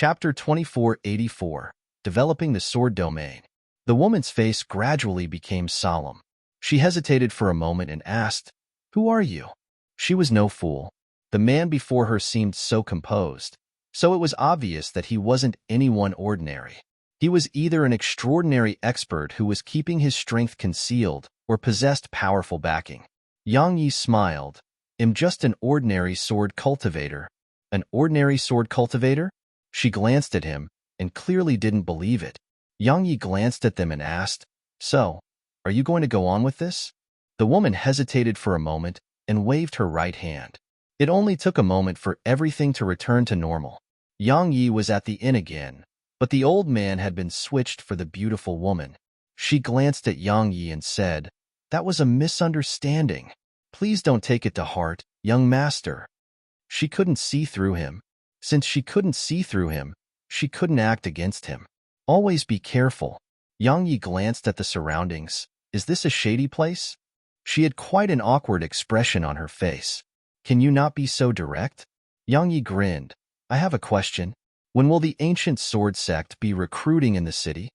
Chapter 2484, Developing the Sword Domain. The woman's face gradually became solemn. She hesitated for a moment and asked, "Who are you?" She was no fool. The man before her seemed so composed, so it was obvious that he wasn't anyone ordinary. He was either an extraordinary expert who was keeping his strength concealed or possessed powerful backing. Yang Yi smiled. "I'm just an ordinary sword cultivator." An ordinary sword cultivator? She glanced at him and clearly didn't believe it. Yang Yi glanced at them and asked, "So, are you going to go on with this?" The woman hesitated for a moment and waved her right hand. It only took a moment for everything to return to normal. Yang Yi was at the inn again, but the old man had been switched for the beautiful woman. She glanced at Yang Yi and said, "That was a misunderstanding. Please don't take it to heart, young master." She couldn't see through him. Since she couldn't see through him, she couldn't act against him. Always be careful. Yang Yi glanced at the surroundings. Is this a shady place? She had quite an awkward expression on her face. Can you not be so direct? Yang Yi grinned. I have a question. When will the ancient sword sect be recruiting in the city?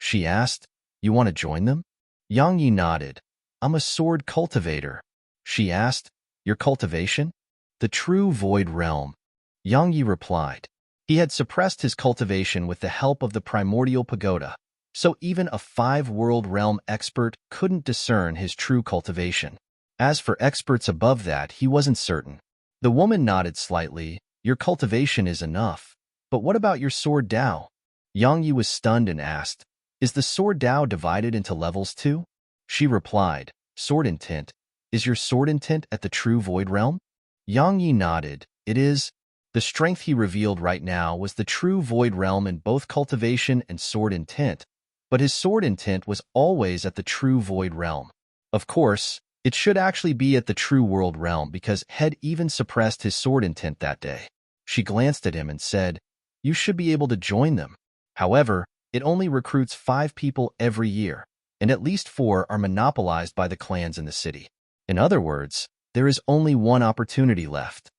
She asked. You want to join them? Yang Yi nodded. I'm a sword cultivator. She asked. Your cultivation? The true void realm. Yang Yi replied. He had suppressed his cultivation with the help of the primordial pagoda, so even a 5-world realm expert couldn't discern his true cultivation. As for experts above that, he wasn't certain. The woman nodded slightly. Your cultivation is enough. But what about your sword Dao? Yang Yi was stunned and asked, Is the sword Dao divided into levels too? She replied, Sword intent. Is your sword intent at the true void realm? Yang Yi nodded. It is. The strength he revealed right now was the true void realm in both cultivation and sword intent, but his sword intent was always at the true void realm. Of course, it should actually be at the true world realm because had even suppressed his sword intent that day. She glanced at him and said, You should be able to join them. However, it only recruits 5 people every year, and at least 4 are monopolized by the clans in the city. In other words, there is only one opportunity left.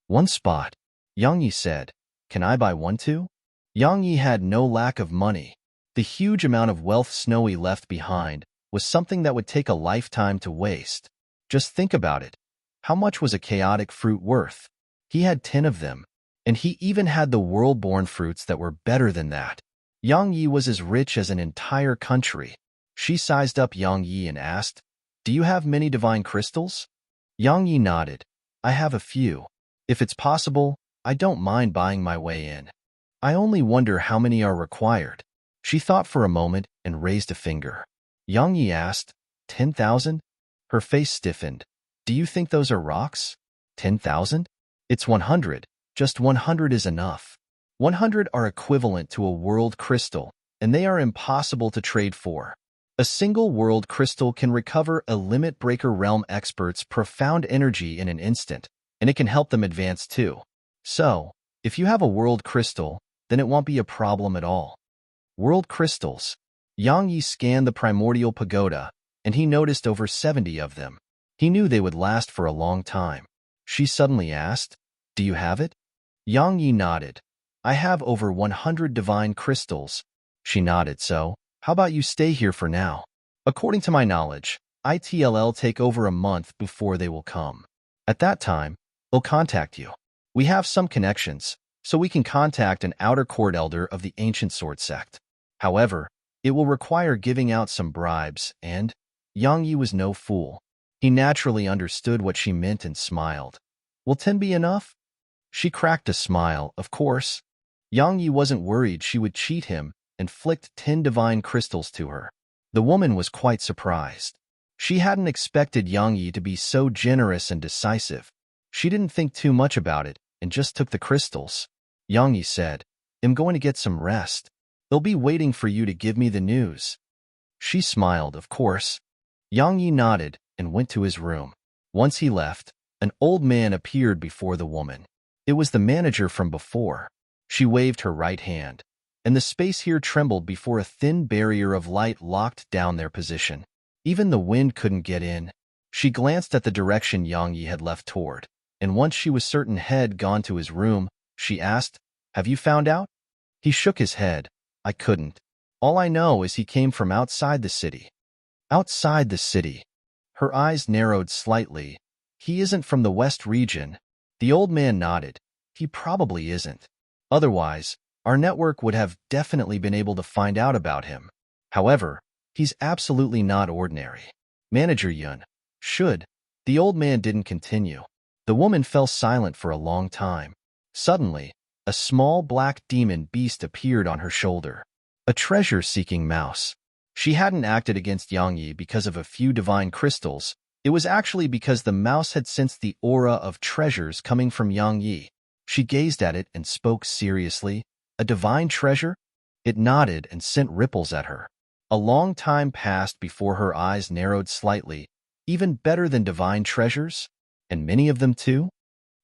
One spot. Yang Yi said, Can I buy one too? Yang Yi had no lack of money. The huge amount of wealth Snowy left behind was something that would take a lifetime to waste. Just think about it. How much was a chaotic fruit worth? He had 10 of them, and he even had the world-born fruits that were better than that. Yang Yi was as rich as an entire country. She sized up Yang Yi and asked, Do you have many divine crystals? Yang Yi nodded. I have a few. If it's possible, I don't mind buying my way in. I only wonder how many are required. She thought for a moment and raised a finger. Yang Yi asked, 10,000? Her face stiffened. Do you think those are rocks? 10,000? It's 100. Just 100 is enough. 100 are equivalent to a world crystal, and they are impossible to trade for. A single world crystal can recover a limit breaker realm expert's profound energy in an instant, and it can help them advance too. So, if you have a world crystal, then it won't be a problem at all. World crystals. Yang Yi scanned the primordial pagoda, and he noticed over 70 of them. He knew they would last for a long time. She suddenly asked, Do you have it? Yang Yi nodded. I have over 100 divine crystals. She nodded. So, how about you stay here for now? According to my knowledge, ITLL take over a month before they will come. At that time, they'll contact you. We have some connections, so we can contact an outer court elder of the ancient sword sect. However, it will require giving out some bribes, and Yang Yi was no fool. He naturally understood what she meant and smiled. Will 10 be enough? She cracked a smile, of course. Yang Yi wasn't worried she would cheat him and flicked 10 divine crystals to her. The woman was quite surprised. She hadn't expected Yang Yi to be so generous and decisive. She didn't think too much about it and just took the crystals. Yang Yi said, I'm going to get some rest. They'll be waiting for you to give me the news. She smiled, of course. Yang Yi nodded and went to his room. Once he left, an old man appeared before the woman. It was the manager from before. She waved her right hand, and the space here trembled before a thin barrier of light locked down their position. Even the wind couldn't get in. She glanced at the direction Yang Yi had left toward, and once she was certain had gone to his room, she asked, Have you found out? He shook his head. I couldn't. All I know is he came from outside the city. Outside the city. Her eyes narrowed slightly. He isn't from the West region. The old man nodded. He probably isn't. Otherwise, our network would have definitely been able to find out about him. However, he's absolutely not ordinary. Manager Yun. Should. The old man didn't continue. The woman fell silent for a long time. Suddenly, a small black demon beast appeared on her shoulder. A treasure-seeking mouse. She hadn't acted against Yang Yi because of a few divine crystals. It was actually because the mouse had sensed the aura of treasures coming from Yang Yi. She gazed at it and spoke seriously. A divine treasure? It nodded and sent ripples at her. A long time passed before her eyes narrowed slightly. Even better than divine treasures? And many of them too?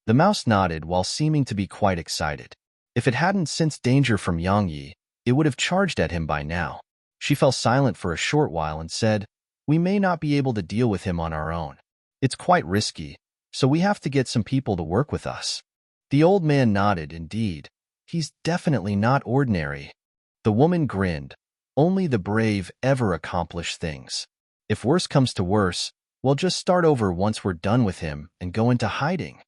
The mouse nodded while seeming to be quite excited. If it hadn't sensed danger from Yang Yi, it would have charged at him by now. She fell silent for a short while and said, "We may not be able to deal with him on our own. It's quite risky, so we have to get some people to work with us." The old man nodded. Indeed, he's definitely not ordinary. The woman grinned. Only the brave ever accomplish things. If worse comes to worse, we'll just start over once we're done with him and go into hiding.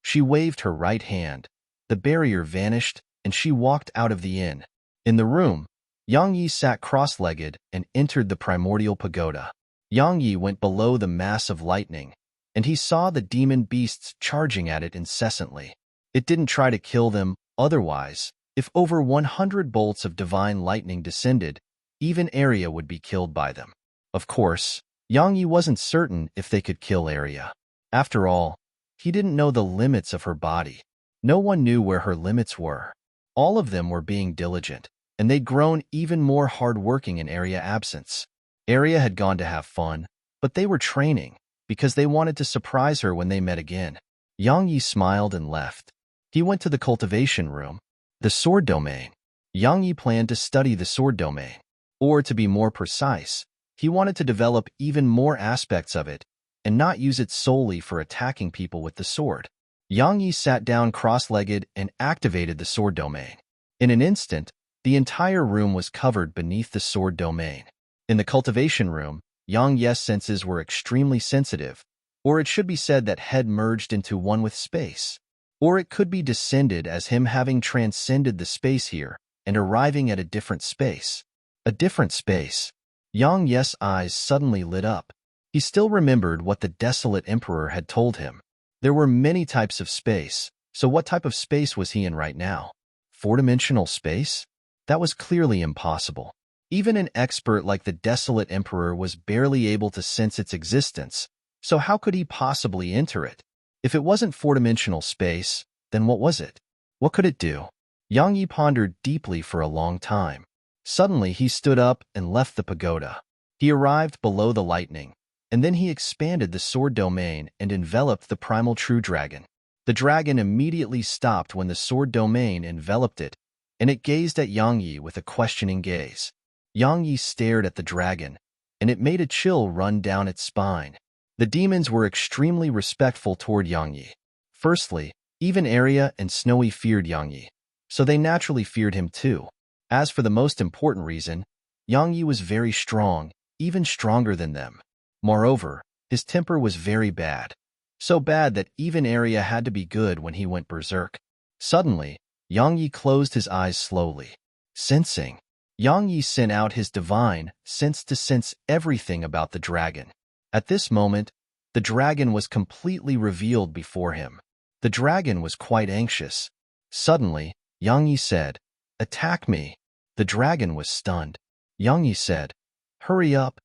She waved her right hand. The barrier vanished, and she walked out of the inn. In the room, Yang Yi sat cross-legged and entered the primordial pagoda. Yang Yi went below the mass of lightning, and he saw the demon beasts charging at it incessantly. It didn't try to kill them, otherwise, if over 100 bolts of divine lightning descended, even Arya would be killed by them. Of course, Yang Yi wasn't certain if they could kill Arya. After all, he didn't know the limits of her body. No one knew where her limits were. All of them were being diligent, and they'd grown even more hard-working in Arya's absence. Arya had gone to have fun, but they were training, because they wanted to surprise her when they met again. Yang Yi smiled and left. He went to the cultivation room. The sword domain. Yang Yi planned to study the sword domain. Or, to be more precise, he wanted to develop even more aspects of it, and not use it solely for attacking people with the sword. Yang Yi sat down cross-legged and activated the sword domain. In an instant, the entire room was covered beneath the sword domain. In the cultivation room, Yang Yi's senses were extremely sensitive, or it should be said that head merged into one with space. Or it could be descended as him having transcended the space here and arriving at a different space. A different space. Yang Yi's eyes suddenly lit up. He still remembered what the desolate emperor had told him. There were many types of space, so what type of space was he in right now? Four-dimensional space? That was clearly impossible. Even an expert like the desolate emperor was barely able to sense its existence, so how could he possibly enter it? If it wasn't four-dimensional space, then what was it? What could it do? Yang Yi pondered deeply for a long time. Suddenly, he stood up and left the pagoda. He arrived below the lightning, and then he expanded the sword domain and enveloped the primal true dragon. The dragon immediately stopped when the sword domain enveloped it, and it gazed at Yang Yi with a questioning gaze. Yang Yi stared at the dragon, and it made a chill run down its spine. The demons were extremely respectful toward Yang Yi. Firstly, even Arya and Snowy feared Yang Yi, so they naturally feared him too. As for the most important reason, Yang Yi was very strong, even stronger than them. Moreover, his temper was very bad. So bad that even Arya had to be good when he went berserk. Suddenly, Yang Yi closed his eyes slowly. Sensing. Yang Yi sent out his divine sense to sense everything about the dragon. At this moment, the dragon was completely revealed before him. The dragon was quite anxious. Suddenly, Yang Yi said, "Attack me." The dragon was stunned. Yang Yi said, "Hurry up."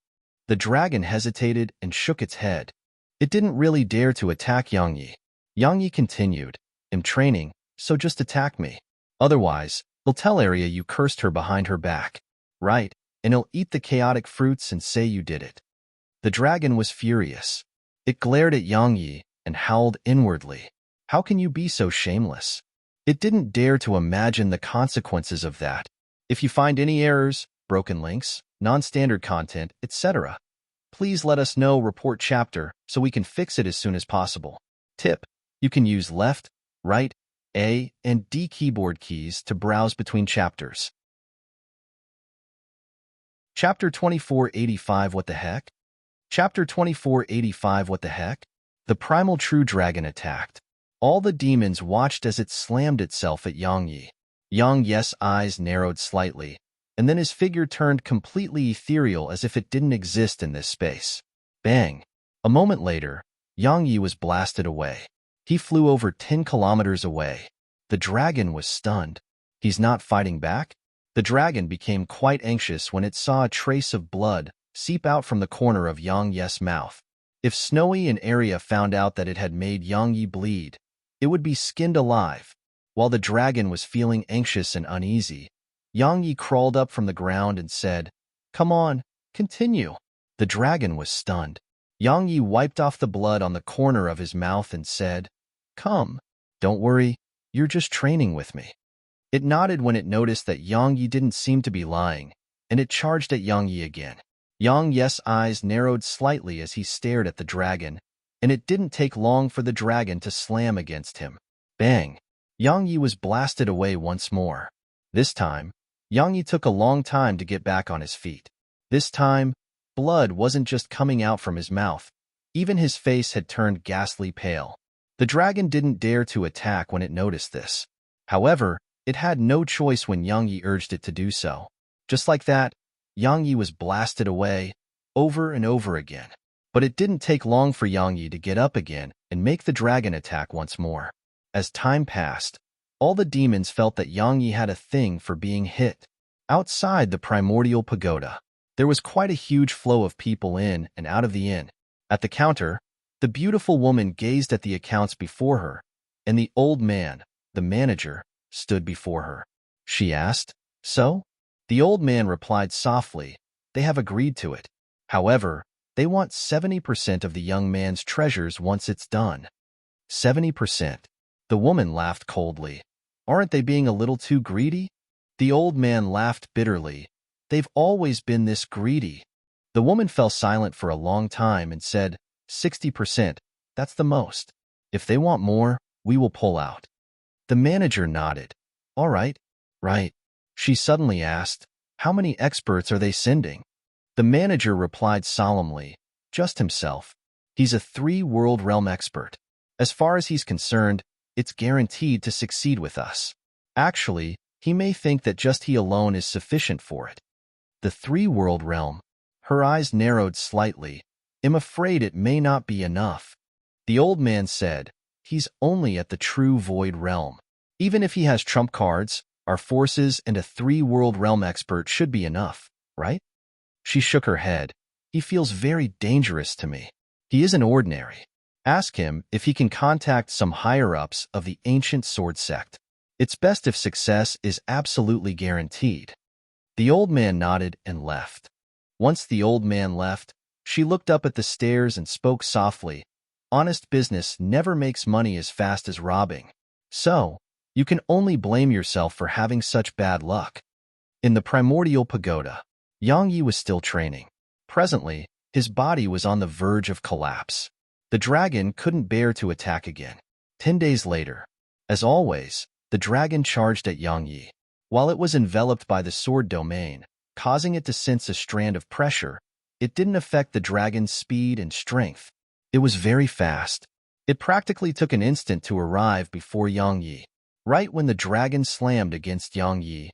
The dragon hesitated and shook its head. It didn't really dare to attack Yang Yi. Yang Yi continued, "I'm training, so just attack me. Otherwise, he'll tell Arya you cursed her behind her back. Right, and he'll eat the chaotic fruits and say you did it." The dragon was furious. It glared at Yang Yi and howled inwardly. How can you be so shameless? It didn't dare to imagine the consequences of that. If you find any errors, broken links, non-standard content, etc., please let us know. Report chapter so we can fix it as soon as possible. Tip: you can use left, right, A and D keyboard keys to browse between chapters. Chapter 2485 What the Heck? Chapter 2485 What the Heck? The primal true dragon attacked. All the demons watched as it slammed itself at Yang Yi. Yang Yi's eyes narrowed slightly, and then his figure turned completely ethereal as if it didn't exist in this space. Bang! A moment later, Yang Yi was blasted away. He flew over 10 kilometers away. The dragon was stunned. He's not fighting back? The dragon became quite anxious when it saw a trace of blood seep out from the corner of Yang Yi's mouth. If Snowy and Arya found out that it had made Yang Yi bleed, it would be skinned alive. While the dragon was feeling anxious and uneasy, Yang Yi crawled up from the ground and said, "Come on, continue." The dragon was stunned. Yang Yi wiped off the blood on the corner of his mouth and said, "Come, don't worry, you're just training with me." It nodded when it noticed that Yang Yi didn't seem to be lying, and it charged at Yang Yi again. Yang Yi's eyes narrowed slightly as he stared at the dragon, and it didn't take long for the dragon to slam against him. Bang! Yang Yi was blasted away once more. This time, Yang Yi took a long time to get back on his feet. This time, blood wasn't just coming out from his mouth. Even his face had turned ghastly pale. The dragon didn't dare to attack when it noticed this. However, it had no choice when Yang Yi urged it to do so. Just like that, Yang Yi was blasted away, over and over again. But it didn't take long for Yang Yi to get up again and make the dragon attack once more. As time passed, all the demons felt that Yang Yi had a thing for being hit. Outside the primordial pagoda, there was quite a huge flow of people in and out of the inn. At the counter, the beautiful woman gazed at the accounts before her, and the old man, the manager, stood before her. She asked, "So?" The old man replied softly, "They have agreed to it. However, they want 70% of the young man's treasures once it's done." 70%. The woman laughed coldly. "Aren't they being a little too greedy?" The old man laughed bitterly. "They've always been this greedy." The woman fell silent for a long time and said, 60%, that's the most. If they want more, we will pull out." The manager nodded. "All right, right." She suddenly asked, "How many experts are they sending?" The manager replied solemnly, "Just himself. He's a 3-world realm expert. As far as he's concerned, it's guaranteed to succeed with us. Actually, he may think that just he alone is sufficient for it." The 3-world realm. Her eyes narrowed slightly. "I'm afraid it may not be enough." The old man said, "He's only at the true void realm. Even if he has trump cards, our forces and a 3-world realm expert should be enough, right?" She shook her head. "He feels very dangerous to me. He isn't ordinary. Ask him if he can contact some higher-ups of the ancient sword sect. It's best if success is absolutely guaranteed." The old man nodded and left. Once the old man left, she looked up at the stairs and spoke softly, "Honest business never makes money as fast as robbing. So, you can only blame yourself for having such bad luck." In the primordial pagoda, Yang Yi was still training. Presently, his body was on the verge of collapse. The dragon couldn't bear to attack again. 10 days later, as always, the dragon charged at Yang Yi. While it was enveloped by the sword domain, causing it to sense a strand of pressure, it didn't affect the dragon's speed and strength. It was very fast. It practically took an instant to arrive before Yang Yi. Right when the dragon slammed against Yang Yi,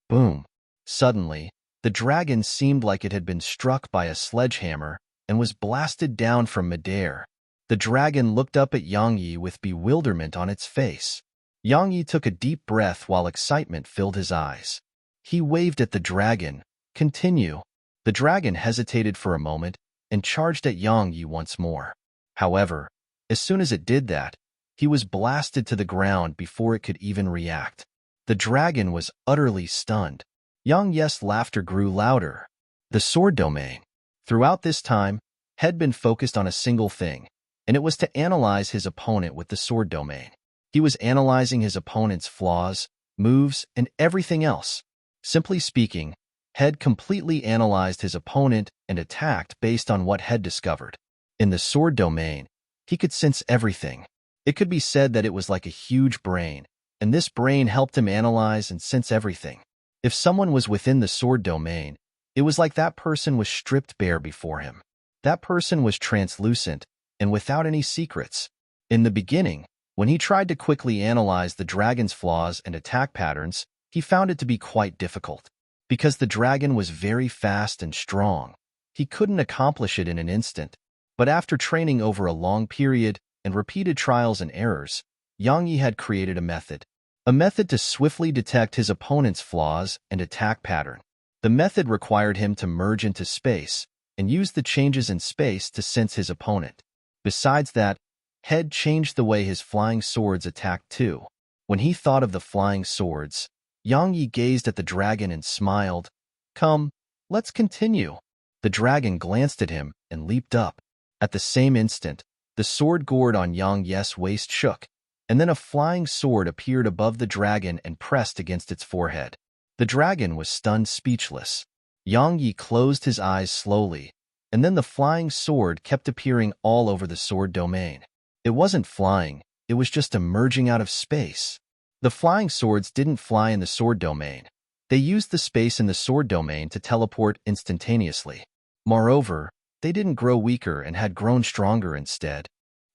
boom! Suddenly, the dragon seemed like it had been struck by a sledgehammer and was blasted down from midair. The dragon looked up at Yang Yi with bewilderment on its face. Yang Yi took a deep breath while excitement filled his eyes. He waved at the dragon. "Continue." The dragon hesitated for a moment and charged at Yang Yi once more. However, as soon as it did that, he was blasted to the ground before it could even react. The dragon was utterly stunned. Yang Yi's laughter grew louder. The sword domain. Throughout this time, had been focused on a single thing, and it was to analyze his opponent with the sword domain. He was analyzing his opponent's flaws, moves, and everything else. Simply speaking, Head completely analyzed his opponent and attacked based on what Head discovered. In the sword domain, he could sense everything. It could be said that it was like a huge brain, and this brain helped him analyze and sense everything. If someone was within the sword domain, it was like that person was stripped bare before him. That person was translucent and without any secrets. In the beginning, when he tried to quickly analyze the dragon's flaws and attack patterns, he found it to be quite difficult. Because the dragon was very fast and strong, he couldn't accomplish it in an instant. But after training over a long period and repeated trials and errors, Yang Yi had created a method. A method to swiftly detect his opponent's flaws and attack pattern. The method required him to merge into space and use the changes in space to sense his opponent. Besides that, Head changed the way his flying swords attacked too. When he thought of the flying swords, Yang Yi gazed at the dragon and smiled. Come, let's continue. The dragon glanced at him and leaped up. At the same instant, the sword gourd on Yang Yi's waist shook, and then a flying sword appeared above the dragon and pressed against its forehead. The dragon was stunned speechless. Yang Yi closed his eyes slowly, and then the flying sword kept appearing all over the sword domain. It wasn't flying, it was just emerging out of space. The flying swords didn't fly in the sword domain. They used the space in the sword domain to teleport instantaneously. Moreover, they didn't grow weaker and had grown stronger instead.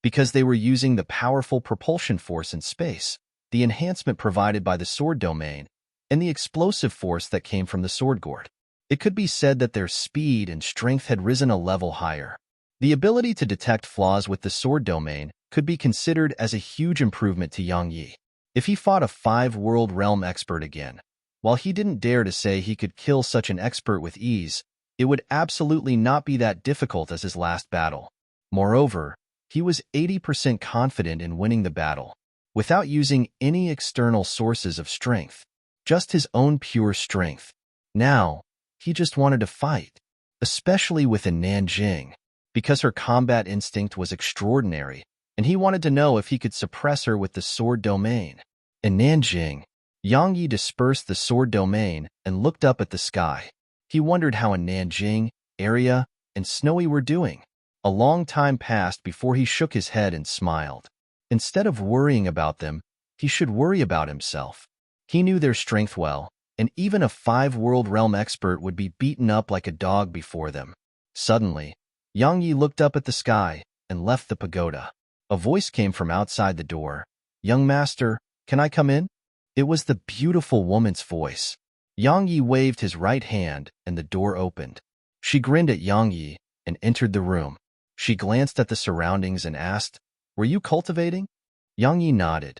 Because they were using the powerful propulsion force in space, the enhancement provided by the sword domain, and the explosive force that came from the sword gourd. It could be said that their speed and strength had risen a level higher. The ability to detect flaws with the sword domain could be considered as a huge improvement to Yang Yi. If he fought a 5-world realm expert again, while he didn't dare to say he could kill such an expert with ease, it would absolutely not be that difficult as his last battle. Moreover, he was 80% confident in winning the battle, without using any external sources of strength, just his own pure strength. Now, he just wanted to fight, especially with Nanjing, because her combat instinct was extraordinary, and he wanted to know if he could suppress her with the sword domain. In Nanjing, Yang Yi dispersed the sword domain and looked up at the sky. He wondered how Nanjing, Area, and Snowy were doing. A long time passed before he shook his head and smiled. Instead of worrying about them, he should worry about himself. He knew their strength well, and even a 5-world realm expert would be beaten up like a dog before them. Suddenly, Yang Yi looked up at the sky and left the pagoda. A voice came from outside the door. Young master, can I come in? It was the beautiful woman's voice. Yang Yi waved his right hand and the door opened. She grinned at Yang Yi and entered the room. She glanced at the surroundings and asked, Were you cultivating? Yang Yi nodded.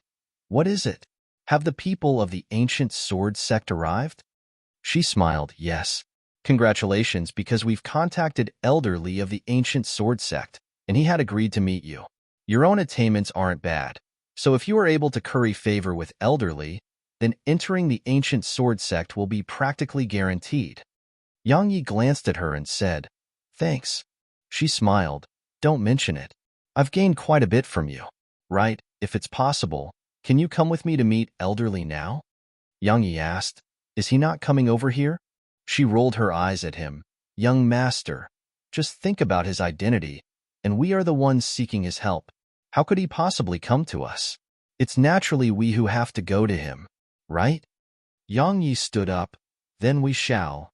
What is it? Have the people of the ancient sword sect arrived? She smiled, yes. Congratulations, because we've contacted Elder Li of the ancient sword sect, and he had agreed to meet you. Your own attainments aren't bad, so if you are able to curry favor with Elder Li, then entering the ancient sword sect will be practically guaranteed. Yang Yi glanced at her and said, Thanks. She smiled. Don't mention it. I've gained quite a bit from you. Right, if it's possible, can you come with me to meet Elder Li now? Yang Yi asked. Is he not coming over here? She rolled her eyes at him. Young master, just think about his identity, and we are the ones seeking his help. How could he possibly come to us? It's naturally we who have to go to him, right? Yang Yi stood up. Then we shall.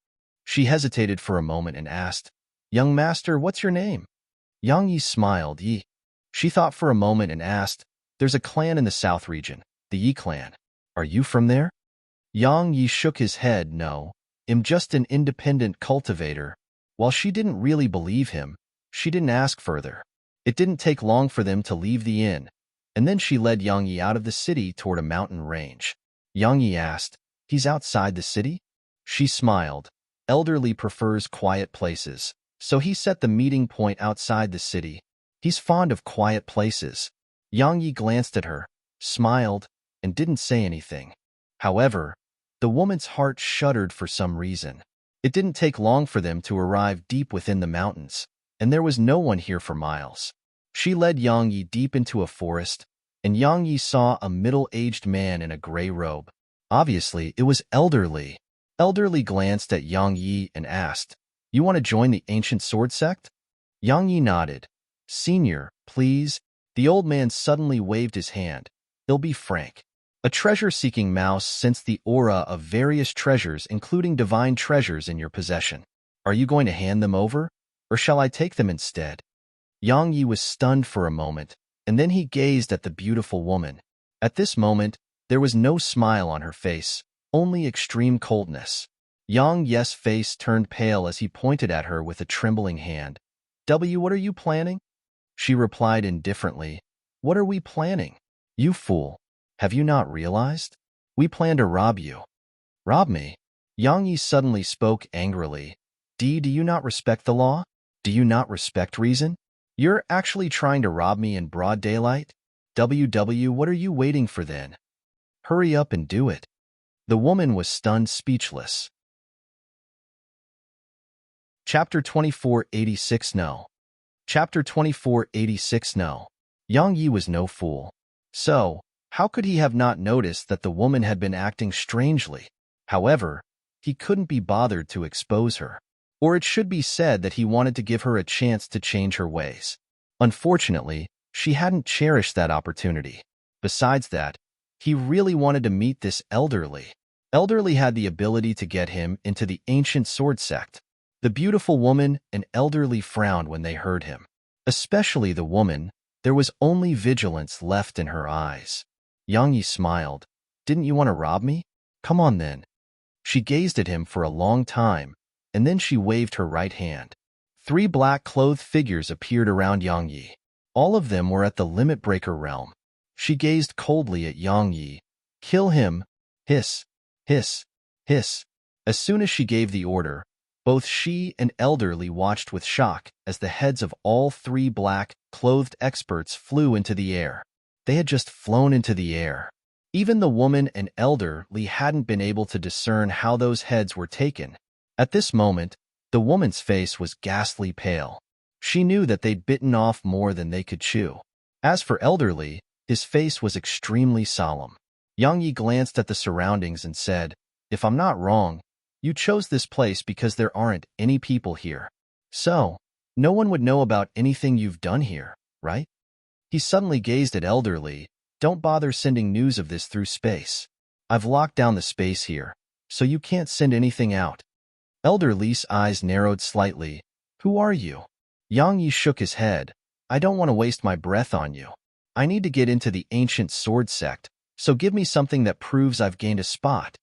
She hesitated for a moment and asked, Young master, what's your name? Yang Yi smiled. Yi. She thought for a moment and asked, There's a clan in the south region, the Yi clan. Are you from there? Yang Yi shook his head. No, I'm just an independent cultivator. While she didn't really believe him, she didn't ask further. It didn't take long for them to leave the inn, and then she led Yang Yi out of the city toward a mountain range. Yang Yi asked, He's outside the city? She smiled. Elder Li prefers quiet places, so he set the meeting point outside the city. He's fond of quiet places. Yang Yi glanced at her, smiled, and didn't say anything. However, the woman's heart shuddered for some reason. It didn't take long for them to arrive deep within the mountains, and there was no one here for miles. She led Yang Yi deep into a forest, and Yang Yi saw a middle-aged man in a gray robe. Obviously, it was Elder Li. Elder Li glanced at Yang Yi and asked, You want to join the ancient sword sect? Yang Yi nodded. Senior, please. The old man suddenly waved his hand. He'll be frank. A treasure-seeking mouse sensed the aura of various treasures, including divine treasures, in your possession. Are you going to hand them over, or shall I take them instead? Yang Yi was stunned for a moment, and then he gazed at the beautiful woman. At this moment, there was no smile on her face, only extreme coldness. Yang Yi's face turned pale as he pointed at her with a trembling hand. What are you planning? She replied indifferently. What are we planning? You fool. Have you not realized? We plan to rob you. Rob me? Yang Yi suddenly spoke angrily. Do you not respect the law? Do you not respect reason? You're actually trying to rob me in broad daylight? What are you waiting for then? Hurry up and do it. The woman was stunned speechless. Chapter 2486 No. Chapter 2486 No. Yang Yi was no fool. So, how could he have not noticed that the woman had been acting strangely? However, he couldn't be bothered to expose her. Or it should be said that he wanted to give her a chance to change her ways. Unfortunately, she hadn't cherished that opportunity. Besides that, he really wanted to meet this elderly. Elderly had the ability to get him into the ancient sword sect. The beautiful woman and elderly frowned when they heard him. Especially the woman, there was only vigilance left in her eyes. Yang Yi smiled. Didn't you want to rob me? Come on then. She gazed at him for a long time, and then she waved her right hand. 3 black-clothed figures appeared around Yang Yi. All of them were at the Limit Breaker realm. She gazed coldly at Yang Yi. Kill him! Hiss! Hiss! Hiss! As soon as she gave the order, both she and elderly watched with shock as the heads of all 3 black-clothed experts flew into the air. They had just flown into the air. Even the woman and elderly hadn't been able to discern how those heads were taken. At this moment, the woman's face was ghastly pale. She knew that they'd bitten off more than they could chew. As for elderly, his face was extremely solemn. Yang Yi glanced at the surroundings and said, If I'm not wrong, you chose this place because there aren't any people here. So, no one would know about anything you've done here, right? He suddenly gazed at elderly. Don't bother sending news of this through space. I've locked down the space here, so you can't send anything out. Elderly's eyes narrowed slightly. Who are you? Yang Yi shook his head. I don't want to waste my breath on you. I need to get into the ancient sword sect, so give me something that proves I've gained a spot.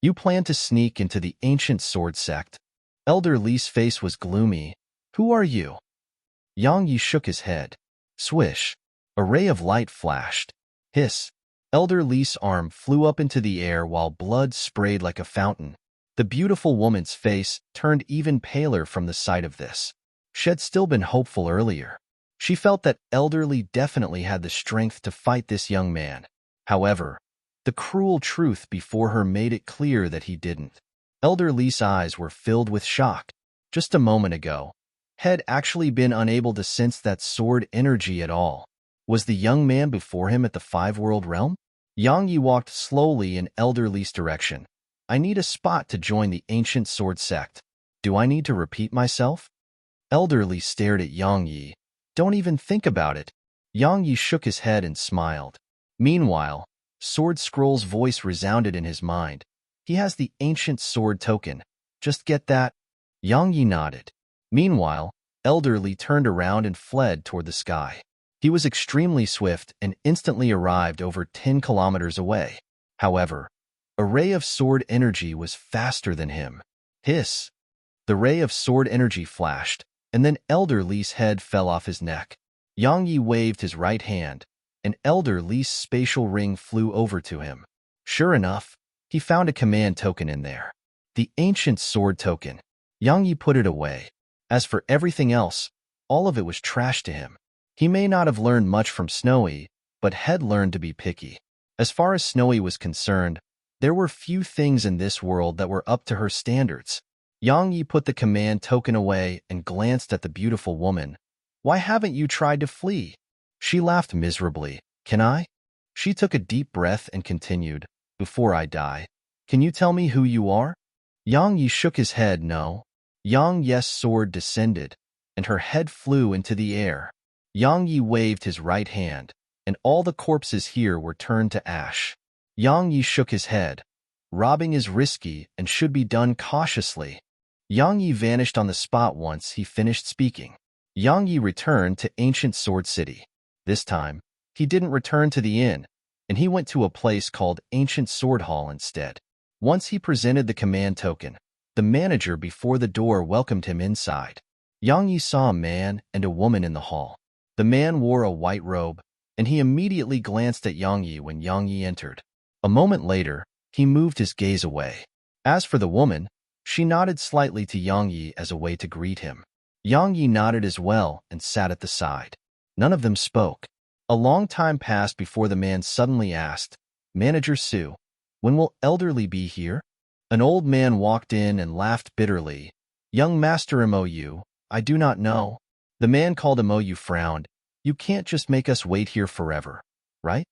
You plan to sneak into the ancient sword sect? Elder Li's face was gloomy. Who are you? Yang Yi shook his head. Swish. A ray of light flashed. Hiss. Elder Li's arm flew up into the air while blood sprayed like a fountain. The beautiful woman's face turned even paler from the sight of this. She had still been hopeful earlier. She felt that Elderly definitely had the strength to fight this young man. However, the cruel truth before her made it clear that he didn't. Elderly's eyes were filled with shock. Just a moment ago, had actually been unable to sense that sword energy at all. Was the young man before him at the 5-world realm? Yang Yi walked slowly in Elderly's direction. I need a spot to join the ancient sword sect. Do I need to repeat myself? Elderly stared at Yang Yi. Don't even think about it. Yang Yi shook his head and smiled. Meanwhile, Sword Scroll's voice resounded in his mind. He has the ancient sword token. Just get that? Yang Yi nodded. Meanwhile, Elderly turned around and fled toward the sky. He was extremely swift and instantly arrived over 10 kilometers away. However, a ray of sword energy was faster than him. Hiss! The ray of sword energy flashed, and then Elder Li's head fell off his neck. Yang Yi waved his right hand, and Elder Li's spatial ring flew over to him. Sure enough, he found a command token in there. The ancient sword token. Yang Yi put it away. As for everything else, all of it was trash to him. He may not have learned much from Snowy, but had learned to be picky. As far as Snowy was concerned, there were few things in this world that were up to her standards. Yang Yi put the command token away and glanced at the beautiful woman. Why haven't you tried to flee? She laughed miserably. Can I? She took a deep breath and continued. Before I die, can you tell me who you are? Yang Yi shook his head no. Yang Yi's sword descended, and her head flew into the air. Yang Yi waved his right hand, and all the corpses here were turned to ash. Yang Yi shook his head. Robbing is risky and should be done cautiously. Yang Yi vanished on the spot once he finished speaking. Yang Yi returned to ancient Sword City. This time, he didn't return to the inn, and he went to a place called Ancient Sword Hall instead. Once he presented the command token, the manager before the door welcomed him inside. Yang Yi saw a man and a woman in the hall. The man wore a white robe, and he immediately glanced at Yang Yi when Yang Yi entered. A moment later, he moved his gaze away. As for the woman, she nodded slightly to Yang Yi as a way to greet him. Yang Yi nodded as well and sat at the side. None of them spoke. A long time passed before the man suddenly asked, "Manager Su, when will elderly be here?" An old man walked in and laughed bitterly. "Young Master Mou, I do not know." The man called Mou frowned. "You can't just make us wait here forever, right?"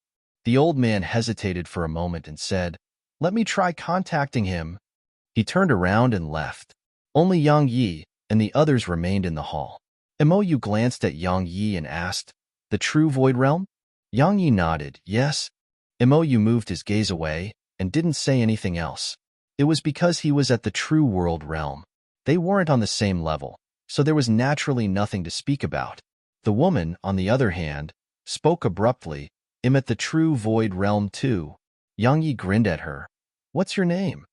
The old man hesitated for a moment and said, "Let me try contacting him." He turned around and left. Only Yang Yi and the others remained in the hall. Mou glanced at Yang Yi and asked, "The true Void Realm?" Yang Yi nodded, "Yes." Mou moved his gaze away and didn't say anything else. It was because he was at the true world realm. They weren't on the same level, so there was naturally nothing to speak about. The woman, on the other hand, spoke abruptly, "I'm at the true Void Realm too." Yang Yi grinned at her. "What's your name?"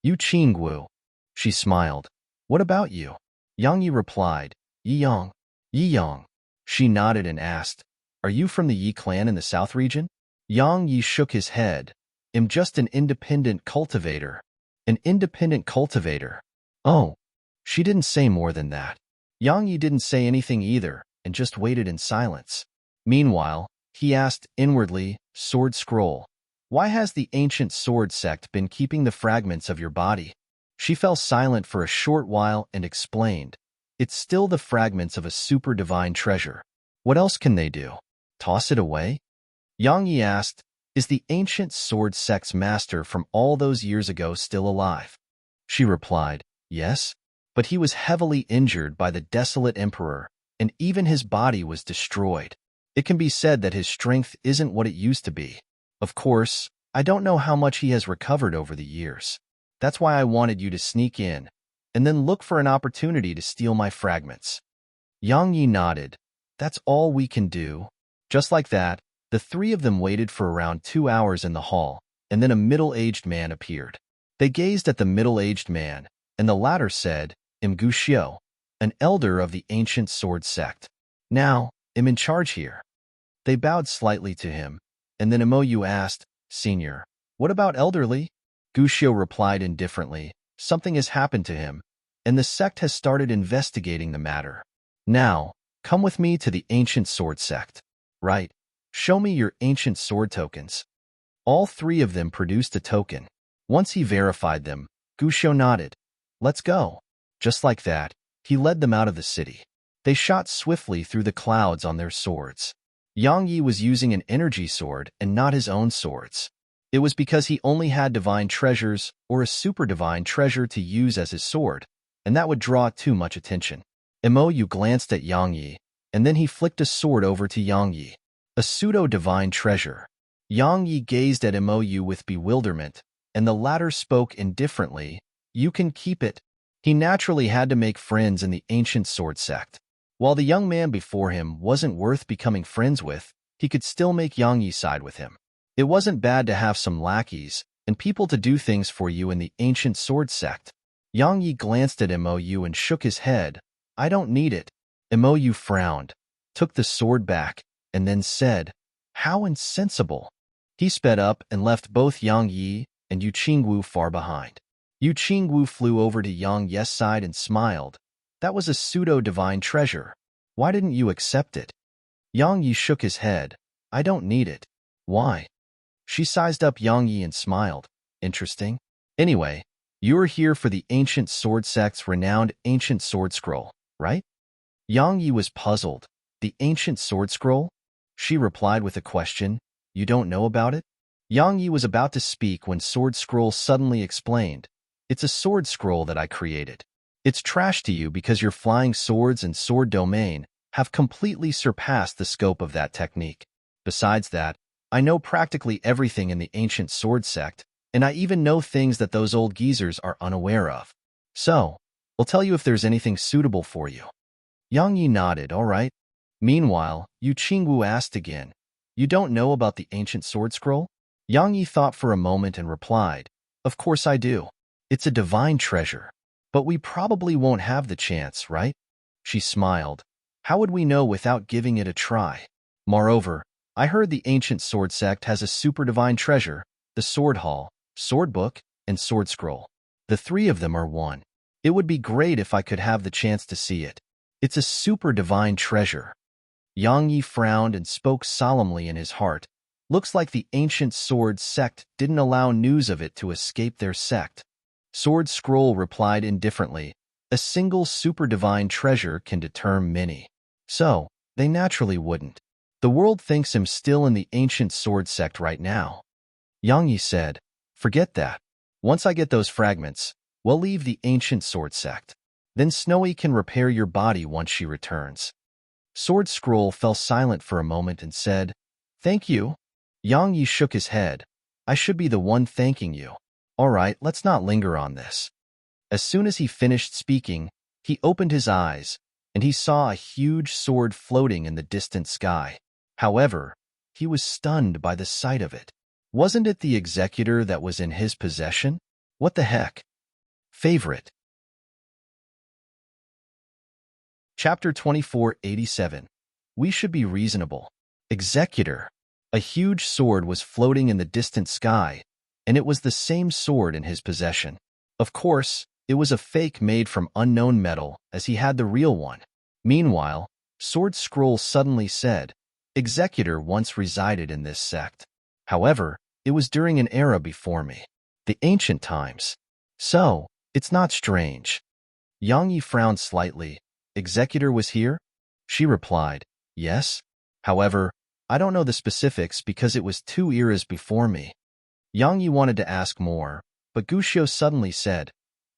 "Yu Qingwu." She smiled. "What about you?" Yang Yi replied, "Yi Yang." "Yi Yang." She nodded and asked, "Are you from the Yi clan in the south region?" Yang Yi shook his head. "I'm just an independent cultivator." "An independent cultivator?" "Oh." She didn't say more than that. Yang Yi didn't say anything either and just waited in silence. Meanwhile, he asked inwardly, "Sword Scroll, why has the ancient sword sect been keeping the fragments of your body?" She fell silent for a short while and explained, "It's still the fragments of a super divine treasure. What else can they do? Toss it away?" Yang Yi asked, "Is the ancient sword sect's master from all those years ago still alive?" She replied, "Yes, but he was heavily injured by the desolate emperor, and even his body was destroyed. It can be said that his strength isn't what it used to be. Of course, I don't know how much he has recovered over the years. That's why I wanted you to sneak in, and then look for an opportunity to steal my fragments." Yang Yi nodded. "That's all we can do." Just like that, the three of them waited for around 2 hours in the hall, and then a middle-aged man appeared. They gazed at the middle-aged man, and the latter said, "I'm Gu Xiu, an elder of the ancient sword sect. Now, I'm in charge here." They bowed slightly to him, and then Mou asked, "Senior, what about elderly?" Gu Xiu replied indifferently, "Something has happened to him, and the sect has started investigating the matter. Now, come with me to the ancient sword sect." "Right. Show me your ancient sword tokens." All three of them produced a token. Once he verified them, Gu Xiu nodded. "Let's go." Just like that, he led them out of the city. They shot swiftly through the clouds on their swords. Yang Yi was using an energy sword and not his own swords. It was because he only had divine treasures or a super divine treasure to use as his sword, and that would draw too much attention. Mou glanced at Yang Yi, and then he flicked a sword over to Yang Yi. A pseudo-divine treasure. Yang Yi gazed at Mou with bewilderment, and the latter spoke indifferently, "You can keep it." He naturally had to make friends in the ancient sword sect. While the young man before him wasn't worth becoming friends with, he could still make Yang Yi side with him. It wasn't bad to have some lackeys and people to do things for you in the ancient sword sect. Yang Yi glanced at Mou and shook his head. "I don't need it." Mou frowned, took the sword back, and then said, "How insensible." He sped up and left both Yang Yi and Yu Qingwu far behind. Yu Qingwu flew over to Yang Yi's side and smiled. "That was a pseudo-divine treasure. Why didn't you accept it?" Yang Yi shook his head. "I don't need it." "Why?" She sized up Yang Yi and smiled. "Interesting. Anyway, you're here for the ancient sword sect's renowned ancient sword scroll, right?" Yang Yi was puzzled. "The ancient sword scroll?" She replied with a question. "You don't know about it?" Yang Yi was about to speak when Sword Scroll suddenly explained. "It's a sword scroll that I created. It's trash to you because your flying swords and sword domain have completely surpassed the scope of that technique. Besides that, I know practically everything in the ancient sword sect, and I even know things that those old geezers are unaware of. So, I'll tell you if there's anything suitable for you. Yang Yi nodded, all right. Meanwhile, Yu Qingwu asked again, you don't know about the ancient sword scroll? Yang Yi thought for a moment and replied, of course I do. It's a divine treasure. But we probably won't have the chance, right? She smiled. How would we know without giving it a try? Moreover, I heard the ancient sword sect has a super divine treasure, the sword hall, sword book, and sword scroll. The three of them are one. It would be great if I could have the chance to see it. It's a super divine treasure. Yang Yi frowned and spoke solemnly in his heart. Looks like the ancient sword sect didn't allow news of it to escape their sect. Sword Scroll replied indifferently, a single super divine treasure can deter many. So, they naturally wouldn't. The world thinks him still in the ancient sword sect right now. Yang Yi said, forget that. Once I get those fragments, we'll leave the ancient sword sect. Then Snowy can repair your body once she returns. Sword Scroll fell silent for a moment and said, thank you. Yang Yi shook his head. I should be the one thanking you. All right, let's not linger on this. As soon as he finished speaking, he opened his eyes, and he saw a huge sword floating in the distant sky. However, he was stunned by the sight of it. Wasn't it the executor that was in his possession? What the heck? Favorite. Chapter 2487. We should be reasonable. Executor. A huge sword was floating in the distant sky, and it was the same sword in his possession. Of course, it was a fake made from unknown metal, as he had the real one. Meanwhile, Sword Scroll suddenly said, Executor once resided in this sect. However, it was during an era before me, the ancient times. So, it's not strange. Yang Yi frowned slightly. Executor was here? She replied, yes. However, I don't know the specifics because it was 2 eras before me. Yang Yi wanted to ask more, but Guxiu suddenly said,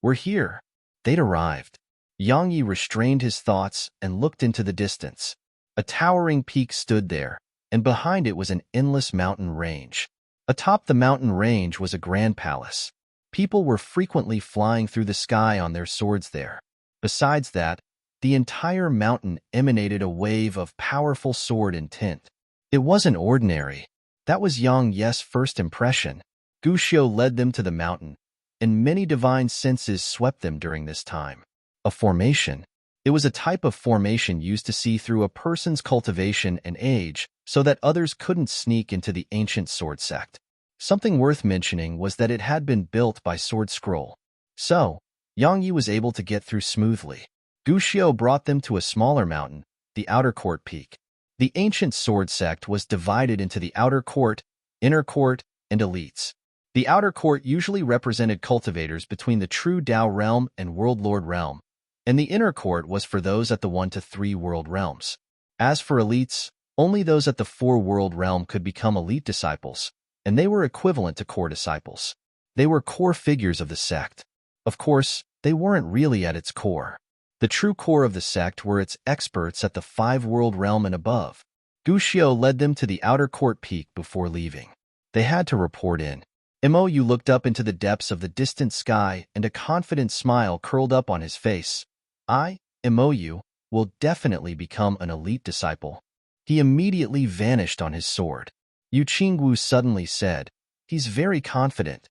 we're here. They'd arrived. Yang Yi restrained his thoughts and looked into the distance. A towering peak stood there, and behind it was an endless mountain range. Atop the mountain range was a grand palace. People were frequently flying through the sky on their swords there. Besides that, the entire mountain emanated a wave of powerful sword intent. It wasn't ordinary. That was Yang Yi's first impression. Guxiu led them to the mountain, and many divine senses swept them during this time. A formation. It was a type of formation used to see through a person's cultivation and age so that others couldn't sneak into the ancient sword sect. Something worth mentioning was that it had been built by Sword Scroll. So, Yang Yi was able to get through smoothly. Guxiu brought them to a smaller mountain, the Outer Court Peak. The ancient sword sect was divided into the Outer Court, Inner Court, and Elites. The Outer Court usually represented cultivators between the True Dao realm and World Lord realm, and the Inner Court was for those at the 1 to 3 world realms. As for Elites, only those at the 4 world realm could become elite disciples, and they were equivalent to core disciples. They were core figures of the sect. Of course, they weren't really at its core. The true core of the sect were its experts at the 5 world realm and above. Guxiu led them to the Outer Court Peak before leaving. They had to report in. Mou looked up into the depths of the distant sky, and a confident smile curled up on his face. I, Mou, will definitely become an elite disciple. He immediately vanished on his sword. Yu Qingwu suddenly said, he's very confident.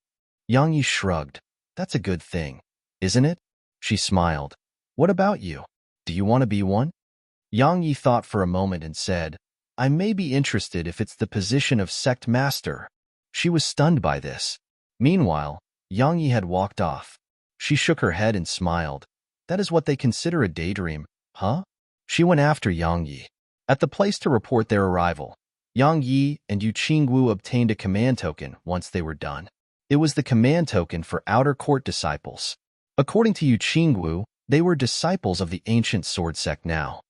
Yang Yi shrugged. That's a good thing, isn't it? She smiled. What about you? Do you want to be one? Yang Yi thought for a moment and said, I may be interested if it's the position of sect master. She was stunned by this. Meanwhile, Yang Yi had walked off. She shook her head and smiled. That is what they consider a daydream, huh? She went after Yang Yi. At the place to report their arrival, Yang Yi and Yu Qingwu obtained a command token once they were done. It was the command token for Outer Court disciples. According to Yu Qingwu, they were disciples of the ancient sword sect now.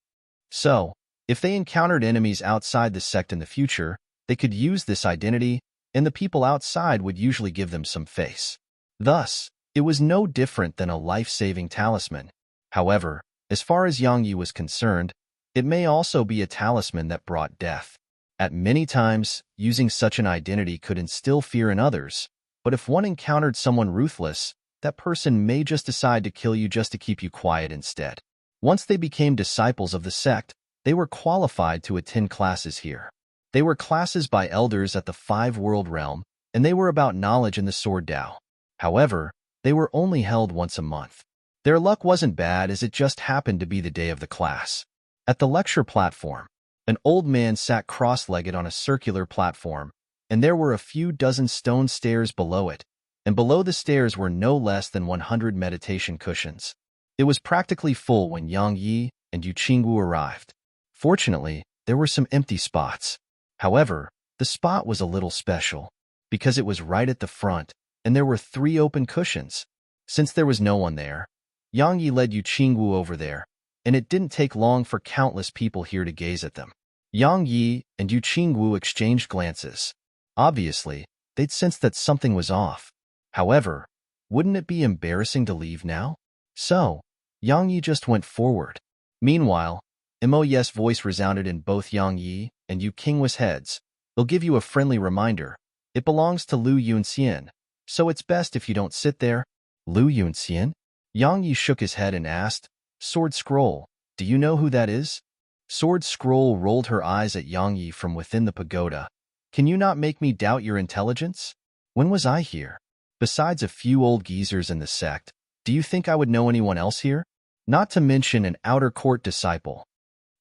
So, if they encountered enemies outside the sect in the future, they could use this identity, and the people outside would usually give them some face. Thus, it was no different than a life-saving talisman. However, as far as Yang Yi was concerned, it may also be a talisman that brought death. At many times, using such an identity could instill fear in others, but if one encountered someone ruthless, that person may just decide to kill you just to keep you quiet instead. Once they became disciples of the sect, they were qualified to attend classes here. They were classes by elders at the Five-World Realm, and they were about knowledge in the Sword Tao. However, they were only held once a month. Their luck wasn't bad as it just happened to be the day of the class. At the lecture platform, an old man sat cross-legged on a circular platform, and there were a few dozen stone stairs below it, and below the stairs were no less than 100 meditation cushions. It was practically full when Yang Yi and Yu Qingwu arrived. Fortunately, there were some empty spots. However, the spot was a little special, because it was right at the front, and there were 3 open cushions. Since there was no one there, Yang Yi led Yu Qingwu over there, and it didn't take long for countless people here to gaze at them. Yang Yi and Yu Qingwu exchanged glances. Obviously, they'd sensed that something was off. However, wouldn't it be embarrassing to leave now? So, Yang Yi just went forward. Meanwhile, Mo's voice resounded in both Yang Yi and Yu Qingwu's heads. They'll give you a friendly reminder. It belongs to Lu Yunxian, so it's best if you don't sit there. Lu Yunxian? Yang Yi shook his head and asked, Sword Scroll, do you know who that is? Sword Scroll rolled her eyes at Yang Yi from within the pagoda. Can you not make me doubt your intelligence? When was I here? Besides a few old geezers in the sect, do you think I would know anyone else here? Not to mention an outer court disciple.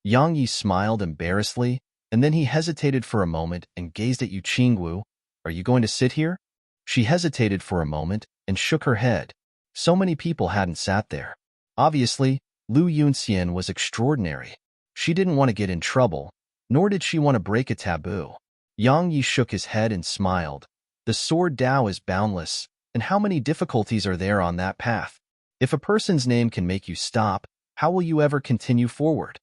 Yang Yi smiled embarrassedly, and then he hesitated for a moment and gazed at Yu Qingwu. Are you going to sit here? She hesitated for a moment and shook her head. So many people hadn't sat there. Obviously, Lu Yunxian was extraordinary. She didn't want to get in trouble, nor did she want to break a taboo. Yang Yi shook his head and smiled. The Sword Tao is boundless, and how many difficulties are there on that path? If a person's name can make you stop, how will you ever continue forward?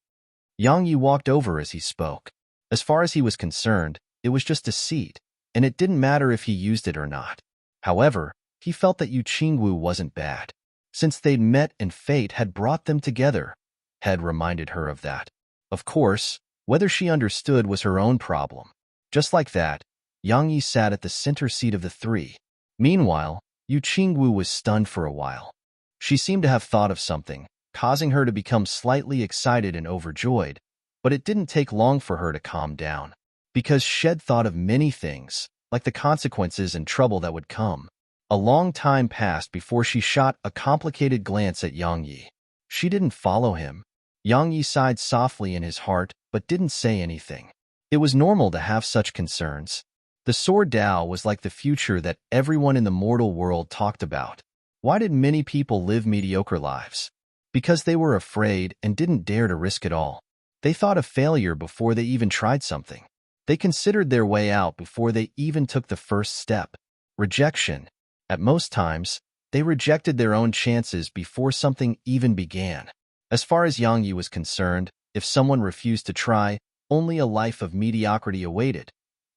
Yang Yi walked over as he spoke. As far as he was concerned, it was just a seat, and it didn't matter if he used it or not. However, he felt that Yu Qingwu wasn't bad. Since they'd met and fate had brought them together, had reminded her of that. Of course, whether she understood was her own problem. Just like that, Yang Yi sat at the center seat of the 3. Meanwhile, Yu Qingwu was stunned for a while. She seemed to have thought of something, causing her to become slightly excited and overjoyed, but it didn't take long for her to calm down. Because she'd thought of many things, like the consequences and trouble that would come. A long time passed before she shot a complicated glance at Yang Yi. She didn't follow him. Yang Yi sighed softly in his heart, but didn't say anything. It was normal to have such concerns. The Sword Tao was like the future that everyone in the mortal world talked about. Why did many people live mediocre lives? Because they were afraid and didn't dare to risk it all. They thought of failure before they even tried something. They considered their way out before they even took the first step. Rejection. At most times, they rejected their own chances before something even began. As far as Yang Yi was concerned, if someone refused to try, only a life of mediocrity awaited.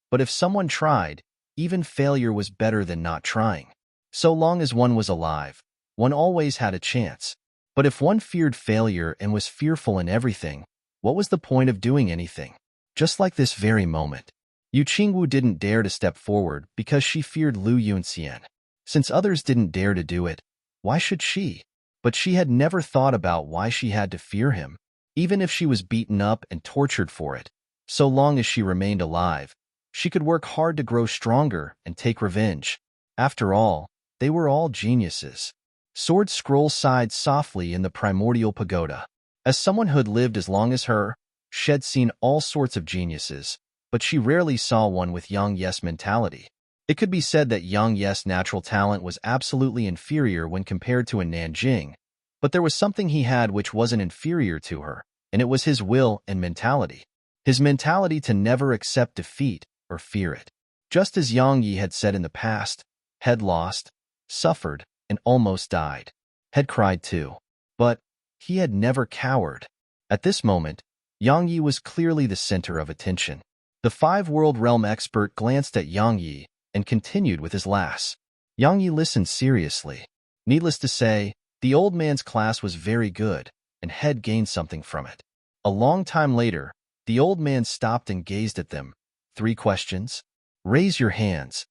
But if someone tried, even failure was better than not trying. So long as one was alive, one always had a chance. But if one feared failure and was fearful in everything, what was the point of doing anything? Just like this very moment. Yu Qingwu didn't dare to step forward because she feared Lu Yunxian. Since others didn't dare to do it, why should she? But she had never thought about why she had to fear him, even if she was beaten up and tortured for it. So long as she remained alive, she could work hard to grow stronger and take revenge. After all, they were all geniuses. Sword Scroll sighed softly in the primordial pagoda. As someone who had lived as long as her, she'd seen all sorts of geniuses, but she rarely saw one with Yang Yi's mentality. It could be said that Yang Yi's natural talent was absolutely inferior when compared to a Nanjing, but there was something he had which wasn't inferior to her, and it was his will and mentality. His mentality to never accept defeat or fear it. Just as Yang Yi had said in the past, had lost, suffered, and almost died. Had cried too. But he had never cowered. At this moment, Yang Yi was clearly the center of attention. The Five-World Realm expert glanced at Yang Yi and continued with his lass. Yang Yi listened seriously. Needless to say, the old man's class was very good, and had gained something from it. A long time later, the old man stopped and gazed at them, 3 questions. Raise your hands.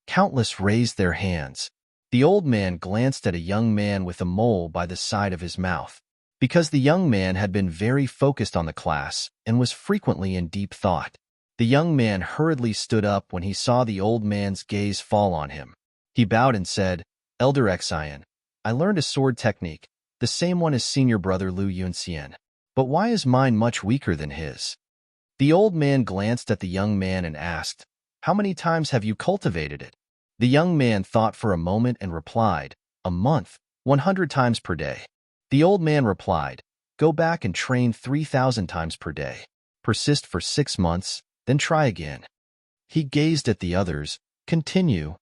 Countless raised their hands. The old man glanced at a young man with a mole by the side of his mouth. Because the young man had been very focused on the class and was frequently in deep thought, the young man hurriedly stood up when he saw the old man's gaze fall on him. He bowed and said, "Elder Xian, I learned a sword technique, the same one as senior brother Lu Yunxian. But why is mine much weaker than his?" The old man glanced at the young man and asked, "How many times have you cultivated it?" The young man thought for a moment and replied, "A month, 100 times per day." The old man replied, "Go back and train 3,000 times per day. Persist for 6 months, then try again." He gazed at the others. "Continue."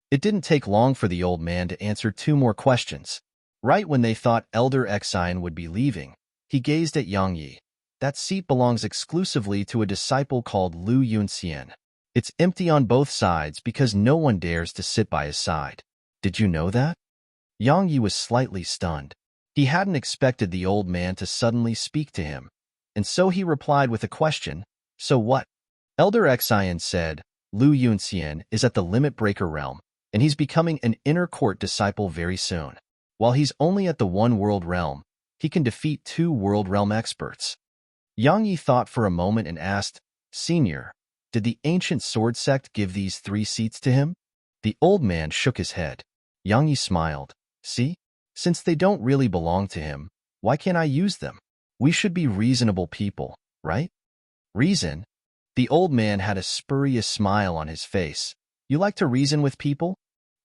It didn't take long for the old man to answer 2 more questions. Right when they thought Elder Xian would be leaving, he gazed at Yang Yi. "That seat belongs exclusively to a disciple called Lu Yunxian. It's empty on both sides because no one dares to sit by his side. Did you know that?" Yang Yi was slightly stunned. He hadn't expected the old man to suddenly speak to him, and so he replied with a question, "So what?" Elder Xian said, "Lu Yunxian is at the Limit Breaker realm, and he's becoming an inner court disciple very soon. While he's only at the One World realm, he can defeat 2 World realm experts." Yang Yi thought for a moment and asked, "Senior, did the ancient sword sect give these 3 seats to him?" The old man shook his head. Yang Yi smiled. "See? Since they don't really belong to him, why can't I use them? We should be reasonable people, right?" "Reason?" The old man had a spurious smile on his face. "You like to reason with people?"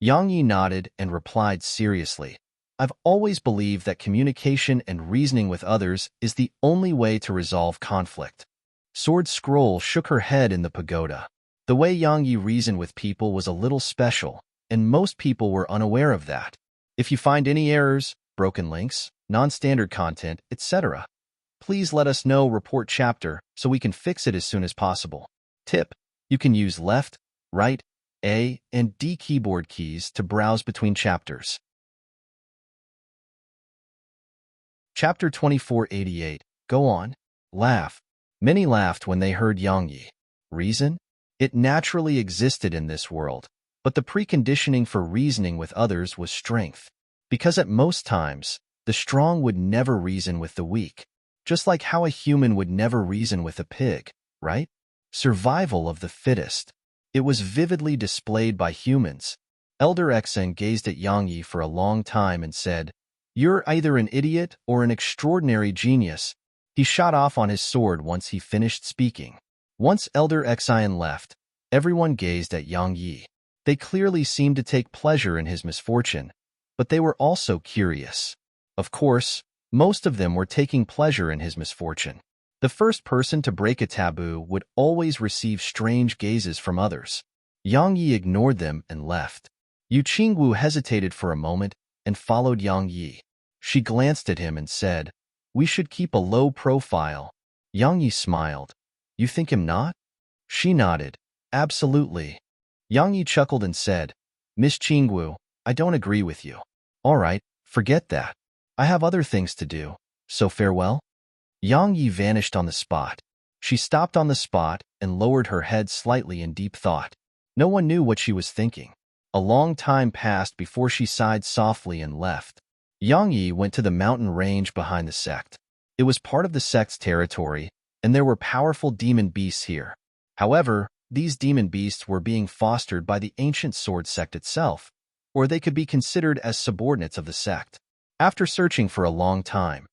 Yang Yi nodded and replied seriously, "I've always believed that communication and reasoning with others is the only way to resolve conflict." Sword Scroll shook her head in the pagoda. The way Yang Yi reasoned with people was a little special, and most people were unaware of that. If you find any errors, broken links, non-standard content, etc., please let us know. Report chapter so we can fix it as soon as possible. Tip: you can use left, right, A, and D keyboard keys to browse between chapters. Chapter 2488. Go on. Laugh. Many laughed when they heard Yang Yi. Reason? It naturally existed in this world, but the preconditioning for reasoning with others was strength. Because at most times, the strong would never reason with the weak, just like how a human would never reason with a pig, right? Survival of the fittest. It was vividly displayed by humans. Elder Xian gazed at Yang Yi for a long time and said, "You're either an idiot or an extraordinary genius." He shot off on his sword once he finished speaking. Once Elder Xian left, everyone gazed at Yang Yi. They clearly seemed to take pleasure in his misfortune, but they were also curious. Of course, most of them were taking pleasure in his misfortune. The first person to break a taboo would always receive strange gazes from others. Yang Yi ignored them and left. Yu Qingwu hesitated for a moment and followed Yang Yi. She glanced at him and said, "We should keep a low profile." Yang Yi smiled. "You think him not?" She nodded. "Absolutely." Yang Yi chuckled and said, "Miss Qingwu, I don't agree with you." "All right, forget that. I have other things to do, so farewell." Yang Yi vanished on the spot. She stopped on the spot and lowered her head slightly in deep thought. No one knew what she was thinking. A long time passed before she sighed softly and left. Yang Yi went to the mountain range behind the sect. It was part of the sect's territory, and there were powerful demon beasts here. However, these demon beasts were being fostered by the ancient sword sect itself, or they could be considered as subordinates of the sect. After searching for a long time,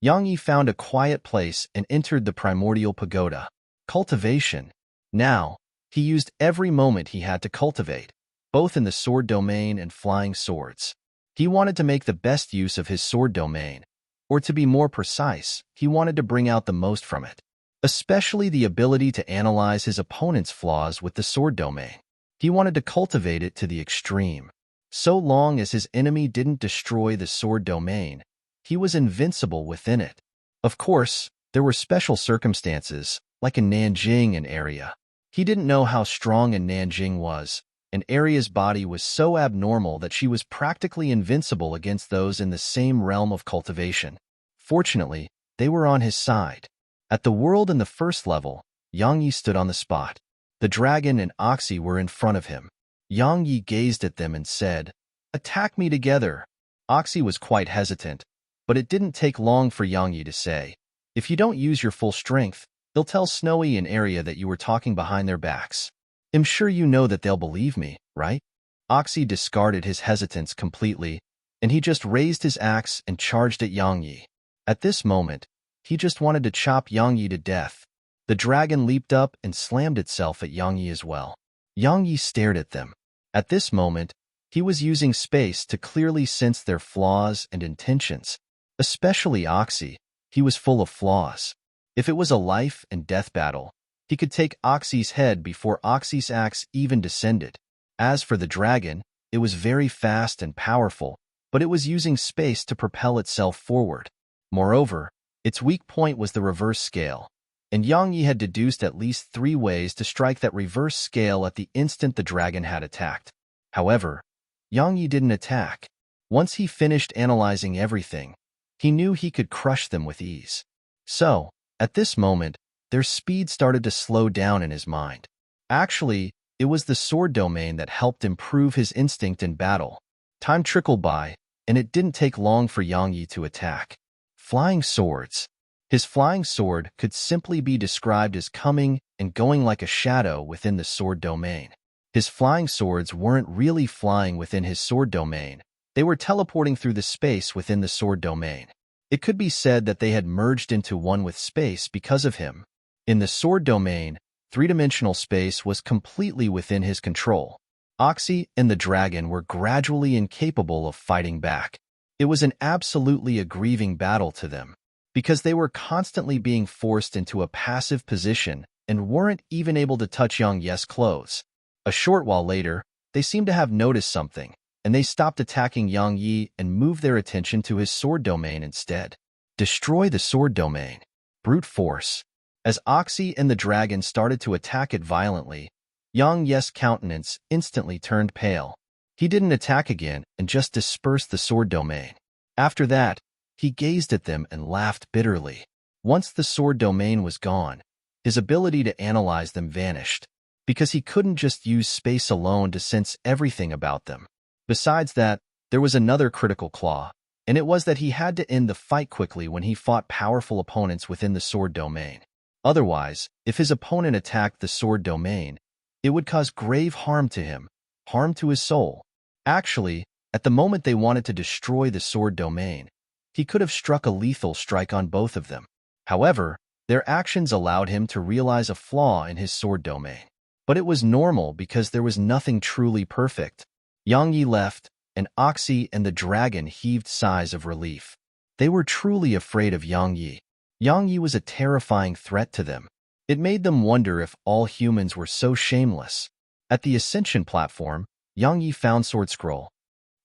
Yang Yi found a quiet place and entered the primordial pagoda. Cultivation. Now, he used every moment he had to cultivate, both in the sword domain and flying swords. He wanted to make the best use of his sword domain, or to be more precise, he wanted to bring out the most from it, especially the ability to analyze his opponent's flaws with the sword domain. He wanted to cultivate it to the extreme. So long as his enemy didn't destroy the sword domain, he was invincible within it. Of course, there were special circumstances, like in Nanjing and area. He didn't know how strong an Nanjing was, and Aria's body was so abnormal that she was practically invincible against those in the same realm of cultivation. Fortunately, they were on his side. At the world in the first level, Yang Yi stood on the spot. The dragon and Oxy were in front of him. Yang Yi gazed at them and said, "Attack me together." Oxy was quite hesitant, but it didn't take long for Yang Yi to say, "If you don't use your full strength, they'll tell Snowy and Arya that you were talking behind their backs. I'm sure you know that they'll believe me, right?" Oxy discarded his hesitance completely, and he just raised his axe and charged at Yang Yi. At this moment, he just wanted to chop Yang Yi to death. The dragon leaped up and slammed itself at Yang Yi as well. Yang Yi stared at them. At this moment, he was using space to clearly sense their flaws and intentions. Especially Oxy, he was full of flaws. If it was a life and death battle, he could take Oxy's head before Oxy's axe even descended. As for the dragon, it was very fast and powerful, but it was using space to propel itself forward. Moreover, its weak point was the reverse scale, and Yang Yi had deduced at least 3 ways to strike that reverse scale at the instant the dragon had attacked. However, Yang Yi didn't attack. Once he finished analyzing everything, he knew he could crush them with ease. So, at this moment, their speed started to slow down in his mind. Actually, it was the sword domain that helped improve his instinct in battle. Time trickled by, and it didn't take long for Yang Yi to attack. Flying swords. His flying sword could simply be described as coming and going like a shadow within the sword domain. His flying swords weren't really flying within his sword domain. They were teleporting through the space within the sword domain. It could be said that they had merged into one with space because of him. In the sword domain, 3-dimensional space was completely within his control. Oxy and the dragon were gradually incapable of fighting back. It was an absolutely aggrieving battle to them, because they were constantly being forced into a passive position and weren't even able to touch Yang Yi's clothes. A short while later, they seemed to have noticed something, and they stopped attacking Yang Yi and moved their attention to his sword domain instead. Destroy the sword domain. Brute force. As Oxy and the dragon started to attack it violently, Yang Yi's countenance instantly turned pale. He didn't attack again and just dispersed the sword domain. After that, he gazed at them and laughed bitterly. Once the sword domain was gone, his ability to analyze them vanished, because he couldn't just use space alone to sense everything about them. Besides that, there was another critical flaw, and it was that he had to end the fight quickly when he fought powerful opponents within the sword domain. Otherwise, if his opponent attacked the sword domain, it would cause grave harm to him, harm to his soul. Actually, at the moment they wanted to destroy the sword domain, he could have struck a lethal strike on both of them. However, their actions allowed him to realize a flaw in his sword domain. But it was normal because there was nothing truly perfect. Yang Yi left, and Oxy and the dragon heaved sighs of relief. They were truly afraid of Yang Yi. Yang Yi was a terrifying threat to them. It made them wonder if all humans were so shameless. At the Ascension platform, Yang Yi found Sword Scroll.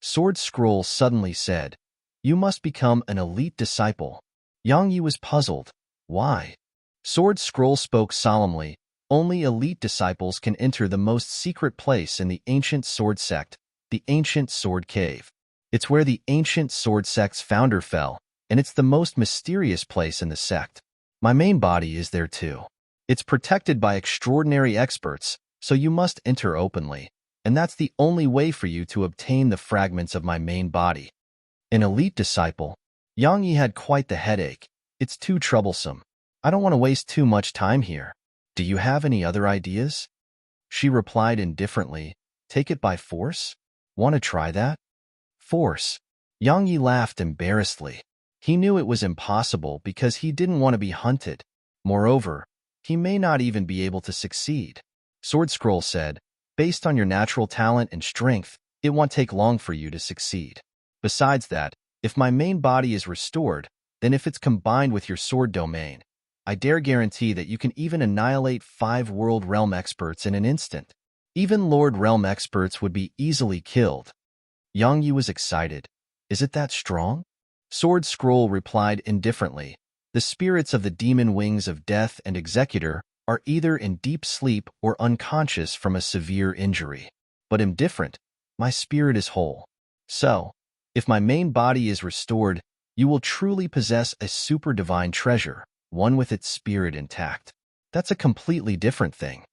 Sword Scroll suddenly said, "You must become an elite disciple." Yang Yi was puzzled. Why? Sword Scroll spoke solemnly, "Only elite disciples can enter the most secret place in the ancient sword sect, the ancient sword cave. It's where the ancient sword sect's founder fell, and it's the most mysterious place in the sect. My main body is there too. It's protected by extraordinary experts, so you must enter openly, and that's the only way for you to obtain the fragments of my main body." An elite disciple. Yang Yi had quite the headache. It's too troublesome. I don't want to waste too much time here. Do you have any other ideas? She replied indifferently, "Take it by force? Want to try that?" Force. Yang Yi laughed embarrassedly. He knew it was impossible because he didn't want to be hunted. Moreover, he may not even be able to succeed. Sword Scroll said, "Based on your natural talent and strength, it won't take long for you to succeed. Besides that, if my main body is restored, then if it's combined with your sword domain, I dare guarantee that you can even annihilate 5 World Realm experts in an instant. Even Lord Realm experts would be easily killed." Yang Yi was excited. "Is it that strong?" Sword Scroll replied indifferently, "The spirits of the demon wings of Death and Executor are either in deep sleep or unconscious from a severe injury. But I'm different. My spirit is whole. So, if my main body is restored, you will truly possess a super divine treasure, one with its spirit intact. That's a completely different thing."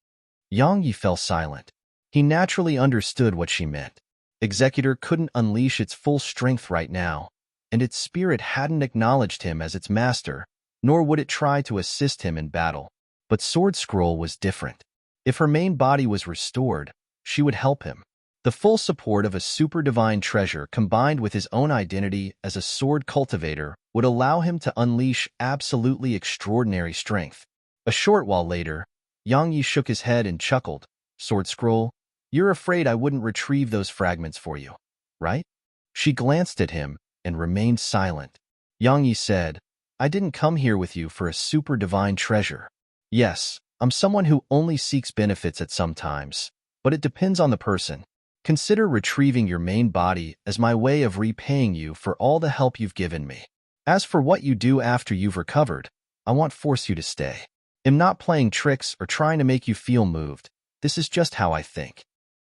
Yang Yi fell silent. He naturally understood what she meant. Executor couldn't unleash its full strength right now, and its spirit hadn't acknowledged him as its master, nor would it try to assist him in battle. But Sword Scroll was different. If her main body was restored, she would help him. The full support of a super divine treasure combined with his own identity as a sword cultivator would allow him to unleash absolutely extraordinary strength. A short while later, Yang Yi shook his head and chuckled. Sword Scroll, you're afraid I wouldn't retrieve those fragments for you, right? She glanced at him and remained silent. Yang Yi said, I didn't come here with you for a super divine treasure. Yes, I'm someone who only seeks benefits at some times, but it depends on the person. Consider retrieving your main body as my way of repaying you for all the help you've given me. As for what you do after you've recovered, I won't force you to stay. I'm not playing tricks or trying to make you feel moved. This is just how I think.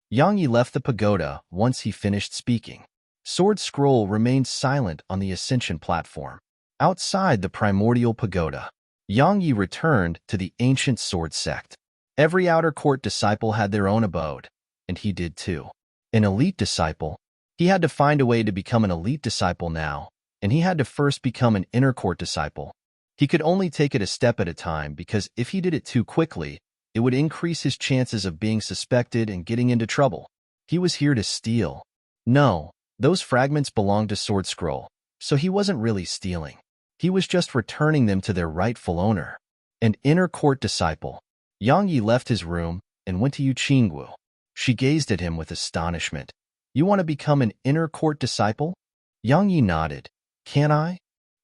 Yang Yi left the pagoda once he finished speaking. Sword Scroll remained silent on the ascension platform. Outside the primordial pagoda, Yang Yi returned to the ancient sword sect. Every outer court disciple had their own abode, and he did too. An elite disciple. He had to find a way to become an elite disciple now, and he had to first become an inner court disciple. He could only take it a step at a time because if he did it too quickly, it would increase his chances of being suspected and getting into trouble. He was here to steal. No, those fragments belonged to Sword Scroll, so he wasn't really stealing. He was just returning them to their rightful owner. An inner court disciple. Yang Yi left his room and went to Yu Qinggu. She gazed at him with astonishment. You want to become an inner court disciple? Yang Yi nodded. Can I?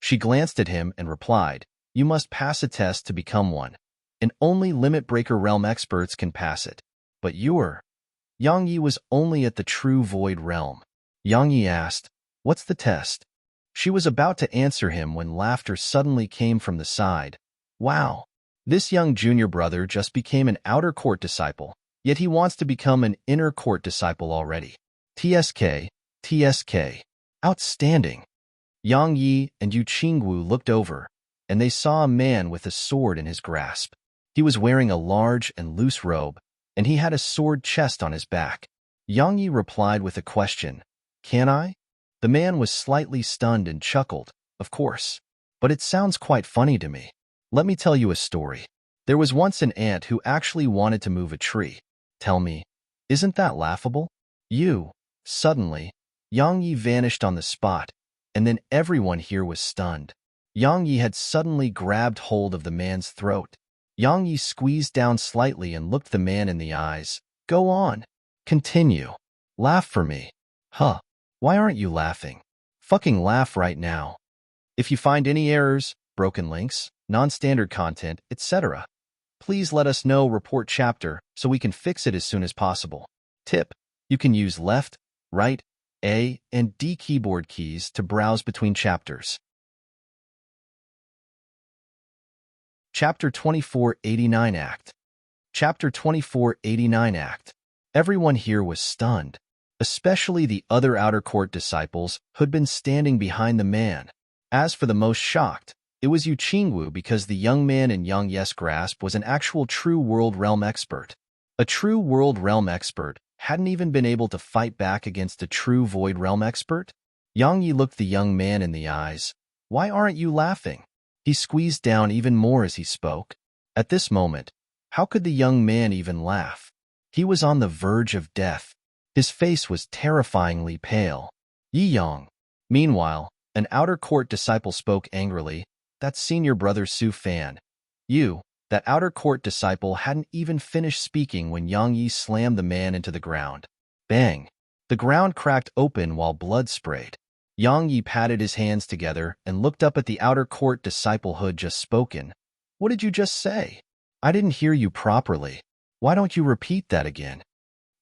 She glanced at him and replied, You must pass a test to become one, and only Limit Breaker Realm experts can pass it. But you're... Yang Yi was only at the True Void Realm. Yang Yi asked, What's the test? She was about to answer him when laughter suddenly came from the side. Wow, this young junior brother just became an outer court disciple, yet he wants to become an inner court disciple already. TSK, TSK. Outstanding. Yang Yi and Yu Qinggu looked over, and they saw a man with a sword in his grasp. He was wearing a large and loose robe, and he had a sword chest on his back. Yang Yi replied with a question, Can I? The man was slightly stunned and chuckled, Of course. But it sounds quite funny to me. Let me tell you a story. There was once an ant who actually wanted to move a tree. Tell me, isn't that laughable? Suddenly, Yang Yi vanished on the spot, and then everyone here was stunned. Yang Yi had suddenly grabbed hold of the man's throat. Yang Yi squeezed down slightly and looked the man in the eyes. Go on. Continue. Laugh for me. Huh. Why aren't you laughing? Fucking laugh right now. If you find any errors, broken links, non-standard content, etc., please let us know. Report chapter so we can fix it as soon as possible. Tip: you can use left, right, A, and D keyboard keys to browse between chapters. Chapter 2489 Act. Chapter 2489 Act. Everyone here was stunned, especially the other outer court disciples who'd been standing behind the man. As for the most shocked, it was Yu Qingwu because the young man in Yang Yi's grasp was an actual true world realm expert. A true world realm expert hadn't even been able to fight back against a true void realm expert. Yang Yi looked the young man in the eyes. Why aren't you laughing? He squeezed down even more as he spoke. At this moment, how could the young man even laugh? He was on the verge of death. His face was terrifyingly pale. Yi Yang. Meanwhile, an outer court disciple spoke angrily. That's senior brother Su Fan. That outer court disciple hadn't even finished speaking when Yang Yi slammed the man into the ground. Bang! The ground cracked open while blood sprayed. Yang Yi patted his hands together and looked up at the outer court disciple who'd just spoken. What did you just say? I didn't hear you properly. Why don't you repeat that again?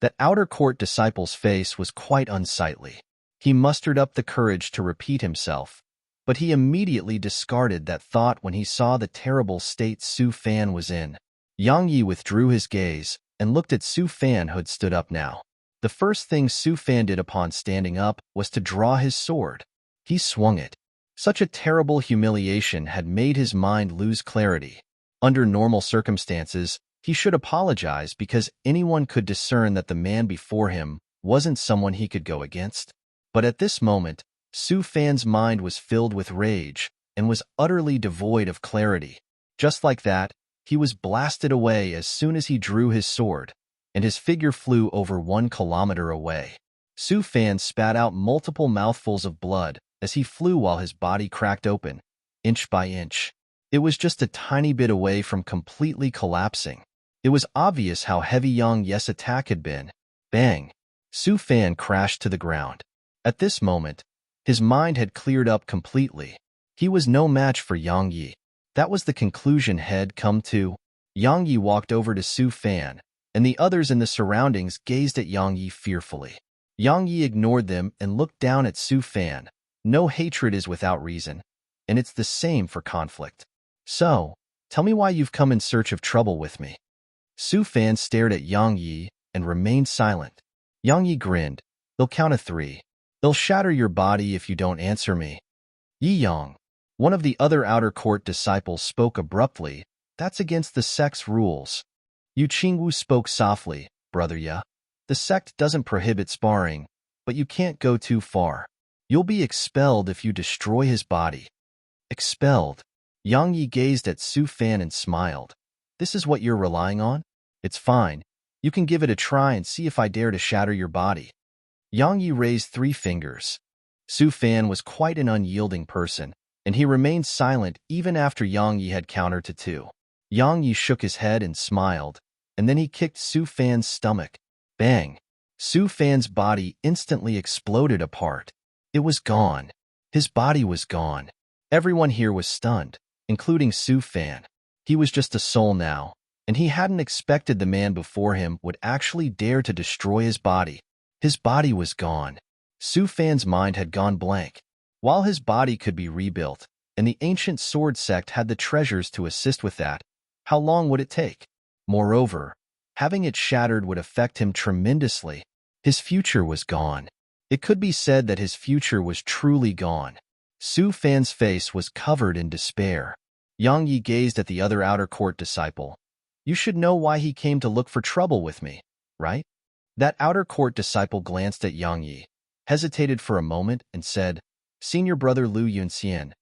That outer court disciple's face was quite unsightly. He mustered up the courage to repeat himself, but he immediately discarded that thought when he saw the terrible state Su Fan was in. Yang Yi withdrew his gaze and looked at Su Fan who'd stood up now. The first thing Su Fan did upon standing up was to draw his sword. He swung it. Such a terrible humiliation had made his mind lose clarity. Under normal circumstances, He should apologize because anyone could discern that the man before him wasn't someone he could go against. But at this moment, Su Fan's mind was filled with rage and was utterly devoid of clarity. Just like that, he was blasted away as soon as he drew his sword, and his figure flew over 1 kilometer away. Su Fan spat out multiple mouthfuls of blood as he flew while his body cracked open, inch by inch. It was just a tiny bit away from completely collapsing. It was obvious how heavy Yang Yi's attack had been. Bang! Su Fan crashed to the ground. At this moment, his mind had cleared up completely. He was no match for Yang Yi. That was the conclusion had come to. Yang Yi walked over to Su Fan, and the others in the surroundings gazed at Yang Yi fearfully. Yang Yi ignored them and looked down at Su Fan. No hatred is without reason, and it's the same for conflict. So, tell me why you've come in search of trouble with me. Su Fan stared at Yang Yi and remained silent. Yang Yi grinned. They'll count to 3. They'll shatter your body if you don't answer me. Yi Yang, one of the other outer court disciples, spoke abruptly. That's against the sect's rules. Yu Qingwu spoke softly. Brother Ye, the sect doesn't prohibit sparring, but you can't go too far. You'll be expelled if you destroy his body. Expelled? Yang Yi gazed at Su Fan and smiled. This is what you're relying on? It's fine. You can give it a try and see if I dare to shatter your body. Yang Yi raised 3 fingers. Su Fan was quite an unyielding person, and he remained silent even after Yang Yi had countered to 2. Yang Yi shook his head and smiled, and then he kicked Su Fan's stomach. Bang! Su Fan's body instantly exploded apart. It was gone. His body was gone. Everyone here was stunned, including Su Fan. He was just a soul now, and he hadn't expected the man before him would actually dare to destroy his body. His body was gone. Su Fan's mind had gone blank. While his body could be rebuilt, and the ancient sword sect had the treasures to assist with that, how long would it take? Moreover, having it shattered would affect him tremendously. His future was gone. It could be said that his future was truly gone. Su Fan's face was covered in despair. Yang Yi gazed at the other outer court disciple. You should know why he came to look for trouble with me, right? That outer court disciple glanced at Yang Yi, hesitated for a moment, and said, Senior brother Lu Yunxian.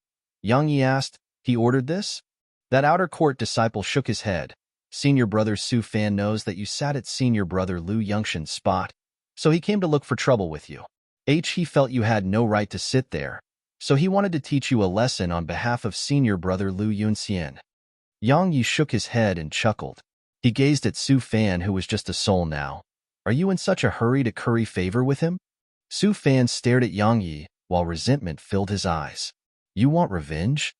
Yang Yi asked, he ordered this? That outer court disciple shook his head. Senior brother Su Fan knows that you sat at senior brother Lu Yunxian's spot, so he came to look for trouble with you. He felt you had no right to sit there, so he wanted to teach you a lesson on behalf of senior brother Lu Yunxian. Yang Yi shook his head and chuckled. He gazed at Su Fan, who was just a soul now. Are you in such a hurry to curry favor with him? Su Fan stared at Yang Yi, while resentment filled his eyes. You want revenge?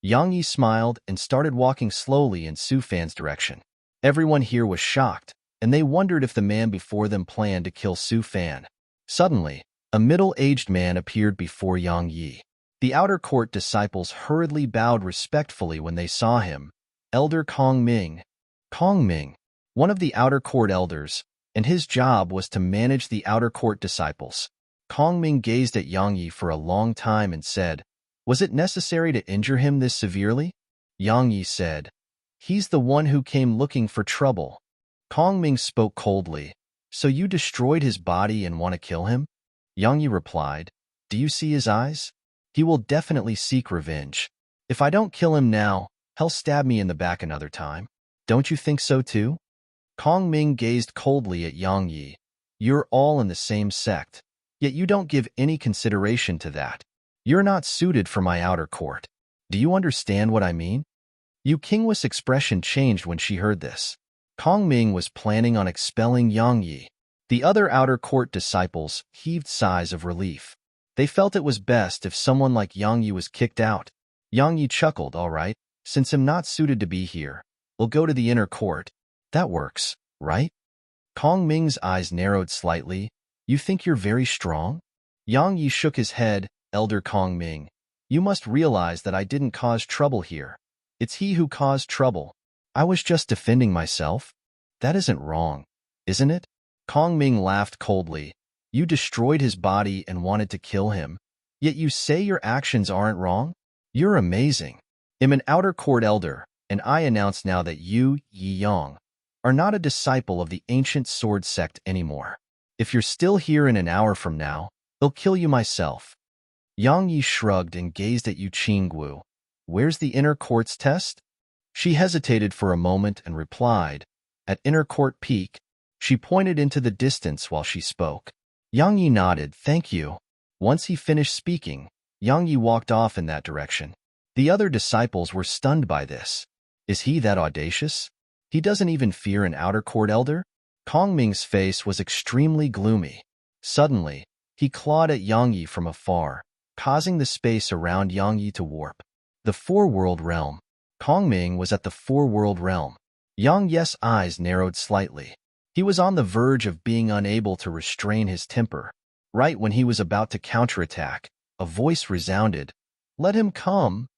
Yang Yi smiled and started walking slowly in Su Fan's direction. Everyone here was shocked, and they wondered if the man before them planned to kill Su Fan. Suddenly, a middle-aged man appeared before Yang Yi. The outer court disciples hurriedly bowed respectfully when they saw him. Elder Kong Ming. Kong Ming, one of the outer court elders, and his job was to manage the outer court disciples. Kong Ming gazed at Yang Yi for a long time and said, Was it necessary to injure him this severely? Yang Yi said, He's the one who came looking for trouble. Kong Ming spoke coldly. So you destroyed his body and want to kill him? Yang Yi replied, Do you see his eyes? He will definitely seek revenge. If I don't kill him now, he'll stab me in the back another time. Don't you think so too? Kong Ming gazed coldly at Yang Yi. You're all in the same sect, yet you don't give any consideration to that. You're not suited for my outer court. Do you understand what I mean? Yu Qingwa's expression changed when she heard this. Kong Ming was planning on expelling Yang Yi. The other outer court disciples heaved sighs of relief. They felt it was best if someone like Yang Yi was kicked out. Yang Yi chuckled, all right, since I'm not suited to be here, we'll go to the inner court. That works, right? Kong Ming's eyes narrowed slightly. You think you're very strong? Yang Yi shook his head. Elder Kong Ming, you must realize that I didn't cause trouble here. It's he who caused trouble. I was just defending myself. That isn't wrong, isn't it? Kong Ming laughed coldly. You destroyed his body and wanted to kill him, yet you say your actions aren't wrong? You're amazing. I'm an outer court elder, and I announce now that you, Yi Yang, are not a disciple of the ancient sword sect anymore. If you're still here in an hour from now, I'll kill you myself." Yang Yi shrugged and gazed at Yu Qinggu. "Where's the inner court's test?" She hesitated for a moment and replied, "At inner court peak." She pointed into the distance while she spoke. Yang Yi nodded, "Thank you." Once he finished speaking, Yang Yi walked off in that direction. The other disciples were stunned by this. Is he that audacious? He doesn't even fear an outer court elder? Kong Ming's face was extremely gloomy. Suddenly, he clawed at Yang Yi from afar, causing the space around Yang Yi to warp. The four-world realm. Kong Ming was at the four-world realm. Yang Yi's eyes narrowed slightly. He was on the verge of being unable to restrain his temper. Right when he was about to counterattack, a voice resounded, "Let him come."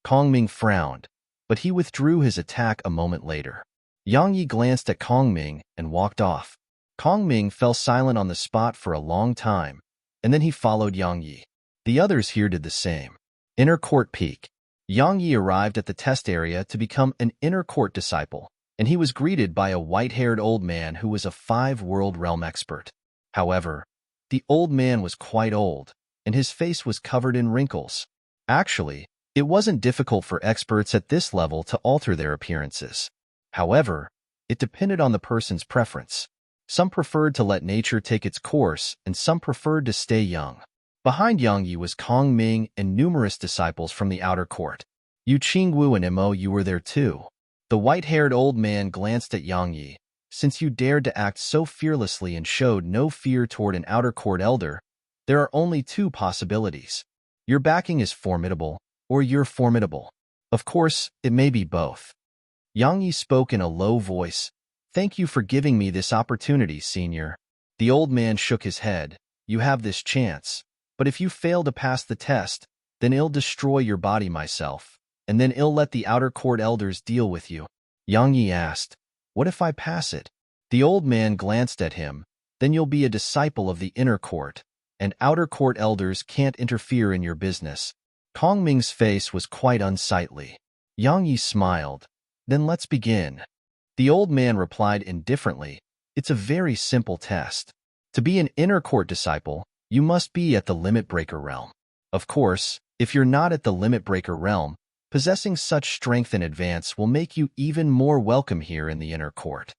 Kong Ming frowned, but he withdrew his attack a moment later. Yang Yi glanced at Kong Ming and walked off. Kong Ming fell silent on the spot for a long time, and then he followed Yang Yi. The others here did the same. Inner Court Peak. Yang Yi arrived at the test area to become an Inner Court disciple, and he was greeted by a white-haired old man who was a 5-world realm expert. However, the old man was quite old, and his face was covered in wrinkles. Actually, it wasn't difficult for experts at this level to alter their appearances. However, it depended on the person's preference. Some preferred to let nature take its course, and some preferred to stay young. Behind Yang Yi was Kong Ming and numerous disciples from the outer court. Yu Qingwu and Mo, you were there too. The white-haired old man glanced at Yang Yi. Since you dared to act so fearlessly and showed no fear toward an outer court elder, there are only two possibilities. Your backing is formidable, or you're formidable. Of course, it may be both. Yang Yi spoke in a low voice. "Thank you for giving me this opportunity, senior." The old man shook his head. "You have this chance, but if you fail to pass the test, then I'll destroy your body myself, and then I'll let the outer court elders deal with you." Yang Yi asked, "What if I pass it?" The old man glanced at him. "Then you'll be a disciple of the inner court, and outer court elders can't interfere in your business." Kong Ming's face was quite unsightly. Yang Yi smiled. "Then let's begin." The old man replied indifferently, "It's a very simple test. To be an inner court disciple, you must be at the limit breaker realm. Of course, if you're not at the limit breaker realm, possessing such strength in advance will make you even more welcome here in the inner court."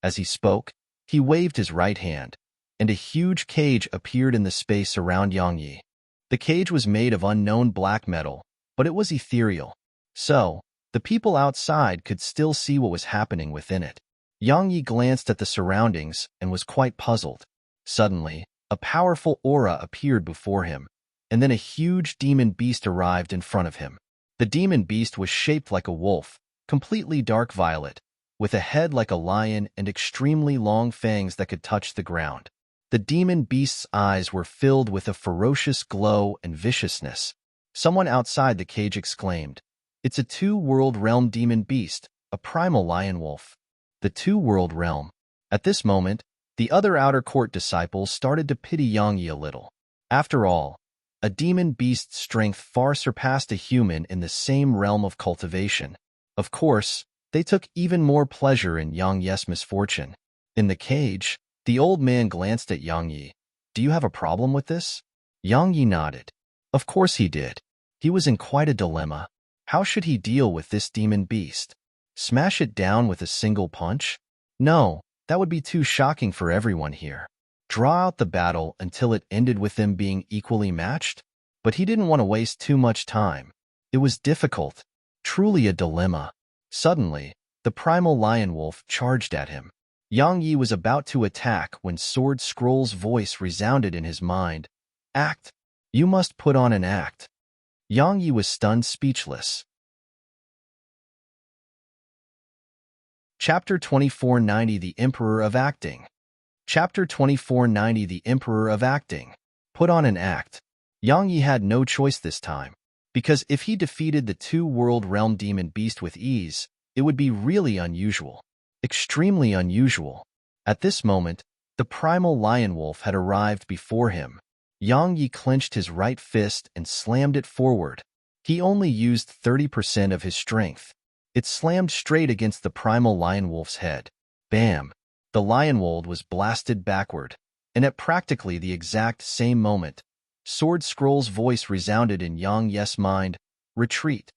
As he spoke, he waved his right hand, and a huge cage appeared in the space around Yang Yi. The cage was made of unknown black metal, but it was ethereal. So, the people outside could still see what was happening within it. Yang Yi glanced at the surroundings and was quite puzzled. Suddenly, a powerful aura appeared before him, and then a huge demon beast arrived in front of him. The demon beast was shaped like a wolf, completely dark violet, with a head like a lion and extremely long fangs that could touch the ground. The demon beast's eyes were filled with a ferocious glow and viciousness. Someone outside the cage exclaimed, "It's a 2-world realm demon beast, a primal lion wolf." The 2-world realm. At this moment, the other outer court disciples started to pity Yang Yi a little. After all, a demon beast's strength far surpassed a human in the same realm of cultivation. Of course, they took even more pleasure in Yang Yi's misfortune. In the cage, the old man glanced at Yang Yi. "Do you have a problem with this?" Yang Yi nodded. Of course he did. He was in quite a dilemma. How should he deal with this demon beast? Smash it down with a single punch? No, that would be too shocking for everyone here. Draw out the battle until it ended with them being equally matched? But he didn't want to waste too much time. It was difficult, truly a dilemma. Suddenly, the primal lion wolf charged at him. Yang Yi was about to attack when Sword Scroll's voice resounded in his mind. "Act! You must put on an act." Yang Yi was stunned speechless. Chapter 2490 The Emperor of Acting. Chapter 2490 The Emperor of Acting. Put on an act. Yang Yi had no choice this time, because if he defeated the 2-world realm demon beast with ease, it would be really unusual. Extremely unusual. At this moment, the primal lion wolf had arrived before him. Yang Yi clenched his right fist and slammed it forward. He only used 30% of his strength. It slammed straight against the primal lion wolf's head. Bam! The lion wolf was blasted backward, and at practically the exact same moment, Sword Scroll's voice resounded in Yang Yi's mind, "Retreat."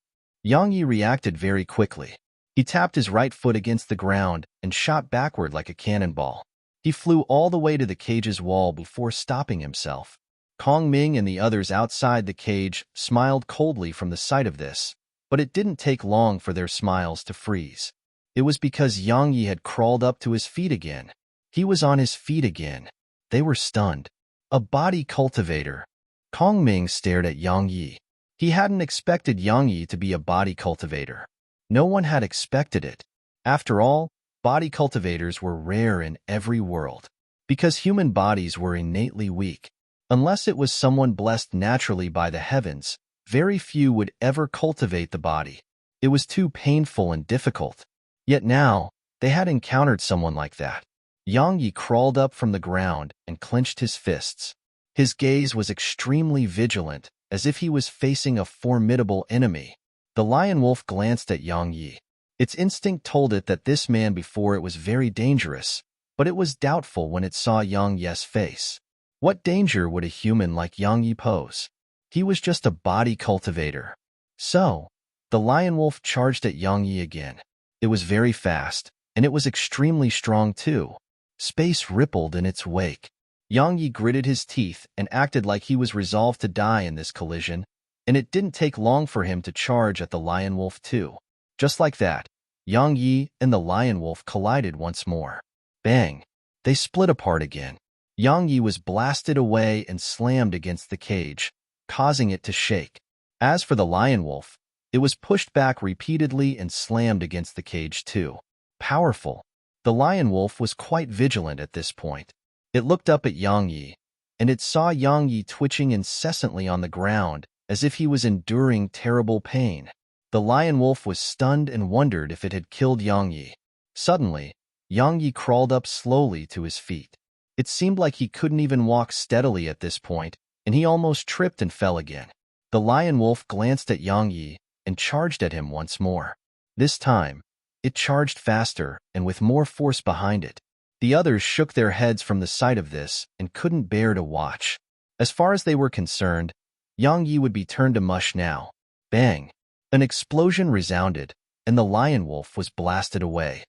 Yang Yi reacted very quickly. He tapped his right foot against the ground and shot backward like a cannonball. He flew all the way to the cage's wall before stopping himself. Kong Ming and the others outside the cage smiled coldly from the sight of this, but it didn't take long for their smiles to freeze. It was because Yang Yi had crawled up to his feet again. He was on his feet again. They were stunned. A body cultivator. Kong Ming stared at Yang Yi. He hadn't expected Yang Yi to be a body cultivator. No one had expected it. After all, body cultivators were rare in every world, because human bodies were innately weak. Unless it was someone blessed naturally by the heavens, very few would ever cultivate the body. It was too painful and difficult. Yet now, they had encountered someone like that. Yang Yi crawled up from the ground and clenched his fists. His gaze was extremely vigilant, as if he was facing a formidable enemy. The lion wolf glanced at Yang Yi. Its instinct told it that this man before it was very dangerous, but it was doubtful when it saw Yang Yi's face. What danger would a human like Yang Yi pose? He was just a body cultivator. So, the lion wolf charged at Yang Yi again. It was very fast, and it was extremely strong too. Space rippled in its wake. Yang Yi gritted his teeth and acted like he was resolved to die in this collision, and it didn't take long for him to charge at the lion wolf too. Just like that, Yang Yi and the lion wolf collided once more. Bang! They split apart again. Yang Yi was blasted away and slammed against the cage, causing it to shake. As for the lion wolf, it was pushed back repeatedly and slammed against the cage too. Powerful. The lion wolf was quite vigilant at this point. It looked up at Yang Yi, and it saw Yang Yi twitching incessantly on the ground as if he was enduring terrible pain. The lion wolf was stunned and wondered if it had killed Yang Yi. Suddenly, Yang Yi crawled up slowly to his feet. It seemed like he couldn't even walk steadily at this point, and he almost tripped and fell again. The lion wolf glanced at Yang Yi and charged at him once more. This time, it charged faster and with more force behind it. The others shook their heads from the sight of this and couldn't bear to watch. As far as they were concerned, Yang Yi would be turned to mush now. Bang! An explosion resounded, and the lion wolf was blasted away.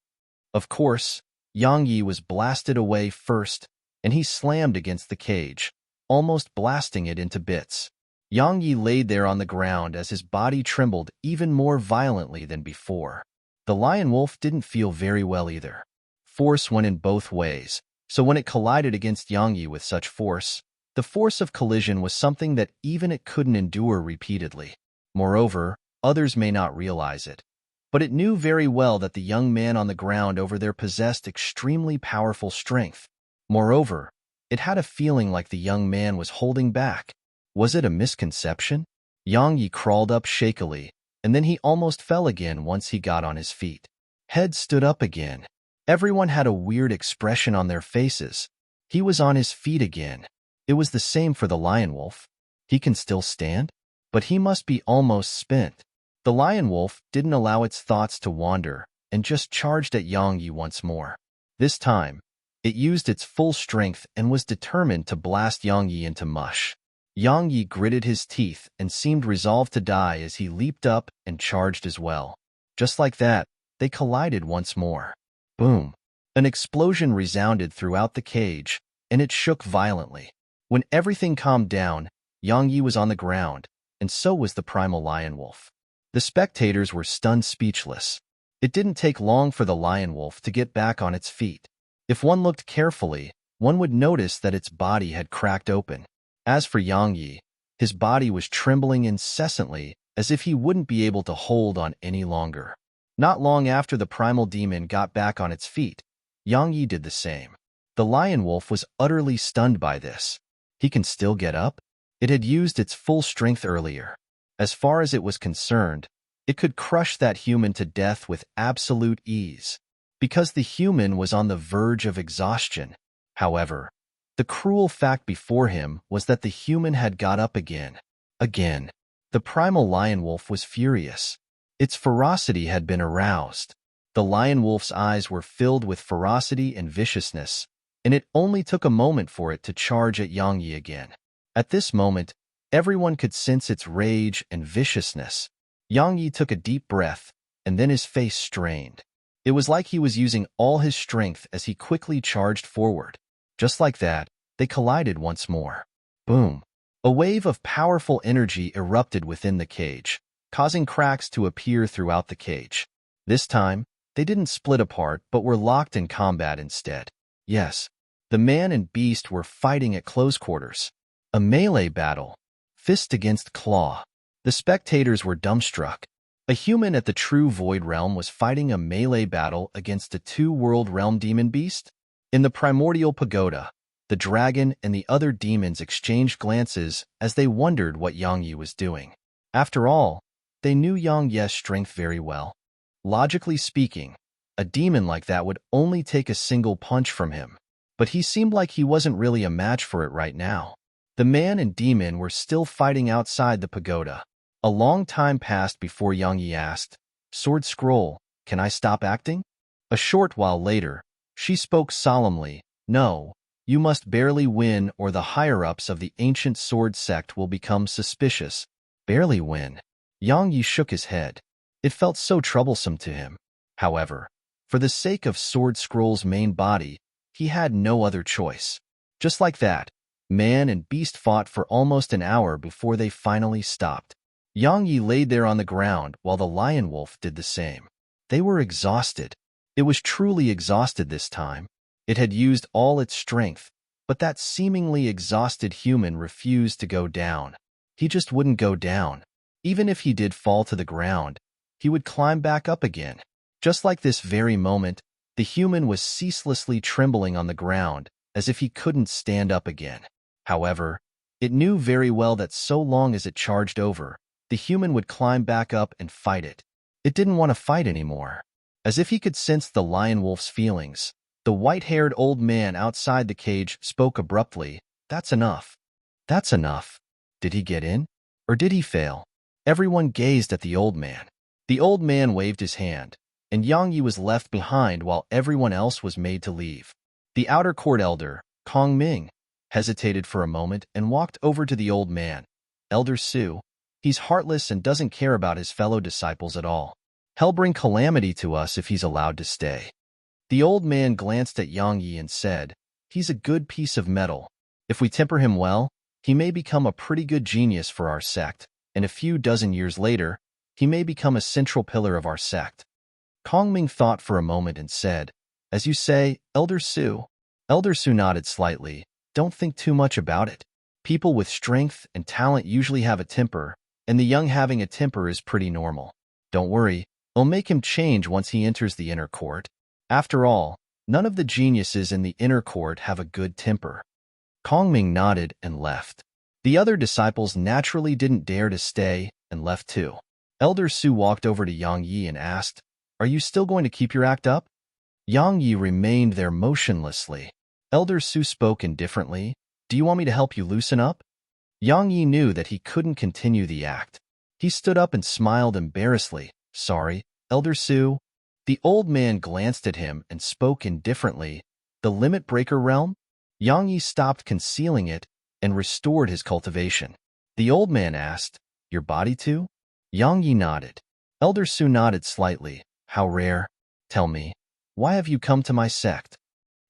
Of course, Yang Yi was blasted away first, and he slammed against the cage, almost blasting it into bits. Yang Yi laid there on the ground as his body trembled even more violently than before. The lion wolf didn't feel very well either. Force went in both ways, so when it collided against Yang Yi with such force, the force of collision was something that even it couldn't endure repeatedly. Moreover, others may not realize it, but it knew very well that the young man on the ground over there possessed extremely powerful strength. Moreover, it had a feeling like the young man was holding back. Was it a misconception? Yang Yi crawled up shakily, and then he almost fell again once he got on his feet. Head stood up again. Everyone had a weird expression on their faces. He was on his feet again. It was the same for the lion wolf. He can still stand? But he must be almost spent. The lion wolf didn't allow its thoughts to wander and just charged at Yang Yi once more. This time, it used its full strength and was determined to blast Yang Yi into mush. Yang Yi gritted his teeth and seemed resolved to die as he leaped up and charged as well. Just like that, they collided once more. Boom! An explosion resounded throughout the cage, and it shook violently. When everything calmed down, Yang Yi was on the ground, and so was the primal lion wolf. The spectators were stunned speechless. It didn't take long for the lion wolf to get back on its feet. If one looked carefully, one would notice that its body had cracked open. As for Yang Yi, his body was trembling incessantly as if he wouldn't be able to hold on any longer. Not long after the primal demon got back on its feet, Yang Yi did the same. The lion wolf was utterly stunned by this. He can still get up? It had used its full strength earlier. As far as it was concerned, it could crush that human to death with absolute ease, because the human was on the verge of exhaustion. However, the cruel fact before him was that the human had got up again. Again. The primal lion wolf was furious. Its ferocity had been aroused. The lion wolf's eyes were filled with ferocity and viciousness, and it only took a moment for it to charge at Yang Yi again. At this moment, everyone could sense its rage and viciousness. Yang Yi took a deep breath, and then his face strained. It was like he was using all his strength as he quickly charged forward. Just like that, they collided once more. Boom! A wave of powerful energy erupted within the cage, causing cracks to appear throughout the cage. This time, they didn't split apart but were locked in combat instead. Yes, the man and beast were fighting at close quarters. A melee battle, fist against claw. The spectators were dumbstruck. A human at the true Void Realm was fighting a melee battle against a two-world realm demon beast? In the primordial pagoda, the dragon and the other demons exchanged glances as they wondered what Yang Yi was doing. After all, they knew Yang Yi's strength very well. Logically speaking, a demon like that would only take a single punch from him. But he seemed like he wasn't really a match for it right now. The man and demon were still fighting outside the pagoda. A long time passed before Yang Yi asked, "Sword Scroll, can I stop acting?" A short while later, she spoke solemnly, "No, you must barely win or the higher-ups of the ancient sword sect will become suspicious." Barely win? Yang Yi shook his head. It felt so troublesome to him. However, for the sake of Sword Scroll's main body, he had no other choice. Just like that, man and beast fought for almost an hour before they finally stopped. Yang Yi laid there on the ground while the lion wolf did the same. They were exhausted. It was truly exhausted this time. It had used all its strength, but that seemingly exhausted human refused to go down. He just wouldn't go down. Even if he did fall to the ground, he would climb back up again. Just like this very moment, the human was ceaselessly trembling on the ground, as if he couldn't stand up again. However, it knew very well that so long as it charged over, the human would climb back up and fight it. It didn't want to fight anymore. As if he could sense the lion wolf's feelings, the white-haired old man outside the cage spoke abruptly, "That's enough." That's enough. Did he get in? Or did he fail? Everyone gazed at the old man. The old man waved his hand, and Yang Yi was left behind while everyone else was made to leave. The outer court elder, Kong Ming, hesitated for a moment and walked over to the old man. "Elder Su, he's heartless and doesn't care about his fellow disciples at all. He'll bring calamity to us if he's allowed to stay." The old man glanced at Yang Yi and said, "He's a good piece of metal. If we temper him well, he may become a pretty good genius for our sect, and a few dozen years later, he may become a central pillar of our sect." Kong Ming thought for a moment and said, "As you say, Elder Su." Elder Su nodded slightly. "Don't think too much about it. People with strength and talent usually have a temper, and the young having a temper is pretty normal. Don't worry, I'll make him change once he enters the inner court. After all, none of the geniuses in the inner court have a good temper." Kong Ming nodded and left. The other disciples naturally didn't dare to stay and left too. Elder Su walked over to Yang Yi and asked, "Are you still going to keep your act up?" Yang Yi remained there motionlessly. Elder Su spoke indifferently, "Do you want me to help you loosen up?" Yang Yi knew that he couldn't continue the act. He stood up and smiled embarrassedly. "Sorry, Elder Su." The old man glanced at him and spoke indifferently. "The Limit Breaker realm?" Yang Yi stopped concealing it and restored his cultivation. The old man asked, "Your body too?" Yang Yi nodded. Elder Su nodded slightly. "How rare. Tell me, why have you come to my sect?"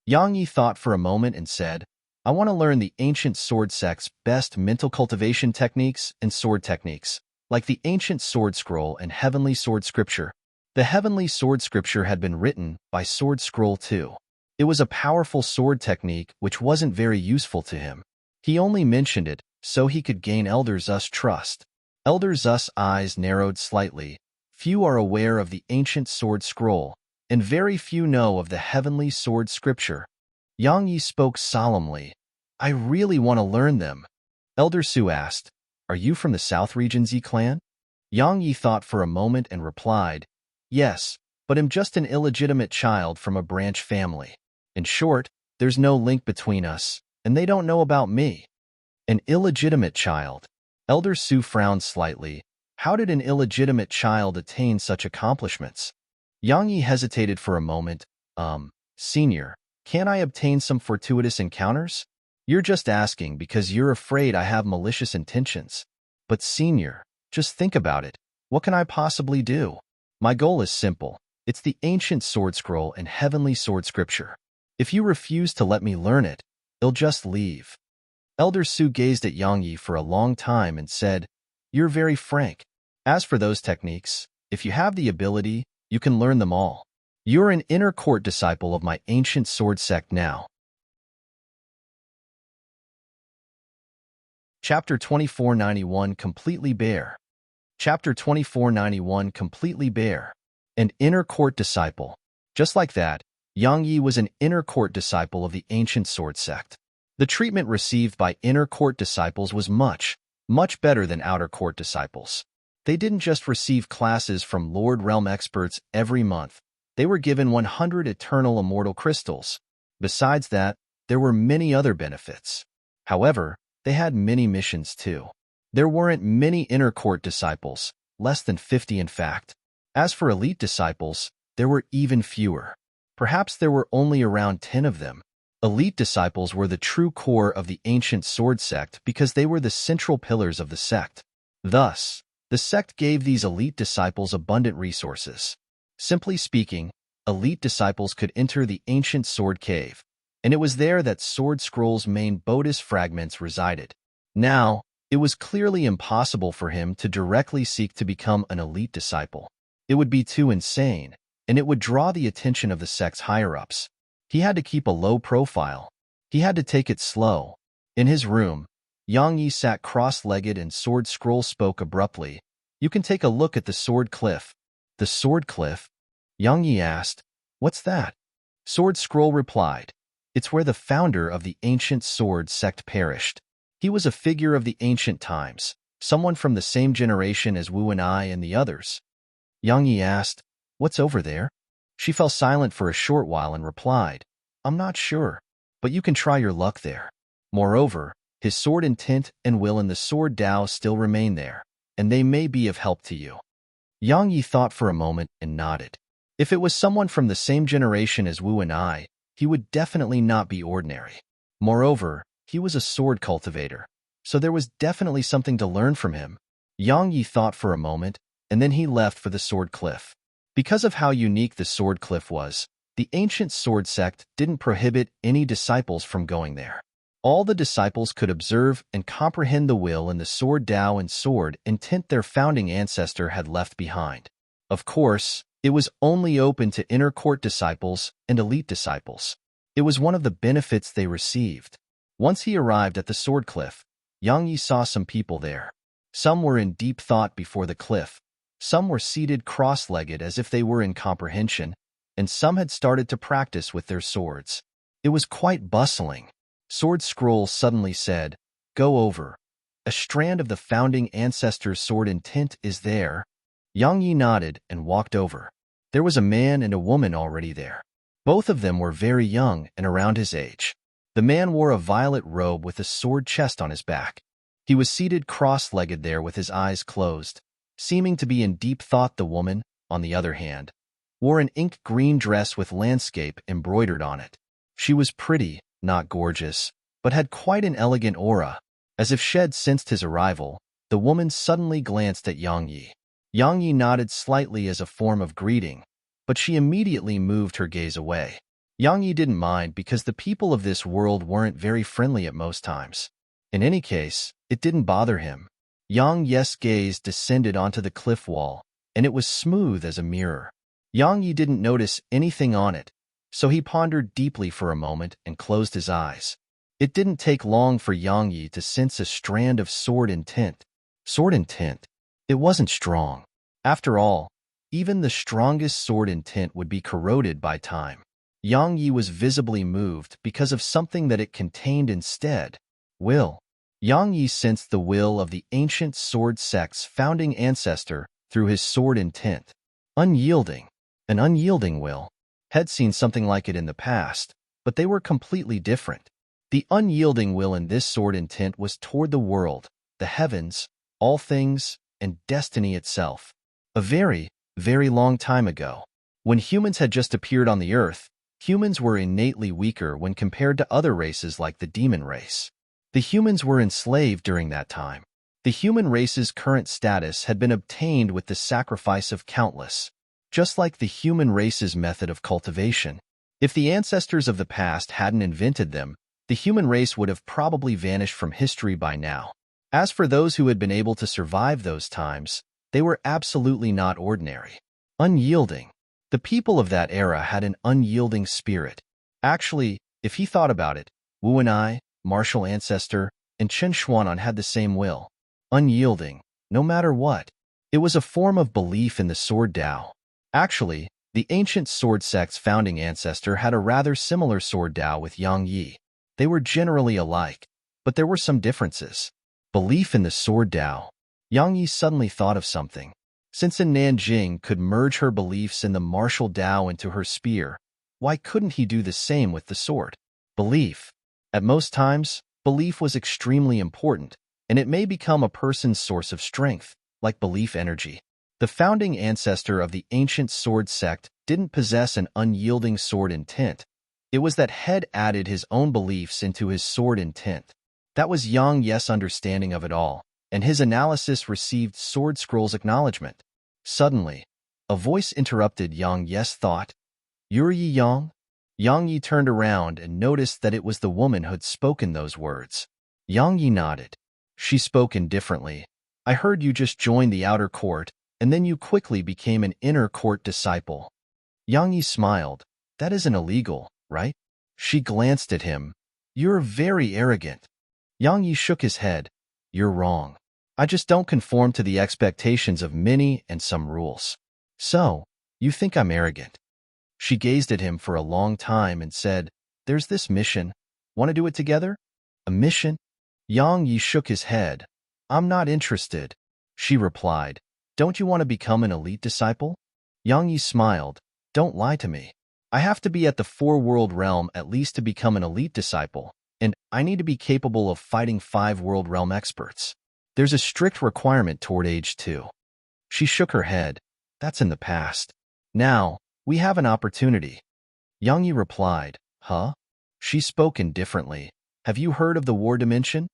Yang Yi thought for a moment and said, "I want to learn the ancient sword sect's best mental cultivation techniques and sword techniques, like the ancient sword scroll and heavenly sword scripture." The heavenly sword scripture had been written by Sword Scroll too. It was a powerful sword technique which wasn't very useful to him. He only mentioned it so he could gain Elder Zu's trust. Elder Zu's eyes narrowed slightly. Few are aware of the ancient sword scroll, and very few know of the heavenly sword scripture. Yang Yi spoke solemnly. "I really want to learn them." Elder Su asked, "Are you from the South Region Z clan?" Yang Yi thought for a moment and replied, "Yes, but I'm just an illegitimate child from a branch family. In short, there's no link between us, and they don't know about me." An illegitimate child. Elder Su frowned slightly. How did an illegitimate child attain such accomplishments? Yang Yi hesitated for a moment. Senior, can I obtain some fortuitous encounters? You're just asking because you're afraid I have malicious intentions. But senior, just think about it. What can I possibly do? My goal is simple. It's the ancient sword scroll and heavenly sword scripture. If you refuse to let me learn it, I'll just leave. Elder Su gazed at Yang Yi for a long time and said, You're very frank. As for those techniques, if you have the ability, you can learn them all. You're an inner court disciple of my ancient sword sect now. Chapter 2491 Completely Bare. Chapter 2491 Completely Bare. An inner court disciple. Just like that, Yang Yi was an inner court disciple of the ancient sword sect. The treatment received by inner court disciples was much better than outer court disciples. They didn't just receive classes from Lord Realm experts every month. They were given 100 eternal immortal crystals. Besides that, there were many other benefits. However, they had many missions too. There weren't many inner court disciples, less than 50 in fact. As for elite disciples, there were even fewer. Perhaps there were only around 10 of them. Elite disciples were the true core of the ancient sword sect because they were the central pillars of the sect. Thus, the sect gave these elite disciples abundant resources. Simply speaking, elite disciples could enter the ancient sword cave, and it was there that Sword Scroll's main Bodhis fragments resided. Now, it was clearly impossible for him to directly seek to become an elite disciple. It would be too insane, and it would draw the attention of the sect's higher-ups. He had to keep a low profile. He had to take it slow. In his room, Yang Yi sat cross-legged and Sword Scroll spoke abruptly. You can take a look at the Sword Cliff. The Sword Cliff? Yang Yi asked. What's that? Sword Scroll replied. It's where the founder of the ancient sword sect perished. He was a figure of the ancient times, someone from the same generation as Wu and I and the others. Yang Yi asked, What's over there? She fell silent for a short while and replied, I'm not sure, but you can try your luck there. Moreover, his sword intent and will in the sword Tao still remain there, and they may be of help to you. Yang Yi thought for a moment and nodded. If it was someone from the same generation as Wu and I, he would definitely not be ordinary. Moreover, he was a sword cultivator, so there was definitely something to learn from him. Yang Yi thought for a moment, and then he left for the Sword Cliff. Because of how unique the Sword Cliff was, the ancient sword sect didn't prohibit any disciples from going there. All the disciples could observe and comprehend the will in the sword Tao and sword intent their founding ancestor had left behind. Of course, it was only open to inner court disciples and elite disciples. It was one of the benefits they received. Once he arrived at the Sword Cliff, Yang Yi saw some people there. Some were in deep thought before the cliff. Some were seated cross-legged as if they were in comprehension, and some had started to practice with their swords. It was quite bustling. Sword Scroll suddenly said, Go over. A strand of the founding ancestor's sword intent is there. Yang Yi nodded and walked over. There was a man and a woman already there. Both of them were very young and around his age. The man wore a violet robe with a sword chest on his back. He was seated cross-legged there with his eyes closed. Seeming to be in deep thought, the woman, on the other hand, wore an ink green dress with landscape embroidered on it. She was pretty, not gorgeous, but had quite an elegant aura. As if she had sensed his arrival, the woman suddenly glanced at Yang Yi. Yang Yi nodded slightly as a form of greeting, but she immediately moved her gaze away. Yang Yi didn't mind because the people of this world weren't very friendly at most times. In any case, it didn't bother him. Yang Yi's gaze descended onto the cliff wall, and it was smooth as a mirror. Yang Yi didn't notice anything on it, so he pondered deeply for a moment and closed his eyes. It didn't take long for Yang Yi to sense a strand of sword intent. Sword intent? It wasn't strong. After all, even the strongest sword intent would be corroded by time. Yang Yi was visibly moved because of something that it contained instead. Will. Yang Yi sensed the will of the ancient sword sect's founding ancestor through his sword intent. Unyielding. An unyielding will. Had seen something like it in the past, but they were completely different. The unyielding will in this sword intent was toward the world, the heavens, all things, and destiny itself. A very, very long time ago. When humans had just appeared on the Earth, humans were innately weaker when compared to other races like the demon race. The humans were enslaved during that time. The human race's current status had been obtained with the sacrifice of countless, just like the human race's method of cultivation. If the ancestors of the past hadn't invented them, the human race would have probably vanished from history by now. As for those who had been able to survive those times, they were absolutely not ordinary. Unyielding. The people of that era had an unyielding spirit. Actually, if he thought about it, Wu and I, martial ancestor, and Chen Xuanan had the same will. Unyielding, no matter what. It was a form of belief in the sword Tao. Actually, the ancient sword sect's founding ancestor had a rather similar sword Tao with Yang Yi. They were generally alike, but there were some differences. Belief in the sword Tao. Yang Yi suddenly thought of something. Since in Nanjing could merge her beliefs in the martial Tao into her spear, why couldn't he do the same with the sword? Belief. At most times, belief was extremely important, and it may become a person's source of strength, like belief energy. The founding ancestor of the ancient sword sect didn't possess an unyielding sword intent. It was that Head added his own beliefs into his sword intent. That was Yang Yi's understanding of it all, and his analysis received Sword Scroll's acknowledgement. Suddenly, a voice interrupted Yang Yi's thought. "You're Yi Yang?" Yang Yi turned around and noticed that it was the woman who'd spoken those words. Yang Yi nodded. She spoke indifferently. "I heard you just joined the outer court, and then you quickly became an inner court disciple." Yang Yi smiled. "That isn't illegal, right?" She glanced at him. "You're very arrogant." Yang Yi shook his head. "You're wrong. I just don't conform to the expectations of many and some rules." "So, you think I'm arrogant?" She gazed at him for a long time and said, "There's this mission. Want to do it together?" "A mission?" Yang Yi shook his head. "I'm not interested." She replied, "Don't you want to become an elite disciple?" Yang Yi smiled. "Don't lie to me. I have to be at the four-world realm at least to become an elite disciple, and I need to be capable of fighting 5 world realm experts. There's a strict requirement toward age 2. She shook her head. "That's in the past. Now, we have an opportunity." Yang Yi replied, "Huh?" She spoke indifferently. "Have you heard of the war dimension?"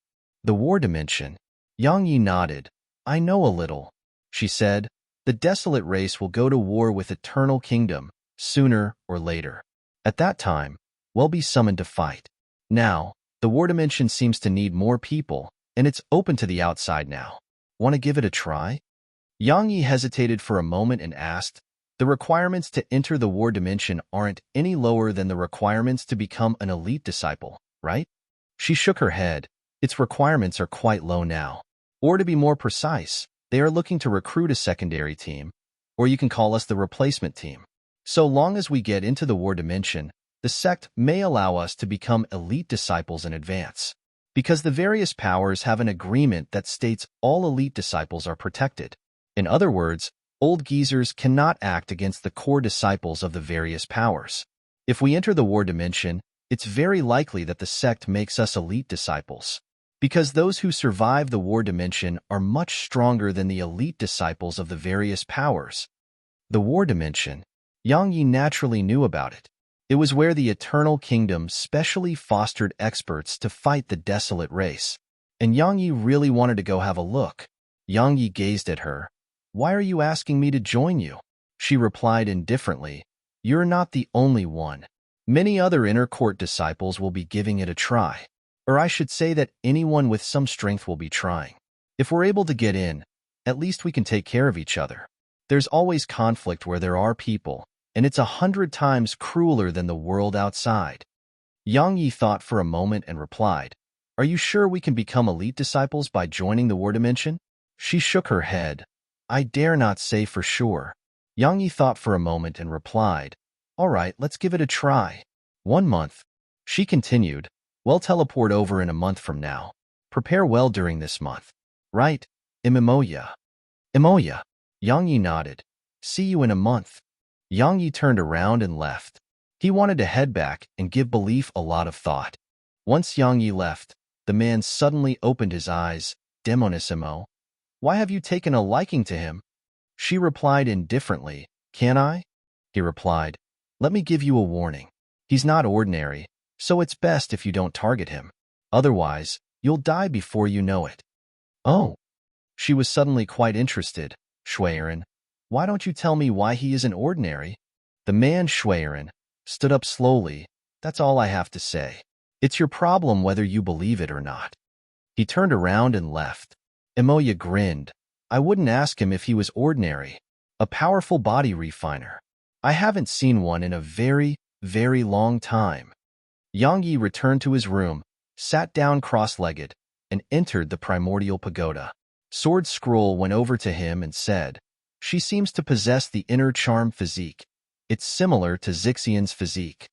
"The war dimension?" Yang Yi nodded. "I know a little." She said, "The desolate race will go to war with Eternal Kingdom, sooner or later. At that time, we'll be summoned to fight. Now, the war dimension seems to need more people, and it's open to the outside now. Want to give it a try?" Yang Yi hesitated for a moment and asked, "The requirements to enter the war dimension aren't any lower than the requirements to become an elite disciple, right?" She shook her head. "Its requirements are quite low now. Or to be more precise, they are looking to recruit a secondary team, or you can call us the replacement team. So long as we get into the war dimension, the sect may allow us to become elite disciples in advance. Because the various powers have an agreement that states all elite disciples are protected. In other words, old geezers cannot act against the core disciples of the various powers. If we enter the war dimension, it's very likely that the sect makes us elite disciples. Because those who survive the war dimension are much stronger than the elite disciples of the various powers. The war dimension. Yang Yi naturally knew about it. It was where the Eternal Kingdom specially fostered experts to fight the desolate race. And Yang Yi really wanted to go have a look. Yang Yi gazed at her. "Why are you asking me to join you?" She replied indifferently, "You're not the only one. Many other inner court disciples will be giving it a try. Or I should say that anyone with some strength will be trying. If we're able to get in, at least we can take care of each other. There's always conflict where there are people, and it's 100 times crueler than the world outside." Yang Yi thought for a moment and replied, "Are you sure we can become elite disciples by joining the war dimension?" She shook her head. "I dare not say for sure." Yang Yi thought for a moment and replied, "All right, let's give it a try." 1 month. She continued, "We'll teleport over in a month from now. Prepare well during this month. Right, Imimoya?" "Imoya." Yang Yi nodded. "See you in a month." Yang Yi turned around and left. He wanted to head back and give belief a lot of thought. Once Yang Yi left, the man suddenly opened his eyes. "Demonissimo. Why have you taken a liking to him?" She replied indifferently, "Can I?" he replied. Let me give you a warning. He's not ordinary, so it's best if you don't target him. Otherwise, you'll die before you know it. Oh. She was suddenly quite interested. Schwerin, why don't you tell me why he isn't ordinary? The man Schwerin stood up slowly. That's all I have to say. It's your problem whether you believe it or not. He turned around and left. Emoya grinned. I wouldn't ask him if he was ordinary. A powerful body refiner. I haven't seen one in a very, very long time. Yang Yi returned to his room, sat down cross-legged, and entered the primordial pagoda. Sword Scroll went over to him and said, She seems to possess the inner charm physique. It's similar to Zixian's physique.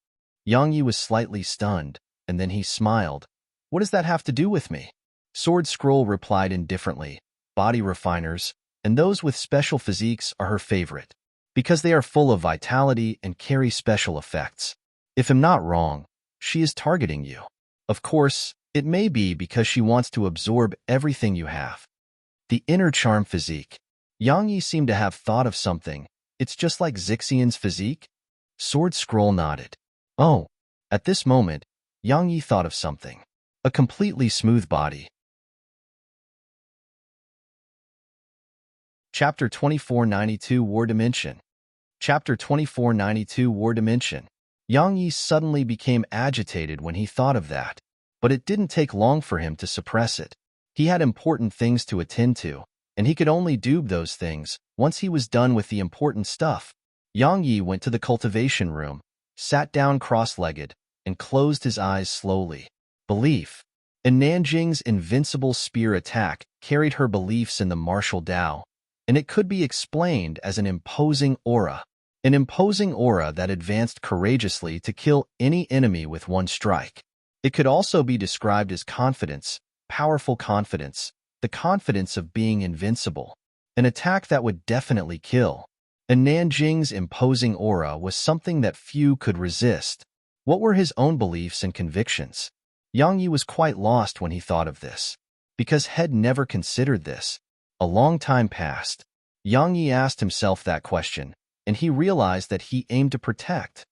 Yang Yi was slightly stunned, and then he smiled. What does that have to do with me? Sword Scroll replied indifferently, Body refiners, and those with special physiques are her favorite, because they are full of vitality and carry special effects. If I'm not wrong, she is targeting you. Of course, it may be because she wants to absorb everything you have. The inner charm physique. Yang Yi seemed to have thought of something. It's just like Zixian's physique? Sword Scroll nodded. Oh. At this moment, Yang Yi thought of something. A completely smooth body. Chapter 2492 War Dimension. Chapter 2492 War Dimension. Yang Yi suddenly became agitated when he thought of that, but it didn't take long for him to suppress it. He had important things to attend to, and he could only do those things once he was done with the important stuff. Yang Yi went to the cultivation room, sat down cross-legged, and closed his eyes slowly. Belief. And Nanjing's invincible spear attack carried her beliefs in the martial Tao, and it could be explained as an imposing aura. An imposing aura that advanced courageously to kill any enemy with one strike. It could also be described as confidence, powerful confidence, the confidence of being invincible. An attack that would definitely kill. And Nanjing's imposing aura was something that few could resist. What were his own beliefs and convictions? Yang Yi was quite lost when he thought of this, because had never considered this. A long time passed. Yang Yi asked himself that question, and he realized that he aimed to protect,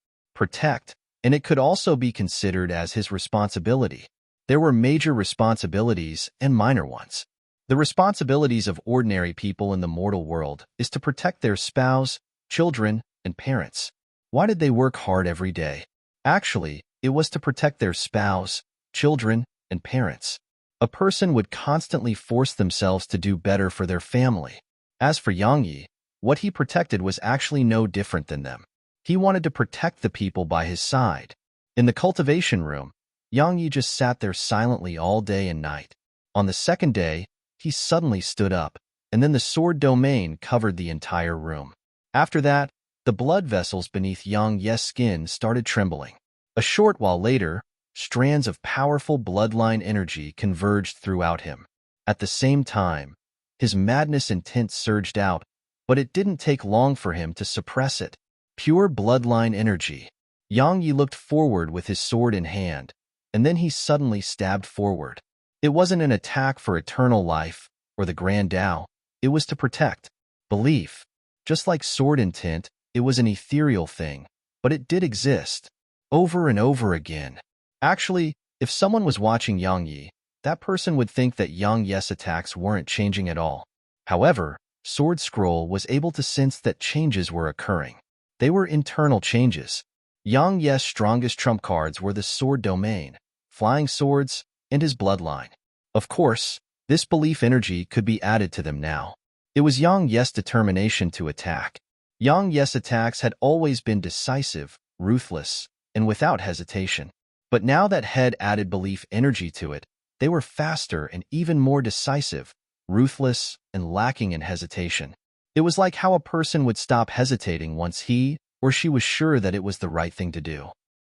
and it could also be considered as his responsibility. There were major responsibilities and minor ones. The responsibilities of ordinary people in the mortal world is to protect their spouse, children, and parents. Why did they work hard every day? Actually, it was to protect their spouse, children, and parents. A person would constantly force themselves to do better for their family. As for Yang Yi, what he protected was actually no different than them. He wanted to protect the people by his side. In the cultivation room, Yang Yi just sat there silently all day and night. On the second day, he suddenly stood up, and then the sword domain covered the entire room. After that, the blood vessels beneath Yang Ye's skin started trembling. A short while later, strands of powerful bloodline energy converged throughout him. At the same time, his madness intent surged out, but it didn't take long for him to suppress it. Pure bloodline energy. Yang Yi looked forward with his sword in hand, and then he suddenly stabbed forward. It wasn't an attack for eternal life or the Grand Tao. It was to protect. Belief. Just like sword intent, it was an ethereal thing, but it did exist. Over and over again. Actually, if someone was watching Yang Yi, that person would think that Yang Ye's attacks weren't changing at all. However, Sword Scroll was able to sense that changes were occurring. They were internal changes. Yang Ye's strongest trump cards were the sword domain, flying swords, and his bloodline. Of course, this belief energy could be added to them now. It was Yang Ye's determination to attack. Yang Ye's attacks had always been decisive, ruthless, and without hesitation. But now that had added belief energy to it, they were faster and even more decisive, ruthless, and lacking in hesitation. It was like how a person would stop hesitating once he or she was sure that it was the right thing to do.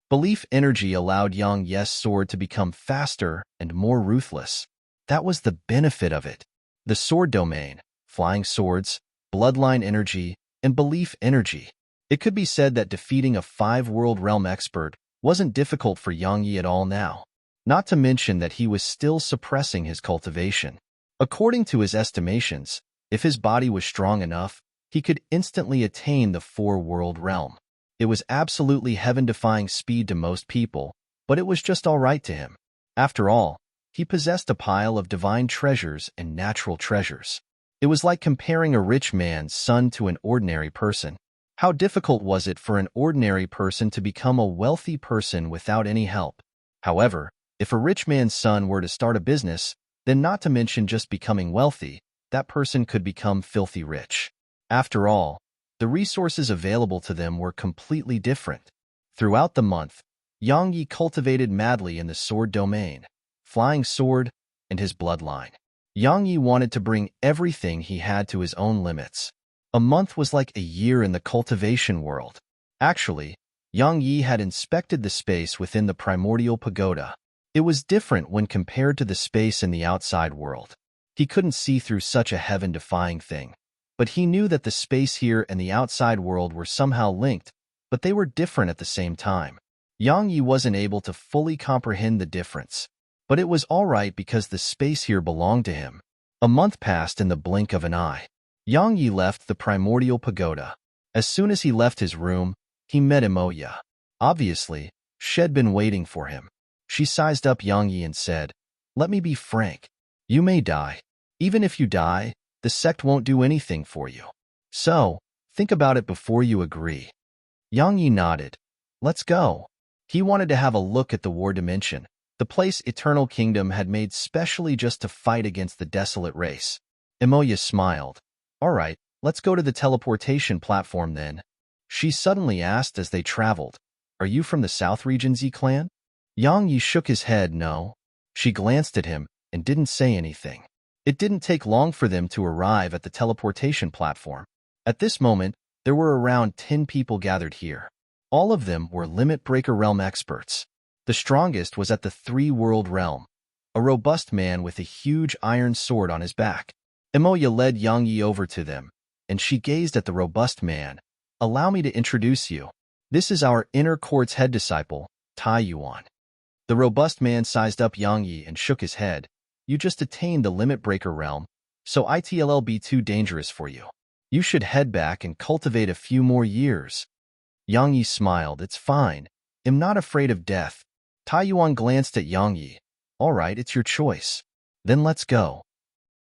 Belief energy allowed Yang Ye's sword to become faster and more ruthless. That was the benefit of it. The sword domain, flying swords, bloodline energy, and belief energy. It could be said that defeating a 5-world realm expert wasn't difficult for Yang Yi at all now. Not to mention that he was still suppressing his cultivation. According to his estimations, if his body was strong enough, he could instantly attain the 4-world realm. It was absolutely heaven-defying speed to most people, but it was just all right to him. After all, he possessed a pile of divine treasures and natural treasures. It was like comparing a rich man's son to an ordinary person. How difficult was it for an ordinary person to become a wealthy person without any help? However, if a rich man's son were to start a business, then not to mention just becoming wealthy, that person could become filthy rich. After all, the resources available to them were completely different. Throughout the month, Yang Yi cultivated madly in the sword domain, flying sword, and his bloodline. Yang Yi wanted to bring everything he had to his own limits. A month was like a year in the cultivation world. Actually, Yang Yi had inspected the space within the primordial pagoda. It was different when compared to the space in the outside world. He couldn't see through such a heaven-defying thing. But he knew that the space here and the outside world were somehow linked, but they were different at the same time. Yang Yi wasn't able to fully comprehend the difference. But it was all right because the space here belonged to him. A month passed in the blink of an eye. Yang Yi left the primordial pagoda. As soon as he left his room, he met Emoya. Obviously, she'd been waiting for him. She sized up Yang Yi and said, "Let me be frank. You may die. Even if you die, the sect won't do anything for you. So, think about it before you agree." Yang Yi nodded. "Let's go." He wanted to have a look at the war dimension, the place Eternal Kingdom had made specially just to fight against the desolate race. Emoya smiled. "All right, let's go to the teleportation platform then." She suddenly asked as they traveled, "Are you from the South Region Z clan?" Yang Yi shook his head no. She glanced at him and didn't say anything. It didn't take long for them to arrive at the teleportation platform. At this moment, there were around 10 people gathered here. All of them were Limit Breaker Realm experts. The strongest was at the Three-World Realm, a robust man with a huge iron sword on his back. Emoya led Yang Yi over to them, and she gazed at the robust man. "Allow me to introduce you. This is our inner court's head disciple, Tai Yuan." The robust man sized up Yang Yi and shook his head. "You just attained the Limit Breaker Realm, so it'll be too dangerous for you. You should head back and cultivate a few more years." Yang Yi smiled. "It's fine. I'm not afraid of death." Tai Yuan glanced at Yang Yi. "All right, it's your choice. Then let's go."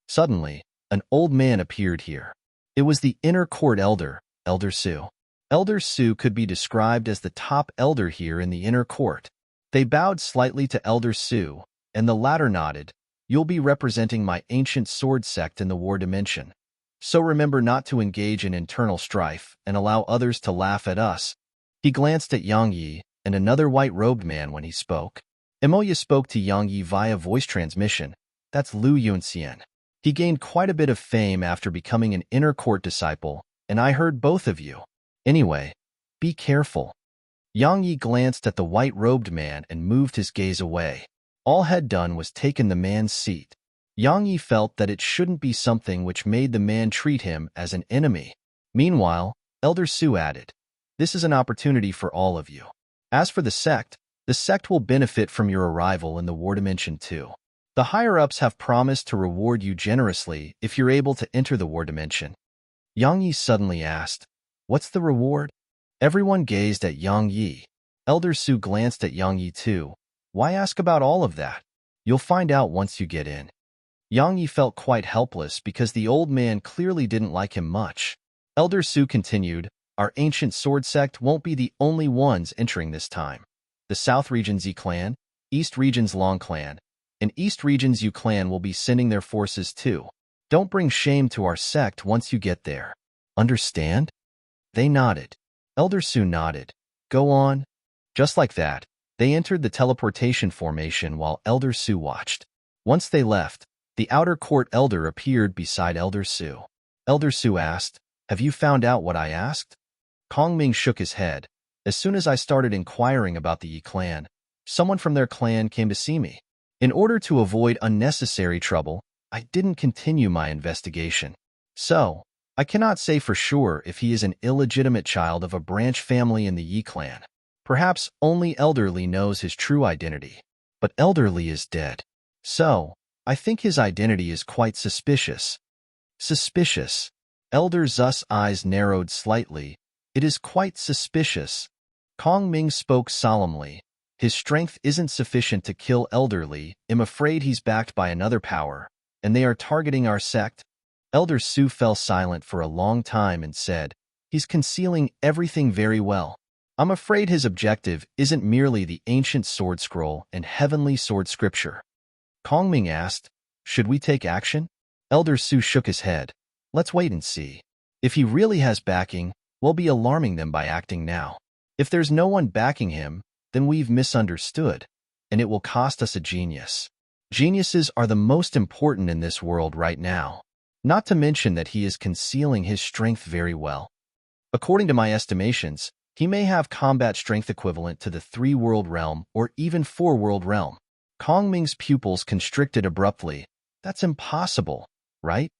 Suddenly, an old man appeared here. It was the inner court elder, Elder Su. Elder Su could be described as the top elder here in the inner court. They bowed slightly to Elder Su, and the latter nodded. "You'll be representing my ancient sword sect in the war dimension. So remember not to engage in internal strife and allow others to laugh at us." He glanced at Yang Yi and another white-robed man when he spoke. Emoya spoke to Yang Yi via voice transmission. "That's Lu Yunxian. He gained quite a bit of fame after becoming an inner court disciple, and I heard both of you. Anyway, be careful." Yang Yi glanced at the white-robed man and moved his gaze away. All had done was taken the man's seat. Yang Yi felt that it shouldn't be something which made the man treat him as an enemy. Meanwhile, Elder Su added, "This is an opportunity for all of you. As for the sect will benefit from your arrival in the war dimension too. The higher-ups have promised to reward you generously if you're able to enter the war dimension." Yang Yi suddenly asked, "What's the reward?" Everyone gazed at Yang Yi. Elder Su glanced at Yang Yi too. "Why ask about all of that? You'll find out once you get in." Yang Yi felt quite helpless because the old man clearly didn't like him much. Elder Su continued, "Our ancient sword sect won't be the only ones entering this time. The South Region Z clan, East Region's Long clan, and East Region's Yu clan will be sending their forces too. Don't bring shame to our sect once you get there. Understand?" They nodded. Elder Su nodded. "Go on." Just like that, they entered the teleportation formation while Elder Su watched. Once they left, the outer court elder appeared beside Elder Su. Elder Su asked, "Have you found out what I asked?" Kong Ming shook his head. "As soon as I started inquiring about the Yi clan, someone from their clan came to see me. In order to avoid unnecessary trouble, I didn't continue my investigation. So, I cannot say for sure if he is an illegitimate child of a branch family in the Yi clan. Perhaps only Elderly knows his true identity. But Elderly is dead. So, I think his identity is quite suspicious." Suspicious. Elder Zu's eyes narrowed slightly. It is quite suspicious. Kong Ming spoke solemnly. His strength isn't sufficient to kill elderly. I'm afraid he's backed by another power, and they are targeting our sect. Elder Su fell silent for a long time and said, he's concealing everything very well. I'm afraid his objective isn't merely the ancient sword scroll and heavenly sword scripture. Kong Ming asked, should we take action? Elder Su shook his head. Let's wait and see. If he really has backing, we'll be alarming them by acting now. If there's no one backing him, then we've misunderstood, and it will cost us a genius. Geniuses are the most important in this world right now. Not to mention that he is concealing his strength very well. According to my estimations, he may have combat strength equivalent to the 3-world realm or even 4-world realm. Kong Ming's pupils constricted abruptly. That's impossible, right?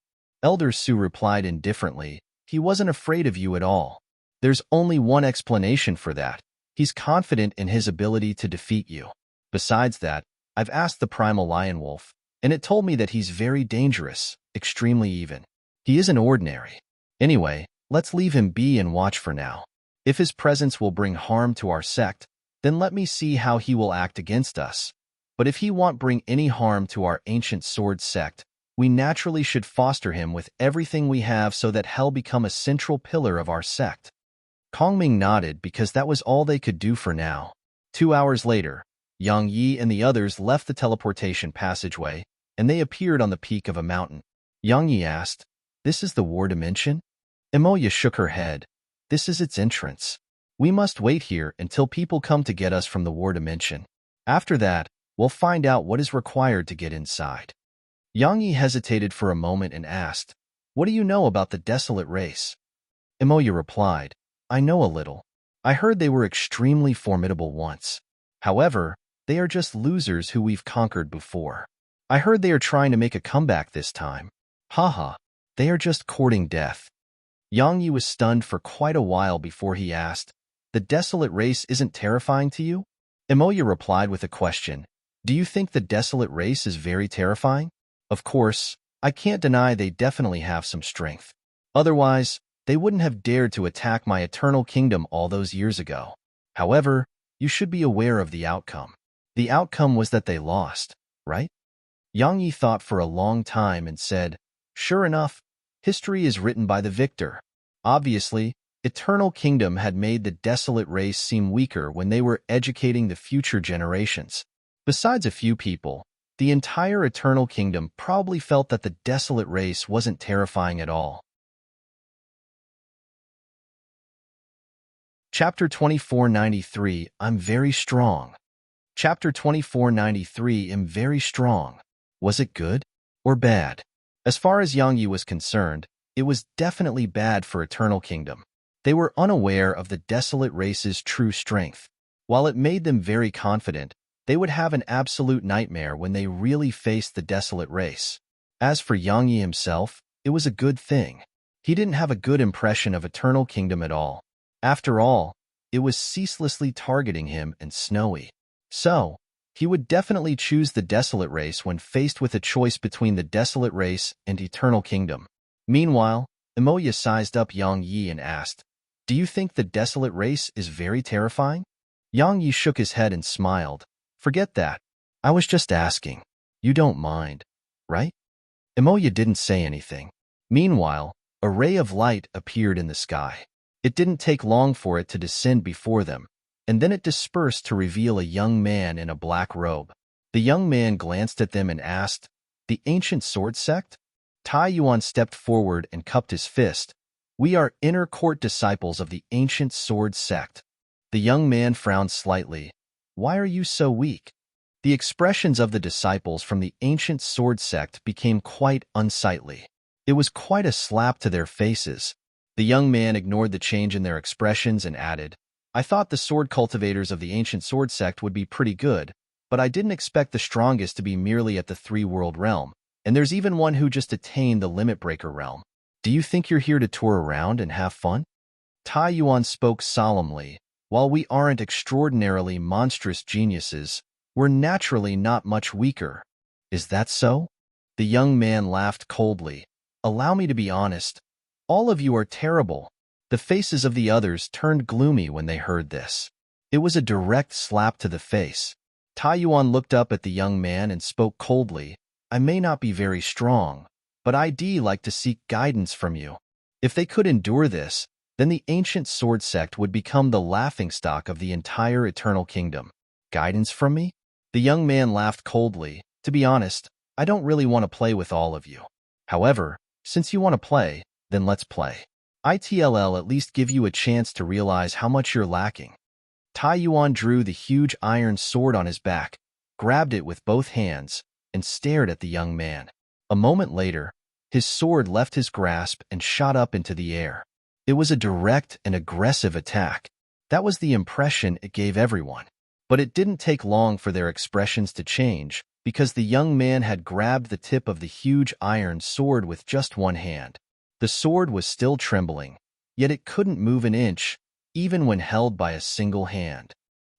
Elder Su replied indifferently. He wasn't afraid of you at all. There's only one explanation for that. He's confident in his ability to defeat you. Besides that, I've asked the primal lion wolf, and it told me that he's very dangerous, extremely even. He isn't ordinary. Anyway, let's leave him be and watch for now. If his presence will bring harm to our sect, then let me see how he will act against us. But if he won't bring any harm to our ancient sword sect, we naturally should foster him with everything we have so that hell become a central pillar of our sect. Kong Ming nodded because that was all they could do for now. 2 hours later, Yang Yi and the others left the teleportation passageway, and they appeared on the peak of a mountain. Yang Yi asked, this is the war dimension? Emoya shook her head. This is its entrance. We must wait here until people come to get us from the war dimension. After that, we'll find out what is required to get inside. Yang Yi hesitated for a moment and asked, what do you know about the desolate race? Emoya replied, I know a little. I heard they were extremely formidable once. However, they are just losers who we've conquered before. I heard they are trying to make a comeback this time. Haha, they are just courting death. Yang Yi was stunned for quite a while before he asked, the desolate race isn't terrifying to you? Emoya replied with a question. Do you think the desolate race is very terrifying? Of course, I can't deny they definitely have some strength. Otherwise, they wouldn't have dared to attack my eternal kingdom all those years ago. However, you should be aware of the outcome. The outcome was that they lost, right? Yang Yi thought for a long time and said, sure enough, history is written by the victor. Obviously, Eternal Kingdom had made the desolate race seem weaker when they were educating the future generations. Besides a few people, the entire Eternal Kingdom probably felt that the desolate race wasn't terrifying at all. Chapter 2493, I'm very strong. Chapter 2493, I'm very strong. Was it good or bad? As far as Yang Yi was concerned, it was definitely bad for Eternal Kingdom. They were unaware of the desolate race's true strength. While it made them very confident, they would have an absolute nightmare when they really faced the desolate race. As for Yang Yi himself, it was a good thing. He didn't have a good impression of Eternal Kingdom at all. After all, it was ceaselessly targeting him and Snowy. So, he would definitely choose the desolate race when faced with a choice between the desolate race and Eternal Kingdom. Meanwhile, Emoya sized up Yang Yi and asked, do you think the desolate race is very terrifying? Yang Yi shook his head and smiled. Forget that. I was just asking. You don't mind, right? Emoya didn't say anything. Meanwhile, a ray of light appeared in the sky. It didn't take long for it to descend before them, and then it dispersed to reveal a young man in a black robe. The young man glanced at them and asked, the ancient sword sect? Tai Yuan stepped forward and cupped his fist. We are inner court disciples of the ancient sword sect. The young man frowned slightly. Why are you so weak? The expressions of the disciples from the ancient sword sect became quite unsightly. It was quite a slap to their faces. The young man ignored the change in their expressions and added, I thought the sword cultivators of the ancient sword sect would be pretty good, but I didn't expect the strongest to be merely at the 3-world realm, and there's even one who just attained the limit breaker realm. Do you think you're here to tour around and have fun? Tai Yuan spoke solemnly. While we aren't extraordinarily monstrous geniuses, we're naturally not much weaker. Is that so? The young man laughed coldly. Allow me to be honest. All of you are terrible. The faces of the others turned gloomy when they heard this. It was a direct slap to the face. Tai Yuan looked up at the young man and spoke coldly. I may not be very strong, but I'd like to seek guidance from you. If they could endure this, then the ancient sword sect would become the laughingstock of the entire Eternal Kingdom. Guidance from me? The young man laughed coldly. To be honest, I don't really want to play with all of you. However, since you want to play, then let's play. It'll at least give you a chance to realize how much you're lacking. Tai Yuan drew the huge iron sword on his back, grabbed it with both hands, and stared at the young man. A moment later, his sword left his grasp and shot up into the air. It was a direct and aggressive attack. That was the impression it gave everyone. But it didn't take long for their expressions to change, because the young man had grabbed the tip of the huge iron sword with just one hand. The sword was still trembling, yet it couldn't move an inch, even when held by a single hand.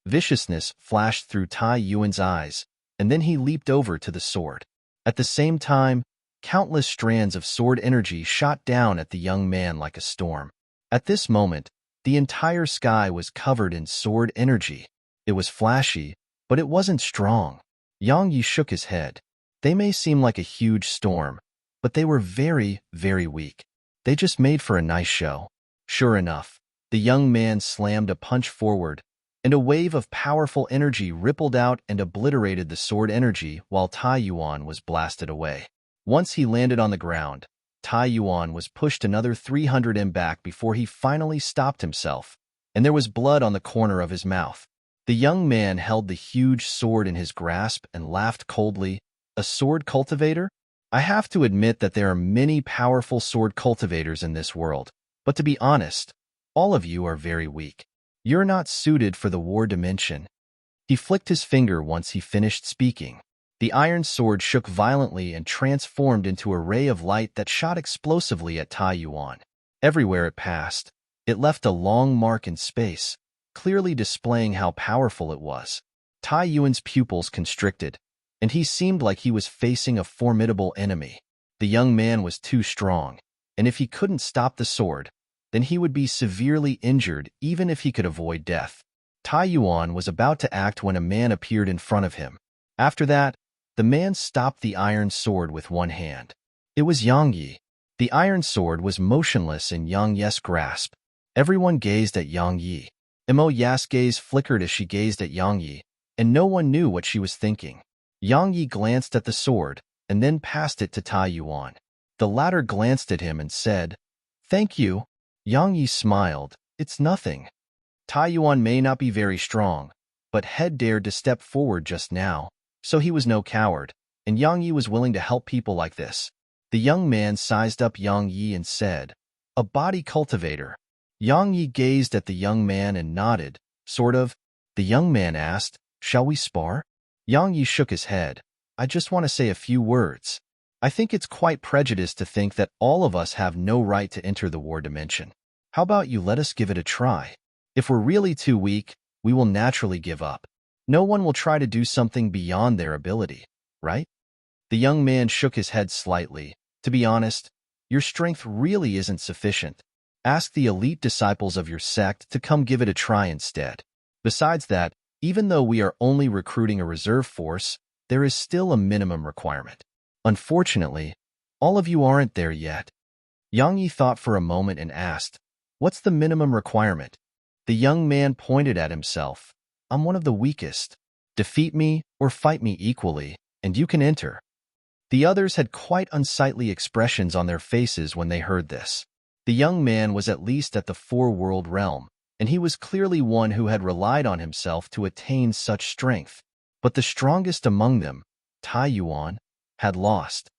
Viciousness flashed through Tai Yuan's eyes, and then he leaped over to the sword. At the same time, countless strands of sword energy shot down at the young man like a storm. At this moment, the entire sky was covered in sword energy. It was flashy, but it wasn't strong. Yang Yi shook his head. They may seem like a huge storm, but they were very, very weak. They just made for a nice show. Sure enough, the young man slammed a punch forward, and a wave of powerful energy rippled out and obliterated the sword energy while Tai Yuan was blasted away. Once he landed on the ground, Tai Yuan was pushed another 300 m back before he finally stopped himself, and there was blood on the corner of his mouth. The young man held the huge sword in his grasp and laughed coldly. A sword cultivator? I have to admit that there are many powerful sword cultivators in this world, but to be honest, all of you are very weak. You're not suited for the war dimension. He flicked his finger once he finished speaking. The iron sword shook violently and transformed into a ray of light that shot explosively at Tai Yuan. Everywhere it passed, it left a long mark in space, clearly displaying how powerful it was. Tai Yuan's pupils constricted, and he seemed like he was facing a formidable enemy. The young man was too strong, and if he couldn't stop the sword, then he would be severely injured even if he could avoid death. Tai Yuan was about to act when a man appeared in front of him. After that, the man stopped the iron sword with one hand. It was Yang Yi. The iron sword was motionless in Yang Yi's grasp. Everyone gazed at Yang Yi. Mo Ya's gaze flickered as she gazed at Yang Yi, and no one knew what she was thinking. Yang Yi glanced at the sword, and then passed it to Tai Yuan. The latter glanced at him and said, "Thank you." Yang Yi smiled. "It's nothing." Tai Yuan may not be very strong, but had dared to step forward just now, so he was no coward, and Yang Yi was willing to help people like this. The young man sized up Yang Yi and said, "A body cultivator." Yang Yi gazed at the young man and nodded, sort of. The young man asked, "Shall we spar?" Yang Yi shook his head. "I just want to say a few words. I think it's quite prejudiced to think that all of us have no right to enter the war dimension. How about you let us give it a try? If we're really too weak, we will naturally give up. No one will try to do something beyond their ability, right?" The young man shook his head slightly. "To be honest, your strength really isn't sufficient. Ask the elite disciples of your sect to come give it a try instead. Besides that, even though we are only recruiting a reserve force, there is still a minimum requirement. Unfortunately, all of you aren't there yet." Yang Yi thought for a moment and asked, "What's the minimum requirement?" The young man pointed at himself. "I'm one of the weakest. Defeat me or fight me equally, and you can enter." The others had quite unsightly expressions on their faces when they heard this. The young man was at least at the four-world realm, and he was clearly one who had relied on himself to attain such strength. But the strongest among them, Tai Yuan, had lost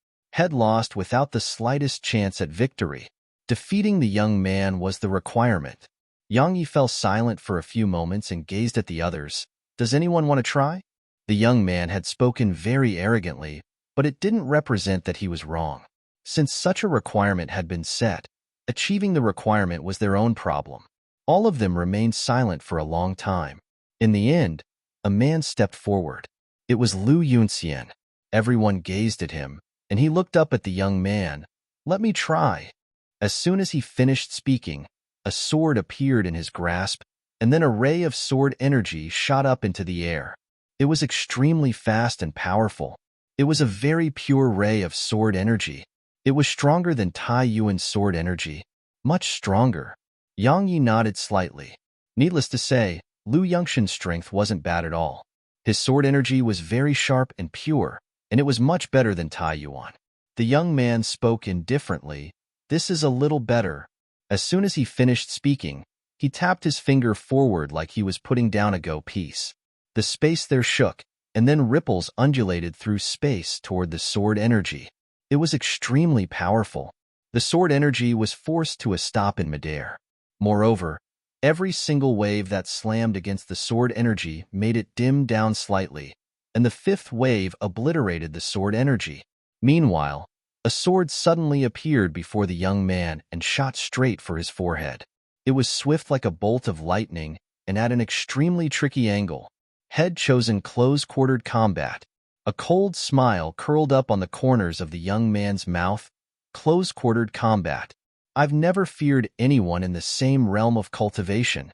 without the slightest chance at victory. Defeating the young man was the requirement. Yang Yi fell silent for a few moments and gazed at the others. "Does anyone want to try?" The young man had spoken very arrogantly, but it didn't represent that he was wrong. Since such a requirement had been set, achieving the requirement was their own problem. All of them remained silent for a long time. In the end, a man stepped forward. It was Lu Yunxian. Everyone gazed at him, and he looked up at the young man. "Let me try." As soon as he finished speaking, A sword appeared in his grasp, and then a ray of sword energy shot up into the air. It was extremely fast and powerful. It was a very pure ray of sword energy. It was stronger than Tai Yuan's sword energy. Much stronger. Yang Yi nodded slightly. Needless to say, Lu Yongxin's strength wasn't bad at all. His sword energy was very sharp and pure, and it was much better than Tai Yuan. The young man spoke indifferently. This is a little better. As soon as he finished speaking, he tapped his finger forward like he was putting down a go piece. The space there shook, and then ripples undulated through space toward the sword energy. It was extremely powerful. The sword energy was forced to a stop in midair. Moreover, every single wave that slammed against the sword energy made it dim down slightly, and the fifth wave obliterated the sword energy. Meanwhile, a sword suddenly appeared before the young man and shot straight for his forehead. It was swift like a bolt of lightning and at an extremely tricky angle. Head chosen close-quartered combat. A cold smile curled up on the corners of the young man's mouth. Close-quartered combat. I've never feared anyone in the same realm of cultivation.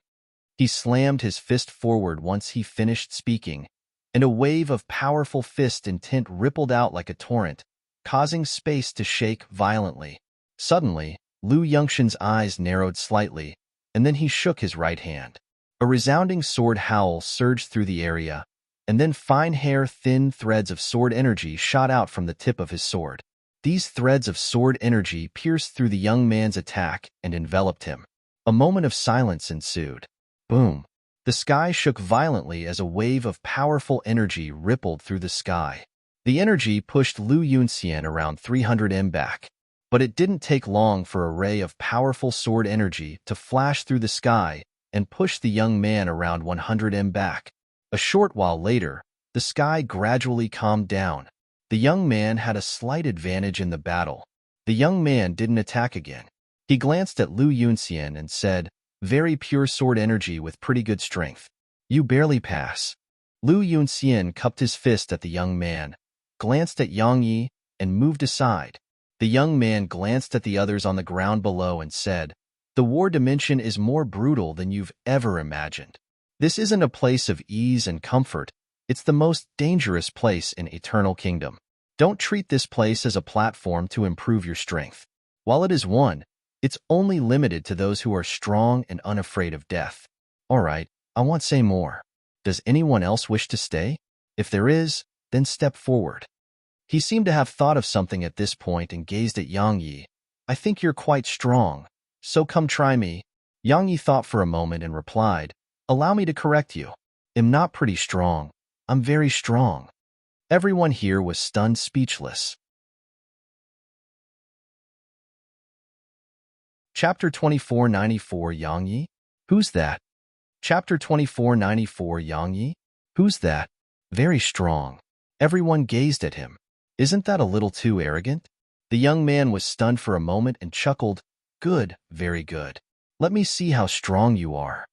He slammed his fist forward once he finished speaking, and a wave of powerful fist intent rippled out like a torrent, causing space to shake violently. Suddenly, Lu Yongxin's eyes narrowed slightly, and then he shook his right hand. A resounding sword howl surged through the area, and then fine hair, thin threads of sword energy shot out from the tip of his sword. These threads of sword energy pierced through the young man's attack and enveloped him. A moment of silence ensued. Boom! The sky shook violently as a wave of powerful energy rippled through the sky. The energy pushed Lu Yunxian around 300 m back, but it didn't take long for a ray of powerful sword energy to flash through the sky and push the young man around 100 m back. A short while later, the sky gradually calmed down. The young man had a slight advantage in the battle. The young man didn't attack again. He glanced at Lu Yunxian and said, "Very pure sword energy with pretty good strength. You barely pass." Lu Yunxian cupped his fist at the young man, glanced at Yang Yi, and moved aside. The young man glanced at the others on the ground below and said, "The war dimension is more brutal than you've ever imagined. This isn't a place of ease and comfort. It's the most dangerous place in Eternal Kingdom. Don't treat this place as a platform to improve your strength. While it is one, it's only limited to those who are strong and unafraid of death. All right, I won't say more. Does anyone else wish to stay? If there is, then step forward." He seemed to have thought of something at this point and gazed at Yang Yi. "I think you're quite strong, so come try me." Yang Yi thought for a moment and replied, "Allow me to correct you. I'm not pretty strong. I'm very strong." Everyone here was stunned speechless. Chapter 2494 Yang Yi? Who's that? Chapter 2494 Yang Yi? Who's that? Very strong. Everyone gazed at him. Isn't that a little too arrogant? The young man was stunned for a moment and chuckled, "Good, very good. Let me see how strong you are."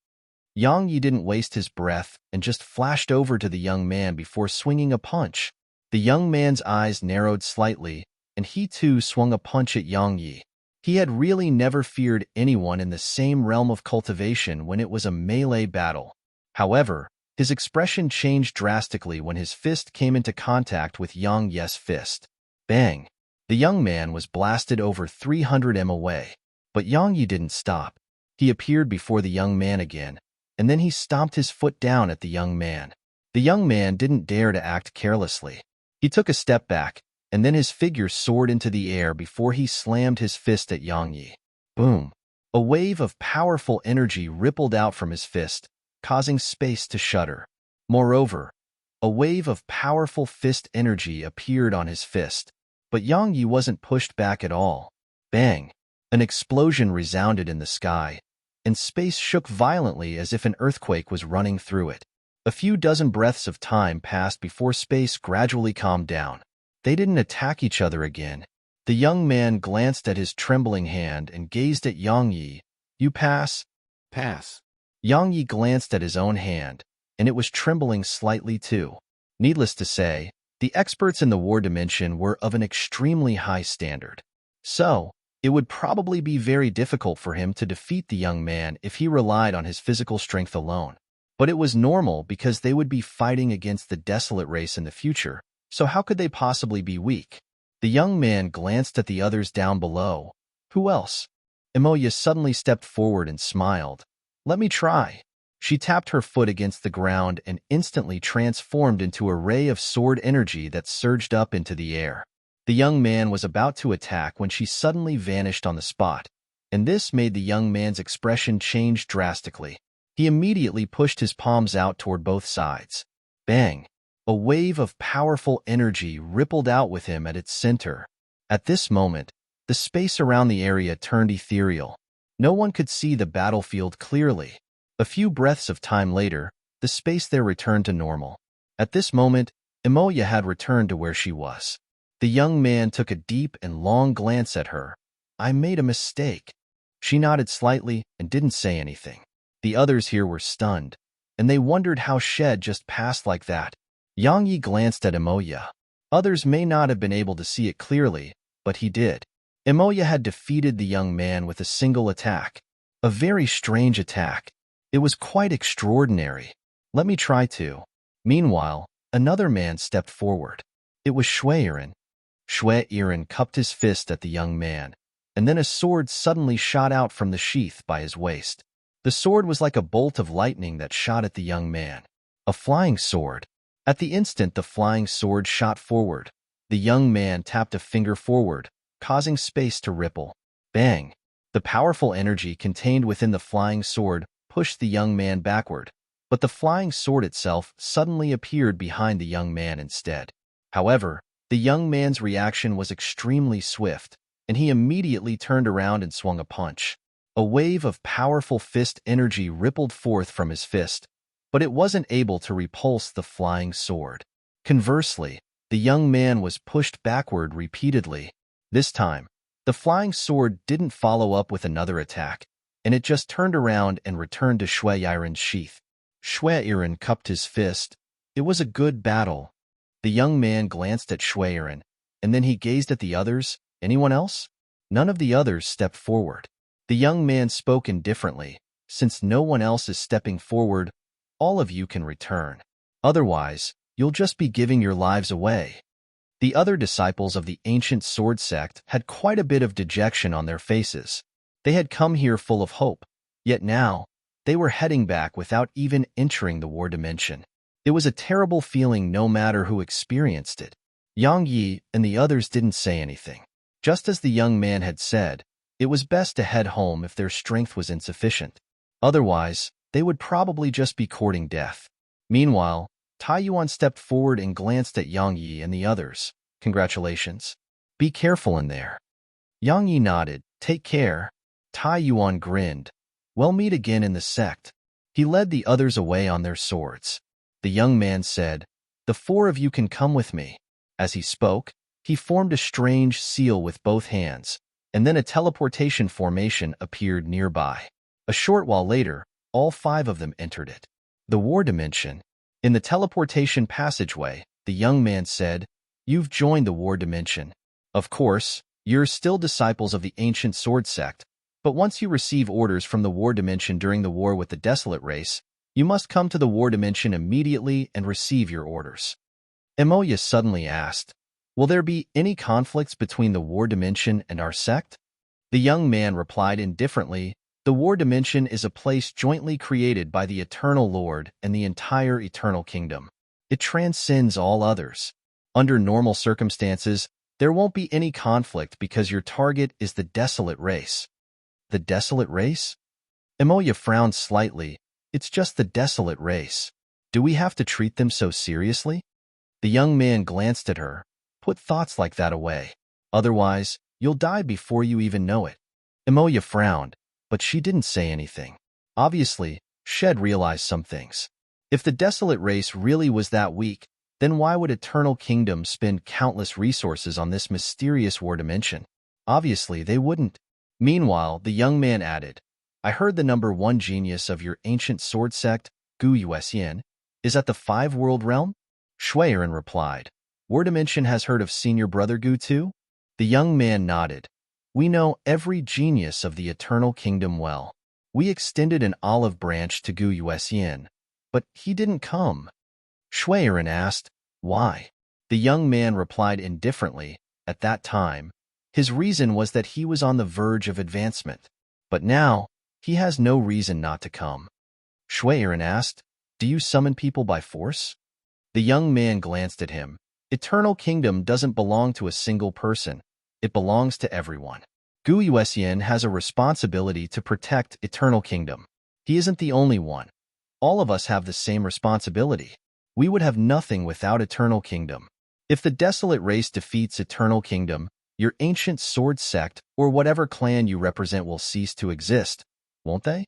Yang Yi didn't waste his breath and just flashed over to the young man before swinging a punch. The young man's eyes narrowed slightly, and he too swung a punch at Yang Yi. He had really never feared anyone in the same realm of cultivation when it was a melee battle. However, his expression changed drastically when his fist came into contact with Yang Yi's fist. Bang! The young man was blasted over 300 m away. But Yang Yi didn't stop. He appeared before the young man again, and then he stomped his foot down at the young man. The young man didn't dare to act carelessly. He took a step back, and then his figure soared into the air before he slammed his fist at Yang Yi. Boom! A wave of powerful energy rippled out from his fist, causing space to shudder. Moreover, a wave of powerful fist energy appeared on his fist, but Yang Yi wasn't pushed back at all. Bang! An explosion resounded in the sky, and space shook violently as if an earthquake was running through it. A few dozen breaths of time passed before space gradually calmed down. They didn't attack each other again. The young man glanced at his trembling hand and gazed at Yang Yi. "You pass?" Pass. Yang Yi glanced at his own hand, and it was trembling slightly too. Needless to say, the experts in the war dimension were of an extremely high standard. So, It would probably be very difficult for him to defeat the young man if he relied on his physical strength alone. But it was normal because they would be fighting against the desolate race in the future, so how could they possibly be weak? The young man glanced at the others down below. Who else? Emoya suddenly stepped forward and smiled. Let me try. She tapped her foot against the ground and instantly transformed into a ray of sword energy that surged up into the air. The young man was about to attack when she suddenly vanished on the spot, and this made the young man's expression change drastically. He immediately pushed his palms out toward both sides. Bang! A wave of powerful energy rippled out with him at its center. At this moment, the space around the area turned ethereal. No one could see the battlefield clearly. A few breaths of time later, the space there returned to normal. At this moment, Emoya had returned to where she was. The young man took a deep and long glance at her. I made a mistake. She nodded slightly and didn't say anything. The others here were stunned, and they wondered how Shed just passed like that. Yang Yi glanced at Emoya. Others may not have been able to see it clearly, but he did. Emoya had defeated the young man with a single attack. A very strange attack. It was quite extraordinary. Let me try to. Meanwhile, another man stepped forward. It was Shuiren. Shuiren cupped his fist at the young man, and then a sword suddenly shot out from the sheath by his waist. The sword was like a bolt of lightning that shot at the young man. A flying sword. At the instant the flying sword shot forward, the young man tapped a finger forward, causing space to ripple. Bang! The powerful energy contained within the flying sword pushed the young man backward, but the flying sword itself suddenly appeared behind the young man instead. However, the young man's reaction was extremely swift, and he immediately turned around and swung a punch. A wave of powerful fist energy rippled forth from his fist, but it wasn't able to repulse the flying sword. Conversely, the young man was pushed backward repeatedly. This time, the flying sword didn't follow up with another attack, and it just turned around and returned to Shuiren's sheath. Shuiren cupped his fist. It was a good battle. The young man glanced at Shuiren, and then he gazed at the others. Anyone else? None of the others stepped forward. The young man spoke indifferently. Since no one else is stepping forward, all of you can return. Otherwise, you'll just be giving your lives away. The other disciples of the ancient sword sect had quite a bit of dejection on their faces. They had come here full of hope, yet now, they were heading back without even entering the war dimension. It was a terrible feeling no matter who experienced it. Yang Yi and the others didn't say anything. Just as the young man had said, it was best to head home if their strength was insufficient. Otherwise, they would probably just be courting death. Meanwhile, Tai Yuan stepped forward and glanced at Yang Yi and the others. Congratulations. Be careful in there. Yang Yi nodded. Take care. Tai Yuan grinned. We'll meet again in the sect. He led the others away on their swords. The young man said, The 4 of you can come with me. As he spoke, he formed a strange seal with both hands, and then a teleportation formation appeared nearby. A short while later, all 5 of them entered it. The war dimension. In the teleportation passageway, the young man said, You've joined the war dimension. Of course, you're still disciples of the ancient sword sect, but once you receive orders from the war dimension during the war with the desolate race, you must come to the war dimension immediately and receive your orders. Emoya suddenly asked, Will there be any conflicts between the war dimension and our sect? The young man replied indifferently, The war dimension is a place jointly created by the Eternal Lord and the entire Eternal Kingdom. It transcends all others. Under normal circumstances, there won't be any conflict because your target is the desolate race. The desolate race? Emoya frowned slightly. It's just the desolate race. Do we have to treat them so seriously? The young man glanced at her. Put thoughts like that away. Otherwise, you'll die before you even know it. Emoya frowned, but she didn't say anything. Obviously, Shed realized some things. If the desolate race really was that weak, then why would Eternal Kingdom spend countless resources on this mysterious war dimension? Obviously, they wouldn't. Meanwhile, the young man added, I heard the number 1 genius of your ancient sword sect, Gu Yuxian, is at the 5-world realm? Shuiren replied, War Dimension has heard of senior brother Gu too? The young man nodded. We know every genius of the Eternal Kingdom well. We extended an olive branch to Gu Yuxian, but he didn't come. Shuiren asked, why? The young man replied indifferently, at that time. His reason was that he was on the verge of advancement. But now, he has no reason not to come. Shuiren asked, do you summon people by force? The young man glanced at him. Eternal Kingdom doesn't belong to a single person. It belongs to everyone. Gu Yuxian has a responsibility to protect Eternal Kingdom. He isn't the only one. All of us have the same responsibility. We would have nothing without Eternal Kingdom. If the desolate race defeats Eternal Kingdom, your ancient sword sect or whatever clan you represent will cease to exist, won't they?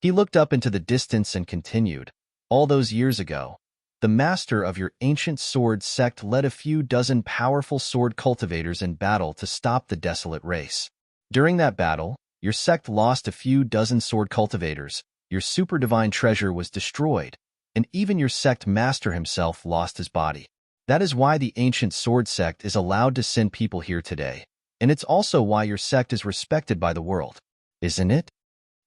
He looked up into the distance and continued, all those years ago, the master of your ancient sword sect led a few dozen powerful sword cultivators in battle to stop the desolate race. During that battle, your sect lost a few dozen sword cultivators, your super divine treasure was destroyed, and even your sect master himself lost his body. That is why the ancient sword sect is allowed to send people here today, and it's also why your sect is respected by the world, isn't it?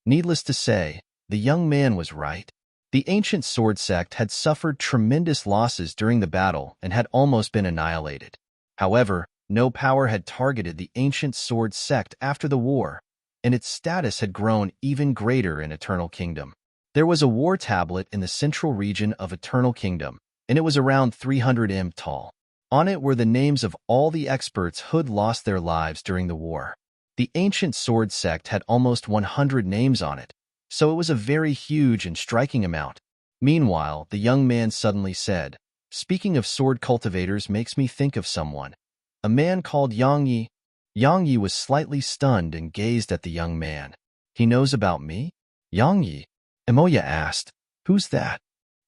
Needless to say, the young man was right. The ancient sword sect had suffered tremendous losses during the battle and had almost been annihilated. However, no power had targeted the ancient sword sect after the war, and its status had grown even greater in Eternal Kingdom. There was a war tablet in the central region of Eternal Kingdom, and it was around 300 m tall. On it were the names of all the experts who'd lost their lives during the war. The ancient sword sect had almost 100 names on it, so it was a very huge and striking amount. Meanwhile, the young man suddenly said, speaking of sword cultivators makes me think of someone. A man called Yang Yi. Yang Yi was slightly stunned and gazed at the young man. He knows about me? Yang Yi? Emoya asked. Who's that?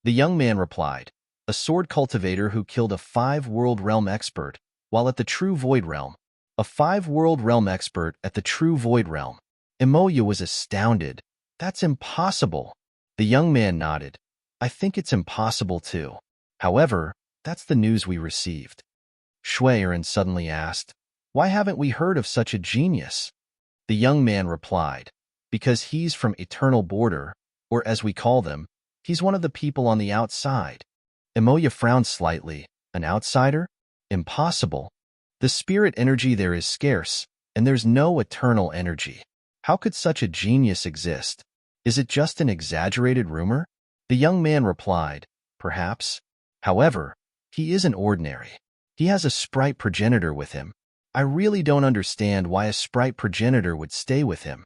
The young man replied, a sword cultivator who killed a 5-world realm expert while at the True Void Realm. A 5-world realm expert at the True Void Realm. Emoya was astounded. That's impossible. The young man nodded. I think it's impossible too. However, that's the news we received. Shuiren suddenly asked, why haven't we heard of such a genius? The young man replied, because he's from Eternal Border, or as we call them, he's one of the people on the outside. Emoya frowned slightly. An outsider? Impossible. The spirit energy there is scarce, and there's no eternal energy. How could such a genius exist? Is it just an exaggerated rumor? The young man replied, perhaps. However, he isn't ordinary. He has a sprite progenitor with him. I really don't understand why a sprite progenitor would stay with him.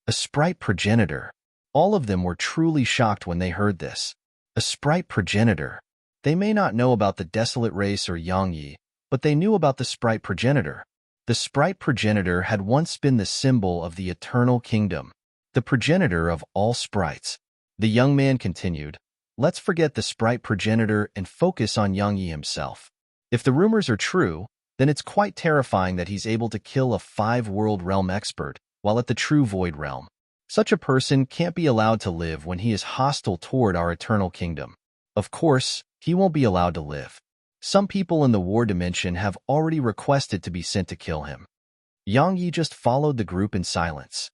A sprite progenitor. All of them were truly shocked when they heard this. A sprite progenitor. They may not know about the desolate race or Yang Yi, but they knew about the sprite progenitor. The sprite progenitor had once been the symbol of the Eternal Kingdom, the progenitor of all sprites. The young man continued, let's forget the sprite progenitor and focus on Yang Yi himself. If the rumors are true, then it's quite terrifying that he's able to kill a 5-world realm expert while at the True Void Realm. Such a person can't be allowed to live when he is hostile toward our Eternal Kingdom. Of course, he won't be allowed to live. Some people in the war dimension have already requested to be sent to kill him. Yang Yi just followed the group in silence.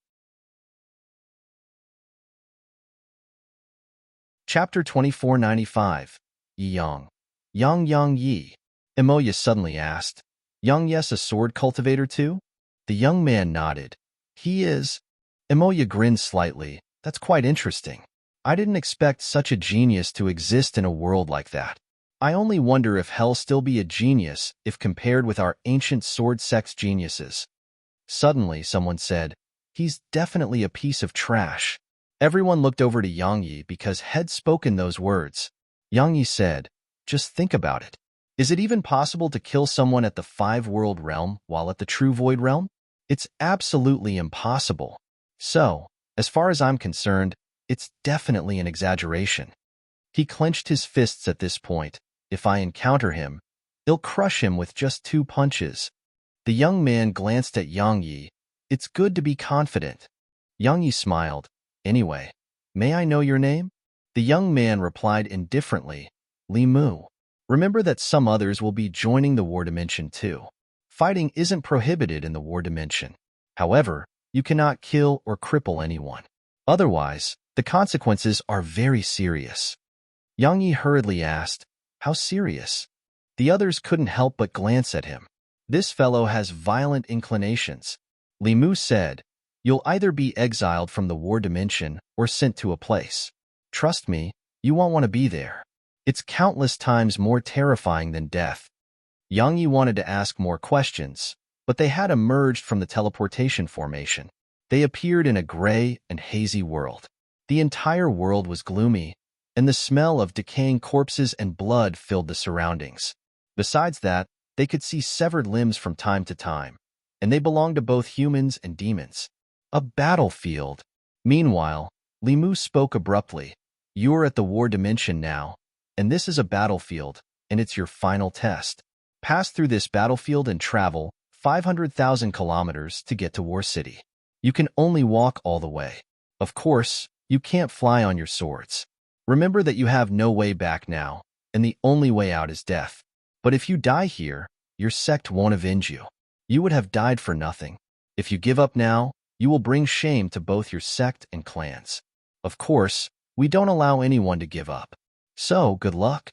Chapter 2495. Yi Yang. Yang Yi. Emoya suddenly asked, Yang Yes a sword cultivator too? The young man nodded. He is. Emoya grinned slightly. That's quite interesting. I didn't expect such a genius to exist in a world like that. I only wonder if he'll still be a genius if compared with our ancient sword sect's geniuses. Suddenly, someone said, he's definitely a piece of trash. Everyone looked over to Yang Yi because had spoken those words. Yang Yi said, just think about it. Is it even possible to kill someone at the 5-world realm while at the True Void Realm? It's absolutely impossible. So, as far as I'm concerned, it's definitely an exaggeration. He clenched his fists at this point. If I encounter him, I'll crush him with just 2 punches. The young man glanced at Yang Yi. It's good to be confident. Yang Yi smiled. Anyway, may I know your name? The young man replied indifferently, Li Mu. Remember that some others will be joining the war dimension too. Fighting isn't prohibited in the war dimension. However, you cannot kill or cripple anyone. Otherwise, the consequences are very serious. Yang Yi hurriedly asked, "How serious?" The others couldn't help but glance at him. "This fellow has violent inclinations." Li Mu said, "You'll either be exiled from the war dimension or sent to a place. Trust me, you won't want to be there. It's countless times more terrifying than death." Yang Yi wanted to ask more questions, but they had emerged from the teleportation formation. They appeared in a gray and hazy world. The entire world was gloomy, and the smell of decaying corpses and blood filled the surroundings. Besides that, they could see severed limbs from time to time, and they belonged to both humans and demons. A battlefield. Meanwhile, Li Mu spoke abruptly. "You're at the war dimension now, and this is a battlefield, and it's your final test. Pass through this battlefield and travel 500,000 kilometers to get to War City. You can only walk all the way. Of course, you can't fly on your swords. Remember that you have no way back now, and the only way out is death. But if you die here, your sect won't avenge you. You would have died for nothing. If you give up now, you will bring shame to both your sect and clans. Of course, we don't allow anyone to give up. So, good luck."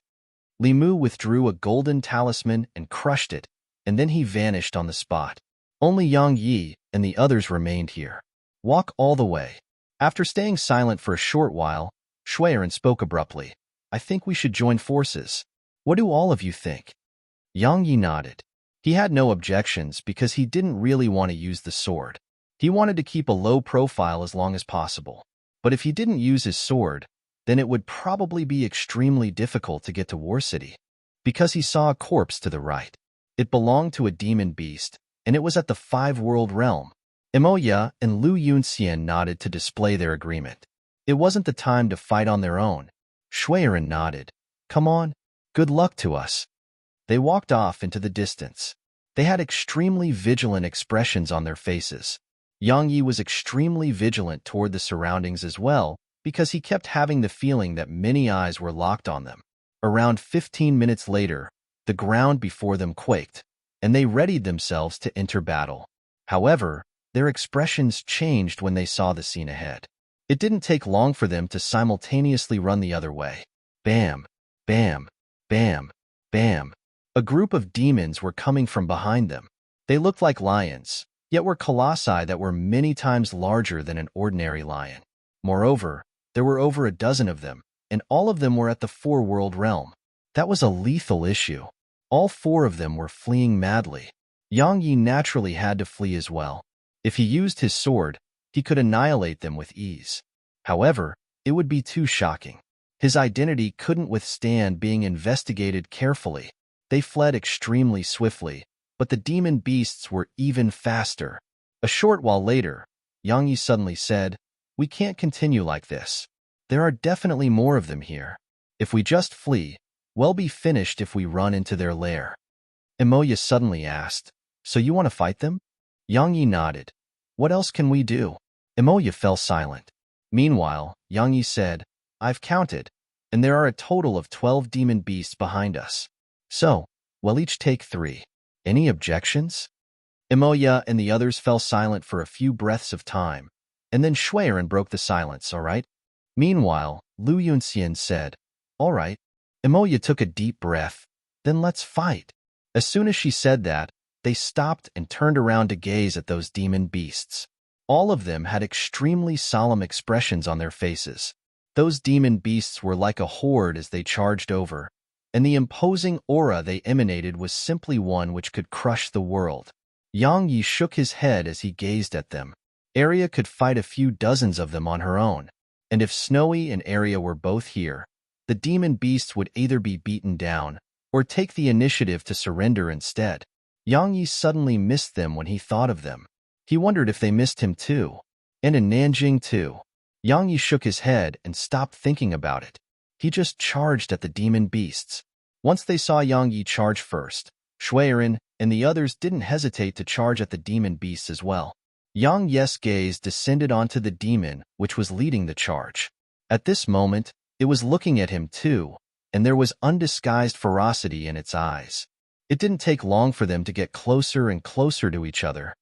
Li Mu withdrew a golden talisman and crushed it, and then he vanished on the spot. Only Yang Yi and the others remained here. "Walk all the way." After staying silent for a short while, Shuiren spoke abruptly. "I think we should join forces. What do all of you think?" Yang Yi nodded. He had no objections because he didn't really want to use the sword. He wanted to keep a low profile as long as possible. But if he didn't use his sword, then it would probably be extremely difficult to get to War City. Because he saw a corpse to the right. It belonged to a demon beast, and it was at the Five-World Realm. Emoya and Lu Yunxian nodded to display their agreement. It wasn't the time to fight on their own. Shuiren nodded. "Come on, good luck to us." They walked off into the distance. They had extremely vigilant expressions on their faces. Yang Yi was extremely vigilant toward the surroundings as well, because he kept having the feeling that many eyes were locked on them. Around 15 minutes later, the ground before them quaked, and they readied themselves to enter battle. However, their expressions changed when they saw the scene ahead. It didn't take long for them to simultaneously run the other way. Bam, bam, bam, bam. A group of demons were coming from behind them. They looked like lions, yet were colossi that were many times larger than an ordinary lion. Moreover, there were over a dozen of them, and all of them were at the Four-World Realm. That was a lethal issue. All four of them were fleeing madly. Yang Yi naturally had to flee as well. If he used his sword, he could annihilate them with ease. However, it would be too shocking. His identity couldn't withstand being investigated carefully. They fled extremely swiftly, but the demon beasts were even faster. A short while later, Yang Yi suddenly said, "We can't continue like this. There are definitely more of them here. If we just flee, we'll be finished if we run into their lair." Emoya suddenly asked, "So you want to fight them?" Yang Yi nodded. "What else can we do?" Emoya fell silent. Meanwhile, Yang Yi said, "I've counted, and there are a total of 12 demon beasts behind us. So, we'll each take 3. Any objections?" Emoya and the others fell silent for a few breaths of time, and then Shuiren broke the silence, "All right?" Meanwhile, Lu Yunxian said, "All right." Emoya took a deep breath, "Then let's fight." As soon as she said that, they stopped and turned around to gaze at those demon beasts. All of them had extremely solemn expressions on their faces. Those demon beasts were like a horde as they charged over, and the imposing aura they emanated was simply one which could crush the world. Yang Yi shook his head as he gazed at them. Arya could fight a few dozens of them on her own, and if Snowy and Arya were both here, the demon beasts would either be beaten down or take the initiative to surrender instead. Yang Yi suddenly missed them when he thought of them. He wondered if they missed him too. And in Nanjing too. Yang Yi shook his head and stopped thinking about it. He just charged at the demon beasts. Once they saw Yang Yi charge first, Shuiren and the others didn't hesitate to charge at the demon beasts as well. Yang Yi's gaze descended onto the demon which was leading the charge. At this moment, it was looking at him too, and there was undisguised ferocity in its eyes. It didn't take long for them to get closer and closer to each other.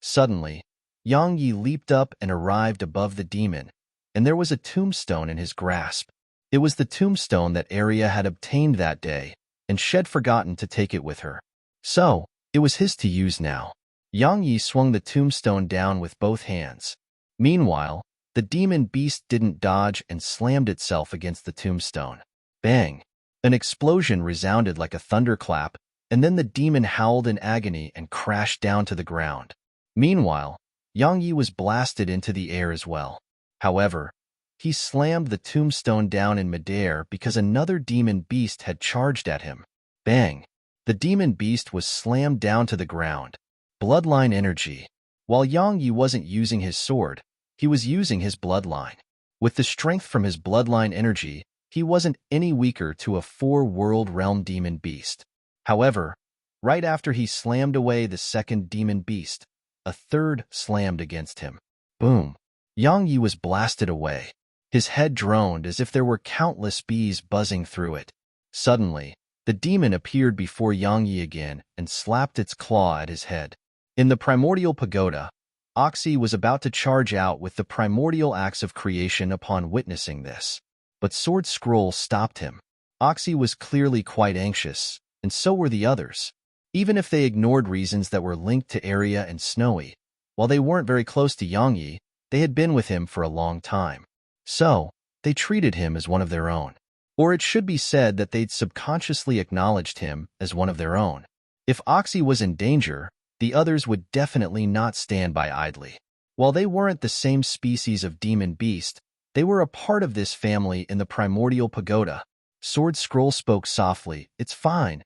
Suddenly, Yang Yi leaped up and arrived above the demon, and there was a tombstone in his grasp. It was the tombstone that Arya had obtained that day, and she'd forgotten to take it with her. So, it was his to use now. Yang Yi swung the tombstone down with both hands. Meanwhile, the demon beast didn't dodge and slammed itself against the tombstone. Bang! An explosion resounded like a thunderclap, and then the demon howled in agony and crashed down to the ground. Meanwhile, Yang Yi was blasted into the air as well. However, he slammed the tombstone down in midair because another demon beast had charged at him. Bang! The demon beast was slammed down to the ground. Bloodline energy. While Yang Yi wasn't using his sword, he was using his bloodline. With the strength from his bloodline energy, he wasn't any weaker to a 4-world realm demon beast. However, right after he slammed away the second demon beast, a third slammed against him. Boom! Yang Yi was blasted away. His head droned as if there were countless bees buzzing through it. Suddenly, the demon appeared before Yang Yi again and slapped its claw at his head. In the primordial pagoda, Oxy was about to charge out with the primordial acts of creation upon witnessing this. But Sword Scroll stopped him. Oxy was clearly quite anxious, and so were the others. Even if they ignored reasons that were linked to Arya and Snowy, while they weren't very close to Yang Yi, they had been with him for a long time. So, they treated him as one of their own. Or it should be said that they'd subconsciously acknowledged him as one of their own. If Oxy was in danger, the others would definitely not stand by idly. While they weren't the same species of demon beast, they were a part of this family in the primordial pagoda. Sword Scroll spoke softly. It's fine.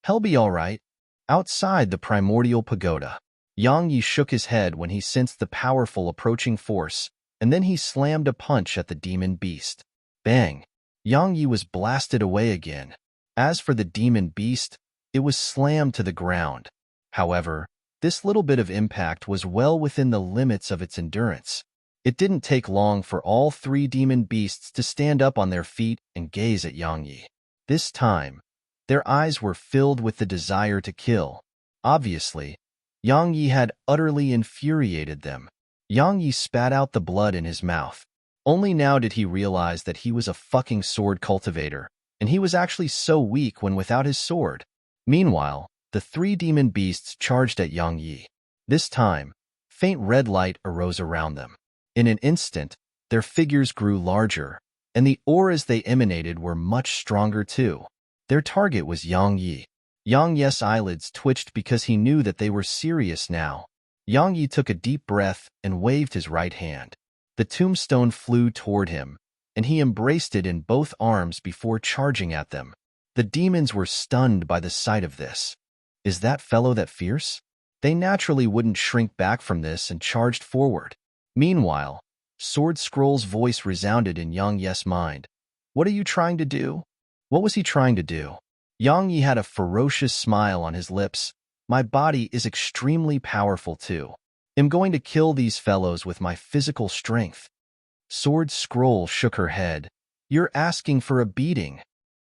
He'll be all right. Outside the primordial pagoda, Yang Yi shook his head when he sensed the powerful approaching force, and then he slammed a punch at the demon beast. Bang! Yang Yi was blasted away again. As for the demon beast, it was slammed to the ground. However, this little bit of impact was well within the limits of its endurance. It didn't take long for all 3 demon beasts to stand up on their feet and gaze at Yang Yi. This time, their eyes were filled with the desire to kill. Obviously, Yang Yi had utterly infuriated them. Yang Yi spat out the blood in his mouth. Only now did he realize that he was a fucking sword cultivator, and he was actually so weak when without his sword. Meanwhile, the 3 demon beasts charged at Yang Yi. This time, faint red light arose around them. In an instant, their figures grew larger, and the auras they emanated were much stronger too. Their target was Yang Yi. Yang Yi's eyelids twitched because he knew that they were serious now. Yang Yi took a deep breath and waved his right hand. The tombstone flew toward him, and he embraced it in both arms before charging at them. The demons were stunned by the sight of this. Is that fellow that fierce? They naturally wouldn't shrink back from this and charged forward. Meanwhile, Sword Scroll's voice resounded in Yang Yi's mind. What are you trying to do? What was he trying to do? Yang Yi had a ferocious smile on his lips. My body is extremely powerful too. I'm going to kill these fellows with my physical strength. Sword Scroll shook her head. You're asking for a beating.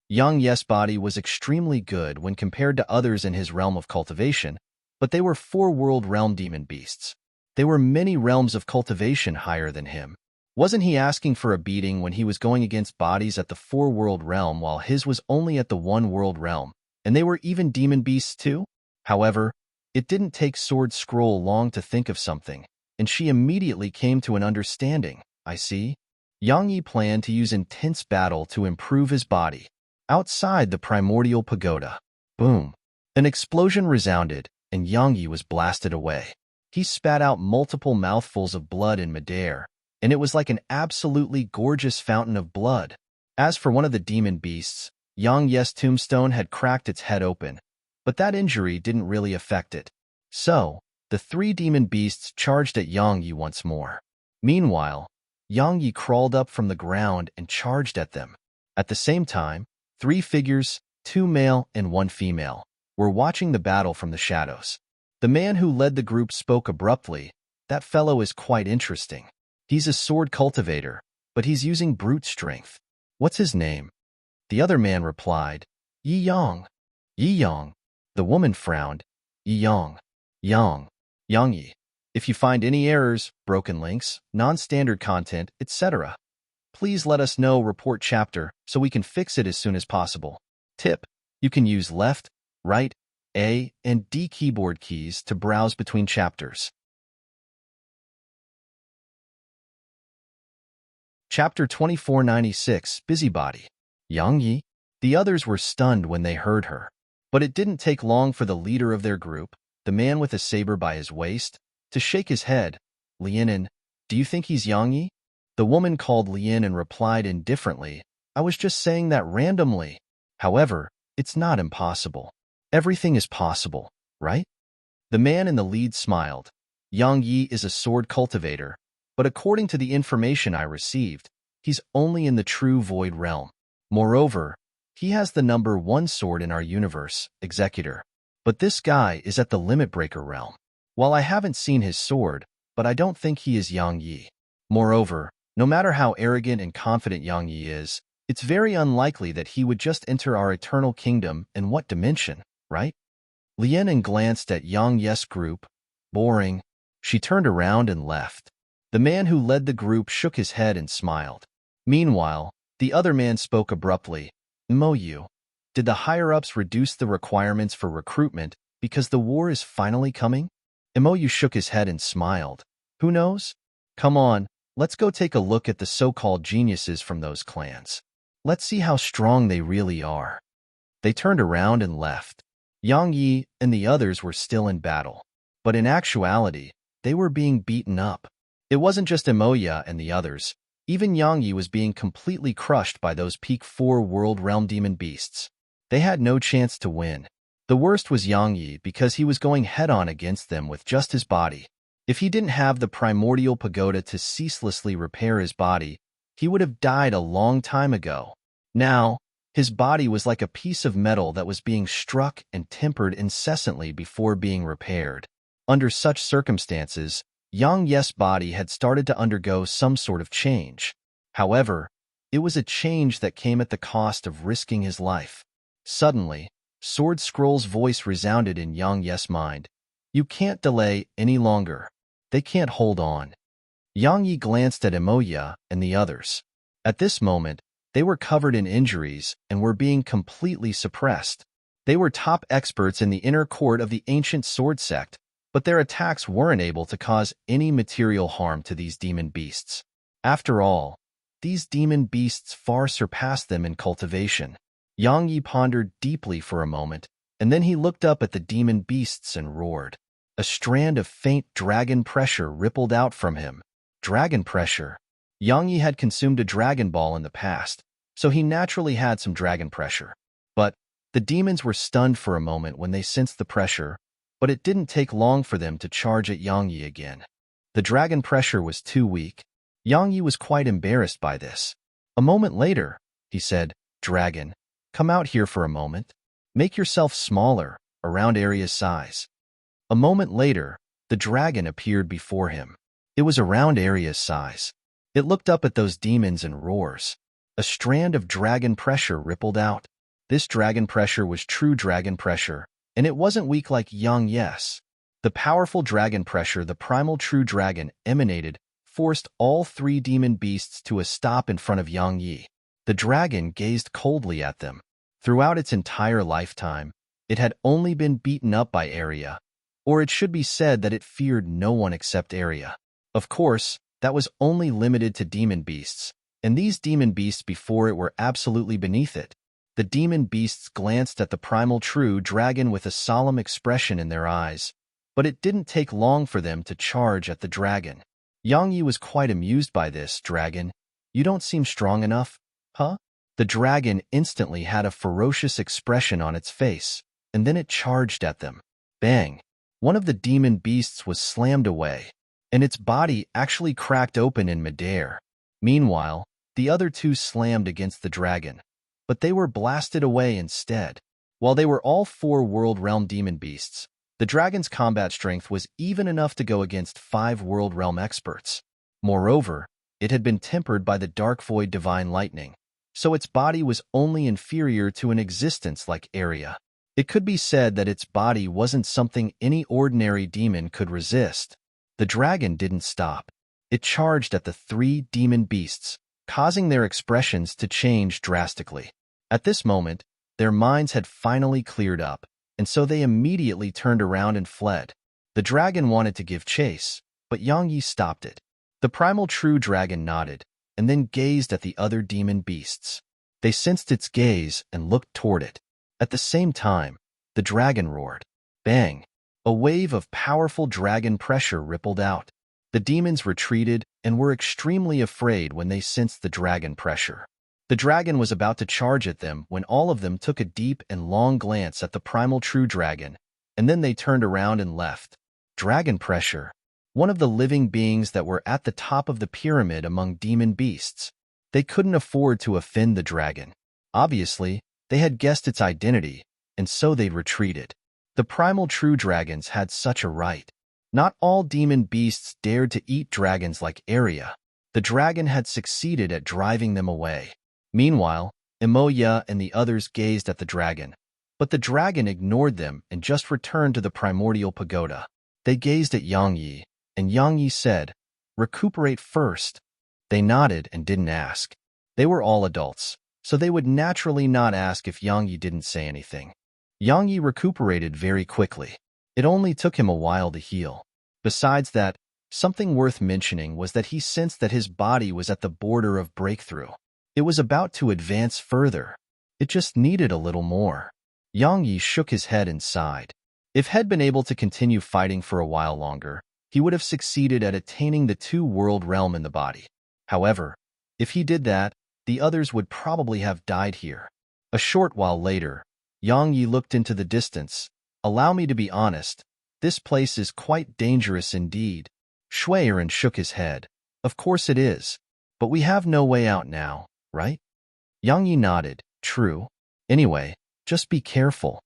Yang Yi's body was extremely good when compared to others in his realm of cultivation, but they were 4-world realm demon beasts. They were many realms of cultivation higher than him. Wasn't he asking for a beating when he was going against bodies at the 4-world realm while his was only at the 1-world realm, and they were even demon beasts too? However, it didn't take Sword Scroll long to think of something, and she immediately came to an understanding. I see. Yang Yi planned to use intense battle to improve his body. Outside the primordial pagoda. Boom. An explosion resounded, and Yang Yi was blasted away. He spat out multiple mouthfuls of blood in midair, and it was like an absolutely gorgeous fountain of blood. As for one of the demon beasts, Yang Yi's tombstone had cracked its head open, but that injury didn't really affect it. So, the 3 demon beasts charged at Yang Yi once more. Meanwhile, Yang Yi crawled up from the ground and charged at them. At the same time, 3 figures, 2 male and 1 female, were watching the battle from the shadows. The man who led the group spoke abruptly. That fellow is quite interesting. He's a sword cultivator, but he's using brute strength. What's his name? The other man replied, Yi Yang. Yi Yang. The woman frowned. Yi Yang. Yang. Yang Yi. If you find any errors, broken links, non-standard content, etc., please let us know. Report chapter so we can fix it as soon as possible. Tip: you can use left, right, A, and D keyboard keys to browse between chapters. Chapter 2496, Busybody. Yang Yi. The others were stunned when they heard her. But it didn't take long for the leader of their group, the man with a saber by his waist, to shake his head. Lianin, do you think he's Yang Yi? The woman called Lian and replied indifferently, I was just saying that randomly. However, it's not impossible. Everything is possible, right? The man in the lead smiled. Yang Yi is a sword cultivator, but according to the information I received, he's only in the true void realm. Moreover, he has the number 1 sword in our universe, Executor. But this guy is at the Limit Breaker realm. While I haven't seen his sword, but I don't think he is Yang Yi. Moreover, no matter how arrogant and confident Yang Yi is, it's very unlikely that he would just enter our eternal kingdom in what dimension, right? Lianin glanced at Yang Yi's group. Boring. She turned around and left. The man who led the group shook his head and smiled. Meanwhile, the other man spoke abruptly. Mo Yu, did the higher-ups reduce the requirements for recruitment because the war is finally coming? Mo Yu shook his head and smiled. Who knows? Come on, let's go take a look at the so-called geniuses from those clans. Let's see how strong they really are. They turned around and left. Yang Yi and the others were still in battle. But in actuality, they were being beaten up. It wasn't just Emoya and the others. Even Yang Yi was being completely crushed by those Peak 4 World Realm Demon Beasts. They had no chance to win. The worst was Yang Yi because he was going head-on against them with just his body. If he didn't have the primordial pagoda to ceaselessly repair his body, he would have died a long time ago. Now, his body was like a piece of metal that was being struck and tempered incessantly before being repaired. Under such circumstances, Yang Yi's body had started to undergo some sort of change. However, it was a change that came at the cost of risking his life. Suddenly, Sword Scroll's voice resounded in Yang Yi's mind. You can't delay any longer. They can't hold on. Yang Yi glanced at Emoya and the others. At this moment, they were covered in injuries and were being completely suppressed. They were top experts in the inner court of the ancient sword sect, but their attacks weren't able to cause any material harm to these demon beasts. After all, these demon beasts far surpassed them in cultivation. Yang Yi pondered deeply for a moment, and then he looked up at the demon beasts and roared. A strand of faint dragon pressure rippled out from him. Dragon pressure. Yang Yi had consumed a Dragon Ball in the past, so he naturally had some dragon pressure. But the demons were stunned for a moment when they sensed the pressure, but it didn't take long for them to charge at Yang Yi again. The dragon pressure was too weak. Yang Yi was quite embarrassed by this. A moment later, he said, Dragon, come out here for a moment. Make yourself smaller, around Aria's size. A moment later, the dragon appeared before him. It was around Aria's size. It looked up at those demons and roars. A strand of dragon pressure rippled out. This dragon pressure was true dragon pressure, and it wasn't weak like Yang Yi's. The powerful dragon pressure the primal true dragon emanated forced all 3 demon beasts to a stop in front of Yang Yi. The dragon gazed coldly at them. Throughout its entire lifetime, it had only been beaten up by Aria, or it should be said that it feared no one except Aria. Of course, that was only limited to demon beasts, and these demon beasts before it were absolutely beneath it. The demon beasts glanced at the primal true dragon with a solemn expression in their eyes, but it didn't take long for them to charge at the dragon. Yang Yi was quite amused by this. Dragon, you don't seem strong enough, huh? The dragon instantly had a ferocious expression on its face, and then it charged at them. Bang! One of the demon beasts was slammed away, and its body actually cracked open in midair. Meanwhile, the other 2 slammed against the dragon, but they were blasted away instead. While they were all 4 World Realm demon beasts, the dragon's combat strength was even enough to go against 5 World Realm experts. Moreover, it had been tempered by the Dark Void Divine Lightning, so its body was only inferior to an existence like Aria. It could be said that its body wasn't something any ordinary demon could resist. The dragon didn't stop. It charged at the three demon beasts, causing their expressions to change drastically. At this moment, their minds had finally cleared up, and so they immediately turned around and fled. The dragon wanted to give chase, but Yang Yi stopped it. The primal true dragon nodded, and then gazed at the other demon beasts. They sensed its gaze and looked toward it. At the same time, the dragon roared. Bang! A wave of powerful dragon pressure rippled out. The demons retreated and were extremely afraid when they sensed the dragon pressure. The dragon was about to charge at them when all of them took a deep and long glance at the primal true dragon, and then they turned around and left. Dragon pressure, one of the living beings that were at the top of the pyramid among demon beasts. They couldn't afford to offend the dragon. Obviously, they had guessed its identity, and so they retreated. The primal true dragons had such a right. Not all demon beasts dared to eat dragons like Arya. The dragon had succeeded at driving them away. Meanwhile, Emoya and the others gazed at the dragon, but the dragon ignored them and just returned to the primordial pagoda. They gazed at Yang Yi, and Yang Yi said, "Recuperate first." They nodded and didn't ask. They were all adults, so they would naturally not ask if Yang Yi didn't say anything. Yang Yi recuperated very quickly. It only took him a while to heal. Besides that, something worth mentioning was that he sensed that his body was at the border of breakthrough. It was about to advance further. It just needed a little more. Yang Yi shook his head and sighed. If he had been able to continue fighting for a while longer, he would have succeeded at attaining the two-world realm in the body. However, if he did that, the others would probably have died here. A short while later, Yang Yi looked into the distance. "Allow me to be honest, this place is quite dangerous indeed." Shuiren shook his head. "Of course it is. But we have no way out now, right?" Yang Yi nodded. "True. Anyway, just be careful."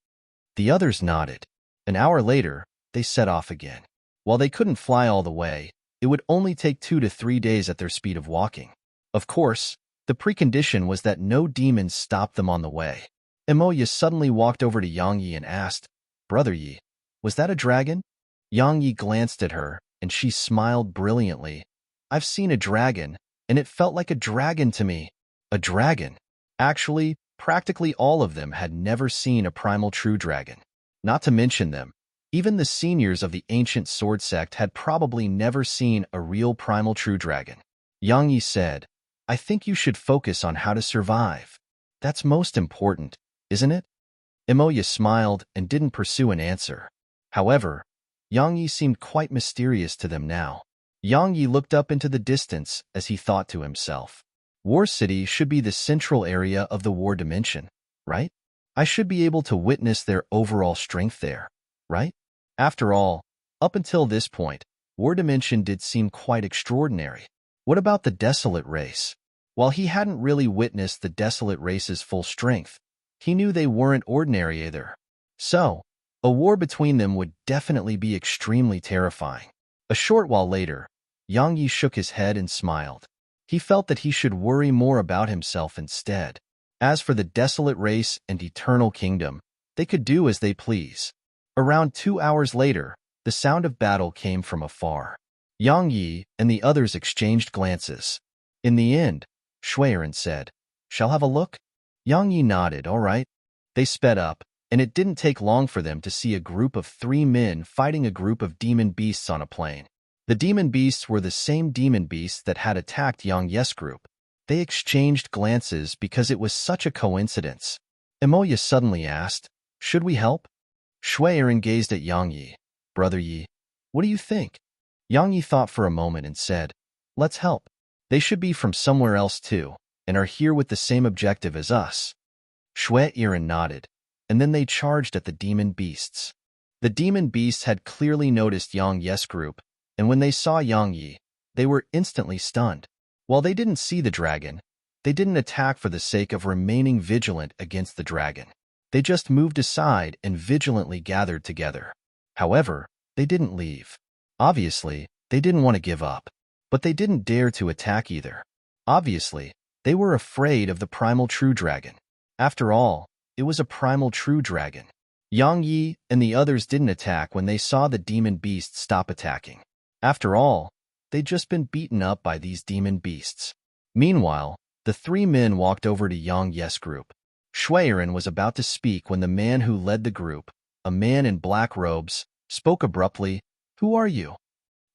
The others nodded. An hour later, they set off again. While they couldn't fly all the way, it would only take 2 to 3 days at their speed of walking. Of course, the precondition was that no demons stopped them on the way. Emoya suddenly walked over to Yang Yi and asked, "Brother Yi, was that a dragon?" Yang Yi glanced at her, and she smiled brilliantly. "I've seen a dragon, and it felt like a dragon to me." A dragon? Actually, practically all of them had never seen a primal true dragon. Not to mention them, even the seniors of the ancient sword sect had probably never seen a real primal true dragon. Yang Yi said, "I think you should focus on how to survive. That's most important, isn't it?" Emoya smiled and didn't pursue an answer. However, Yang Yi seemed quite mysterious to them now. Yang Yi looked up into the distance as he thought to himself. War City should be the central area of the war dimension, right? I should be able to witness their overall strength there, right? After all, up until this point, War Dimension did seem quite extraordinary. What about the Desolate race? While he hadn't really witnessed the Desolate race's full strength, he knew they weren't ordinary either. So, a war between them would definitely be extremely terrifying. A short while later, Yang Yi shook his head and smiled. He felt that he should worry more about himself instead. As for the Desolate race and Eternal Kingdom, they could do as they please. Around 2 hours later, the sound of battle came from afar. Yang Yi and the others exchanged glances. In the end, Shuiren said, "Shall have a look?" Yang Yi nodded, "All right." They sped up, and it didn't take long for them to see a group of 3 men fighting a group of demon beasts on a plain. The demon beasts were the same demon beasts that had attacked Yang Yi's group. They exchanged glances because it was such a coincidence. Emoya suddenly asked, "Should we help?" Shuiren gazed at Yang Yi. "Brother Yi, what do you think?" Yang Yi thought for a moment and said, "Let's help. They should be from somewhere else too, and are here with the same objective as us." Shuiren nodded, and then they charged at the demon beasts. The demon beasts had clearly noticed Yang Yi's group, and when they saw Yang Yi, they were instantly stunned. While they didn't see the dragon, they didn't attack for the sake of remaining vigilant against the dragon. They just moved aside and vigilantly gathered together. However, they didn't leave. Obviously, they didn't want to give up, but they didn't dare to attack either. Obviously, they were afraid of the primal true dragon. After all, it was a primal true dragon. Yang Yi and the others didn't attack when they saw the demon beast stop attacking. After all, they'd just been beaten up by these demon beasts. Meanwhile, the three men walked over to Yang Yes group. Shuiren was about to speak when the man who led the group, a man in black robes, spoke abruptly. "Who are you?"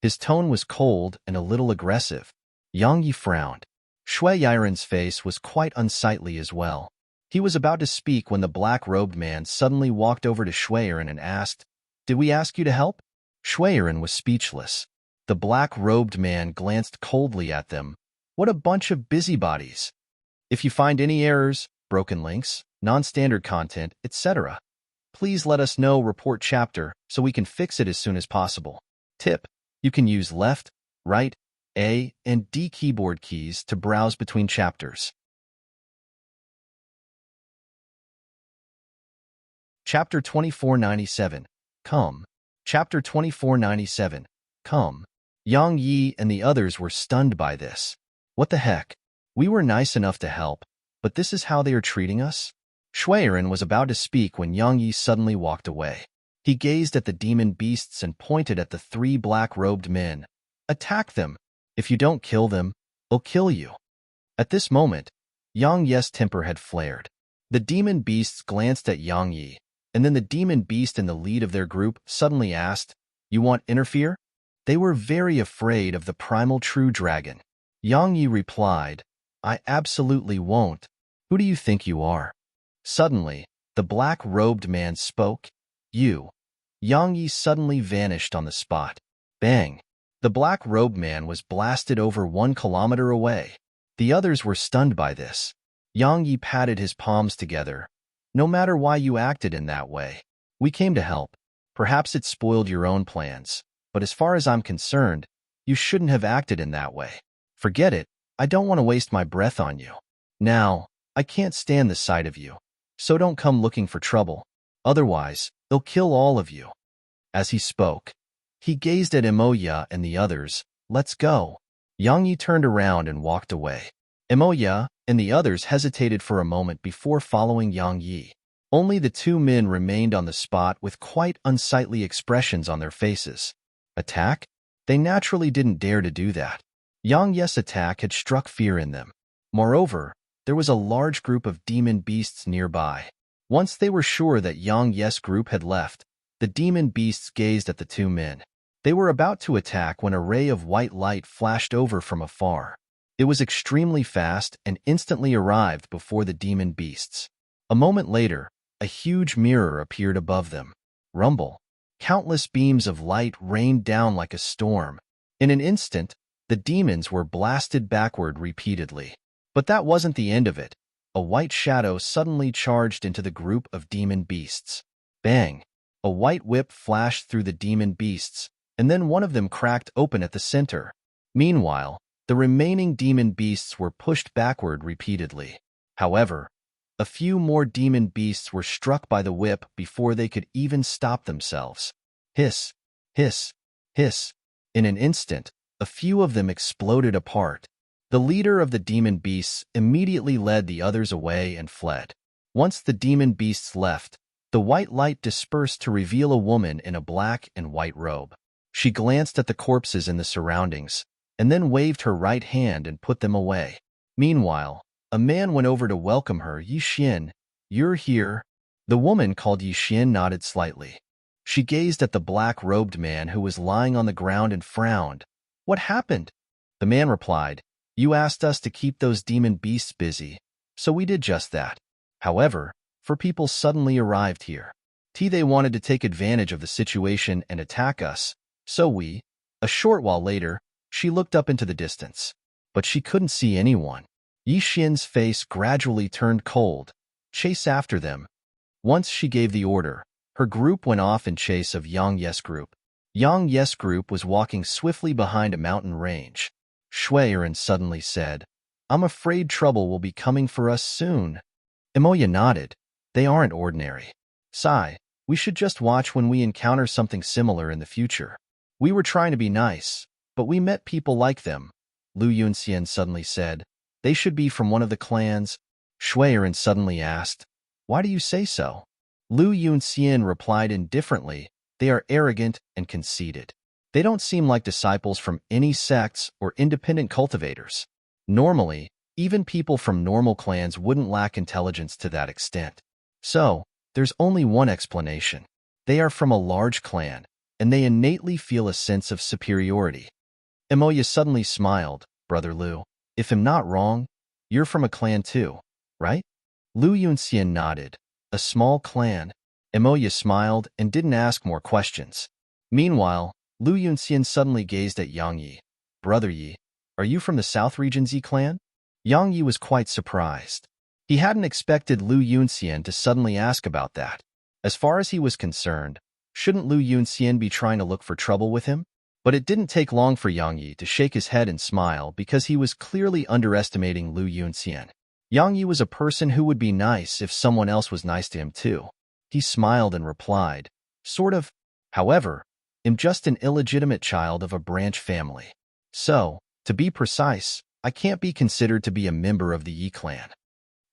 His tone was cold and a little aggressive. Yang Yi frowned. Shuiren's face was quite unsightly as well. He was about to speak when the black-robed man suddenly walked over to Shuiren and asked, "Did we ask you to help?" Shuiren was speechless. The black-robed man glanced coldly at them. What a bunch of busybodies. If you find any errors, broken links, non-standard content, etc., please let us know. Report chapter so we can fix it as soon as possible. Tip: you can use left, right, A, and D keyboard keys to browse between chapters. Chapter 2497. Come. Chapter 2497. Come. Yang Yi and the others were stunned by this. What the heck? We were nice enough to help, but this is how they are treating us? Shuiren was about to speak when Yang Yi suddenly walked away. He gazed at the demon beasts and pointed at the three black-robed men. "Attack them. If you don't kill them, they'll kill you." At this moment, Yang Yi's temper had flared. The demon beasts glanced at Yang Yi, and then the demon beast in the lead of their group suddenly asked, "You want interfere?" They were very afraid of the primal true dragon. Yang Yi replied, "I absolutely won't. Who do you think you are?" Suddenly, the black-robed man spoke. "You." Yang Yi suddenly vanished on the spot. Bang! The black-robed man was blasted over 1 kilometer away. The others were stunned by this. Yang Yi patted his palms together. "No matter why you acted in that way, we came to help. Perhaps it spoiled your own plans, but as far as I'm concerned, you shouldn't have acted in that way. Forget it. I don't want to waste my breath on you. Now, I can't stand the sight of you, so don't come looking for trouble. Otherwise, they'll kill all of you." As he spoke, he gazed at Emoya and the others. "Let's go." Yang Yi turned around and walked away. Emoya and the others hesitated for a moment before following Yang Yi. Only the two men remained on the spot with quite unsightly expressions on their faces. Attack? They naturally didn't dare to do that. Yang Yi's attack had struck fear in them. Moreover, there was a large group of demon beasts nearby. Once they were sure that Yang Yi's group had left, the demon beasts gazed at the two men. They were about to attack when a ray of white light flashed over from afar. It was extremely fast and instantly arrived before the demon beasts. A moment later, a huge mirror appeared above them. Rumble. Countless beams of light rained down like a storm. In an instant, the demons were blasted backward repeatedly. But that wasn't the end of it. A white shadow suddenly charged into the group of demon beasts. Bang! A white whip flashed through the demon beasts, and then one of them cracked open at the center. Meanwhile, the remaining demon beasts were pushed backward repeatedly. However, a few more demon beasts were struck by the whip before they could even stop themselves. Hiss, hiss, hiss. In an instant, a few of them exploded apart. The leader of the demon beasts immediately led the others away and fled. Once the demon beasts left, the white light dispersed to reveal a woman in a black and white robe. She glanced at the corpses in the surroundings, and then waved her right hand and put them away. Meanwhile, a man went over to welcome her. "Yixin, you're here." The woman called Yixin nodded slightly. She gazed at the black-robed man who was lying on the ground and frowned. "What happened?" The man replied, "You asked us to keep those demon beasts busy, so we did just that. However, four people suddenly arrived here. They wanted to take advantage of the situation and attack us, so we..." A short while later, she looked up into the distance, but she couldn't see anyone. Yixin's face gradually turned cold. "Chase after them." Once she gave the order, her group went off in chase of Yang Yi's group. Yang Yi's group was walking swiftly behind a mountain range. Shuiren suddenly said, "I'm afraid trouble will be coming for us soon." Emoya nodded. "They aren't ordinary. Sai, we should just watch when we encounter something similar in the future. We were trying to be nice, but we met people like them." Lu Yunxian suddenly said, "They should be from one of the clans." Shuiren suddenly asked, "Why do you say so?" Lu Yunxian replied indifferently, "They are arrogant and conceited. They don't seem like disciples from any sects or independent cultivators. Normally, even people from normal clans wouldn't lack intelligence to that extent. So, there's only one explanation. They are from a large clan, and they innately feel a sense of superiority. Emoya suddenly smiled. Brother Lu, if I'm not wrong, you're from a clan too, right? Lu Yunxian nodded. A small clan. Emoya smiled and didn't ask more questions. Meanwhile, Lu Yunxian suddenly gazed at Yang Yi. Brother Yi, are you from the South Region Z clan? Yang Yi was quite surprised. He hadn't expected Lu Yunxian to suddenly ask about that. As far as he was concerned, shouldn't Lu Yunxian be trying to look for trouble with him? But it didn't take long for Yang Yi to shake his head and smile because he was clearly underestimating Lu Yunxian. Yang Yi was a person who would be nice if someone else was nice to him too. He smiled and replied, sort of. However, I'm just an illegitimate child of a branch family. So, to be precise, I can't be considered to be a member of the Yi clan.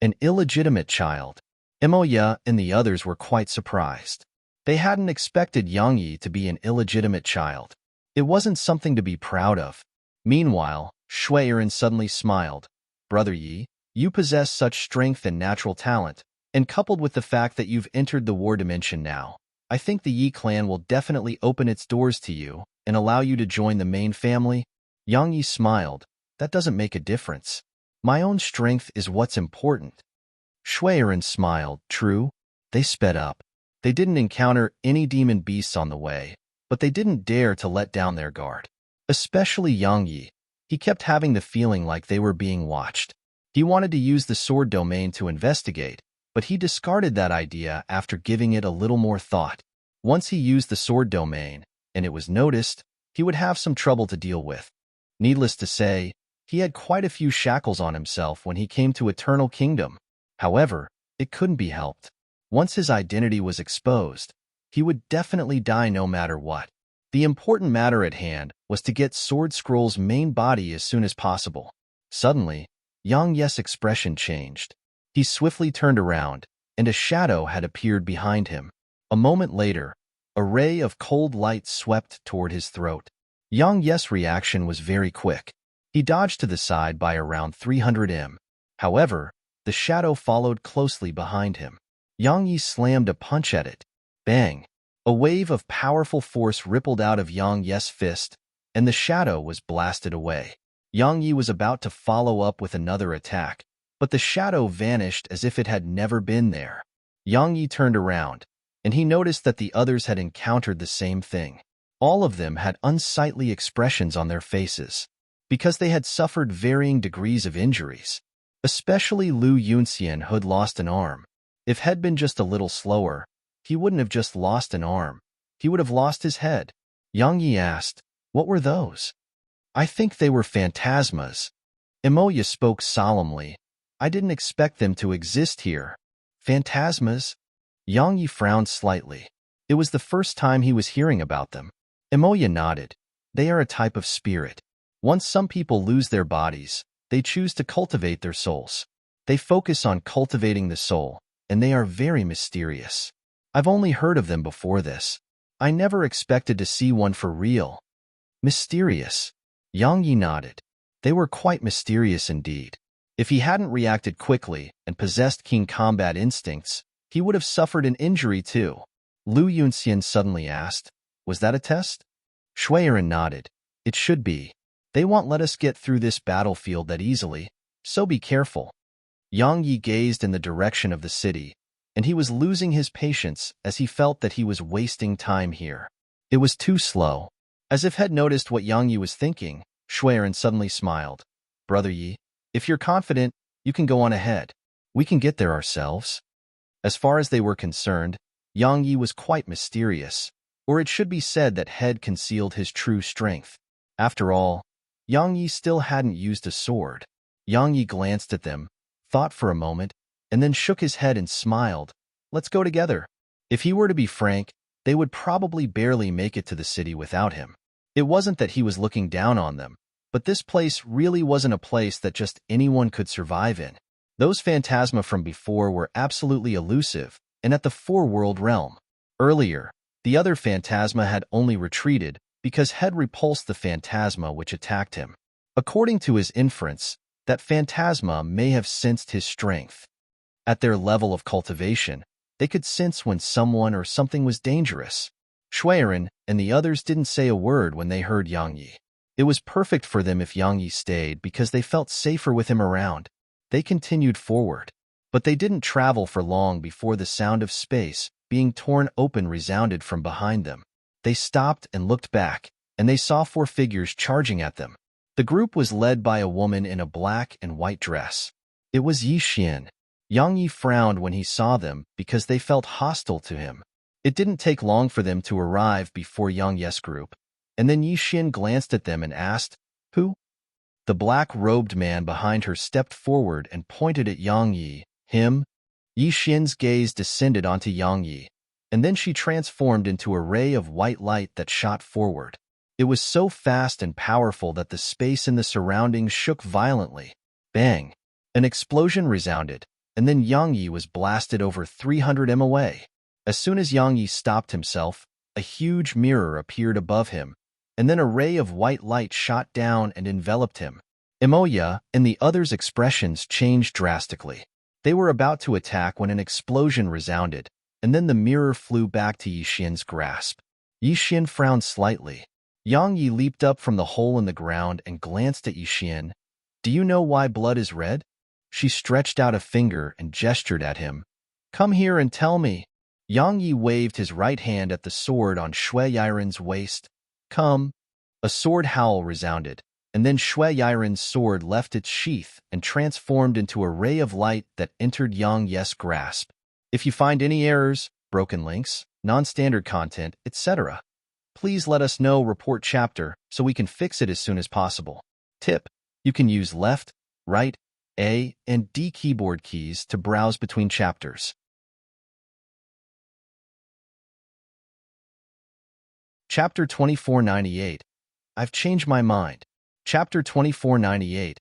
An illegitimate child. Emoya and the others were quite surprised. They hadn't expected Yang Yi to be an illegitimate child. It wasn't something to be proud of. Meanwhile, Shuiren suddenly smiled. Brother Yi, you possess such strength and natural talent, and coupled with the fact that you've entered the war dimension now, I think the Yi clan will definitely open its doors to you and allow you to join the main family. Yang Yi smiled. That doesn't make a difference. My own strength is what's important. Shuiren smiled. True. They sped up. They didn't encounter any demon beasts on the way, but they didn't dare to let down their guard. Especially Yang Yi. He kept having the feeling like they were being watched. He wanted to use the sword domain to investigate, but he discarded that idea after giving it a little more thought. Once he used the sword domain, and it was noticed, he would have some trouble to deal with. Needless to say, he had quite a few shackles on himself when he came to Eternal Kingdom. However, it couldn't be helped. Once his identity was exposed, he would definitely die no matter what. The important matter at hand was to get Sword Scroll's main body as soon as possible. Suddenly, Yang Yi's expression changed. He swiftly turned around, and a shadow had appeared behind him. A moment later, a ray of cold light swept toward his throat. Yang Yi's reaction was very quick. He dodged to the side by around 300 m. However, the shadow followed closely behind him. Yang Yi slammed a punch at it. Bang! A wave of powerful force rippled out of Yang Yi's fist, and the shadow was blasted away. Yang Yi was about to follow up with another attack, but the shadow vanished as if it had never been there. Yang Yi turned around, and he noticed that the others had encountered the same thing. All of them had unsightly expressions on their faces, because they had suffered varying degrees of injuries. Especially Lu Yunxian, who had lost an arm. If had been just a little slower, he wouldn't have just lost an arm. He would have lost his head. Yang Yi asked, what were those? I think they were phantasmas. Emoya spoke solemnly. I didn't expect them to exist here. Phantasmas? Yang Yi frowned slightly. It was the first time he was hearing about them. Emoya nodded. They are a type of spirit. Once some people lose their bodies, they choose to cultivate their souls. They focus on cultivating the soul, and they are very mysterious. I've only heard of them before this. I never expected to see one for real. Mysterious. Yang Yi nodded. They were quite mysterious indeed. If he hadn't reacted quickly and possessed keen combat instincts, he would have suffered an injury too. Lu Yunxian suddenly asked, was that a test? Shuiren nodded. It should be. They won't let us get through this battlefield that easily, so be careful. Yang Yi gazed in the direction of the city, and he was losing his patience as he felt that he was wasting time here. It was too slow. As if had noticed what Yang Yi was thinking, Shuiren suddenly smiled. Brother Yi, if you're confident, you can go on ahead. We can get there ourselves. As far as they were concerned, Yang Yi was quite mysterious, or it should be said that head concealed his true strength. After all, Yang Yi still hadn't used a sword. Yang Yi glanced at them, thought for a moment, and then shook his head and smiled. Let's go together. If he were to be frank, they would probably barely make it to the city without him. It wasn't that he was looking down on them, but this place really wasn't a place that just anyone could survive in. Those phantasma from before were absolutely elusive and at the four-world realm. Earlier, the other phantasma had only retreated, because head repulsed the phantasma which attacked him. According to his inference, that phantasma may have sensed his strength. At their level of cultivation, they could sense when someone or something was dangerous. Shuiren and the others didn't say a word when they heard Yang Yi. It was perfect for them if Yang Yi stayed because they felt safer with him around. They continued forward, but they didn't travel for long before the sound of space being torn open resounded from behind them. They stopped and looked back, and they saw 4 figures charging at them. The group was led by a woman in a black and white dress. It was Yi Xian. Yang Yi frowned when he saw them because they felt hostile to him. It didn't take long for them to arrive before Yang Yi's group, and then Yi Xian glanced at them and asked, "Who?" The black-robed man behind her stepped forward and pointed at Yang Yi. "Him?" Yi Xian's gaze descended onto Yang Yi, and then she transformed into a ray of white light that shot forward. It was so fast and powerful that the space in the surroundings shook violently. Bang! An explosion resounded, and then Yang Yi was blasted over 300 m away. As soon as Yang Yi stopped himself, a huge mirror appeared above him, and then a ray of white light shot down and enveloped him. Emoya and the others' expressions changed drastically. They were about to attack when an explosion resounded, and then the mirror flew back to Yi Xian's grasp. Yi Xian frowned slightly. Yang Yi leaped up from the hole in the ground and glanced at Yi Xian. "Do you know why blood is red?" She stretched out a finger and gestured at him. "Come here and tell me." Yang Yi waved his right hand at the sword on Shui Yiren's waist. "Come." A sword howl resounded, and then Shui Yiren's sword left its sheath and transformed into a ray of light that entered Yang Yi's grasp. If you find any errors, broken links, non-standard content, etc., please let us know. Report chapter so we can fix it as soon as possible. Tip: you can use left, right, A, and D keyboard keys to browse between chapters. Chapter 2498. I've changed my mind. Chapter 2498.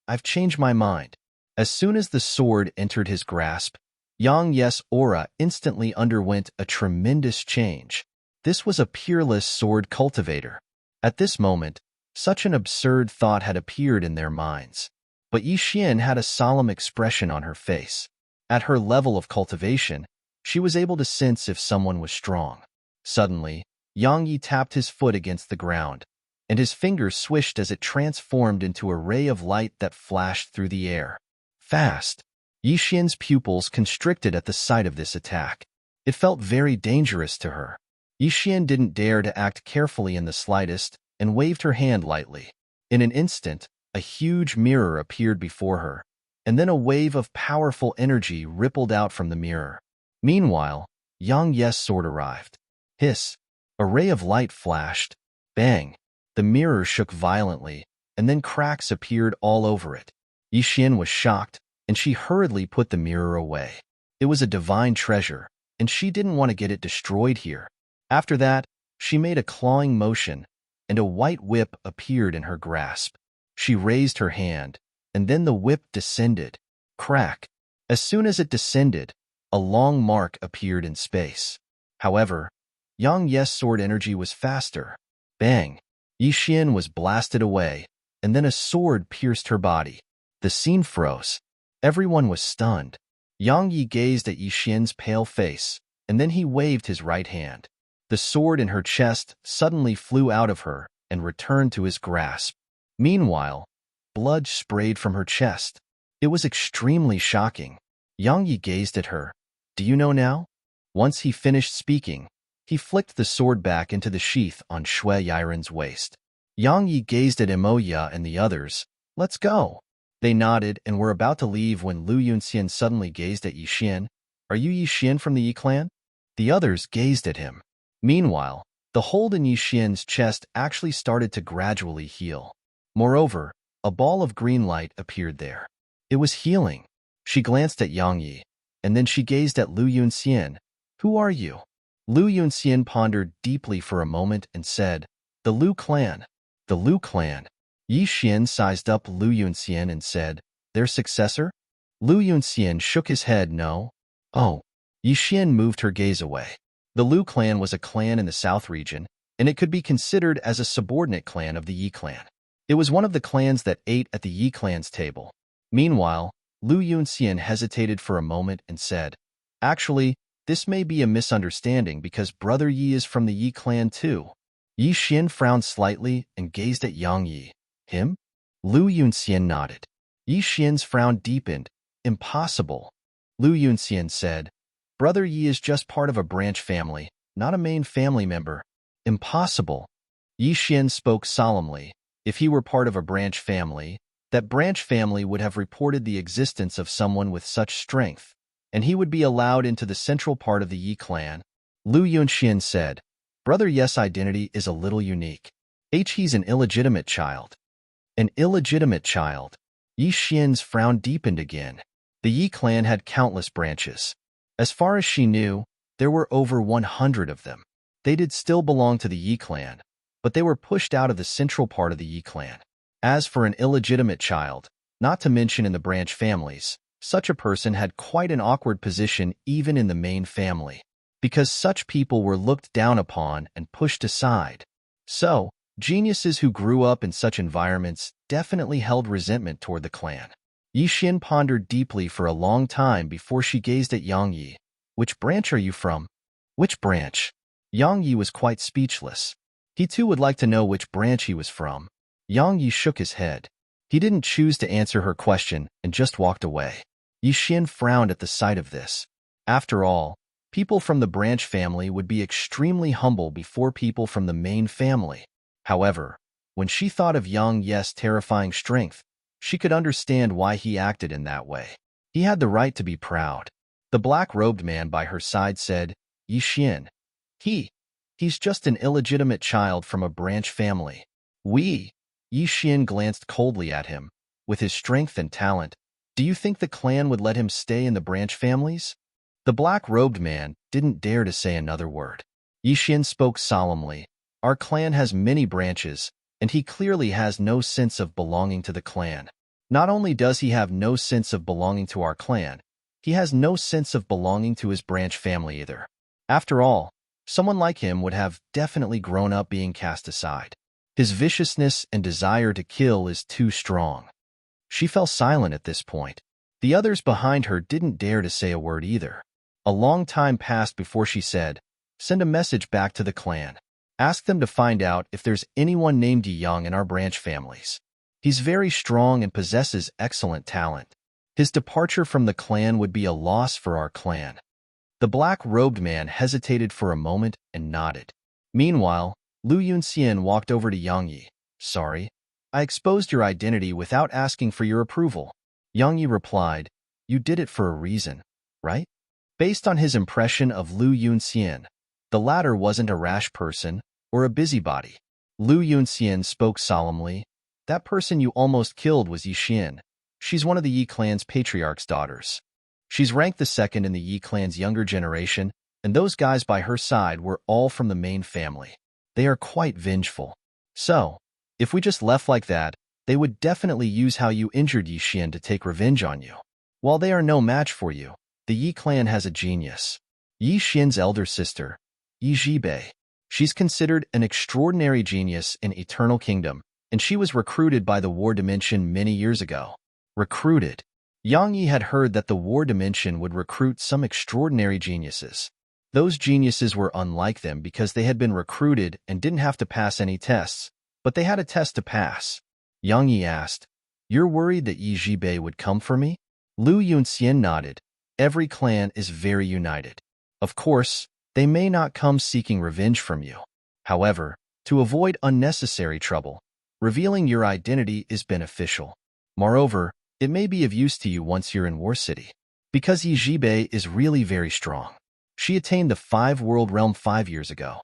I've changed my mind. As soon as the sword entered his grasp, Yang Yi's aura instantly underwent a tremendous change. This was a peerless sword cultivator. At this moment, such an absurd thought had appeared in their minds. But Yi Xian had a solemn expression on her face. At her level of cultivation, she was able to sense if someone was strong. Suddenly, Yang Yi tapped his foot against the ground, and his fingers swished as it transformed into a ray of light that flashed through the air. Fast! Yi Xian's pupils constricted at the sight of this attack. It felt very dangerous to her. Yi Xian didn't dare to act carefully in the slightest and waved her hand lightly. In an instant, a huge mirror appeared before her, and then a wave of powerful energy rippled out from the mirror. Meanwhile, Yang Yi's sword arrived. Hiss! A ray of light flashed. Bang! The mirror shook violently, and then cracks appeared all over it. Yi Xian was shocked, and she hurriedly put the mirror away. It was a divine treasure, and she didn't want to get it destroyed here. After that, she made a clawing motion, and a white whip appeared in her grasp. She raised her hand, and then the whip descended. Crack! As soon as it descended, a long mark appeared in space. However, Yang Yi's sword energy was faster. Bang! Yi Xian was blasted away, and then a sword pierced her body. The scene froze. Everyone was stunned. Yang Yi gazed at Yi Xian's pale face, and then he waved his right hand. The sword in her chest suddenly flew out of her and returned to his grasp. Meanwhile, blood sprayed from her chest. It was extremely shocking. Yang Yi gazed at her. "Do you know now?" Once he finished speaking, he flicked the sword back into the sheath on Shui Yiren's waist. Yang Yi gazed at Emoya and the others. "Let's go." They nodded and were about to leave when Lu Yunxian suddenly gazed at Yi Xian. "Are you Yi Xian from the Yi clan?" The others gazed at him. Meanwhile, the hold in Yi Xian's chest actually started to gradually heal. Moreover, a ball of green light appeared there. It was healing. She glanced at Yang Yi, and then she gazed at Lu Yunxian. "Who are you?" Lu Yunxian pondered deeply for a moment and said, "The Lu clan." "The Lu clan." Yi Xian sized up Lu Yunxian and said, "Their successor?" Lu Yunxian shook his head no. "Oh." Yi Xian moved her gaze away. The Lu clan was a clan in the south region, and it could be considered as a subordinate clan of the Yi clan. It was one of the clans that ate at the Yi clan's table. Meanwhile, Lu Yunxian hesitated for a moment and said, "Actually, this may be a misunderstanding because Brother Yi is from the Yi clan too." Yi Xian frowned slightly and gazed at Yang Yi. "Him?" Lu Yunxian nodded. Yi Xian's frown deepened. "Impossible." Lu Yunxian said, "Brother Yi is just part of a branch family, not a main family member." "Impossible." Yi Xian spoke solemnly. If he were part of a branch family, that branch family would have reported the existence of someone with such strength, and he would be allowed into the central part of the Yi clan. Lu Yunxian said, "Brother Yes' identity is a little unique. He's an illegitimate child." An illegitimate child. Yi Xian's frown deepened again. The Yi clan had countless branches. As far as she knew, there were over 100 of them. They did still belong to the Yi clan, but they were pushed out of the central part of the Yi clan. As for an illegitimate child, not to mention in the branch families, such a person had quite an awkward position even in the main family, because such people were looked down upon and pushed aside. So, geniuses who grew up in such environments definitely held resentment toward the clan. Yi Xian pondered deeply for a long time before she gazed at Yang Yi. "Which branch are you from?" "Which branch?" Yang Yi was quite speechless. He too would like to know which branch he was from. Yang Yi shook his head. He didn't choose to answer her question and just walked away. Yi Xian frowned at the sight of this. After all, people from the branch family would be extremely humble before people from the main family. However, when she thought of Yang Yi's terrifying strength, she could understand why he acted in that way. He had the right to be proud. The black-robed man by her side said, "Yi Xian. He's just an illegitimate child from a branch family." Yi Xian glanced coldly at him. "With his strength and talent, do you think the clan would let him stay in the branch families?" The black-robed man didn't dare to say another word. Yi Xian spoke solemnly. "Our clan has many branches, and he clearly has no sense of belonging to the clan. Not only does he have no sense of belonging to our clan, he has no sense of belonging to his branch family either. After all, someone like him would have definitely grown up being cast aside. His viciousness and desire to kill is too strong." She fell silent at this point. The others behind her didn't dare to say a word either. A long time passed before she said, "Send a message back to the clan. Ask them to find out if there's anyone named Yi Yang in our branch families. He's very strong and possesses excellent talent. His departure from the clan would be a loss for our clan." The black-robed man hesitated for a moment and nodded. Meanwhile, Lu Yunxian walked over to Yang Yi. "Sorry, I exposed your identity without asking for your approval." Yang Yi replied, "You did it for a reason, right?" Based on his impression of Lu Yunxian, the latter wasn't a rash person or a busybody. Lu Yunxian spoke solemnly. "That person you almost killed was Yi Xian. She's one of the Yi clan's patriarch's daughters. She's ranked the second in the Yi clan's younger generation, and those guys by her side were all from the main family. They are quite vengeful. So, if we just left like that, they would definitely use how you injured Yi Xian to take revenge on you. While they are no match for you, the Yi clan has a genius. Yi Xian's elder sister, Yi Zhibei. She's considered an extraordinary genius in Eternal Kingdom, and she was recruited by the War Dimension many years ago." Recruited. Yang Yi had heard that the War Dimension would recruit some extraordinary geniuses. Those geniuses were unlike them because they had been recruited and didn't have to pass any tests, but they had a test to pass. Yang Yi asked, "You're worried that Yi Zhibei would come for me?" Lu Yunxian nodded. "Every clan is very united. Of course, they may not come seeking revenge from you. However, to avoid unnecessary trouble, revealing your identity is beneficial. Moreover, it may be of use to you once you're in War City. Because Yi Zhibei is really very strong. She attained the 5-world realm 5 years ago.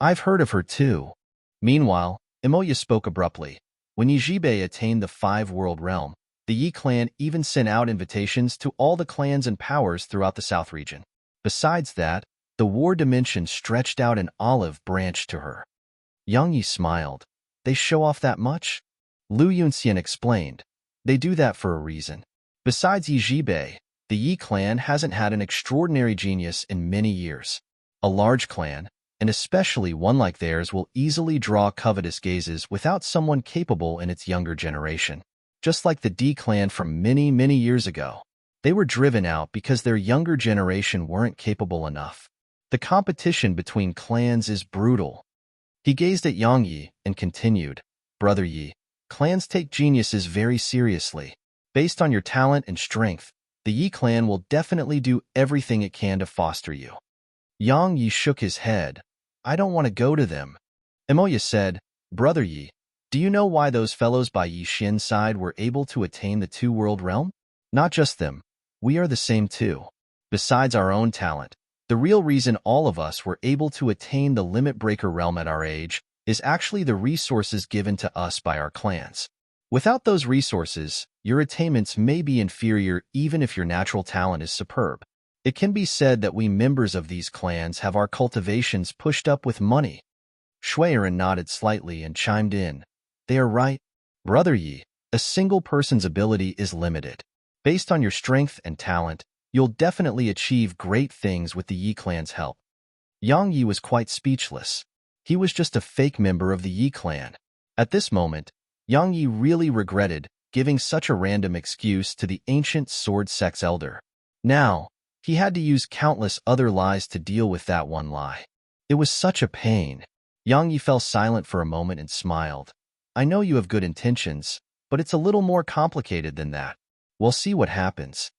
I've heard of her too." Meanwhile, Imoya spoke abruptly. When Yi Zhibei attained the 5-world realm, the Yi clan even sent out invitations to all the clans and powers throughout the South region. Besides that, the War Dimension stretched out an olive branch to her. Yang Yi smiled. "They show off that much?" Lu Yunxian explained. "They do that for a reason. Besides Yi Zhibei, the Yi clan hasn't had an extraordinary genius in many years. A large clan, and especially one like theirs will easily draw covetous gazes without someone capable in its younger generation. Just like the D clan from many, many years ago. They were driven out because their younger generation weren't capable enough. The competition between clans is brutal. He gazed at Yang Yi and continued, Brother Yi, clans take geniuses very seriously. Based on your talent and strength, the Yi clan will definitely do everything it can to foster you. Yang Yi shook his head. I don't want to go to them. Emoya said, Brother Yi, do you know why those fellows by Yi Xin's side were able to attain the two-world realm? Not just them. We are the same too. Besides our own talent, the real reason all of us were able to attain the limit breaker realm at our age is actually the resources given to us by our clans. Without those resources, your attainments may be inferior even if your natural talent is superb. It can be said that we members of these clans have our cultivations pushed up with money. Shuiren nodded slightly and chimed in. They are right. Brother Yi, a single person's ability is limited. Based on your strength and talent, you'll definitely achieve great things with the Yi clan's help. Yang Yi was quite speechless. He was just a fake member of the Yi clan. At this moment, Yang Yi really regretted giving such a random excuse to the ancient sword sex elder. Now, he had to use countless other lies to deal with that one lie. It was such a pain. Yang Yi fell silent for a moment and smiled. I know you have good intentions, but it's a little more complicated than that. We'll see what happens.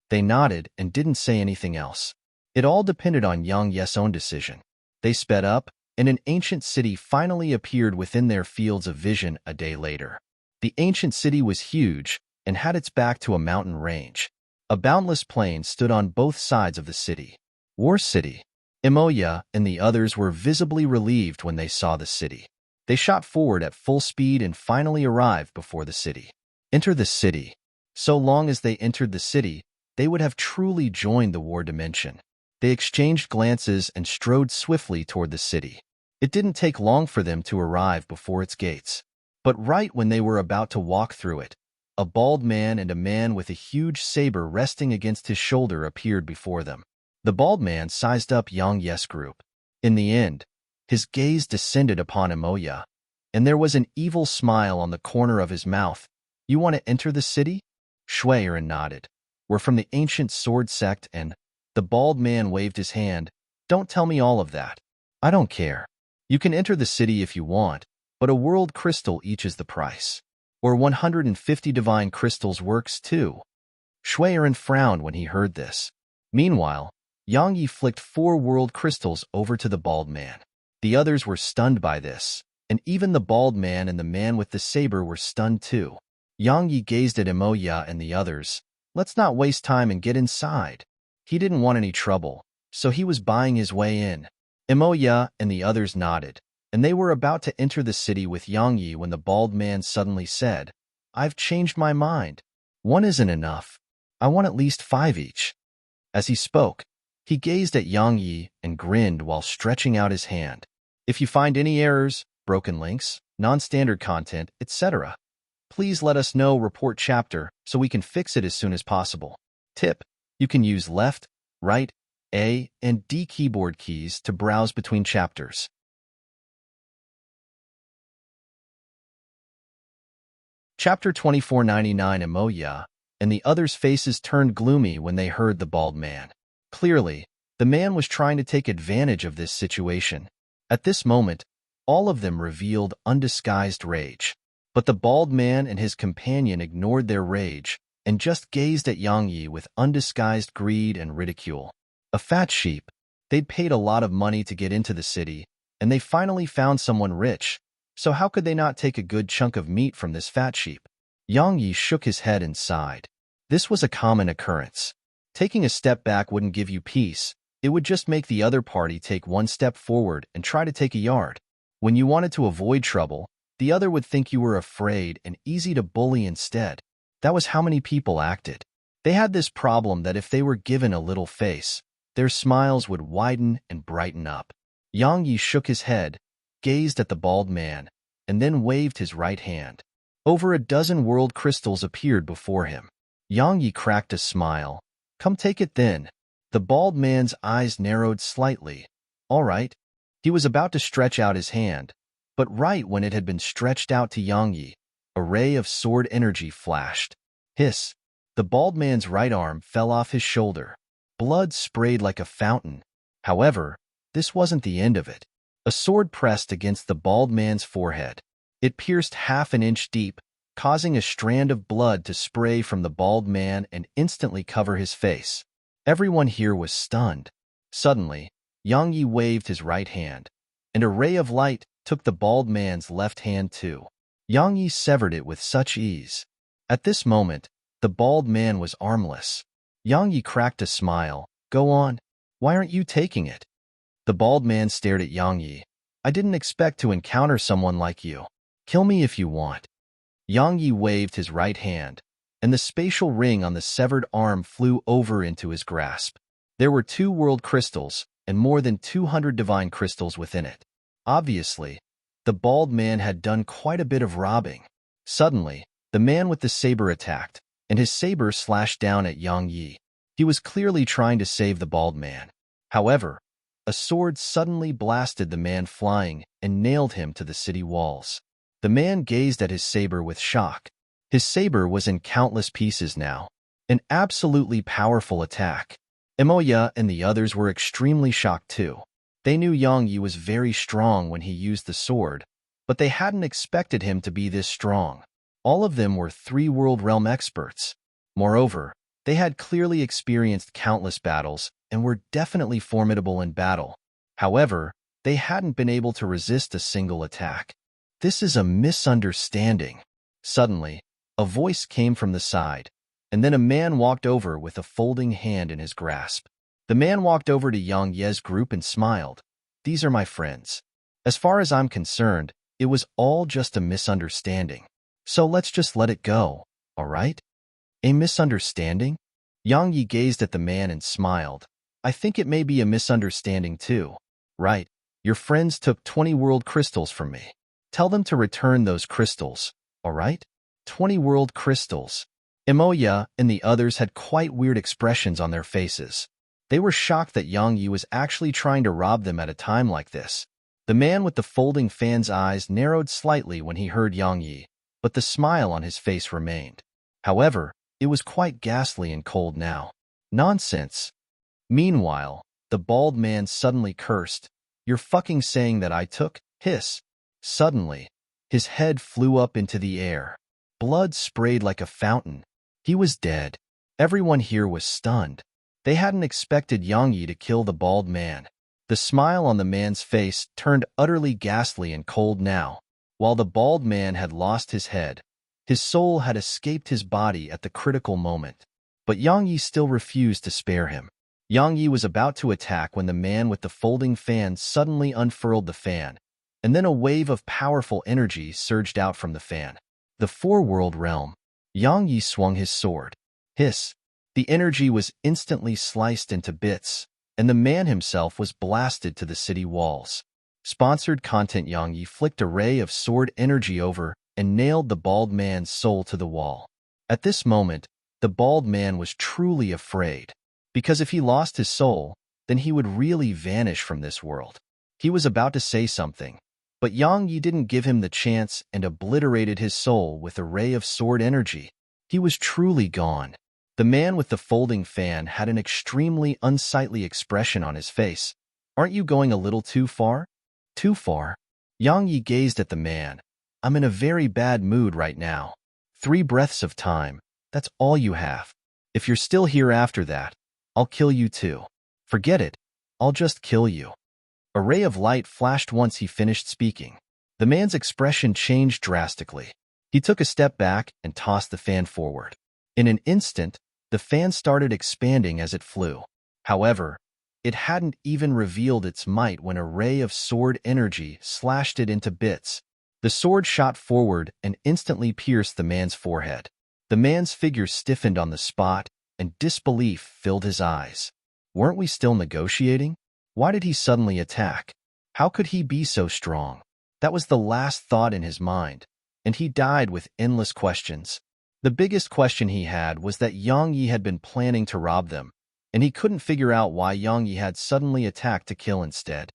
They nodded and didn't say anything else. It all depended on Yang Yi's own decision. They sped up, and an ancient city finally appeared within their fields of vision a day later. The ancient city was huge and had its back to a mountain range. A boundless plain stood on both sides of the city. War City. Emoya and the others were visibly relieved when they saw the city. They shot forward at full speed and finally arrived before the city. Enter the city. So long as they entered the city, they would have truly joined the war dimension. They exchanged glances and strode swiftly toward the city. It didn't take long for them to arrive before its gates. But right when they were about to walk through it, a bald man and a man with a huge saber resting against his shoulder appeared before them. The bald man sized up Yang Yi's group. In the end, his gaze descended upon Emoya, and there was an evil smile on the corner of his mouth. You want to enter the city? Shuiren nodded. We're from the ancient sword sect and... The bald man waved his hand. Don't tell me all of that. I don't care. You can enter the city if you want, but a world crystal each is the price. Or 150 divine crystals works too. Shuiren frowned when he heard this. Meanwhile, Yang Yi flicked 4 world crystals over to the bald man. The others were stunned by this, and even the bald man and the man with the saber were stunned too. Yang Yi gazed at Emoya and the others. Let's not waste time and get inside. He didn't want any trouble, so he was buying his way in. Emoya and the others nodded, and they were about to enter the city with Yang Yi when the bald man suddenly said, I've changed my mind. 1 isn't enough. I want at least 5 each. As he spoke, he gazed at Yang Yi and grinned while stretching out his hand. If you find any errors, broken links, non-standard content, etc., please let us know. Report chapter so we can fix it as soon as possible. Tip. You can use left, right, A, and D keyboard keys to browse between chapters. Chapter 2499. Emoya and the others' faces turned gloomy when they heard the bald man. Clearly, the man was trying to take advantage of this situation. At this moment, all of them revealed undisguised rage. But the bald man and his companion ignored their rage and just gazed at Yang Yi with undisguised greed and ridicule. A fat sheep. They'd paid a lot of money to get into the city, and they finally found someone rich, so how could they not take a good chunk of meat from this fat sheep? Yang Yi shook his head and sighed. This was a common occurrence. Taking a step back wouldn't give you peace. It would just make the other party take 1 step forward and try to take a yard. When you wanted to avoid trouble, the other would think you were afraid and easy to bully instead. That was how many people acted. They had this problem that if they were given a little face, their smiles would widen and brighten up. Yang Yi shook his head, gazed at the bald man, and then waved his right hand. Over a dozen world crystals appeared before him. Yang Yi cracked a smile. Come take it then. The bald man's eyes narrowed slightly. All right. He was about to stretch out his hand, but right when it had been stretched out to Yang Yi, a ray of sword energy flashed. Hiss! The bald man's right arm fell off his shoulder. Blood sprayed like a fountain. However, this wasn't the end of it. A sword pressed against the bald man's forehead. It pierced half an inch deep, causing a strand of blood to spray from the bald man and instantly cover his face. Everyone here was stunned. Suddenly, Yang Yi waved his right hand, and a ray of light took the bald man's left hand too. Yang Yi severed it with such ease. At this moment, the bald man was armless. Yang Yi cracked a smile. Go on. Why aren't you taking it? The bald man stared at Yang Yi. I didn't expect to encounter someone like you. Kill me if you want. Yang Yi waved his right hand, and the spatial ring on the severed arm flew over into his grasp. There were 2 world crystals and more than 200 divine crystals within it. Obviously, the bald man had done quite a bit of robbing. Suddenly, the man with the saber attacked, and his saber slashed down at Yang Yi. He was clearly trying to save the bald man. However, a sword suddenly blasted the man flying and nailed him to the city walls. The man gazed at his saber with shock. His saber was in countless pieces now. An absolutely powerful attack. Emoya and the others were extremely shocked too. They knew Yang Yi was very strong when he used the sword, but they hadn't expected him to be this strong. All of them were 3 world realm experts. Moreover, they had clearly experienced countless battles and were definitely formidable in battle. However, they hadn't been able to resist a single attack. This is a misunderstanding. Suddenly, a voice came from the side, and then a man walked over with a folding hand in his grasp. The man walked over to Yang Ye's group and smiled. These are my friends. As far as I'm concerned, it was all just a misunderstanding. So let's just let it go, all right? A misunderstanding? Yang Yi gazed at the man and smiled. I think it may be a misunderstanding too. Right, your friends took 20 world crystals from me. Tell them to return those crystals, all right? 20 world crystals. Emoya and the others had quite weird expressions on their faces. They were shocked that Yang Yi was actually trying to rob them at a time like this. The man with the folding fan's eyes narrowed slightly when he heard Yang Yi, but the smile on his face remained. However, it was quite ghastly and cold now. Nonsense. Meanwhile, the bald man suddenly cursed. You're fucking saying that I took? Hiss. Suddenly, his head flew up into the air. Blood sprayed like a fountain. He was dead. Everyone here was stunned. They hadn't expected Yang Yi to kill the bald man. The smile on the man's face turned utterly ghastly and cold now. While the bald man had lost his head, his soul had escaped his body at the critical moment. But Yang Yi still refused to spare him. Yang Yi was about to attack when the man with the folding fan suddenly unfurled the fan, and then a wave of powerful energy surged out from the fan. The 4-world realm. Yang Yi swung his sword. Hiss. The energy was instantly sliced into bits, and the man himself was blasted to the city walls. Sponsored content. Yang Yi flicked a ray of sword energy over and nailed the bald man's soul to the wall. At this moment, the bald man was truly afraid, because if he lost his soul, then he would really vanish from this world. He was about to say something, but Yang Yi didn't give him the chance and obliterated his soul with a ray of sword energy. He was truly gone. The man with the folding fan had an extremely unsightly expression on his face. Aren't you going a little too far? Too far? Yang Yi gazed at the man. I'm in a very bad mood right now. 3 breaths of time. That's all you have. If you're still here after that, I'll kill you too. Forget it. I'll just kill you. A ray of light flashed once he finished speaking. The man's expression changed drastically. He took a step back and tossed the fan forward. In an instant, the fan started expanding as it flew. However, it hadn't even revealed its might when a ray of sword energy slashed it into bits. The sword shot forward and instantly pierced the man's forehead. The man's figure stiffened on the spot, and disbelief filled his eyes. Weren't we still negotiating? Why did he suddenly attack? How could he be so strong? That was the last thought in his mind, and he died with endless questions. The biggest question he had was that Yang Yi had been planning to rob them, and he couldn't figure out why Yang Yi had suddenly attacked to kill instead.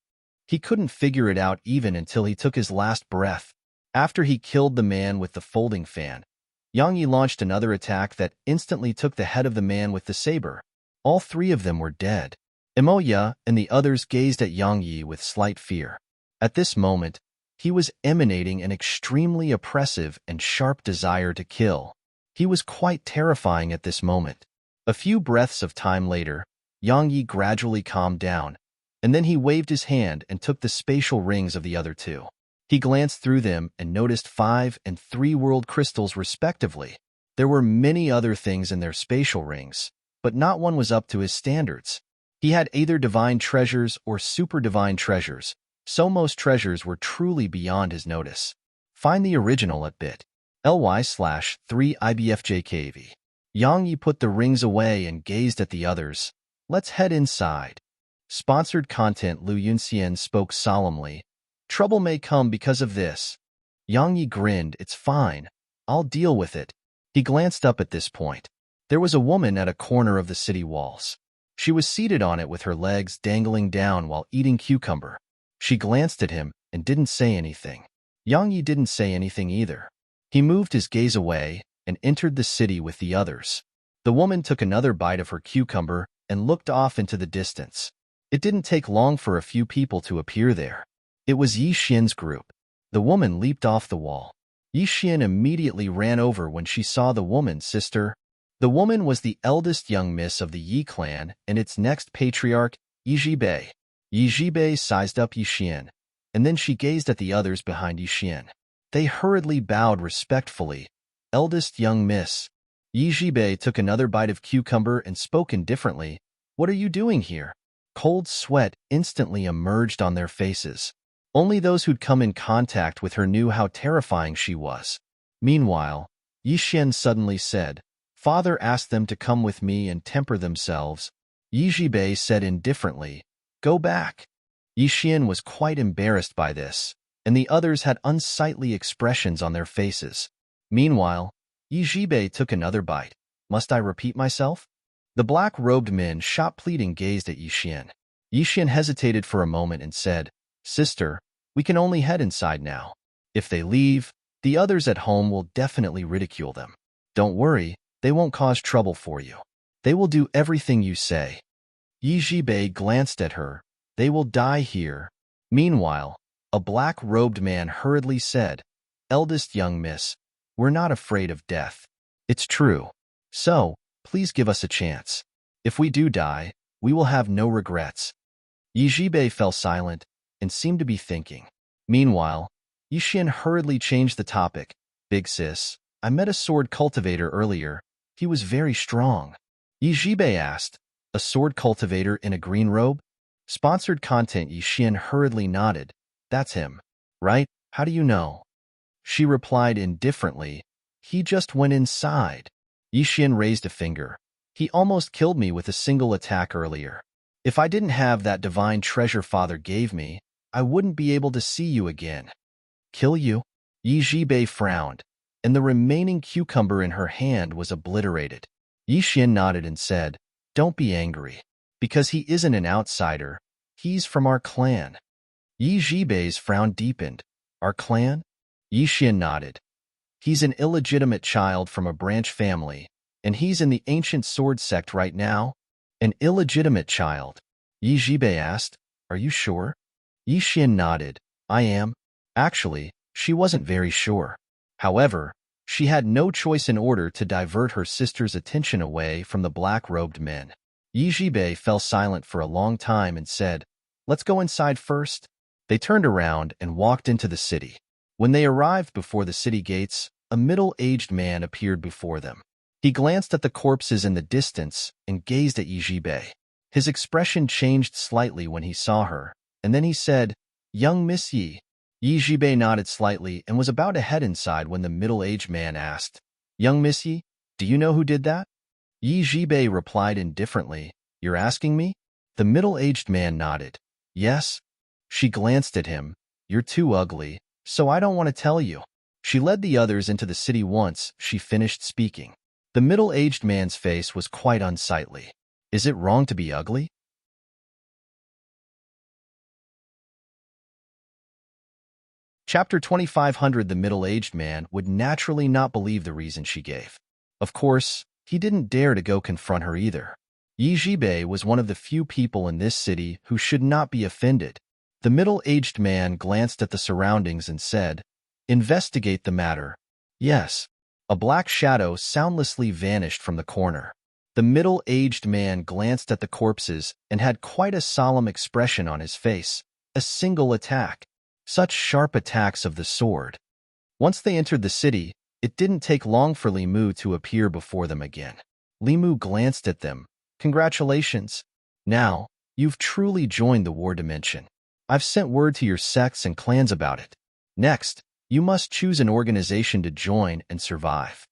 He couldn't figure it out even until he took his last breath. After he killed the man with the folding fan, Yang Yi launched another attack that instantly took the head of the man with the saber. All three of them were dead. Imoya and the others gazed at Yang Yi with slight fear. At this moment, he was emanating an extremely oppressive and sharp desire to kill. He was quite terrifying at this moment. A few breaths of time later, Yang Yi gradually calmed down, and then he waved his hand and took the spatial rings of the other two. He glanced through them and noticed 5 and 3 world crystals respectively. There were many other things in their spatial rings, but not one was up to his standards. He had either divine treasures or super divine treasures, so most treasures were truly beyond his notice. Find the original at bit.ly/3ibfjkv. Yang Yi put the rings away and gazed at the others. Let's head inside. Sponsored content. Lu Yunxian spoke solemnly. Trouble may come because of this. Yang Yi grinned. It's fine. I'll deal with it. He glanced up at this point. There was a woman at a corner of the city walls. She was seated on it with her legs dangling down while eating cucumber. She glanced at him and didn't say anything. Yang Yi didn't say anything either. He moved his gaze away and entered the city with the others. The woman took another bite of her cucumber and looked off into the distance. It didn't take long for a few people to appear there. It was Yi Xian's group. The woman leaped off the wall. Yi Xian immediately ran over when she saw the woman's sister. The woman was the eldest young miss of the Yi clan and its next patriarch, Yi Zhibei. Yi Zhibei sized up Yi Xian, and then she gazed at the others behind Yi Xian. They hurriedly bowed respectfully. Eldest young miss. Yi Zhibei took another bite of cucumber and spoke indifferently. What are you doing here? Cold sweat instantly emerged on their faces. Only those who'd come in contact with her knew how terrifying she was. Meanwhile, Yi Xian suddenly said, Father asked them to come with me and temper themselves. Yi Zhibei said indifferently, Go back. Yi Xian was quite embarrassed by this, and the others had unsightly expressions on their faces. Meanwhile, Yi Zhibei took another bite. Must I repeat myself? The black-robed men shop-pleading gazed at Yi Xian. Yi Xian hesitated for a moment and said, Sister, we can only head inside now. If they leave, the others at home will definitely ridicule them. Don't worry, they won't cause trouble for you. They will do everything you say. Yi Zhibei glanced at her. They will die here. Meanwhile, a black-robed man hurriedly said, Eldest young miss, we're not afraid of death. It's true. So, please give us a chance. If we do die, we will have no regrets. Yi Zhibei fell silent and seemed to be thinking. Meanwhile, Yi Xian hurriedly changed the topic. Big sis, I met a sword cultivator earlier. He was very strong. Yi Zhibei asked, A sword cultivator in a green robe? Sponsored content. Yi Xian hurriedly nodded. That's him. Right? How do you know? She replied indifferently, He just went inside. Yi Xian raised a finger. He almost killed me with a single attack earlier. If I didn't have that divine treasure Father gave me, I wouldn't be able to see you again. Kill you? Yi Zhibei frowned, and the remaining cucumber in her hand was obliterated. Yi Xian nodded and said, Don't be angry. Because he isn't an outsider, he's from our clan. Yi Zhibei's frown deepened. Our clan? Yi Xian nodded. He's an illegitimate child from a branch family, and he's in the ancient sword sect right now. An illegitimate child? Yi Zhibei asked. Are you sure? Yi Xian nodded. I am. Actually, she wasn't very sure. However, she had no choice in order to divert her sister's attention away from the black-robed men. Yi Zhibei fell silent for a long time and said, Let's go inside first. They turned around and walked into the city. When they arrived before the city gates, a middle-aged man appeared before them. He glanced at the corpses in the distance and gazed at Yi Zhibei. His expression changed slightly when he saw her, and then he said, Young Miss Yi. Yi Zhibei nodded slightly and was about to head inside when the middle-aged man asked, Young Miss Yi, do you know who did that? Yi Zhibei replied indifferently, You're asking me? The middle-aged man nodded. Yes. She glanced at him. You're too ugly, so I don't want to tell you. She led the others into the city once she finished speaking. The middle-aged man's face was quite unsightly. Is it wrong to be ugly? Chapter 2500. The middle-aged man would naturally not believe the reason she gave. Of course, he didn't dare to go confront her either. Yi Jibei was one of the few people in this city who should not be offended. The middle-aged man glanced at the surroundings and said, "Investigate the matter." Yes. A black shadow soundlessly vanished from the corner. The middle-aged man glanced at the corpses and had quite a solemn expression on his face. A single attack. Such sharp attacks of the sword. Once they entered the city, it didn't take long for Li Mu to appear before them again. Li Mu glanced at them. "Congratulations. Now, you've truly joined the war dimension. I've sent word to your sects and clans about it. Next, you must choose an organization to join and survive."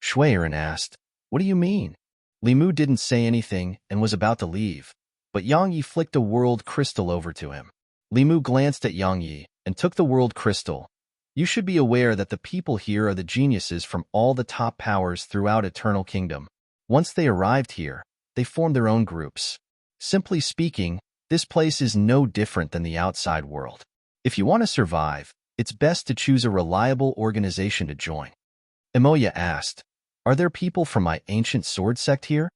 Shuiren asked, "What do you mean?" Li Mu didn't say anything and was about to leave, but Yang Yi flicked a world crystal over to him. Li Mu glanced at Yang Yi and took the world crystal. "You should be aware that the people here are the geniuses from all the top powers throughout Eternal Kingdom. Once they arrived here, they formed their own groups. Simply speaking, this place is no different than the outside world. If you want to survive, it's best to choose a reliable organization to join." Emoya asked, "Are there people from my ancient sword sect here?"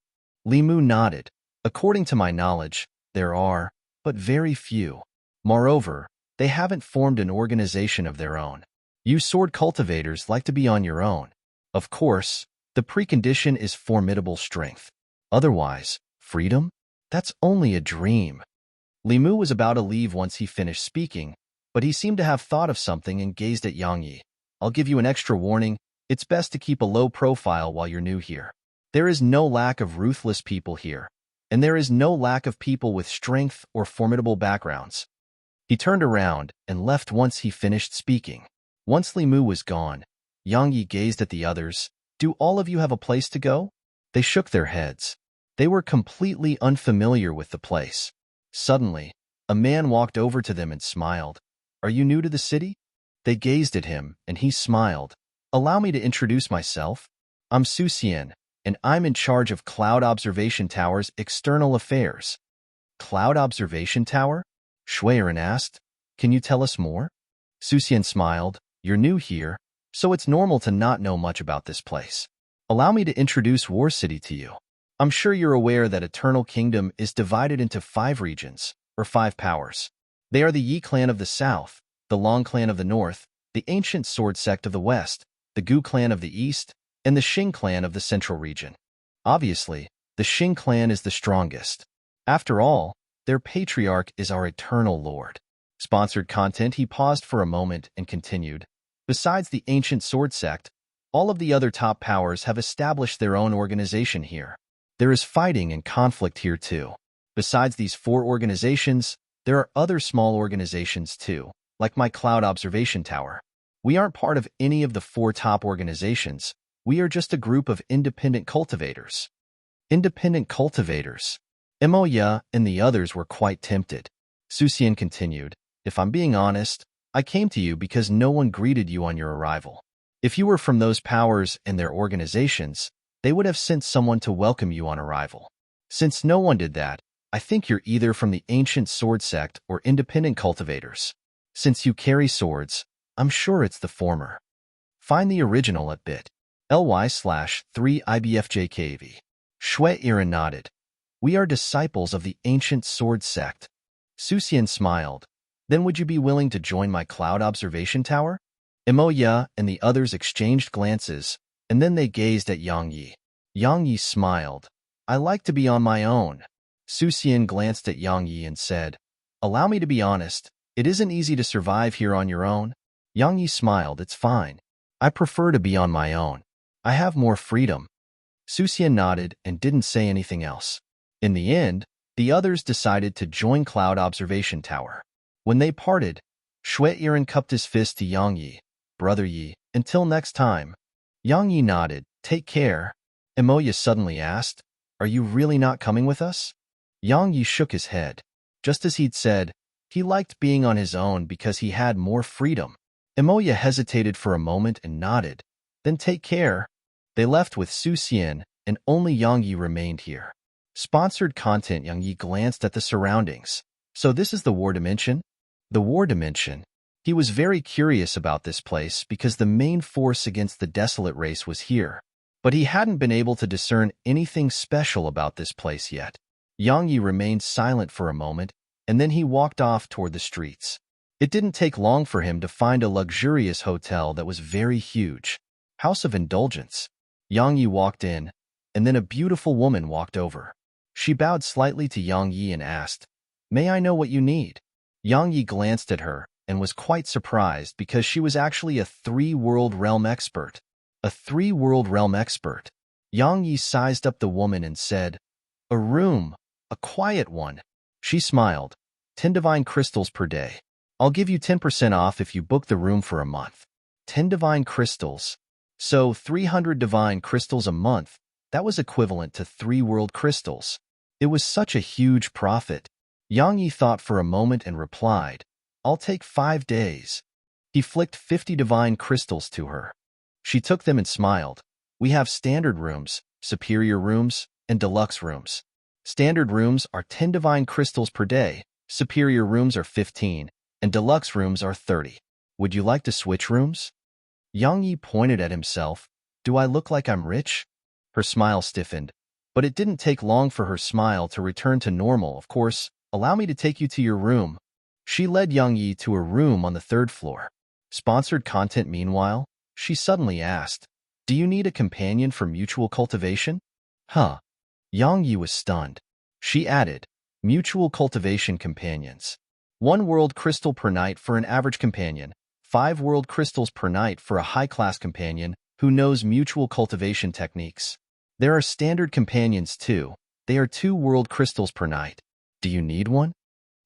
Li Mu nodded. "According to my knowledge, there are, but very few. Moreover, they haven't formed an organization of their own. You sword cultivators like to be on your own. Of course, the precondition is formidable strength. Otherwise, freedom? That's only a dream." Li Mu was about to leave once he finished speaking, but he seemed to have thought of something and gazed at Yang Yi. "I'll give you an extra warning. It's best to keep a low profile while you're new here. There is no lack of ruthless people here, and there is no lack of people with strength or formidable backgrounds." He turned around and left once he finished speaking. Once Li Mu was gone, Yang Yi gazed at the others. "Do all of you have a place to go?" They shook their heads. They were completely unfamiliar with the place. Suddenly, a man walked over to them and smiled. "Are you new to the city?" They gazed at him, and he smiled. "Allow me to introduce myself. I'm Susian, and I'm in charge of Cloud Observation Tower's external affairs." "Cloud Observation Tower?" Shuiren asked. "Can you tell us more?" Susian smiled. "You're new here, so it's normal to not know much about this place. Allow me to introduce War City to you. I'm sure you're aware that Eternal Kingdom is divided into 5 regions, or 5 powers. They are the Yi clan of the south, the Long clan of the north, the Ancient Sword sect of the west, the Gu clan of the east, and the Xing clan of the central region. Obviously, the Xing clan is the strongest. After all, their patriarch is our eternal lord." Sponsored content. He paused for a moment and continued. "Besides the Ancient Sword sect, all of the other top powers have established their own organization here. There is fighting and conflict here too. Besides these 4 organizations, there are other small organizations too, like my Cloud Observation Tower. We aren't part of any of the 4 top organizations. We are just a group of independent cultivators." Independent cultivators. Emoya and the others were quite tempted. Susian continued, "If I'm being honest, I came to you because no one greeted you on your arrival. If you were from those powers and their organizations, they would have sent someone to welcome you on arrival. Since no one did that, I think you're either from the Ancient Sword sect or independent cultivators. Since you carry swords, I'm sure it's the former. Find the original at bit.ly/3ibfjkv. Shuiren nodded. "We are disciples of the Ancient Sword sect." Susian smiled. "Then would you be willing to join my Cloud Observation Tower?" Emoya and the others exchanged glances, and then they gazed at Yang Yi. Yang Yi smiled. "I like to be on my own." Susian glanced at Yang Yi and said, "Allow me to be honest, it isn't easy to survive here on your own." Yang Yi smiled. "It's fine. I prefer to be on my own. I have more freedom." Susian nodded and didn't say anything else. In the end, the others decided to join Cloud Observation Tower. When they parted, Shuiren cupped his fist to Yang Yi. "Brother Yi, until next time." Yang Yi nodded. "Take care." Emoya suddenly asked, "Are you really not coming with us?" Yang Yi shook his head. Just as he'd said, he liked being on his own because he had more freedom. Emoya hesitated for a moment and nodded. "Then take care." They left with Susian, and only Yang Yi remained here. Sponsored content. Yang Yi glanced at the surroundings. "So this is the war dimension?" "The war dimension?" He was very curious about this place because the main force against the desolate race was here, but he hadn't been able to discern anything special about this place yet. Yang Yi remained silent for a moment, and then he walked off toward the streets. It didn't take long for him to find a luxurious hotel that was very huge. House of Indulgence. Yang Yi walked in, and then a beautiful woman walked over. She bowed slightly to Yang Yi and asked, "May I know what you need?" Yang Yi glanced at her and was quite surprised because she was actually a three-world realm expert. A three-world realm expert. Yang Yi sized up the woman and said, "A room, a quiet one." She smiled. 10 divine crystals per day. I'll give you 10% off if you book the room for a month. 10 divine crystals. So 300 divine crystals a month. That was equivalent to 3 world crystals. It was such a huge profit. Yang Yi thought for a moment and replied, "I'll take 5 days." He flicked 50 divine crystals to her. She took them and smiled. "We have standard rooms, superior rooms, and deluxe rooms. Standard rooms are 10 divine crystals per day, superior rooms are 15, and deluxe rooms are 30. Would you like to switch rooms?" Yang Yi pointed at himself. "Do I look like I'm rich?" Her smile stiffened, but it didn't take long for her smile to return to normal. "Of course, allow me to take you to your room." She led Yang Yi to a room on the 3rd floor. Sponsored content. Meanwhile, she suddenly asked, "Do you need a companion for mutual cultivation?" Huh. Yang Yi was stunned. She added, "Mutual cultivation companions. 1 world crystal per night for an average companion, 5 world crystals per night for a high-class companion who knows mutual cultivation techniques. There are standard companions too. They are 2 world crystals per night. Do you need one?"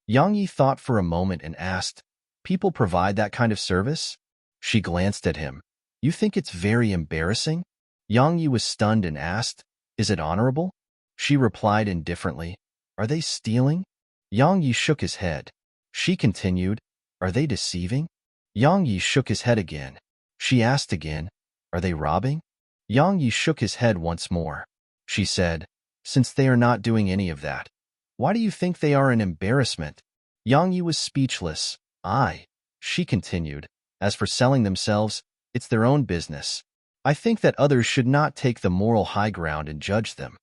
Yang Yi thought for a moment and asked, "People provide that kind of service?" She glanced at him. "You think it's very embarrassing?" Yang Yi was stunned and asked, "Is it honorable?" She replied indifferently, "Are they stealing?" Yang Yi shook his head. She continued, "Are they deceiving?" Yang Yi shook his head again. She asked again, "Are they robbing?" Yang Yi shook his head once more. She said, "Since they are not doing any of that, why do you think they are an embarrassment?" Yang Yi was speechless. She continued, "As for selling themselves, it's their own business. I think that others should not take the moral high ground and judge them."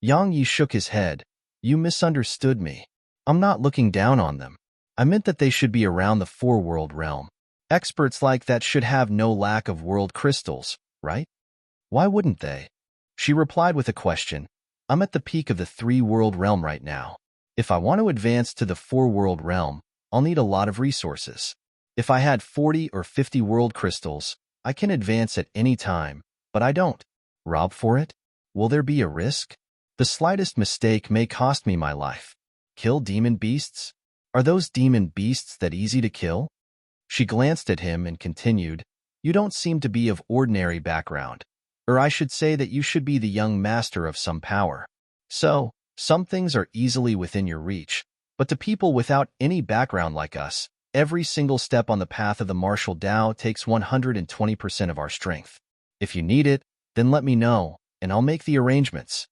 Yang Yi shook his head. "You misunderstood me. I'm not looking down on them. I meant that they should be around the 4-world realm. Experts like that should have no lack of world crystals, right? Why wouldn't they?" She replied with a question. "I'm at the peak of the 3-world realm right now. If I want to advance to the 4-world realm, I'll need a lot of resources. If I had 40 or 50 world crystals, I can advance at any time, but I don't. Rob for it? Will there be a risk? The slightest mistake may cost me my life. Kill demon beasts? Are those demon beasts that easy to kill?" She glanced at him and continued, "You don't seem to be of ordinary background. Or I should say that you should be the young master of some power. So, some things are easily within your reach, but to people without any background like us, every single step on the path of the martial Tao takes 120% of our strength. If you need it, then let me know, and I'll make the arrangements."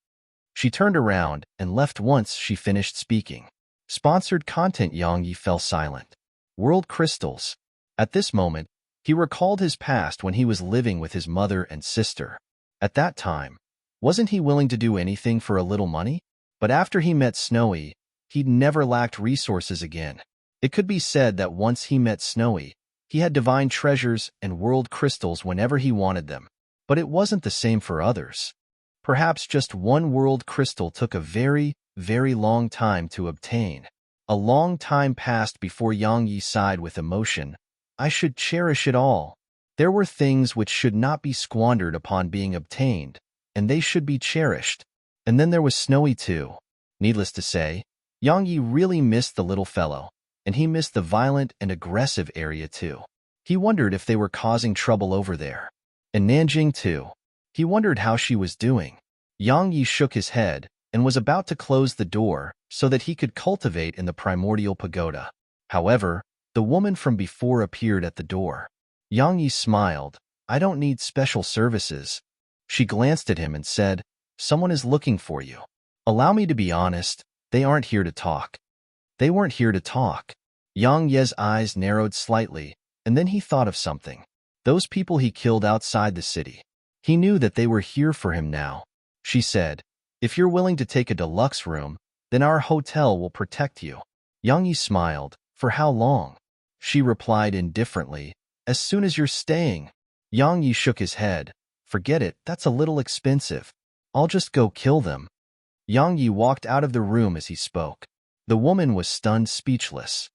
She turned around and left once she finished speaking. Sponsored content. Yang Yi fell silent. World crystals. At this moment, he recalled his past when he was living with his mother and sister. At that time, wasn't he willing to do anything for a little money? But after he met Snowy, he'd never lacked resources again. It could be said that once he met Snowy, he had divine treasures and world crystals whenever he wanted them. But it wasn't the same for others. Perhaps just 1 world crystal took a very, very long time to obtain. A long time passed before Yang Yi sighed with emotion. "I should cherish it all. There were things which should not be squandered upon being obtained, and they should be cherished." And then there was Snowy too. Needless to say, Yang Yi really missed the little fellow, and he missed the violent and aggressive area too. He wondered if they were causing trouble over there. And Nanjing too. He wondered how she was doing. Yang Yi shook his head and was about to close the door so that he could cultivate in the primordial pagoda. However, the woman from before appeared at the door. Yang Yi smiled. "I don't need special services." She glanced at him and said, "Someone is looking for you." "Allow me to be honest, they aren't here to talk." They weren't here to talk. Yang Ye's eyes narrowed slightly, and then he thought of something. Those people he killed outside the city. He knew that they were here for him now. She said, "If you're willing to take a deluxe room, then our hotel will protect you." Yang Yi smiled. "For how long?" She replied indifferently, "As soon as you're staying." Yang Yi shook his head. "Forget it, that's a little expensive. I'll just go kill them." Yang Yi walked out of the room as he spoke. The woman was stunned, speechless.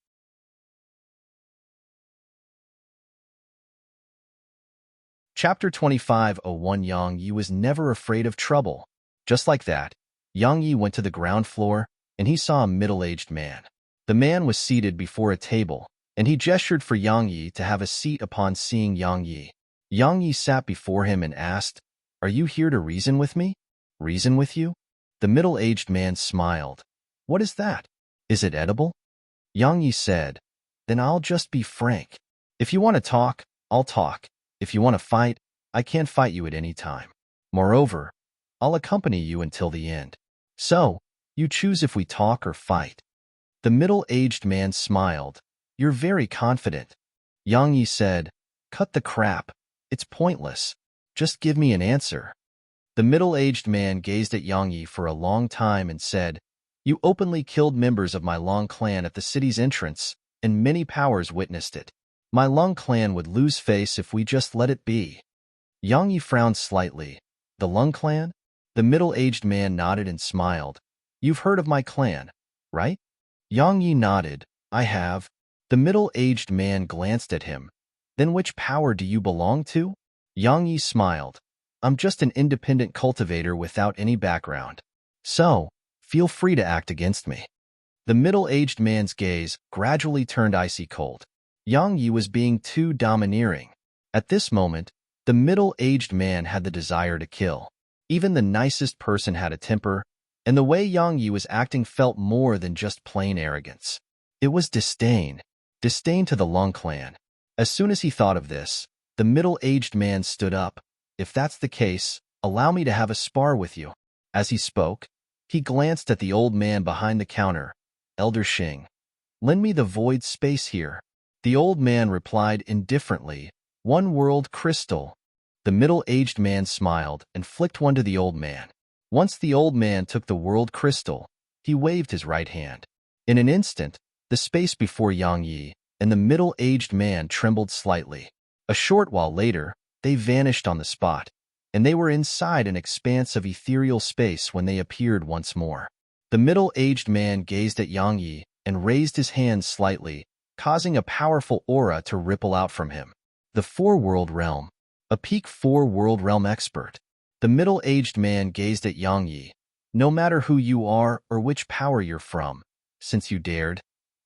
Chapter 25:01 Yang Yi was never afraid of trouble. Just like that, Yang Yi went to the ground floor, and he saw a middle-aged man. The man was seated before a table, and he gestured for Yang Yi to have a seat. Upon seeing Yang Yi, Yang Yi sat before him and asked, "Are you here to reason with me?" "Reason with you?" The middle-aged man smiled. "What is that? Is it edible?" Yang Yi said, "Then I'll just be frank. If you want to talk, I'll talk. If you want to fight, I can fight you at any time. Moreover, I'll accompany you until the end. So, you choose if we talk or fight." The middle-aged man smiled. "You're very confident." Yang Yi said, "Cut the crap. It's pointless. Just give me an answer." The middle-aged man gazed at Yang Yi for a long time and said, "You openly killed members of my Long clan at the city's entrance, and many powers witnessed it. My Long clan would lose face if we just let it be." Yang Yi frowned slightly. "The Lung clan?" The middle-aged man nodded and smiled. "You've heard of my clan, right?" Yang Yi nodded. "I have." The middle-aged man glanced at him. "Then which power do you belong to?" Yang Yi smiled. "I'm just an independent cultivator without any background. So, feel free to act against me." The middle-aged man's gaze gradually turned icy cold. Yang Yi was being too domineering. At this moment, the middle-aged man had the desire to kill. Even the nicest person had a temper, and the way Yang Yi was acting felt more than just plain arrogance. It was disdain. Disdain to the Lung clan. As soon as he thought of this, the middle-aged man stood up. "If that's the case, allow me to have a spar with you." As he spoke, he glanced at the old man behind the counter. "Elder Xing, lend me the void space here." The old man replied indifferently, "One world crystal." The middle-aged man smiled and flicked one to the old man. Once the old man took the world crystal, he waved his right hand. In an instant, the space before Yang Yi and the middle-aged man trembled slightly. A short while later, they vanished on the spot, and they were inside an expanse of ethereal space when they appeared once more. The middle-aged man gazed at Yang Yi and raised his hand slightly, causing a powerful aura to ripple out from him. The Four-World Realm. A peak Four-World Realm expert. The middle-aged man gazed at Yang Yi. "No matter who you are or which power you're from, since you dared,"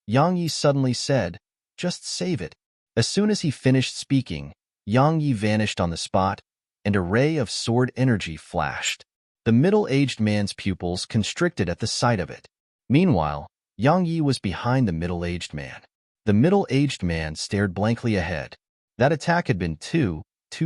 Yang Yi suddenly said, "just save it." As soon as he finished speaking, Yang Yi vanished on the spot, and a ray of sword energy flashed. The middle-aged man's pupils constricted at the sight of it. Meanwhile, Yang Yi was behind the middle-aged man. The middle-aged man stared blankly ahead. That attack had been too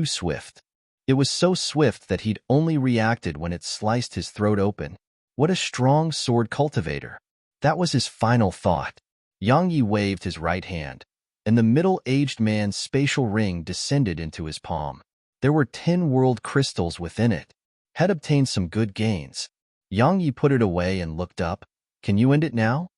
swift. It was so swift that he'd only reacted when it sliced his throat open. What a strong sword cultivator. That was his final thought. Yang Yi waved his right hand, and the middle-aged man's spatial ring descended into his palm. There were 10 world crystals within it. Had obtained some good gains. Yang Yi put it away and looked up. "Can you end it now?"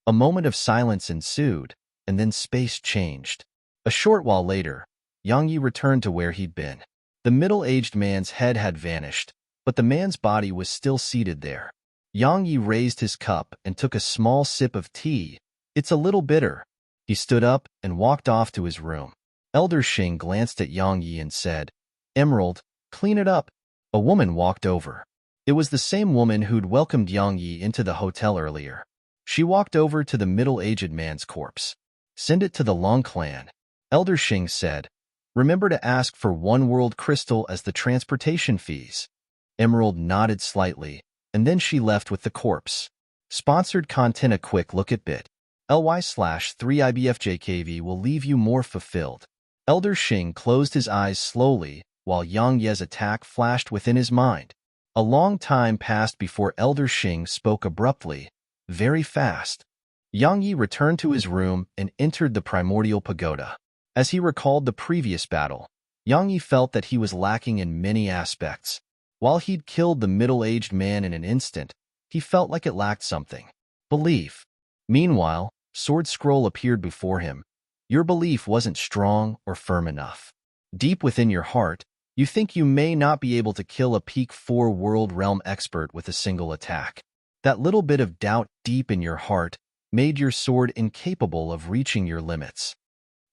A moment of silence ensued, and then space changed. A short while later, Yang Yi returned to where he'd been. The middle-aged man's head had vanished, but the man's body was still seated there. Yang Yi raised his cup and took a small sip of tea. "It's a little bitter." He stood up and walked off to his room. Elder Xing glanced at Yang Yi and said, "Emerald, clean it up." A woman walked over. It was the same woman who'd welcomed Yang Yi into the hotel earlier. She walked over to the middle-aged man's corpse. "Send it to the Long clan," Elder Xing said. "Remember to ask for 1 world crystal as the transportation fees." Emerald nodded slightly, and then she left with the corpse. Sponsored content. A quick look at bit.ly/3ibfjkv will leave you more fulfilled. Elder Xing closed his eyes slowly while Yang Ye's attack flashed within his mind. A long time passed before Elder Xing spoke abruptly, very fast. Yang Yi returned to his room and entered the primordial pagoda. As he recalled the previous battle, Yang Yi felt that he was lacking in many aspects. While he'd killed the middle-aged man in an instant, he felt like it lacked something. Belief. Meanwhile, Sword Scroll appeared before him. Your belief wasn't strong or firm enough. Deep within your heart, you think you may not be able to kill a peak 4 world realm expert with a single attack. That little bit of doubt deep in your heart made your sword incapable of reaching your limits.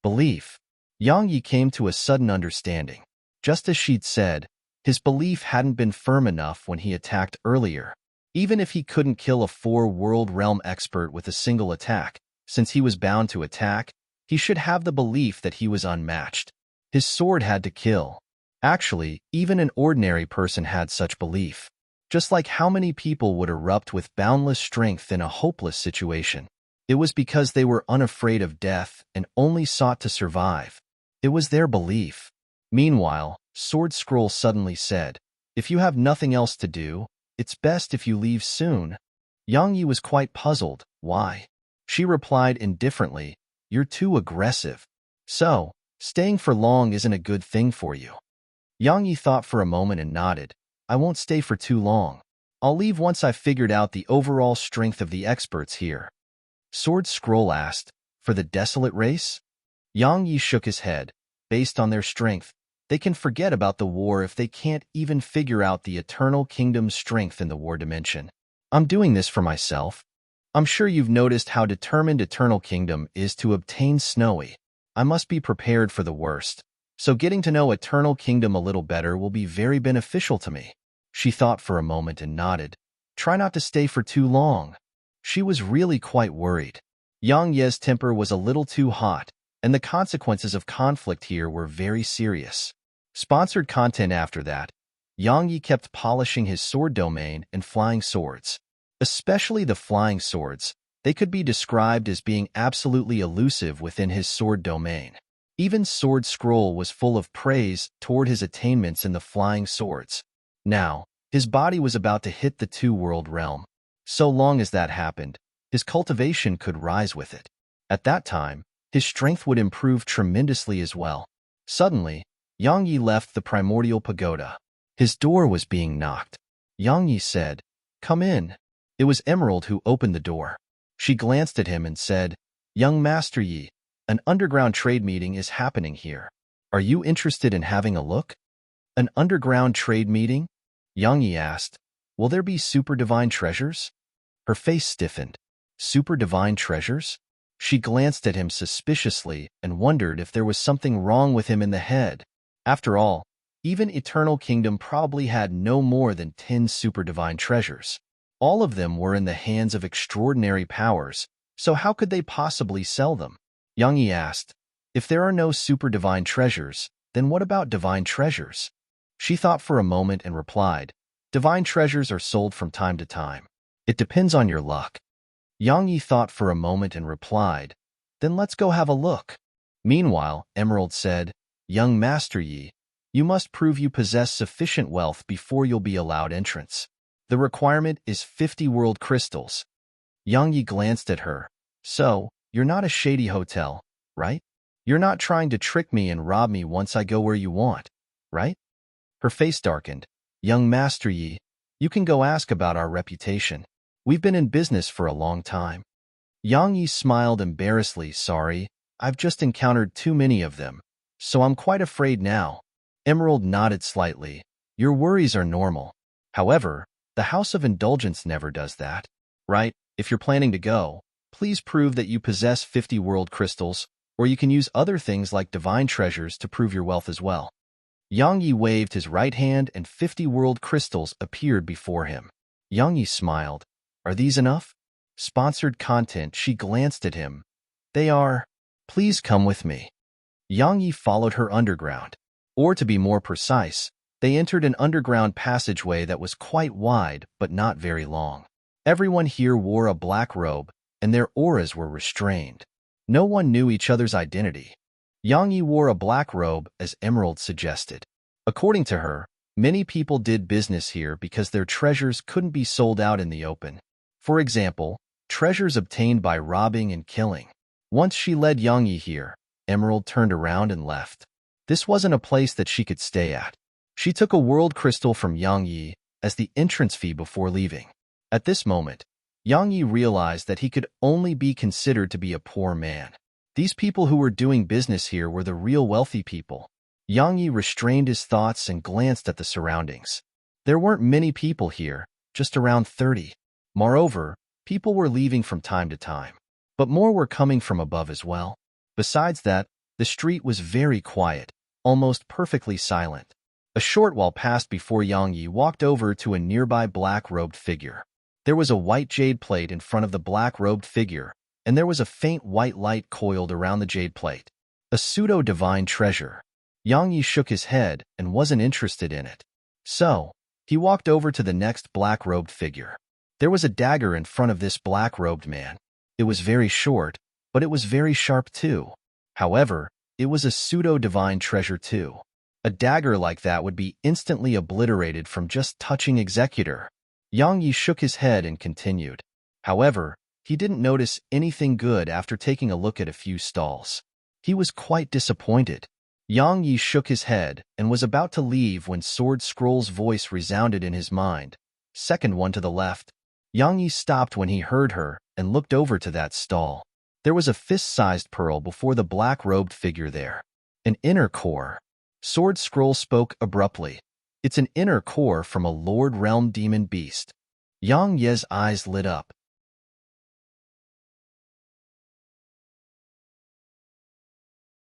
Belief. Yang Yi came to a sudden understanding. Just as she'd said, his belief hadn't been firm enough when he attacked earlier. Even if he couldn't kill a 4 world realm expert with a single attack, since he was bound to attack, he should have the belief that he was unmatched. His sword had to kill. Actually, even an ordinary person had such belief. Just like how many people would erupt with boundless strength in a hopeless situation. It was because they were unafraid of death and only sought to survive. It was their belief. Meanwhile, Sword Scroll suddenly said, "If you have nothing else to do, it's best if you leave soon." Yang Yi was quite puzzled. Why? She replied indifferently, "You're too aggressive. So, staying for long isn't a good thing for you." Yang Yi thought for a moment and nodded. "I won't stay for too long. I'll leave once I've figured out the overall strength of the experts here." Sword Scroll asked, "For the desolate race?" Yang Yi shook his head. "Based on their strength, they can forget about the war if they can't even figure out the Eternal Kingdom's strength in the war dimension. I'm doing this for myself. I'm sure you've noticed how determined Eternal Kingdom is to obtain Snowy. I must be prepared for the worst. So getting to know Eternal Kingdom a little better will be very beneficial to me." She thought for a moment and nodded. "Try not to stay for too long." She was really quite worried. Yang Ye's temper was a little too hot, and the consequences of conflict here were very serious. Sponsored content after that, Yang Yi kept polishing his sword domain and flying swords. Especially the flying swords, they could be described as being absolutely elusive within his sword domain. Even Sword Scroll was full of praise toward his attainments in the flying swords. Now, his body was about to hit the 2-world realm. So long as that happened, his cultivation could rise with it. At that time, his strength would improve tremendously as well. Suddenly, Yang Yi left the primordial pagoda. His door was being knocked. Yang Yi said, "Come in." It was Emerald who opened the door. She glanced at him and said, "Young Master Yi, an underground trade meeting is happening here. Are you interested in having a look?" "An underground trade meeting?" Yang Yi asked. "Will there be super divine treasures?" Her face stiffened. Super divine treasures? She glanced at him suspiciously and wondered if there was something wrong with him in the head. After all, even Eternal Kingdom probably had no more than 10 super divine treasures. All of them were in the hands of extraordinary powers, so how could they possibly sell them? Yang Yi asked, "If there are no super divine treasures, then what about divine treasures?" She thought for a moment and replied, "Divine treasures are sold from time to time. It depends on your luck." Yang Yi thought for a moment and replied, "Then let's go have a look." Meanwhile, Emerald said, "Young Master Yi, you must prove you possess sufficient wealth before you'll be allowed entrance. The requirement is 50 world crystals." Yang Yi glanced at her. "So, you're not a shady hotel, right? You're not trying to trick me and rob me once I go where you want, right?" Her face darkened. "Young Master Yi, you can go ask about our reputation. We've been in business for a long time." Yang Yi smiled embarrassedly. "Sorry, I've just encountered too many of them, so I'm quite afraid now." Emerald nodded slightly. "Your worries are normal. However, the House of Indulgence never does that, right? If you're planning to go, please prove that you possess 50 world crystals, or you can use other things like divine treasures to prove your wealth as well." Yang Yi waved his right hand and 50 world crystals appeared before him. Yang Yi smiled. "Are these enough?" Sponsored content. She glanced at him. "They are. Please come with me." Yang Yi followed her underground. Or to be more precise, they entered an underground passageway that was quite wide but not very long. Everyone here wore a black robe, and their auras were restrained. No one knew each other's identity. Yang Yi wore a black robe, as Emerald suggested. According to her, many people did business here because their treasures couldn't be sold out in the open. For example, treasures obtained by robbing and killing. Once she led Yang Yi here, Emerald turned around and left. This wasn't a place that she could stay at. She took a world crystal from Yang Yi as the entrance fee before leaving. At this moment, Yang Yi realized that he could only be considered to be a poor man. These people who were doing business here were the real wealthy people. Yang Yi restrained his thoughts and glanced at the surroundings. There weren't many people here, just around 30. Moreover, people were leaving from time to time, but more were coming from above as well. Besides that, the street was very quiet, almost perfectly silent. A short while passed before Yang Yi walked over to a nearby black-robed figure. There was a white jade plate in front of the black-robed figure, and there was a faint white light coiled around the jade plate. A pseudo-divine treasure. Yang Yi shook his head and wasn't interested in it. So, he walked over to the next black-robed figure. There was a dagger in front of this black-robed man. It was very short, but it was very sharp too. However, it was a pseudo-divine treasure too. A dagger like that would be instantly obliterated from just touching Executor. Yang Yi shook his head and continued. However, he didn't notice anything good after taking a look at a few stalls. He was quite disappointed. Yang Yi shook his head and was about to leave when Sword Scroll's voice resounded in his mind. Second one to the left. Yang Yi stopped when he heard her and looked over to that stall. There was a fist-sized pearl before the black-robed figure there. An inner core. Sword Scroll spoke abruptly. It's an inner core from a Lord Realm demon beast. Yang Ye's eyes lit up.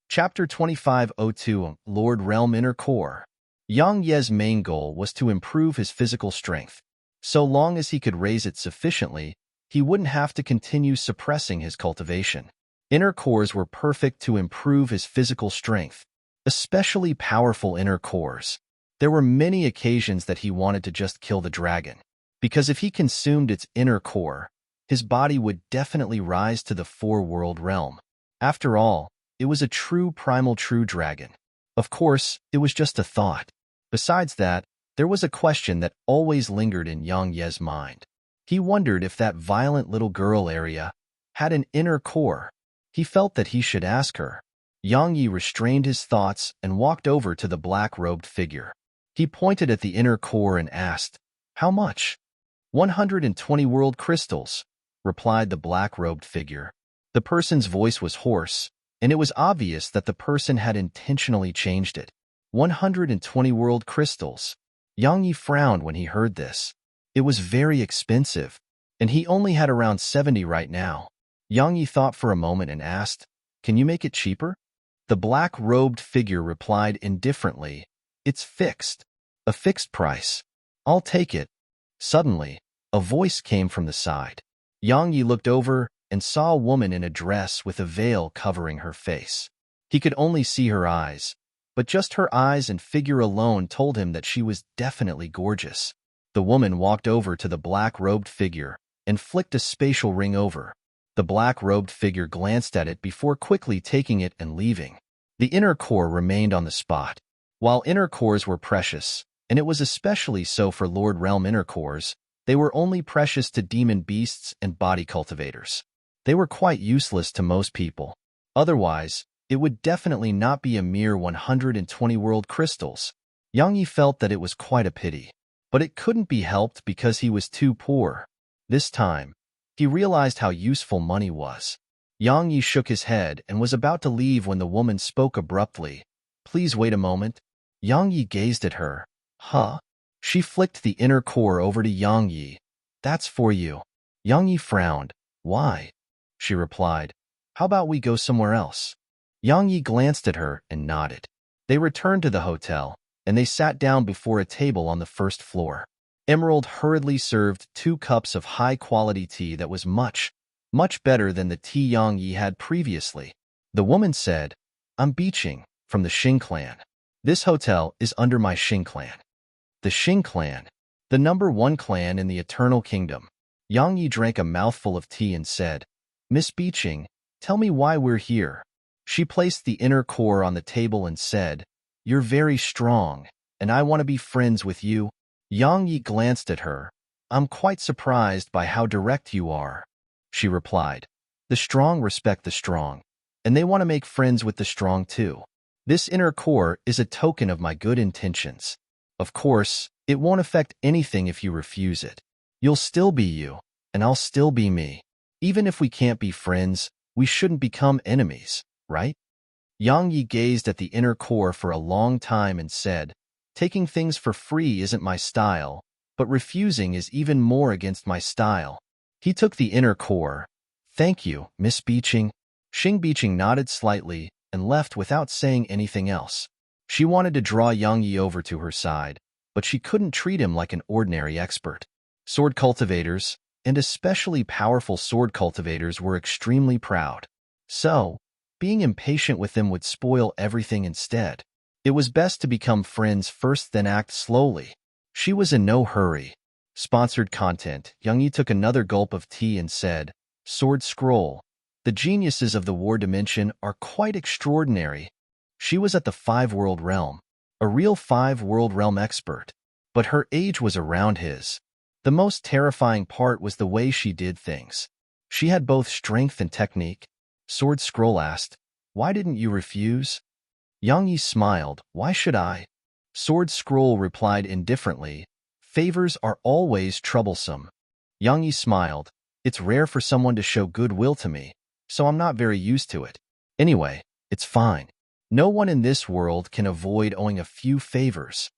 Chapter 2502 Lord Realm Inner Core. Yang Ye's main goal was to improve his physical strength. So long as he could raise it sufficiently, he wouldn't have to continue suppressing his cultivation. Inner cores were perfect to improve his physical strength, especially powerful inner cores. There were many occasions that he wanted to just kill the dragon, because if he consumed its inner core, his body would definitely rise to the four-world realm. After all, it was a true primal true dragon. Of course, it was just a thought. Besides that, there was a question that always lingered in Yang Ye's mind. He wondered if that violent little girl area had an inner core. He felt that he should ask her. Yang Yi restrained his thoughts and walked over to the black-robed figure. He pointed at the inner core and asked, "How much?" 120 world crystals, replied the black-robed figure. The person's voice was hoarse, and it was obvious that the person had intentionally changed it. 120 world crystals. Yang Yi frowned when he heard this. It was very expensive, and he only had around 70 right now. Yang Yi thought for a moment and asked, "Can you make it cheaper?" The black-robed figure replied indifferently, "It's fixed. A fixed price. I'll take it." Suddenly, a voice came from the side. Yang Yi looked over and saw a woman in a dress with a veil covering her face. He could only see her eyes, but just her eyes and figure alone told him that she was definitely gorgeous. The woman walked over to the black-robed figure and flicked a spatial ring over. The black-robed figure glanced at it before quickly taking it and leaving. The inner core remained on the spot. While inner cores were precious, and it was especially so for Lord Realm inner cores, they were only precious to demon beasts and body cultivators. They were quite useless to most people. Otherwise, it would definitely not be a mere 120 world crystals. Yang Yi felt that it was quite a pity, but it couldn't be helped because he was too poor. This time, he realized how useful money was. Yang Yi shook his head and was about to leave when the woman spoke abruptly. "Please wait a moment." Yang Yi gazed at her. "Huh?" She flicked the inner core over to Yang Yi. "That's for you." Yang Yi frowned. "Why?" She replied, "How about we go somewhere else?" Yang Yi glanced at her and nodded. They returned to the hotel, and they sat down before a table on the first floor. Emerald hurriedly served 2 cups of high-quality tea that was much better than the tea Yang Yi had previously. The woman said, "I'm Beeching, from the Xing clan. This hotel is under my Xing clan." The Xing clan, the #1 clan in the Eternal Kingdom. Yang Yi drank a mouthful of tea and said, "Miss Beeching, tell me why we're here." She placed the inner core on the table and said, "You're very strong, and I want to be friends with you." Yang Yi glanced at her. "I'm quite surprised by how direct you are," she replied. "The strong respect the strong. and they want to make friends with the strong too. This inner core is a token of my good intentions. Of course, it won't affect anything if you refuse it. You'll still be you, and I'll still be me. Even if we can't be friends, we shouldn't become enemies, right? Yang Yi gazed at the inner core for a long time and said, taking things for free isn't my style, but refusing is even more against my style. He took the inner core. Thank you, Miss Beeching. Xing Beeching nodded slightly and left without saying anything else. She wanted to draw Yang Yi over to her side, but she couldn't treat him like an ordinary expert. Sword cultivators, and especially powerful sword cultivators, were extremely proud. So, being impatient with them would spoil everything instead. It was best to become friends first, then act slowly. She was in no hurry. Sponsored content. Yang Yi took another gulp of tea and said, Sword Scroll. The geniuses of the war dimension are quite extraordinary. She was at the 5-world realm, a real 5-world realm expert, but her age was around his. The most terrifying part was the way she did things. She had both strength and technique. Sword Scroll asked, why didn't you refuse? Yang Yi smiled, why should I? Sword Scroll replied indifferently, favors are always troublesome. Yang Yi smiled, it's rare for someone to show goodwill to me, so I'm not very used to it. Anyway, it's fine. No one in this world can avoid owing a few favors.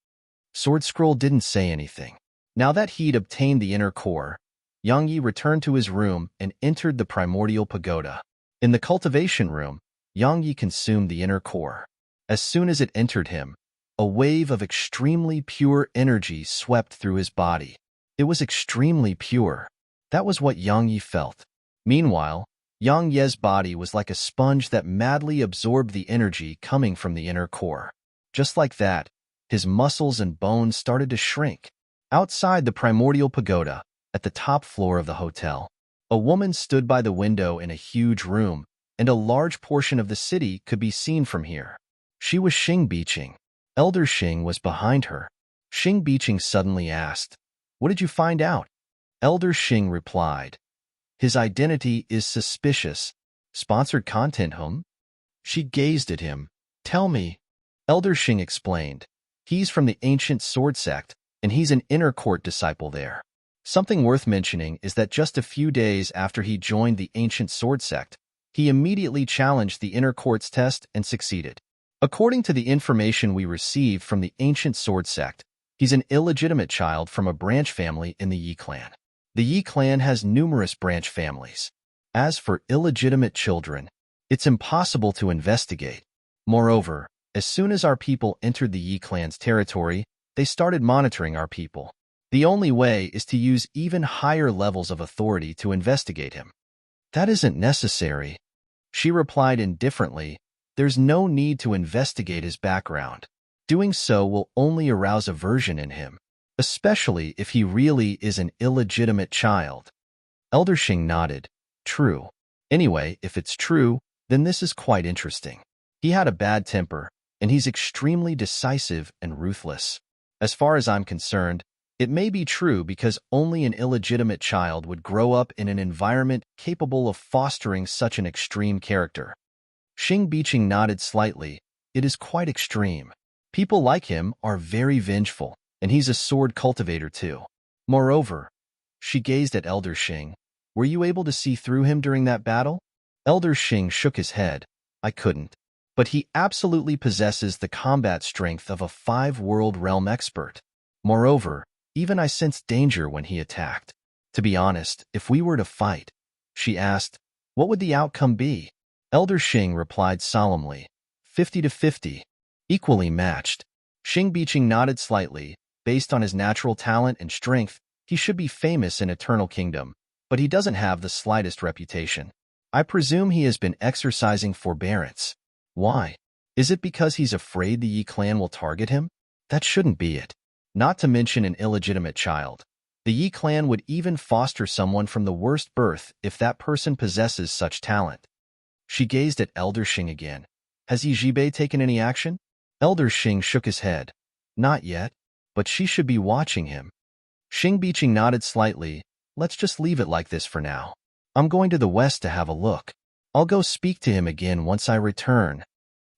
Sword Scroll didn't say anything. Now that he'd obtained the inner core, Yang Yi returned to his room and entered the primordial pagoda. In the cultivation room, Yang Yi consumed the inner core. As soon as it entered him, a wave of extremely pure energy swept through his body. It was extremely pure. That was what Yang Yi felt. Meanwhile, Yang Ye's body was like a sponge that madly absorbed the energy coming from the inner core. Just like that, his muscles and bones started to shrink. Outside the primordial pagoda, at the top floor of the hotel, a woman stood by the window in a huge room, and a large portion of the city could be seen from here. She was Xing Beeching. Elder Xing was behind her. Xing Beeching suddenly asked, what did you find out? Elder Xing replied, his identity is suspicious. Sponsored content, whom? She gazed at him. Tell me. Elder Xing explained, he's from the ancient sword sect, and he's an inner court disciple there. Something worth mentioning is that just a few days after he joined the ancient sword sect, he immediately challenged the inner court's test and succeeded. According to the information we received from the ancient sword sect, he's an illegitimate child from a branch family in the Yi clan. The Yi clan has numerous branch families. As for illegitimate children, it's impossible to investigate. Moreover, as soon as our people entered the Yi clan's territory, they started monitoring our people. The only way is to use even higher levels of authority to investigate him. That isn't necessary. She replied indifferently, there's no need to investigate his background. Doing so will only arouse aversion in him, especially if he really is an illegitimate child. Elder Xing nodded. True. Anyway, if it's true, then this is quite interesting. He had a bad temper, and he's extremely decisive and ruthless. As far as I'm concerned, it may be true because only an illegitimate child would grow up in an environment capable of fostering such an extreme character. Xing Beeching nodded slightly. It is quite extreme. People like him are very vengeful, and he's a sword cultivator too. Moreover, she gazed at Elder Xing. Were you able to see through him during that battle? Elder Xing shook his head. I couldn't. But he absolutely possesses the combat strength of a 5-world realm expert. Moreover, even I sensed danger when he attacked. To be honest, if we were to fight, she asked, what would the outcome be? Elder Xing replied solemnly, 50-50, equally matched. Xing Beeching nodded slightly. Based on his natural talent and strength, he should be famous in Eternal Kingdom, but he doesn't have the slightest reputation. I presume he has been exercising forbearance. Why? Is it because he's afraid the Yi clan will target him? That shouldn't be it. Not to mention an illegitimate child. The Yi clan would even foster someone from the worst birth if that person possesses such talent. She gazed at Elder Xing again. Has Yi Jibei taken any action? Elder Xing shook his head. Not yet, but she should be watching him. Xing Beeching nodded slightly. Let's just leave it like this for now. I'm going to the west to have a look. I'll go speak to him again once I return.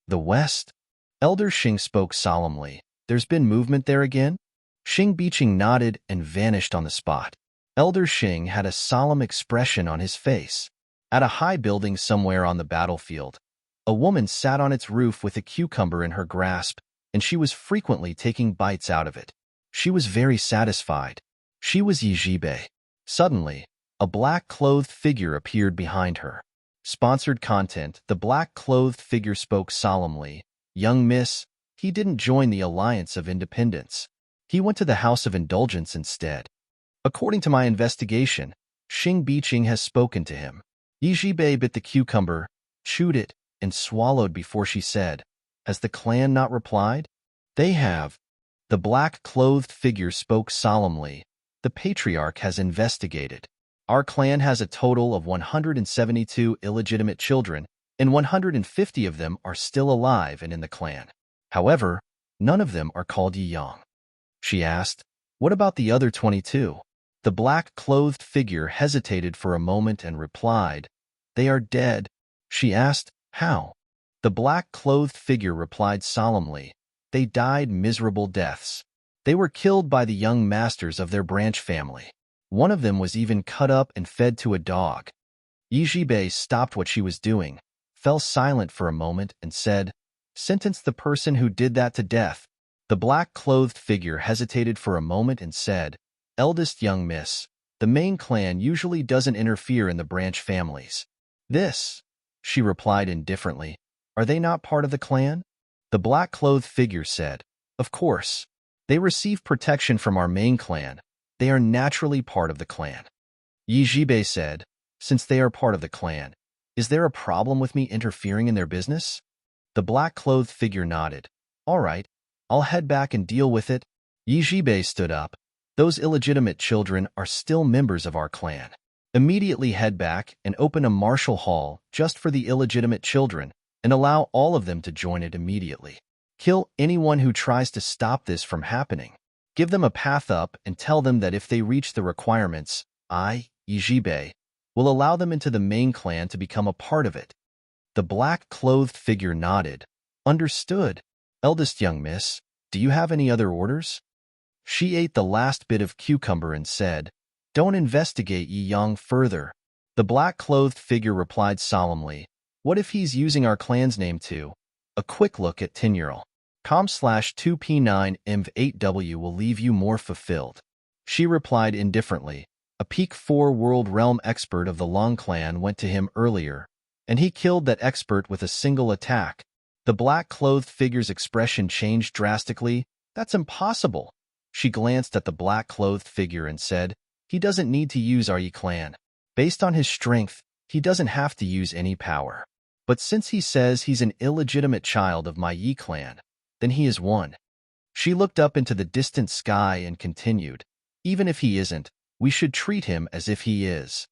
The west? Elder Xing spoke solemnly. There's been movement there again? Xing Biqing nodded and vanished on the spot. Elder Xing had a solemn expression on his face. At a high building somewhere on the battlefield, a woman sat on its roof with a cucumber in her grasp, and she was frequently taking bites out of it. She was very satisfied. She was Yi Zhibei. Suddenly, a black-clothed figure appeared behind her. Sponsored content. The black-clothed figure spoke solemnly. Young miss, he didn't join the Alliance of Independence. He went to the House of Indulgence instead. According to my investigation, Xing Biqing has spoken to him. Yi Zhibei bit the cucumber, chewed it, and swallowed before she said, Has the clan not replied? They have. The black-clothed figure spoke solemnly. The patriarch has investigated. Our clan has a total of 172 illegitimate children, and 150 of them are still alive and in the clan. However, none of them are called Yi Yang. She asked, What about the other 22? The black-clothed figure hesitated for a moment and replied, They are dead. She asked, How? The black-clothed figure replied solemnly, They died miserable deaths. They were killed by the young masters of their branch family. One of them was even cut up and fed to a dog. Yi Zhibei stopped what she was doing, fell silent for a moment, and said, Sentence the person who did that to death. The black-clothed figure hesitated for a moment and said, Eldest young miss, the main clan usually doesn't interfere in the branch families. This, she replied indifferently, Are they not part of the clan? The black-clothed figure said, Of course. They receive protection from our main clan. They are naturally part of the clan. Yi Zhibei said, Since they are part of the clan, is there a problem with me interfering in their business? The black-clothed figure nodded. All right, I'll head back and deal with it. Yi Zhibei stood up. Those illegitimate children are still members of our clan. Immediately head back and open a martial hall just for the illegitimate children and allow all of them to join it immediately. Kill anyone who tries to stop this from happening. Give them a path up and tell them that if they reach the requirements, I, Yi Zhibei, will allow them into the main clan to become a part of it. The black-clothed figure nodded. Understood. Eldest young miss, do you have any other orders? She ate the last bit of cucumber and said, Don't investigate Yi Yang further. The black-clothed figure replied solemnly, What if he's using our clan's name too? A quick look at Tinural. com/2p9mv8w will leave you more fulfilled. She replied indifferently. A Peak 4 World Realm expert of the Long clan went to him earlier, and he killed that expert with a single attack. The black-clothed figure's expression changed drastically. That's impossible. She glanced at the black-clothed figure and said, He doesn't need to use our Yi clan. Based on his strength, he doesn't have to use any power. But since he says he's an illegitimate child of my Yi clan, then he is one. She looked up into the distant sky and continued, Even if he isn't, we should treat him as if he is.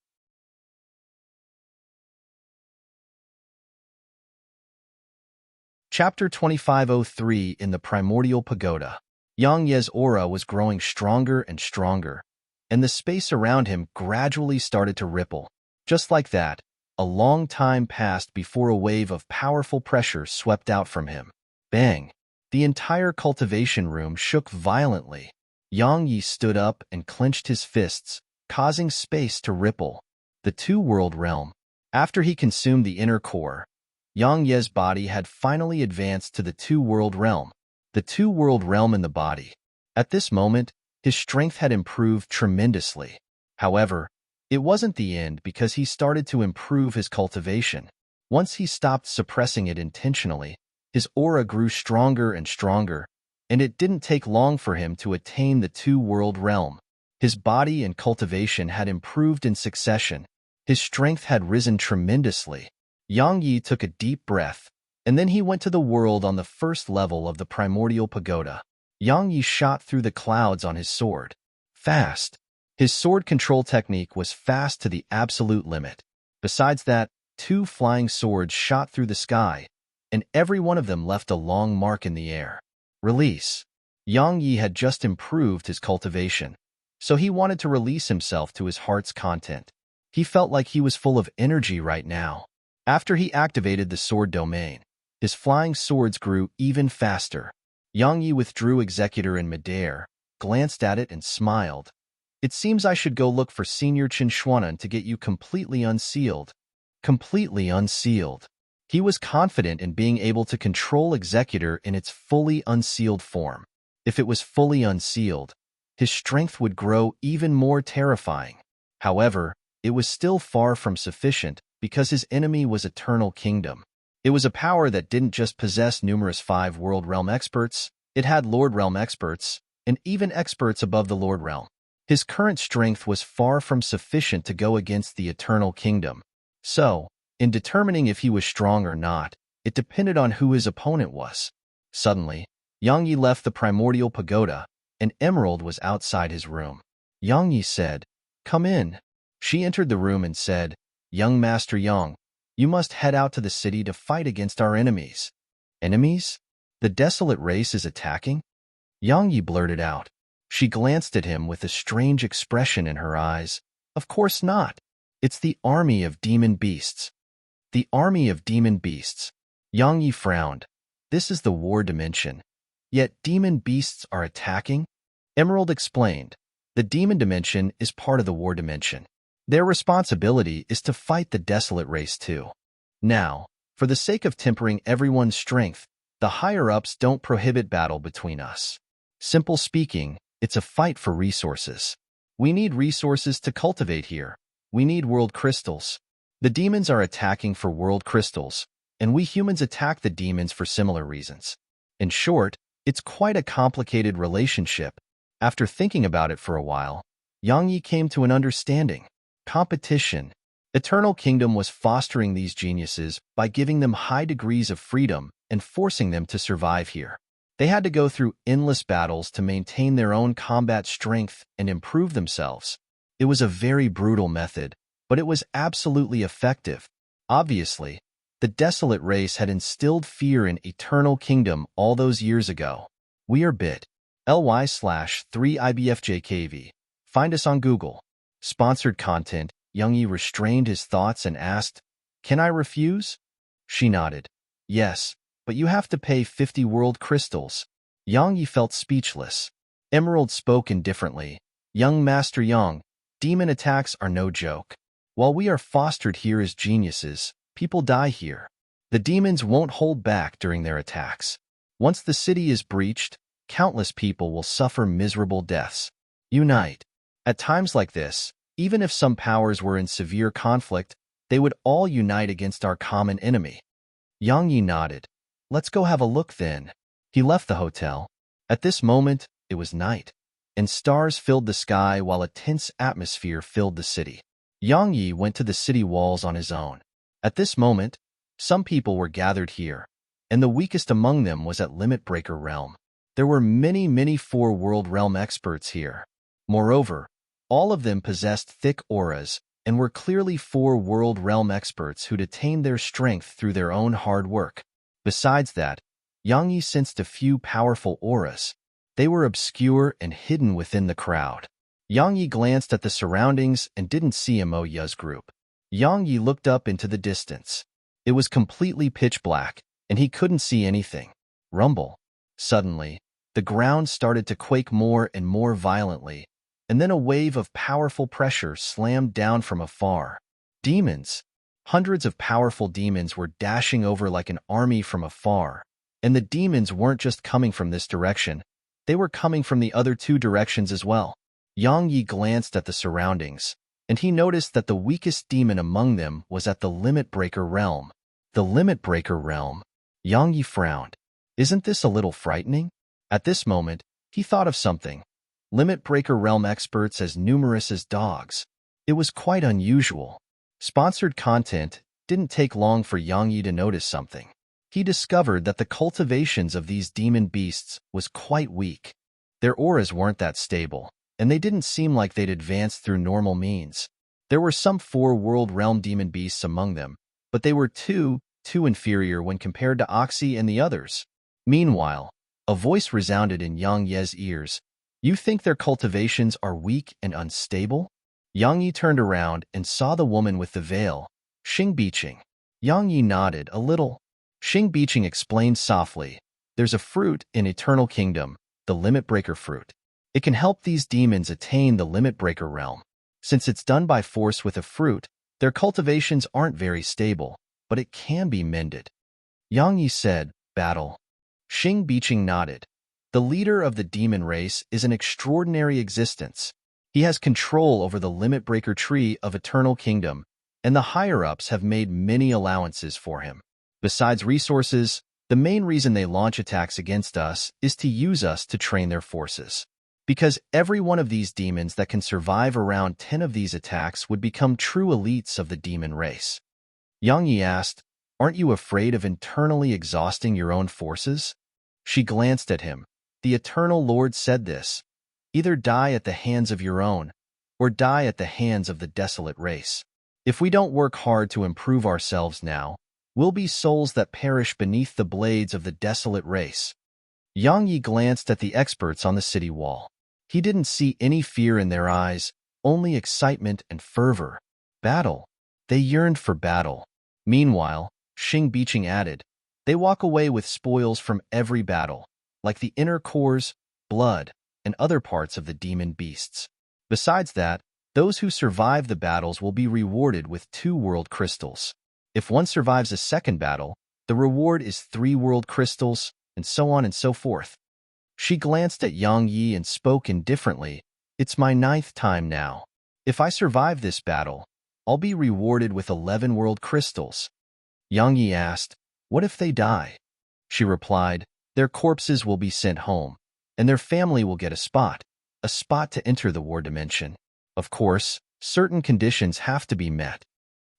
Chapter 2503 in the Primordial Pagoda. Yang Ye's aura was growing stronger and stronger, and the space around him gradually started to ripple. Just like that, a long time passed before a wave of powerful pressure swept out from him. Bang! The entire cultivation room shook violently. Yang Yi stood up and clenched his fists, causing space to ripple. The two-world realm. After he consumed the inner core, Yang Ye's body had finally advanced to the two-world realm. The two-world realm in the body. At this moment, his strength had improved tremendously. However, it wasn't the end because he started to improve his cultivation. Once he stopped suppressing it intentionally, his aura grew stronger and stronger, and it didn't take long for him to attain the two-world realm. His body and cultivation had improved in succession. His strength had risen tremendously. Yang Yi took a deep breath, and then he went to the world on the first level of the Primordial Pagoda. Yang Yi shot through the clouds on his sword. Fast. His sword control technique was fast to the absolute limit. Besides that, 2 flying swords shot through the sky, and every one of them left a long mark in the air. Release. Yang Yi had just improved his cultivation, so he wanted to release himself to his heart's content. He felt like he was full of energy right now. After he activated the sword domain, his flying swords grew even faster. Yang Yi withdrew Executor in midair, glanced at it and smiled. It seems I should go look for Senior Qin to get you completely unsealed. Completely unsealed. He was confident in being able to control Executor in its fully unsealed form. If it was fully unsealed, his strength would grow even more terrifying. However, it was still far from sufficient because his enemy was Eternal Kingdom. It was a power that didn't just possess numerous 5 World Realm experts, it had Lord Realm experts, and even experts above the Lord Realm. His current strength was far from sufficient to go against the Eternal Kingdom. So, in determining if he was strong or not, it depended on who his opponent was. Suddenly, Yang Yi left the primordial pagoda, and Emerald was outside his room. Yang Yi said, "Come in." She entered the room and said, "Young Master Yang, you must head out to the city to fight against our enemies." Enemies? The desolate race is attacking? Yang Yi blurted out. She glanced at him with a strange expression in her eyes. Of course not. It's the army of demon beasts. The army of demon beasts. Yang Yi frowned. This is the war dimension. Yet demon beasts are attacking? Emerald explained. The demon dimension is part of the war dimension. Their responsibility is to fight the desolate race too. Now, for the sake of tempering everyone's strength, the higher-ups don't prohibit battle between us. Simple speaking, it's a fight for resources. We need resources to cultivate here. We need world crystals. The demons are attacking for world crystals, and we humans attack the demons for similar reasons. In short, it's quite a complicated relationship. After thinking about it for a while, Yang Yi came to an understanding. Competition. Eternal Kingdom was fostering these geniuses by giving them high degrees of freedom and forcing them to survive here. They had to go through endless battles to maintain their own combat strength and improve themselves. It was a very brutal method, but it was absolutely effective. Obviously, the desolate race had instilled fear in Eternal Kingdom all those years ago. We are bit.ly/3ibfjkv. Find us on Google. Sponsored content. Yang Yi restrained his thoughts and asked, "Can I refuse?" She nodded. "Yes, but you have to pay 50 world crystals." Yang Yi felt speechless. Emerald spoke indifferently. "Young Master Yang, demon attacks are no joke. While we are fostered here as geniuses, people die here. The demons won't hold back during their attacks. Once the city is breached, countless people will suffer miserable deaths. Unite." At times like this, even if some powers were in severe conflict, they would all unite against our common enemy. Yang Yi nodded. "Let's go have a look then." He left the hotel. At this moment, it was night, and stars filled the sky while a tense atmosphere filled the city. Yang Yi went to the city walls on his own. At this moment, some people were gathered here, and the weakest among them was at Limit Breaker Realm. There were many 4 World Realm experts here. Moreover, all of them possessed thick auras and were clearly 4 World Realm experts who'd attained their strength through their own hard work. Besides that, Yang Yi sensed a few powerful auras. They were obscure and hidden within the crowd. Yang Yi glanced at the surroundings and didn't see Mo Ya's group. Yang Yi looked up into the distance. It was completely pitch black, and he couldn't see anything. Rumble. Suddenly, the ground started to quake more and more violently, and then a wave of powerful pressure slammed down from afar. Demons. Hundreds of powerful demons were dashing over like an army from afar, and the demons weren't just coming from this direction, they were coming from the other 2 directions as well. Yang Yi glanced at the surroundings, and he noticed that the weakest demon among them was at the Limit Breaker Realm. The Limit Breaker Realm? Yang Yi frowned. Isn't this a little frightening? At this moment, he thought of something. Limit Breaker Realm experts as numerous as dogs. It was quite unusual. Sponsored content didn't take long for Yang Yi to notice something. He discovered that the cultivations of these demon beasts was quite weak. Their auras weren't that stable, and they didn't seem like they'd advanced through normal means. There were some 4 World Realm demon beasts among them, but they were too inferior when compared to Oxy and the others. Meanwhile, a voice resounded in Yang Ye's ears. "You think their cultivations are weak and unstable?" Yang Yi turned around and saw the woman with the veil, Xing Biqing. Yang Yi nodded a little. Xing Biqing explained softly, there's a fruit in Eternal Kingdom, the Limit Breaker fruit. It can help these demons attain the Limit Breaker realm. Since it's done by force with a fruit, their cultivations aren't very stable, but it can be mended. Yang Yi said, battle. Xing Biqing nodded. The leader of the demon race is an extraordinary existence. He has control over the Limit Breaker tree of Eternal Kingdom, and the higher-ups have made many allowances for him. Besides resources, the main reason they launch attacks against us is to use us to train their forces. Because every one of these demons that can survive around 10 of these attacks would become true elites of the demon race. Yang Yi asked, aren't you afraid of internally exhausting your own forces? She glanced at him. The Eternal Lord said this, either die at the hands of your own, or die at the hands of the desolate race. If we don't work hard to improve ourselves now, we'll be souls that perish beneath the blades of the desolate race. Yang Yi glanced at the experts on the city wall. He didn't see any fear in their eyes, only excitement and fervor. Battle. They yearned for battle. Meanwhile, Xing Biqing added, they walk away with spoils from every battle, like the inner cores, blood, and other parts of the demon beasts. Besides that, those who survive the battles will be rewarded with 2 world crystals. If one survives a second battle, the reward is 3 world crystals, and so on and so forth. She glanced at Yang Yi and spoke indifferently, it's my 9th time now. If I survive this battle, I'll be rewarded with 11 world crystals. Yang Yi asked, what if they die? She replied, their corpses will be sent home, and their family will get a spot to enter the war dimension. Of course, certain conditions have to be met.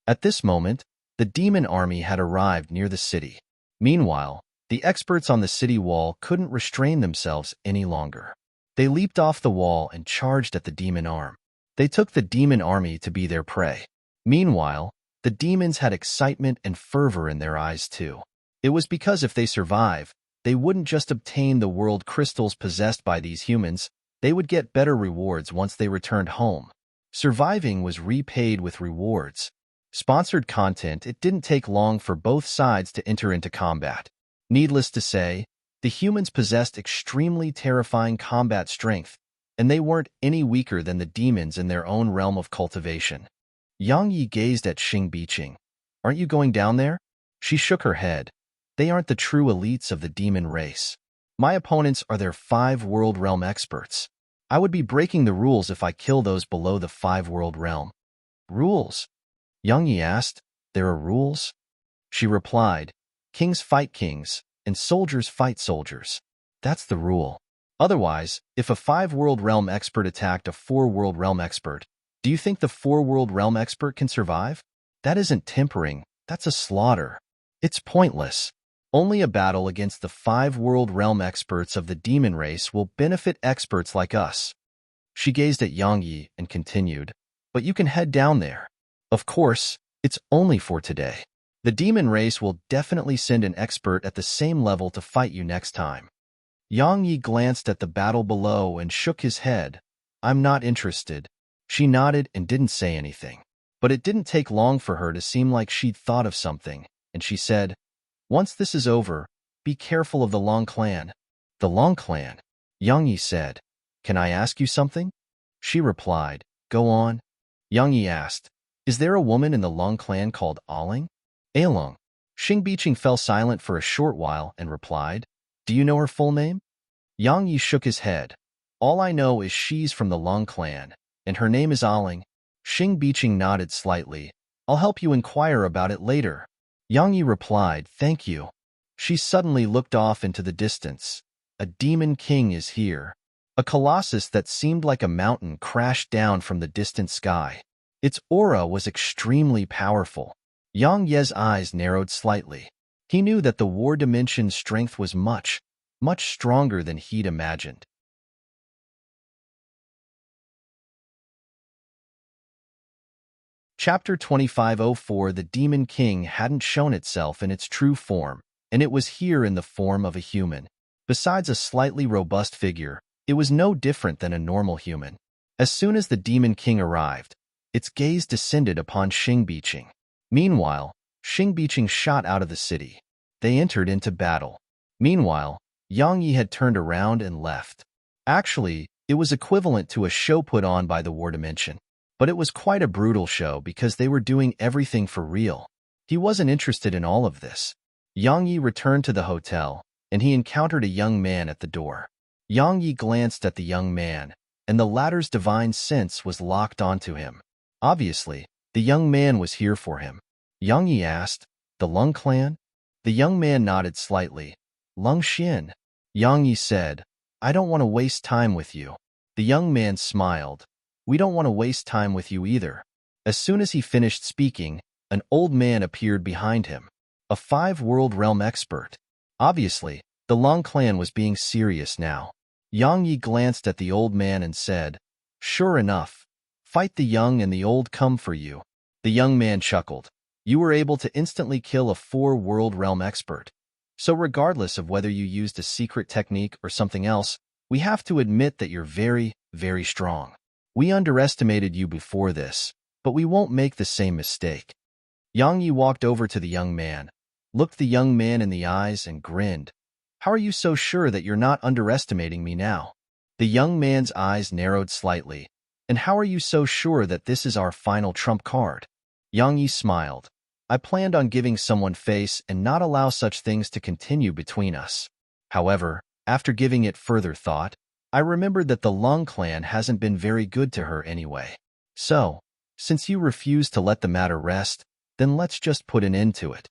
At this moment, the demon army had arrived near the city. Meanwhile, the experts on the city wall couldn't restrain themselves any longer. They leaped off the wall and charged at the demon arm. They took the demon army to be their prey. Meanwhile, the demons had excitement and fervor in their eyes too. It was because if they survive, they wouldn't just obtain the world crystals possessed by these humans, they would get better rewards once they returned home. Surviving was repaid with rewards. Sponsored content, it didn't take long for both sides to enter into combat. Needless to say, the humans possessed extremely terrifying combat strength, and they weren't any weaker than the demons in their own realm of cultivation. Yang Yi gazed at Xing Biqing. Aren't you going down there? She shook her head. They aren't the true elites of the demon race. My opponents are their 5 world realm experts. I would be breaking the rules if I kill those below the 5 world realm. Rules? Yang Yi asked, there are rules? She replied, kings fight kings, and soldiers fight soldiers. That's the rule. Otherwise, if a 5 world realm expert attacked a 4 world realm expert, do you think the 4 world realm expert can survive? That isn't tempering, that's a slaughter. It's pointless. Only a battle against the 5 world realm experts of the demon race will benefit experts like us. She gazed at Yang Yi and continued, but you can head down there. Of course, it's only for today. The demon race will definitely send an expert at the same level to fight you next time. Yang Yi glanced at the battle below and shook his head. I'm not interested. She nodded and didn't say anything. But it didn't take long for her to seem like she'd thought of something, and she said, once this is over, be careful of the Long clan. The Long clan? Yang Yi said, can I ask you something? She replied, go on. Yang Yi asked, is there a woman in the Long clan called Aling? Along. Xing Biqing fell silent for a short while and replied, do you know her full name? Yang Yi shook his head. All I know is she's from the Long clan, and her name is Aling. Xing Biqing nodded slightly. I'll help you inquire about it later. Yang Yi replied, thank you. She suddenly looked off into the distance. A demon king is here. A colossus that seemed like a mountain crashed down from the distant sky. Its aura was extremely powerful. Yang Ye's eyes narrowed slightly. He knew that the war dimension's strength was much stronger than he'd imagined. Chapter 2504. The Demon King hadn't shown itself in its true form, and it was here in the form of a human. Besides a slightly robust figure, it was no different than a normal human. As soon as the Demon King arrived, its gaze descended upon Xing Biqing. Meanwhile, Xing Biqing shot out of the city. They entered into battle. Meanwhile, Yang Yi had turned around and left. Actually, it was equivalent to a show put on by the War Dimension. But it was quite a brutal show because they were doing everything for real. He wasn't interested in all of this. Yang Yi returned to the hotel, and he encountered a young man at the door. Yang Yi glanced at the young man, and the latter's divine sense was locked onto him. Obviously, the young man was here for him. Yang Yi asked, "The Lung clan?" The young man nodded slightly. "Lung Xian." Yang Yi said, "I don't want to waste time with you." The young man smiled. "We don't want to waste time with you either." As soon as he finished speaking, an old man appeared behind him. A 5-world realm expert. Obviously, the Lung clan was being serious now. Yang Yi glanced at the old man and said, "Sure enough, fight the young and the old come for you." The young man chuckled. "You were able to instantly kill a 4-world realm expert. So regardless of whether you used a secret technique or something else, we have to admit that you're very, very strong. We underestimated you before this, but we won't make the same mistake." Yang Yi walked over to the young man, looked the young man in the eyes and grinned. "How are you so sure that you're not underestimating me now?" The young man's eyes narrowed slightly. "And how are you so sure that this is our final trump card?" Yang Yi smiled. "I planned on giving someone face and not allow such things to continue between us. However, after giving it further thought, I remembered that the Lung clan hasn't been very good to her anyway. So, since you refuse to let the matter rest, then let's just put an end to it."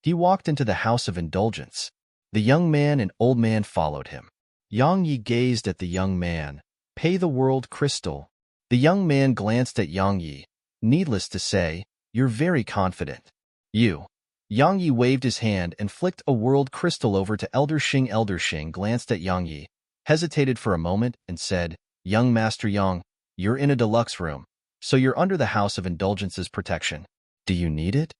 He walked into the House of Indulgence. The young man and old man followed him. Yang Yi gazed at the young man. "Pay the world crystal." The young man glanced at Yang Yi. "Needless to say, you're very confident." "You." Yang Yi waved his hand and flicked a world crystal over to Elder Xing. Elder Xing glanced at Yang Yi, hesitated for a moment, and said, "Young Master Yang, you're in a deluxe room, so you're under the House of Indulgence's protection. Do you need it?"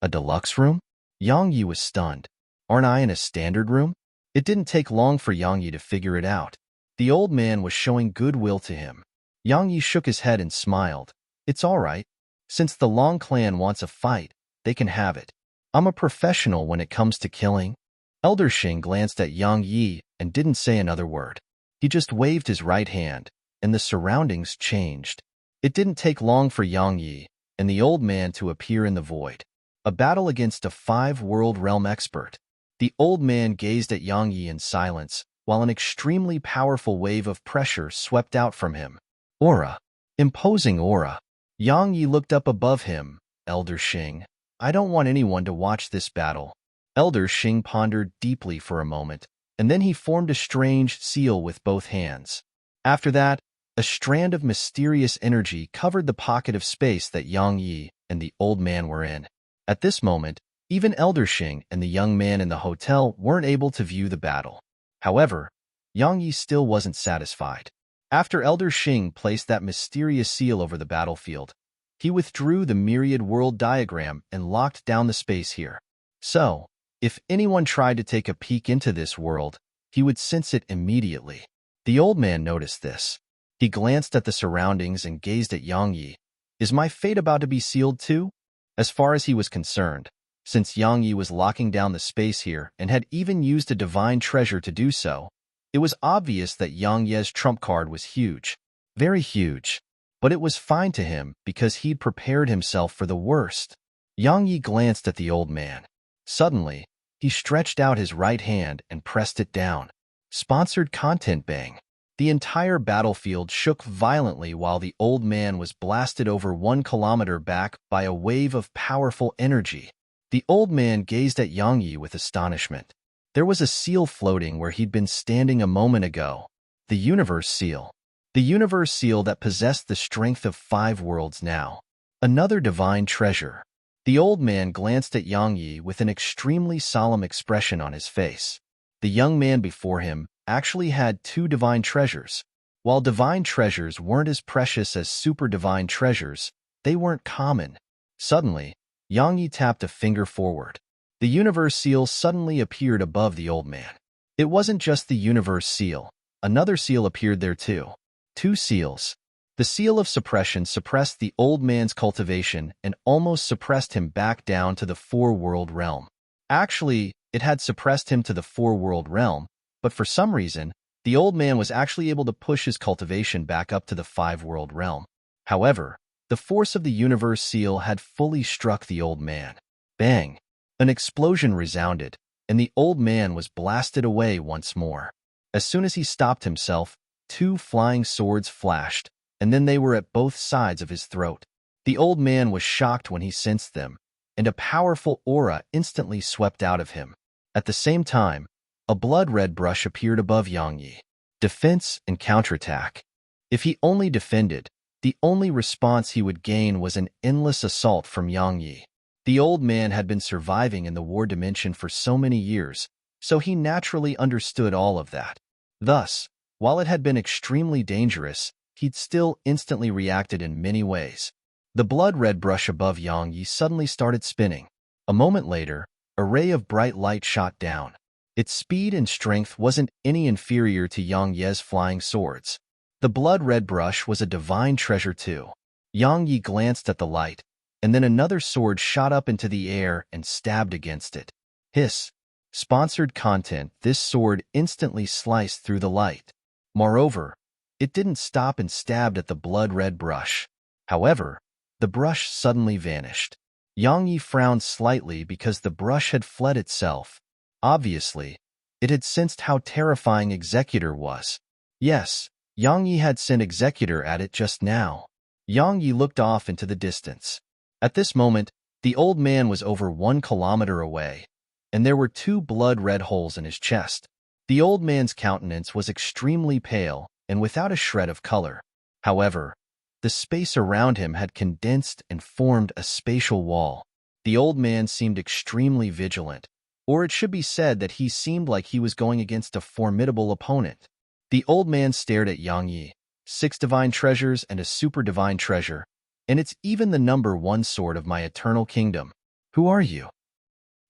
"A deluxe room?" Yang Yi was stunned. "Aren't I in a standard room?" It didn't take long for Yang Yi to figure it out. The old man was showing goodwill to him. Yang Yi shook his head and smiled. "It's all right. Since the Long clan wants a fight, they can have it. I'm a professional when it comes to killing." Elder Xing glanced at Yang Yi and didn't say another word. He just waved his right hand, and the surroundings changed. It didn't take long for Yang Yi and the old man to appear in the void. A battle against a 5-world realm expert. The old man gazed at Yang Yi in silence, while an extremely powerful wave of pressure swept out from him. Aura. Imposing aura. Yang Yi looked up above him. "Elder Xing, I don't want anyone to watch this battle." Elder Xing pondered deeply for a moment, and then he formed a strange seal with both hands. After that, a strand of mysterious energy covered the pocket of space that Yang Yi and the old man were in. At this moment, even Elder Xing and the young man in the hotel weren't able to view the battle. However, Yang Yi still wasn't satisfied. After Elder Xing placed that mysterious seal over the battlefield, he withdrew the myriad world diagram and locked down the space here. So, if anyone tried to take a peek into this world, he would sense it immediately. The old man noticed this. He glanced at the surroundings and gazed at Yang Yi. "Is my fate about to be sealed too?" As far as he was concerned, since Yang Yi was locking down the space here and had even used a divine treasure to do so, it was obvious that Yang Ye's trump card was huge. Very huge. But it was fine to him because he'd prepared himself for the worst. Yang Yi glanced at the old man. Suddenly, he stretched out his right hand and pressed it down. Sponsored content bang. The entire battlefield shook violently while the old man was blasted over 1 kilometer back by a wave of powerful energy. The old man gazed at Yang Yi with astonishment. There was a seal floating where he'd been standing a moment ago. The universe seal. The universe seal that possessed the strength of 5 worlds now. Another divine treasure. The old man glanced at Yang Yi with an extremely solemn expression on his face. The young man before him actually had 2 divine treasures. While divine treasures weren't as precious as super divine treasures, they weren't common. Suddenly, Yang Yi tapped a finger forward. The universe seal suddenly appeared above the old man. It wasn't just the universe seal. Another seal appeared there too. 2 seals. The seal of suppression suppressed the old man's cultivation and almost suppressed him back down to the four-world realm. Actually, it had suppressed him to the four-world realm, but for some reason, the old man was actually able to push his cultivation back up to the five-world realm. However, the force of the universe seal had fully struck the old man. Bang! An explosion resounded, and the old man was blasted away once more. As soon as he stopped himself, two flying swords flashed, and then they were at both sides of his throat. The old man was shocked when he sensed them, and a powerful aura instantly swept out of him. At the same time, a blood-red brush appeared above Yang Yi. Defense and counterattack. If he only defended, the only response he would gain was an endless assault from Yang Yi. The old man had been surviving in the war dimension for so many years, so he naturally understood all of that. Thus, while it had been extremely dangerous, he'd still instantly reacted in many ways. The blood-red brush above Yang Yi suddenly started spinning. A moment later, a ray of bright light shot down. Its speed and strength wasn't any inferior to Yang Yi's flying swords. The blood-red brush was a divine treasure too. Yang Yi glanced at the light, and then another sword shot up into the air and stabbed against it. Hiss. Sponsored content. This sword instantly sliced through the light. Moreover, it didn't stop and stabbed at the blood-red brush. However, the brush suddenly vanished. Yang Yi frowned slightly because the brush had fled itself. Obviously, it had sensed how terrifying Executor was. Yes, Yang Yi had sent Executor at it just now. Yang Yi looked off into the distance. At this moment, the old man was over 1 kilometer away, and there were 2 blood-red holes in his chest. The old man's countenance was extremely pale and without a shred of color. However, the space around him had condensed and formed a spatial wall. The old man seemed extremely vigilant, or it should be said that he seemed like he was going against a formidable opponent. The old man stared at Yang Yi, 6 divine treasures and a super divine treasure, and it's even the number 1 sword of my eternal kingdom. Who are you?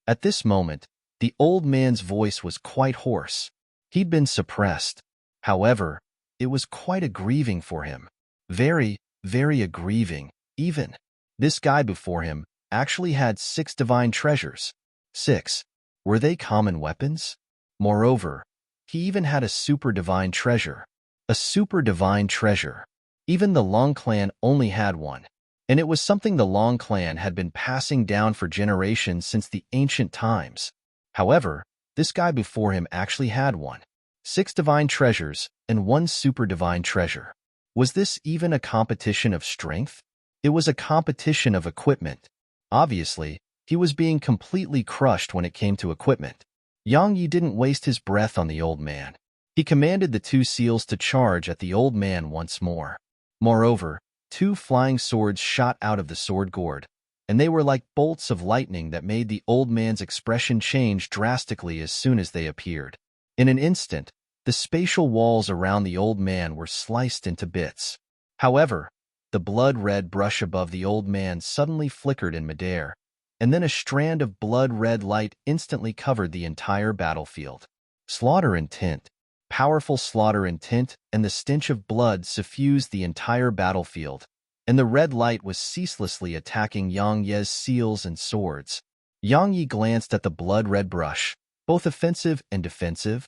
At this moment, the old man's voice was quite hoarse. He'd been suppressed. However, it was quite aggrieving for him. Very, very aggrieving, even. This guy before him actually had 6 divine treasures. 6. Were they common weapons? Moreover, he even had a super divine treasure. A super divine treasure. Even the Long clan only had one. And it was something the Long clan had been passing down for generations since the ancient times. However, this guy before him actually had one. 6 divine treasures and 1 super divine treasure. Was this even a competition of strength? It was a competition of equipment. Obviously, he was being completely crushed when it came to equipment. Yang Yi didn't waste his breath on the old man. He commanded the 2 seals to charge at the old man once more. Moreover, 2 flying swords shot out of the sword gourd, and they were like bolts of lightning that made the old man's expression change drastically as soon as they appeared. In an instant, the spatial walls around the old man were sliced into bits. However, the blood-red brush above the old man suddenly flickered in midair, and then a strand of blood-red light instantly covered the entire battlefield. Slaughter intent. Powerful slaughter intent and the stench of blood suffused the entire battlefield, and the red light was ceaselessly attacking Yang Yi's seals and swords. Yang Yi glanced at the blood-red brush, both offensive and defensive.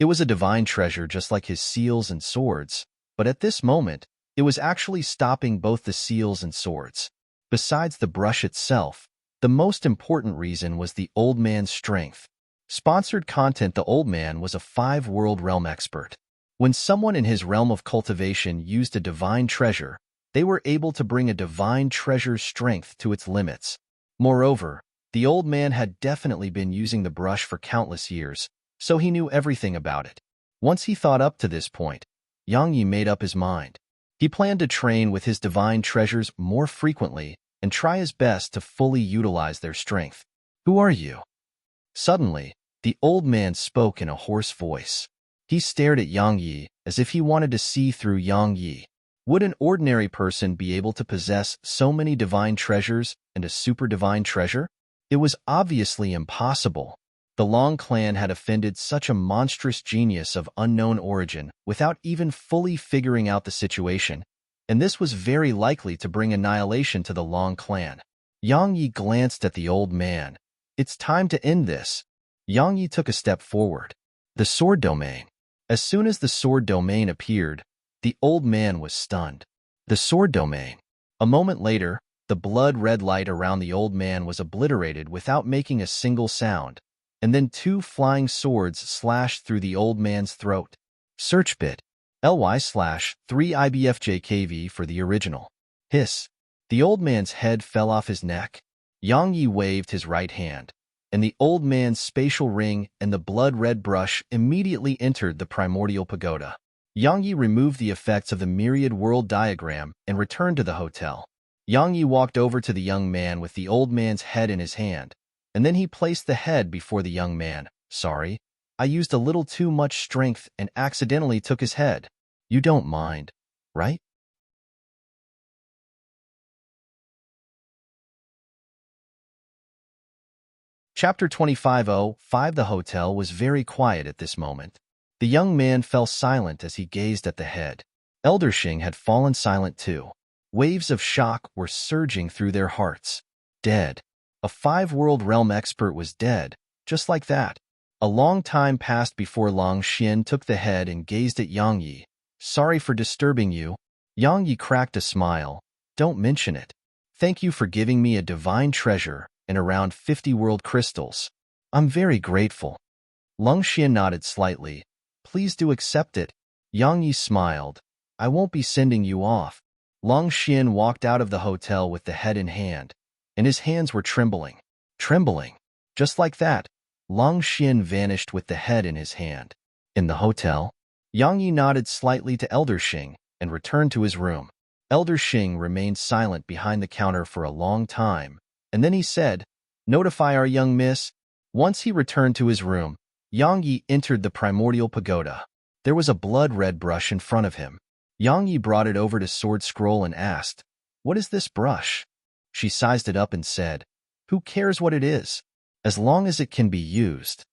It was a divine treasure just like his seals and swords, but at this moment, it was actually stopping both the seals and swords. Besides the brush itself, the most important reason was the old man's strength. Sponsored content. The old man was a 5-world realm expert. When someone in his realm of cultivation used a divine treasure, they were able to bring a divine treasure's strength to its limits. Moreover, the old man had definitely been using the brush for countless years, so he knew everything about it. Once he thought up to this point, Yang Yi made up his mind. He planned to train with his divine treasures more frequently and try his best to fully utilize their strength. Who are you? Suddenly, the old man spoke in a hoarse voice. He stared at Yang Yi as if he wanted to see through Yang Yi. Would an ordinary person be able to possess so many divine treasures and a super divine treasure? It was obviously impossible. The Long clan had offended such a monstrous genius of unknown origin without even fully figuring out the situation, and this was very likely to bring annihilation to the Long clan. Yang Yi glanced at the old man. It's time to end this. Yang Yi took a step forward. The sword domain. As soon as the sword domain appeared, the old man was stunned. The sword domain. A moment later, the blood-red light around the old man was obliterated without making a single sound, and then two flying swords slashed through the old man's throat. Search bit. ly/3IBFJKV for the original. Hiss. The old man's head fell off his neck. Yang Yi waved his right hand, and the old man's spatial ring and the blood-red brush immediately entered the primordial pagoda. Yang Yi removed the effects of the myriad world diagram and returned to the hotel. Yang Yi walked over to the young man with the old man's head in his hand, and then he placed the head before the young man. Sorry, I used a little too much strength and accidentally took his head. You don't mind, right? Chapter 25:05. The hotel was very quiet at this moment. The young man fell silent as he gazed at the head. Elder Xing had fallen silent too. Waves of shock were surging through their hearts. Dead. A 5-world realm expert was dead, just like that. A long time passed before Long Xian took the head and gazed at Yang Yi. Sorry for disturbing you. Yang Yi cracked a smile. Don't mention it. Thank you for giving me a divine treasure and around 50 world crystals. I'm very grateful. Long Xian nodded slightly. Please do accept it. Yang Yi smiled. I won't be sending you off. Long Xian walked out of the hotel with the head in hand, and his hands were trembling. Trembling. Just like that, Long Xian vanished with the head in his hand. In the hotel, Yang Yi nodded slightly to Elder Xing and returned to his room. Elder Xing remained silent behind the counter for a long time, and then he said, Notify our young miss. Once he returned to his room, Yang Yi entered the primordial pagoda. There was a blood-red brush in front of him. Yang Yi brought it over to Sword Scroll and asked, What is this brush? She sized it up and said, Who cares what it is, as long as it can be used.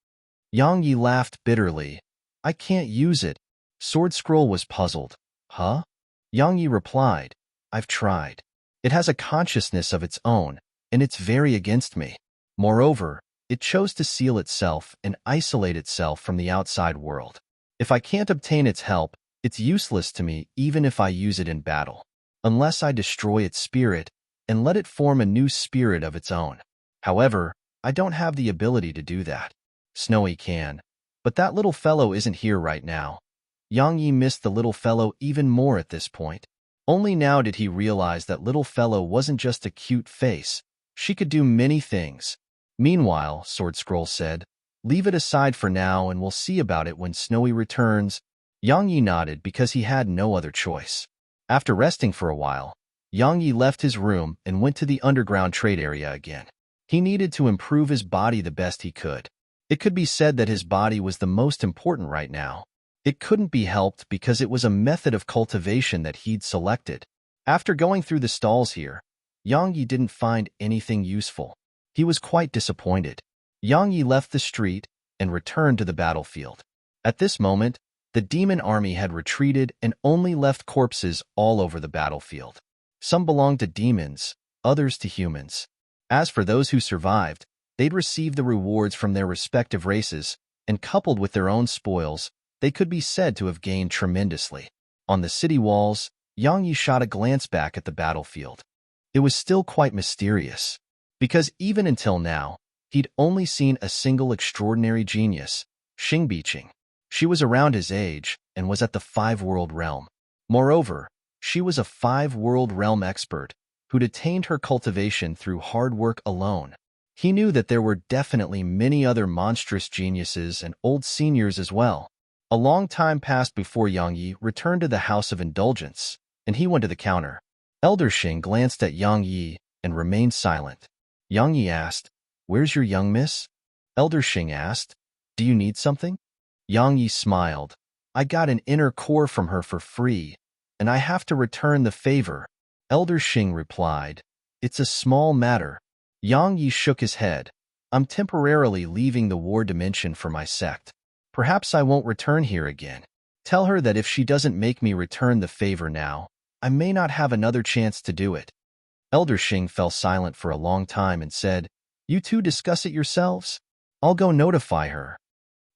Yang Yi laughed bitterly. I can't use it. Sword Scroll was puzzled. Huh? Yang Yi replied, I've tried. It has a consciousness of its own, and it's very against me. Moreover, it chose to seal itself and isolate itself from the outside world. If I can't obtain its help, it's useless to me even if I use it in battle, unless I destroy its spirit and let it form a new spirit of its own. However, I don't have the ability to do that. Snowy can, but that little fellow isn't here right now. Yang Yi missed the little fellow even more at this point. Only now did he realize that little fellow wasn't just a cute face. She could do many things. Meanwhile, Sword Scroll said, Leave it aside for now and we'll see about it when Snowy returns. Yang Yi nodded because he had no other choice. After resting for a while, Yang Yi left his room and went to the underground trade area again. He needed to improve his body the best he could. It could be said that his body was the most important right now. It couldn't be helped because it was a method of cultivation that he'd selected. After going through the stalls here, Yang Yi didn't find anything useful. He was quite disappointed. Yang Yi left the street and returned to the battlefield. At this moment, the demon army had retreated and only left corpses all over the battlefield. Some belonged to demons, others to humans. As for those who survived, they'd receive the rewards from their respective races, and coupled with their own spoils, they could be said to have gained tremendously. On the city walls, Yang Yi shot a glance back at the battlefield. It was still quite mysterious, because even until now, he'd only seen a single extraordinary genius, Xingbiqing. She was around his age and was at the 5-world realm. Moreover, she was a 5-world realm expert who'd attained her cultivation through hard work alone. He knew that there were definitely many other monstrous geniuses and old seniors as well. A long time passed before Yang Yi returned to the House of Indulgence, and he went to the counter. Elder Xing glanced at Yang Yi and remained silent. Yang Yi asked, Where's your young miss? Elder Xing asked, Do you need something? Yang Yi smiled. I got an inner core from her for free, and I have to return the favor. Elder Xing replied, It's a small matter. Yang Yi shook his head. I'm temporarily leaving the war dimension for my sect. Perhaps I won't return here again. Tell her that if she doesn't make me return the favor now, I may not have another chance to do it. Elder Xing fell silent for a long time and said, You two discuss it yourselves? I'll go notify her.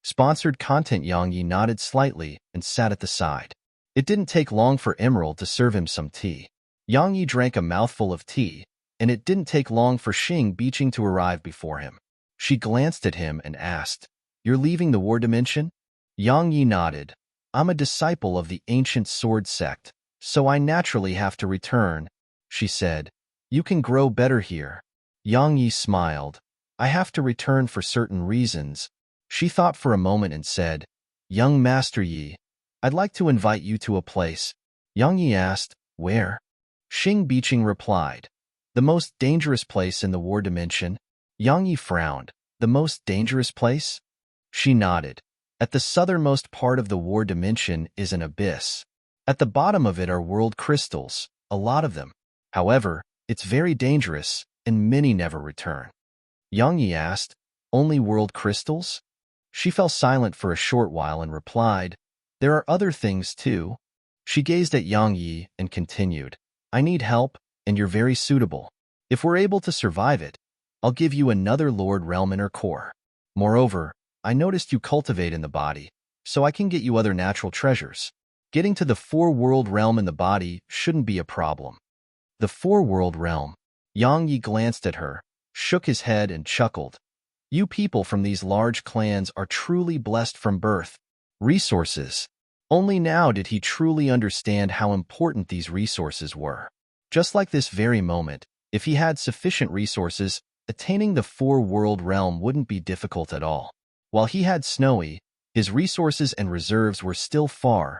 Sponsored content. Yang Yi nodded slightly and sat at the side. It didn't take long for Emerald to serve him some tea. Yang Yi drank a mouthful of tea, and it didn't take long for Xing Biqing to arrive before him. She glanced at him and asked, You're leaving the war dimension? Yang Yi nodded. I'm a disciple of the ancient sword sect, so I naturally have to return, she said. You can grow better here. Yang Yi smiled. I have to return for certain reasons. She thought for a moment and said, Young Master Yi, I'd like to invite you to a place. Yang Yi asked, Where? Xing Biqing replied, The most dangerous place in the war dimension. Yang Yi frowned. The most dangerous place? She nodded. At the southernmost part of the war dimension is an abyss. At the bottom of it are world crystals, a lot of them. However, it's very dangerous, and many never return. Yang Yi asked, Only world crystals? She fell silent for a short while and replied, There are other things too. She gazed at Yang Yi and continued, I need help, and you're very suitable. If we're able to survive it, I'll give you another Lord Realm Inner Core. Moreover, I noticed you cultivate in the body, so I can get you other natural treasures. Getting to the four-world realm in the body shouldn't be a problem. The four-world realm. Yang Yi glanced at her, shook his head and chuckled. You people from these large clans are truly blessed from birth. Resources. Only now did he truly understand how important these resources were. Just like this very moment, if he had sufficient resources, attaining the four-world realm wouldn't be difficult at all. While he had Snowy, his resources and reserves were still far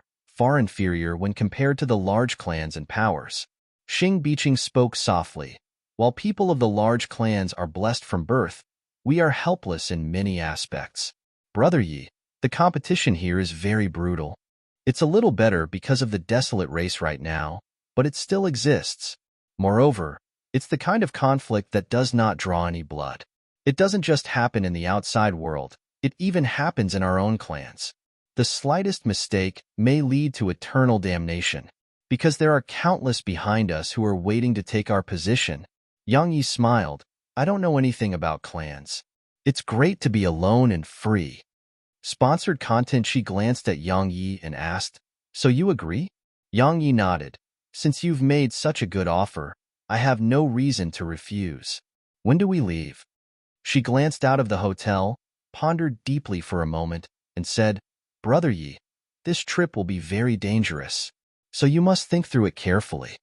inferior when compared to the large clans and powers. Xing Biqing spoke softly. While people of the large clans are blessed from birth, we are helpless in many aspects. Brother Yi, the competition here is very brutal. It's a little better because of the desolate race right now, but it still exists. Moreover, it's the kind of conflict that does not draw any blood. It doesn't just happen in the outside world, it even happens in our own clans. The slightest mistake may lead to eternal damnation, because there are countless behind us who are waiting to take our position. Yang Yi smiled. I don't know anything about clans. It's great to be alone and free. Sponsored content. She glanced at Yang Yi and asked, So you agree? Yang Yi nodded. Since you've made such a good offer, I have no reason to refuse. When do we leave? She glanced out of the hotel, pondered deeply for a moment, and said, Brother Yi, this trip will be very dangerous, so you must think through it carefully.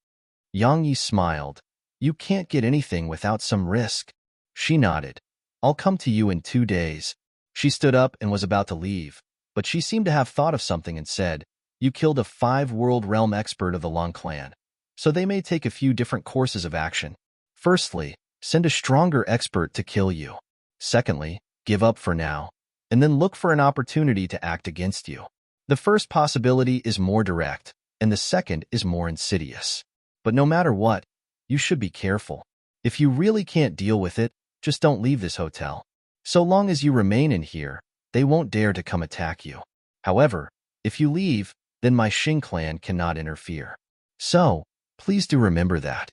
Yang Yi smiled. You can't get anything without some risk. She nodded. I'll come to you in 2 days. She stood up and was about to leave, but she seemed to have thought of something and said, You killed a 5-world realm expert of the Long clan, so they may take a few different courses of action. Firstly, send a stronger expert to kill you. Secondly, give up for now, and then look for an opportunity to act against you. The first possibility is more direct, and the second is more insidious. But no matter what, you should be careful. If you really can't deal with it, just don't leave this hotel. So long as you remain in here, they won't dare to come attack you. However, if you leave, then my Xing clan cannot interfere. So, please do remember that.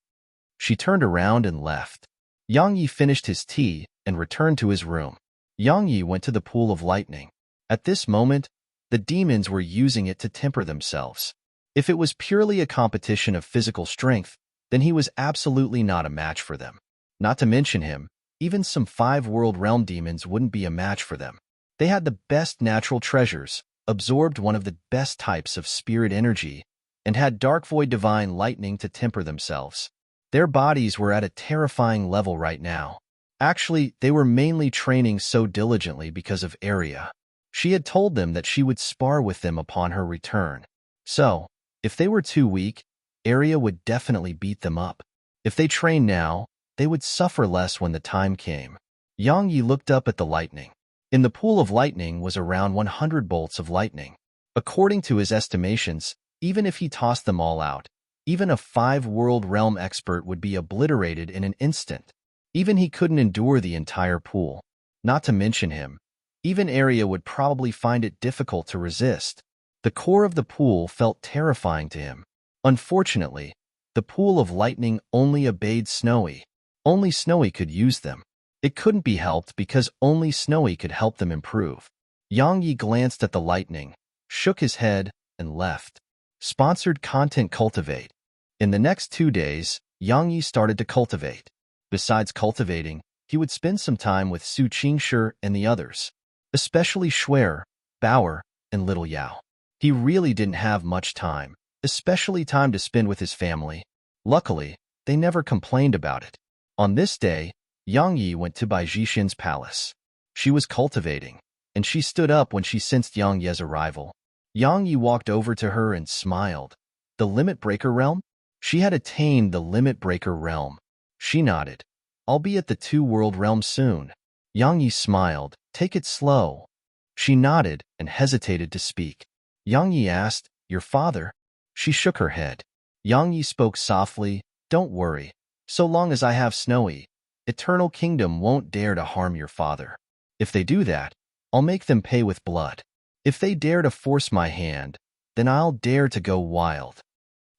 She turned around and left. Yang Yi finished his tea and returned to his room. Yang Yi went to the pool of lightning. At this moment, the demons were using it to temper themselves. If it was purely a competition of physical strength, then he was absolutely not a match for them. Not to mention him, even some 5-world realm demons wouldn't be a match for them. They had the best natural treasures, absorbed one of the best types of spirit energy, and had dark void divine lightning to temper themselves. Their bodies were at a terrifying level right now. Actually, they were mainly training so diligently because of Arya. She had told them that she would spar with them upon her return. So, if they were too weak, Arya would definitely beat them up. If they trained now, they would suffer less when the time came. Yang Yi looked up at the lightning. In the pool of lightning was around 100 bolts of lightning. According to his estimations, even if he tossed them all out, even a 5-world realm expert would be obliterated in an instant. Even he couldn't endure the entire pool. Not to mention him, even Arya would probably find it difficult to resist. The core of the pool felt terrifying to him. Unfortunately, the pool of lightning only obeyed Snowy. Only Snowy could use them. It couldn't be helped because only Snowy could help them improve. Yang Yi glanced at the lightning, shook his head, and left. Sponsored content cultivate. In the next 2 days, Yang Yi started to cultivate. Besides cultivating, he would spend some time with Su Qingshi and the others, especially Shuer, Bauer, and Little Yao. He really didn't have much time, especially time to spend with his family. Luckily, they never complained about it. On this day, Yang Yi went to Bai Jixin's palace. She was cultivating, and she stood up when she sensed Yang Ye's arrival. Yang Yi walked over to her and smiled. The Limit Breaker Realm? She had attained the Limit Breaker Realm. She nodded. I'll be at the Two-World Realm soon. Yang Yi smiled. Take it slow. She nodded and hesitated to speak. Yang Yi asked, Your father? She shook her head. Yang Yi spoke softly, Don't worry. So long as I have Snowy, Eternal Kingdom won't dare to harm your father. If they do that, I'll make them pay with blood. If they dare to force my hand, then I'll dare to go wild.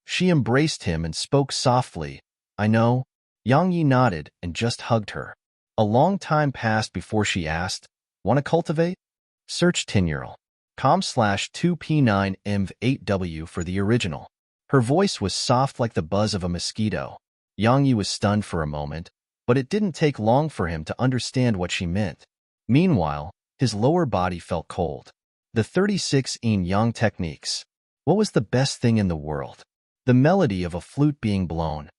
She embraced him and spoke softly. I know. Yang Yi nodded and just hugged her. A long time passed before she asked, Want to cultivate? Search tinyurl.com/2p9mv8w for the original. Her voice was soft like the buzz of a mosquito. Yang Yi was stunned for a moment, but it didn't take long for him to understand what she meant. Meanwhile, his lower body felt cold. The 36 yin yang techniques. What was the best thing in the world? The melody of a flute being blown.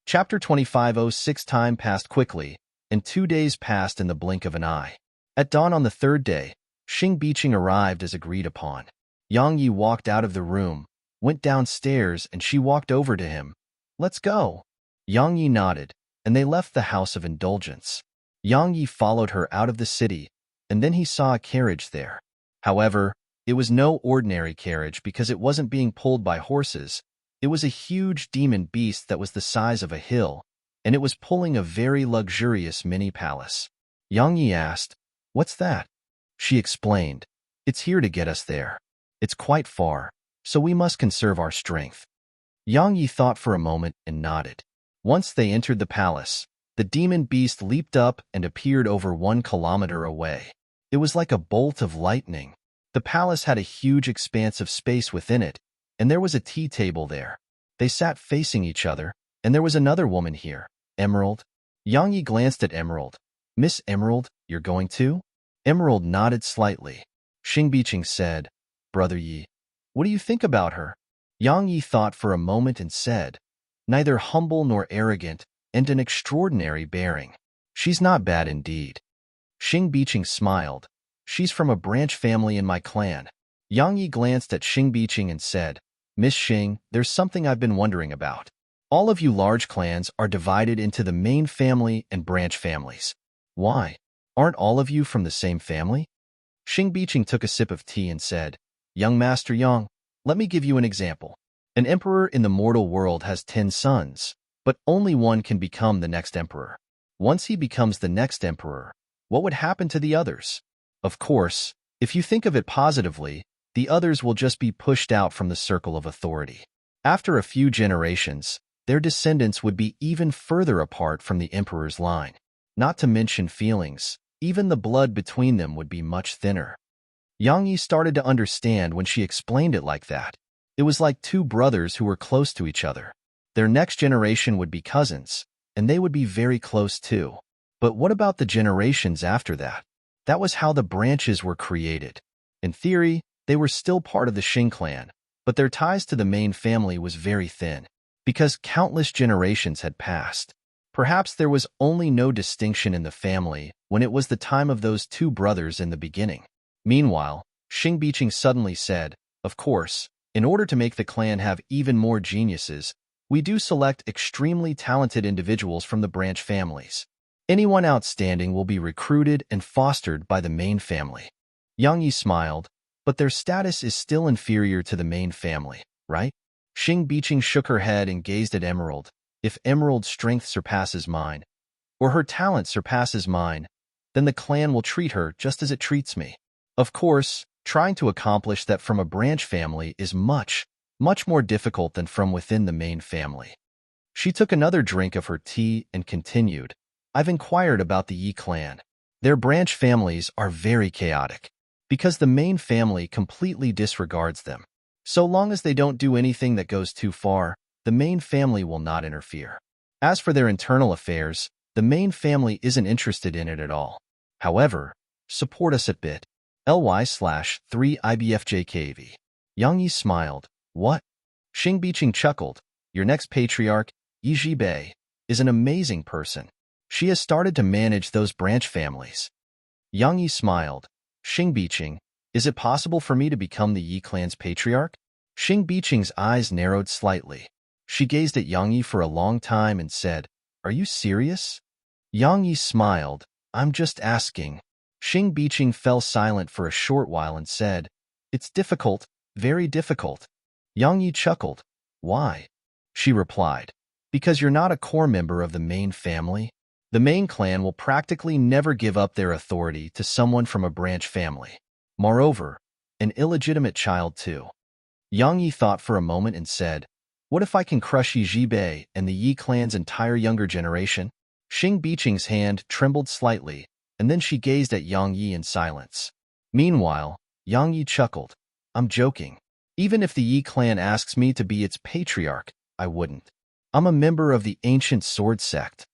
Chapter 25:06 Time passed quickly, and 2 days passed in the blink of an eye. At dawn on the 3rd day, Xing Biqing arrived as agreed upon. Yang Yi walked out of the room, went downstairs, and she walked over to him. Let's go. Yang Yi nodded, and they left the house of indulgence. Yang Yi followed her out of the city, and then he saw a carriage there. However, it was no ordinary carriage because it wasn't being pulled by horses. It was a huge demon beast that was the size of a hill, and it was pulling a very luxurious mini palace. Yang Yi asked, What's that? She explained, It's here to get us there. It's quite far, so we must conserve our strength. Yang Yi thought for a moment and nodded. Once they entered the palace, the demon beast leaped up and appeared over 1 kilometer away. It was like a bolt of lightning. The palace had a huge expanse of space within it, and there was a tea table there. They sat facing each other, and there was another woman here, Emerald. Yang Yi glanced at Emerald. Miss Emerald, you're going too? Emerald nodded slightly. Xing Biqing said, Brother Yi, what do you think about her? Yang Yi thought for a moment and said, Neither humble nor arrogant, and an extraordinary bearing. She's not bad indeed. Xing Biqing smiled. She's from a branch family in my clan. Yang Yi glanced at Xing Biqing and said, Miss Xing, there's something I've been wondering about. All of you large clans are divided into the main family and branch families. Why? Aren't all of you from the same family? Xing Biqing took a sip of tea and said, Young Master Yang, let me give you an example. An emperor in the mortal world has 10 sons, but only one can become the next emperor. Once he becomes the next emperor, what would happen to the others? Of course, if you think of it positively, the others will just be pushed out from the circle of authority. After a few generations, their descendants would be even further apart from the emperor's line. Not to mention feelings, even the blood between them would be much thinner. Yang Yi started to understand when she explained it like that. It was like 2 brothers who were close to each other. Their next generation would be cousins, and they would be very close too. But what about the generations after that? That was how the branches were created. In theory, they were still part of the Xing clan, but their ties to the main family was very thin, because countless generations had passed. Perhaps there was only no distinction in the family when it was the time of those 2 brothers in the beginning. Meanwhile, Xing Biqing suddenly said, Of course, in order to make the clan have even more geniuses, we do select extremely talented individuals from the branch families. Anyone outstanding will be recruited and fostered by the main family. Yang Yi smiled, but their status is still inferior to the main family, right? Xing Biqing shook her head and gazed at Emerald. If Emerald's strength surpasses mine, or her talent surpasses mine, then the clan will treat her just as it treats me. Of course, trying to accomplish that from a branch family is much more difficult than from within the main family. She took another drink of her tea and continued, I've inquired about the Yi clan. Their branch families are very chaotic, because the main family completely disregards them. So long as they don't do anything that goes too far, the main family will not interfere. As for their internal affairs, the main family isn't interested in it at all. However, support us at bit.ly/3IBFJKV. Yang Yi smiled. What? Xing Biqing chuckled. Your next patriarch, Yi Jibei, is an amazing person. She has started to manage those branch families. Yang Yi smiled. Xing Biqing, is it possible for me to become the Yi clan's patriarch? Xing Biqing's eyes narrowed slightly. She gazed at Yang Yi for a long time and said, Are you serious? Yang Yi smiled. I'm just asking. Xing Biqing fell silent for a short while and said, It's difficult, very difficult. Yang Yi chuckled. Why? She replied, Because you're not a core member of the main family. The main clan will practically never give up their authority to someone from a branch family. Moreover, an illegitimate child too. Yang Yi thought for a moment and said, What if I can crush Yi Jibei and the Yi clan's entire younger generation? Xing Biqing's hand trembled slightly, and then she gazed at Yang Yi in silence. Meanwhile, Yang Yi chuckled. I'm joking. Even if the Yi clan asks me to be its patriarch, I wouldn't. I'm a member of the ancient sword sect.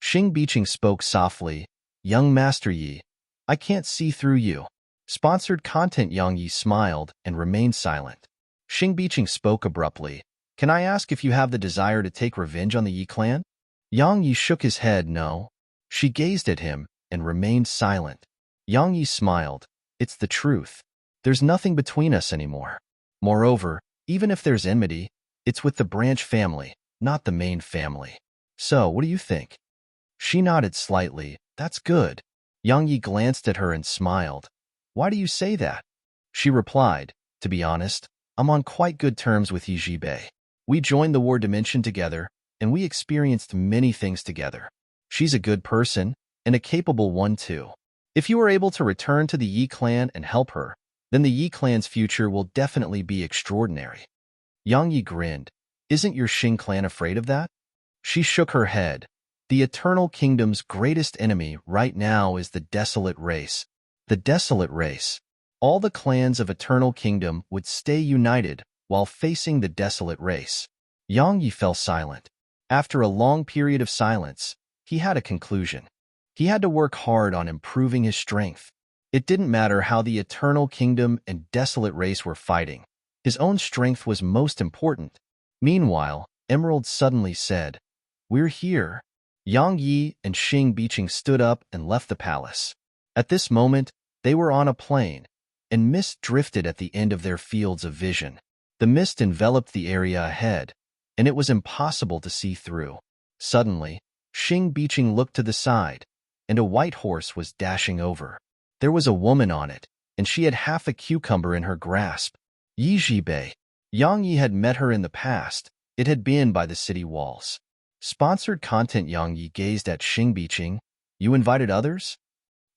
Xing Biqing spoke softly. Young Master Yi, I can't see through you. Sponsored content. Yang Yi smiled and remained silent. Xing Biqing spoke abruptly. Can I ask if you have the desire to take revenge on the Yi clan? Yang Yi shook his head no. She gazed at him and remained silent. Yang Yi smiled. It's the truth. There's nothing between us anymore. Moreover, even if there's enmity, it's with the branch family, not the main family. So, what do you think? She nodded slightly. That's good. Yang Yi glanced at her and smiled. Why do you say that? She replied, To be honest, I'm on quite good terms with Yi Jibei. We joined the war dimension together, and we experienced many things together. She's a good person, and a capable one too. If you are able to return to the Yi clan and help her, then the Yi clan's future will definitely be extraordinary. Yang Yi grinned. Isn't your Xing clan afraid of that? She shook her head. The Eternal Kingdom's greatest enemy right now is the Desolate Race. The Desolate Race. All the clans of Eternal Kingdom would stay united while facing the Desolate Race. Yang Yi fell silent. After a long period of silence, he had a conclusion. He had to work hard on improving his strength. It didn't matter how the Eternal Kingdom and Desolate Race were fighting. His own strength was most important. Meanwhile, Emerald suddenly said, We're here. Yang Yi and Xing Biqing stood up and left the palace. At this moment, they were on a plain, and mist drifted at the end of their fields of vision. The mist enveloped the area ahead, and it was impossible to see through. Suddenly, Xing Biqing looked to the side, and a white horse was dashing over. There was a woman on it, and she had half a cucumber in her grasp. Yi Jibei. Yang Yi had met her in the past. It had been by the city walls. Sponsored content. Yang Yi gazed at Xing Biqing. You invited others?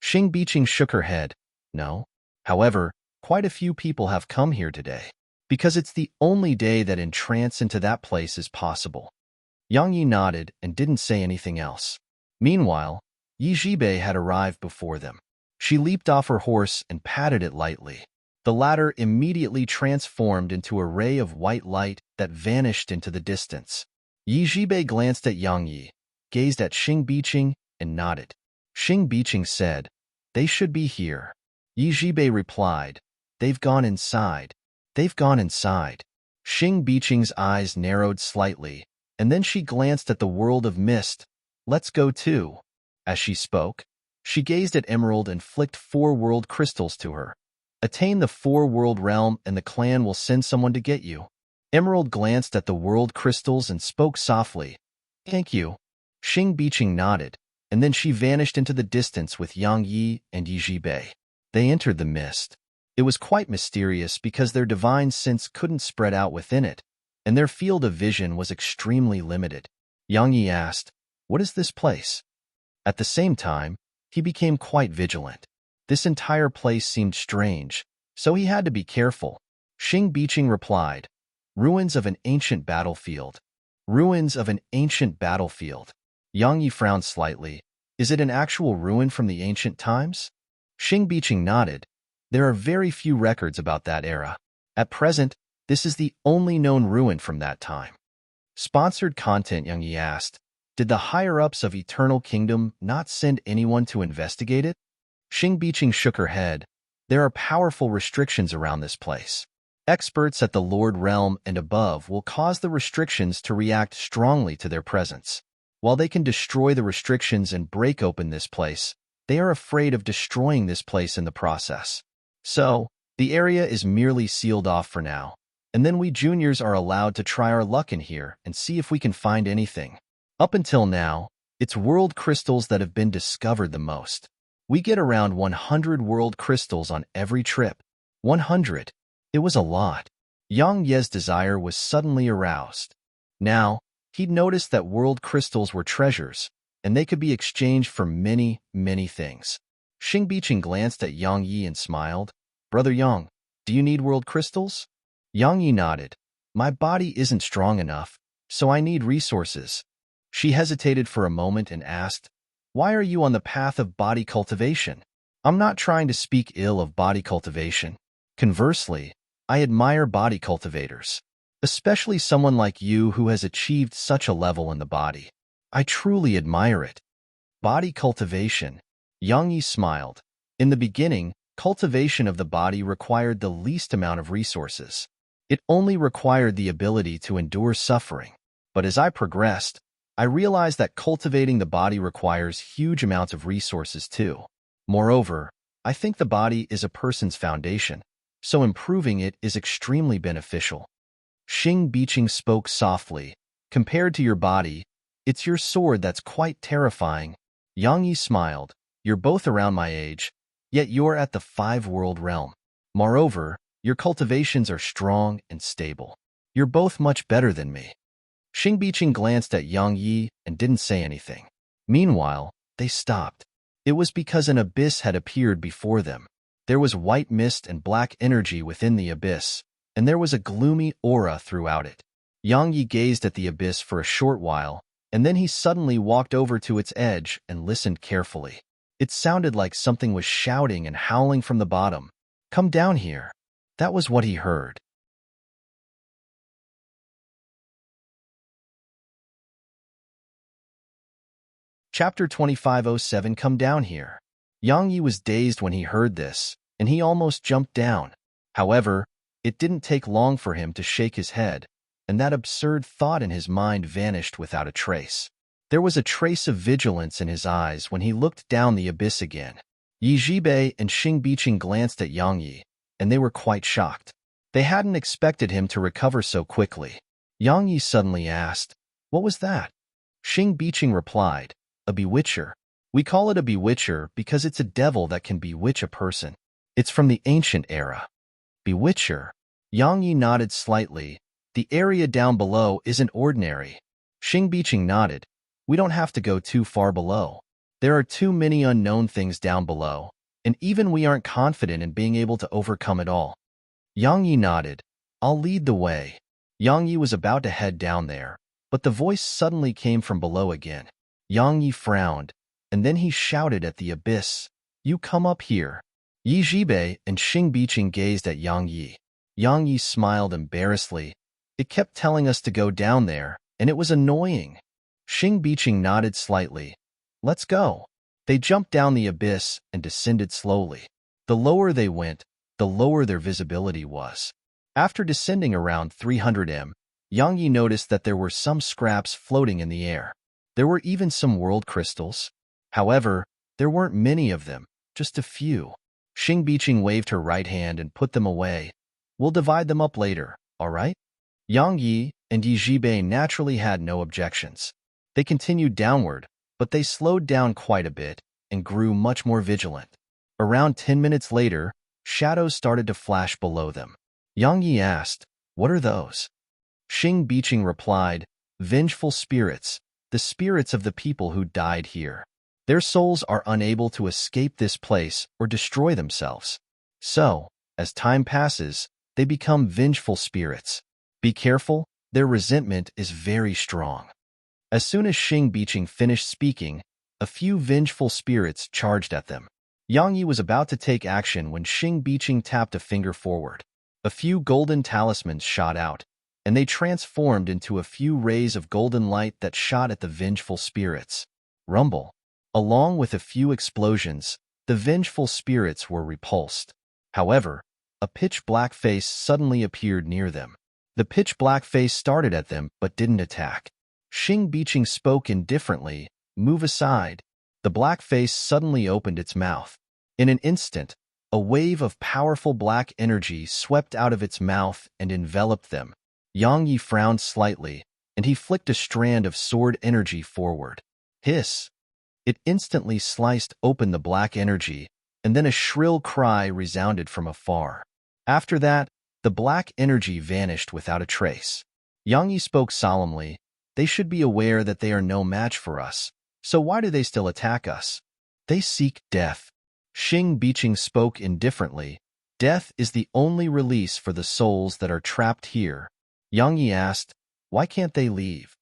Xing Biqing shook her head. No. However, quite a few people have come here today, because it's the only day that entrance into that place is possible. Yang Yi nodded and didn't say anything else. Meanwhile, Yi Jibei had arrived before them. She leaped off her horse and patted it lightly. The latter immediately transformed into a ray of white light that vanished into the distance. Yi Jibei glanced at Yang Yi, gazed at Xing Biqing, and nodded. Xing Biqing said, They should be here. Yi Jibei replied, They've gone inside. They've gone inside. Xing Biqing's eyes narrowed slightly, and then she glanced at the world of mist. Let's go too. As she spoke, she gazed at Emerald and flicked 4 world crystals to her. Attain the 4-world realm and the clan will send someone to get you. Emerald glanced at the world crystals and spoke softly. Thank you. Xing Biqing nodded, and then she vanished into the distance with Yang Yi and Yi Jibei. They entered the mist. It was quite mysterious because their divine sense couldn't spread out within it, and their field of vision was extremely limited. Yang Yi asked, What is this place? At the same time, he became quite vigilant. This entire place seemed strange, so he had to be careful. Xing Biqing replied, "Ruins of an ancient battlefield. Ruins of an ancient battlefield." Yang Yi frowned slightly. "Is it an actual ruin from the ancient times?" Xing Biqing nodded. "There are very few records about that era. At present, this is the only known ruin from that time." Sponsored content. Yang Yi asked, "Did the higher-ups of Eternal Kingdom not send anyone to investigate it?" Xing Biqing shook her head. "There are powerful restrictions around this place. Experts at the Lord Realm and above will cause the restrictions to react strongly to their presence. While they can destroy the restrictions and break open this place, they are afraid of destroying this place in the process. So, the area is merely sealed off for now, and then we juniors are allowed to try our luck in here and see if we can find anything. Up until now, it's world crystals that have been discovered the most. We get around 100 world crystals on every trip." 100. It was a lot. Yang Ye's desire was suddenly aroused. Now, he'd noticed that world crystals were treasures, and they could be exchanged for many, many things. Xing Biqing glanced at Yang Yi and smiled. "Brother Yang, do you need world crystals?" Yang Yi nodded. "My body isn't strong enough, so I need resources." She hesitated for a moment and asked, "Why are you on the path of body cultivation?" "I'm not trying to speak ill of body cultivation. Conversely, I admire body cultivators, especially someone like you who has achieved such a level in the body. I truly admire it." Body cultivation. Yang Yi smiled. In the beginning, cultivation of the body required the least amount of resources. It only required the ability to endure suffering. But as I progressed, I realized that cultivating the body requires huge amounts of resources too. Moreover, I think the body is a person's foundation, so improving it is extremely beneficial. Xing Biqing spoke softly. "Compared to your body, it's your sword that's quite terrifying." Yang Yi smiled. "You're both around my age, yet you're at the 5-world realm. Moreover, your cultivations are strong and stable. You're both much better than me." Xing Biqing glanced at Yang Yi and didn't say anything. Meanwhile, they stopped. It was because an abyss had appeared before them. There was white mist and black energy within the abyss, and there was a gloomy aura throughout it. Yang Yi gazed at the abyss for a short while, and then he suddenly walked over to its edge and listened carefully. It sounded like something was shouting and howling from the bottom. "Come down here." That was what he heard. Chapter 2507. Come down here. Yang Yi was dazed when he heard this, and he almost jumped down. However, it didn't take long for him to shake his head, and that absurd thought in his mind vanished without a trace. There was a trace of vigilance in his eyes when he looked down the abyss again. Yi Zhibei and Xing Biqing glanced at Yang Yi, and they were quite shocked. They hadn't expected him to recover so quickly. Yang Yi suddenly asked, "What was that?" Xing Biqing replied, "A bewitcher. We call it a bewitcher because it's a devil that can bewitch a person. It's from the ancient era." Bewitcher. Yang Yi nodded slightly. "The area down below isn't ordinary." Xing Biqing nodded. "We don't have to go too far below. There are too many unknown things down below, and even we aren't confident in being able to overcome it all." Yang Yi nodded. "I'll lead the way." Yang Yi was about to head down there, but the voice suddenly came from below again. Yang Yi frowned, and then he shouted at the abyss, "You come up here." Yi Zhibei and Xing Biqing gazed at Yang Yi. Yang Yi smiled embarrassedly. "It kept telling us to go down there, and it was annoying." Xing Biqing nodded slightly. "Let's go." They jumped down the abyss and descended slowly. The lower they went, the lower their visibility was. After descending around 300 m, Yang Yi noticed that there were some scraps floating in the air. There were even some world crystals. However, there weren't many of them, just a few. Xing Biqing waved her right hand and put them away. "We'll divide them up later, all right?" Yang Yi and Yi Zhibei naturally had no objections. They continued downward, but they slowed down quite a bit and grew much more vigilant. Around 10 minutes later, shadows started to flash below them. Yang Yi asked, "What are those?" Xing Biqing replied, "Vengeful spirits, the spirits of the people who died here. Their souls are unable to escape this place or destroy themselves. So, as time passes, they become vengeful spirits. Be careful, their resentment is very strong. As soon as Xing Biqing finished speaking, a few vengeful spirits charged at them. Yang Yi was about to take action when Xing Biqing tapped a finger forward. A few golden talismans shot out, and they transformed into a few rays of golden light that shot at the vengeful spirits. Rumble. Along with a few explosions, the vengeful spirits were repulsed. However, a pitch-black face suddenly appeared near them. The pitch-black face started at them but didn't attack. Xing Biqing spoke indifferently, "Move aside." The black face suddenly opened its mouth. In an instant, a wave of powerful black energy swept out of its mouth and enveloped them. Yang Yi frowned slightly, and he flicked a strand of sword energy forward. Hiss! It instantly sliced open the black energy, and then a shrill cry resounded from afar. After that, the black energy vanished without a trace. Yang Yi spoke solemnly, "They should be aware that they are no match for us, so why do they still attack us? They seek death." Xing Biqing spoke indifferently, "Death is the only release for the souls that are trapped here." Yang Yi asked, "Why can't they leave?"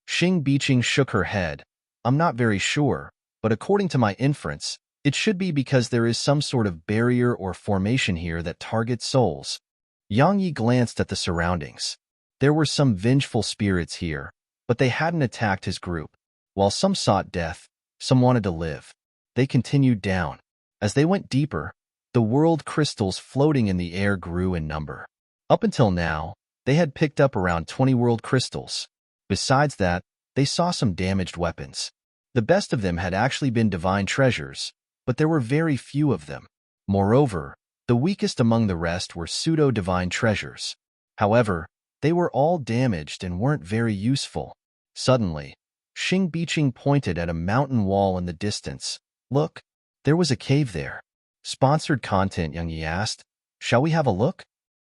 Xing Biqing shook her head, "I'm not very sure, but according to my inference, it should be because there is some sort of barrier or formation here that targets souls." Yang Yi glanced at the surroundings. There were some vengeful spirits here, but they hadn't attacked his group. While some sought death, some wanted to live. They continued down. As they went deeper, the world crystals floating in the air grew in number. Up until now, they had picked up around 20 world crystals. Besides that, they saw some damaged weapons. The best of them had actually been divine treasures, but there were very few of them. Moreover, the weakest among the rest were pseudo-divine treasures. However, they were all damaged and weren't very useful. Suddenly, Xing Biqing pointed at a mountain wall in the distance. "Look, there was a cave there." Sponsored content, Yang Yi asked. "Shall we have a look?"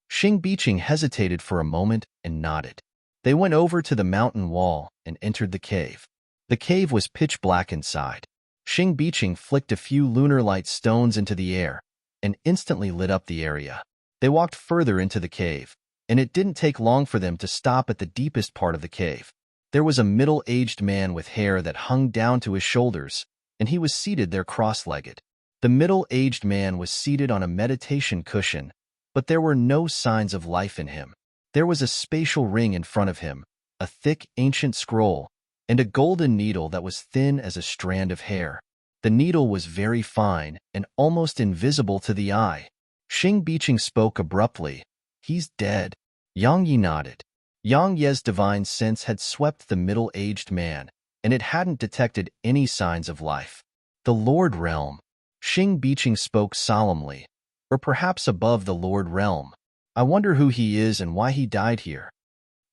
Xing Biqing hesitated for a moment and nodded. They went over to the mountain wall and entered the cave. The cave was pitch black inside. Xing Biqing flicked a few lunar light stones into the air and instantly lit up the area. They walked further into the cave, and it didn't take long for them to stop at the deepest part of the cave. There was a middle-aged man with hair that hung down to his shoulders, and he was seated there cross-legged. The middle-aged man was seated on a meditation cushion, but there were no signs of life in him. There was a spatial ring in front of him, a thick ancient scroll, and a golden needle that was thin as a strand of hair. The needle was very fine and almost invisible to the eye. Xing Biqing spoke abruptly, "He's dead." Yang Yi nodded. Yang Ye's divine sense had swept the middle-aged man, and it hadn't detected any signs of life. "The Lord Realm." Xing Biqing spoke solemnly, "Or perhaps above the Lord Realm. I wonder who he is and why he died here."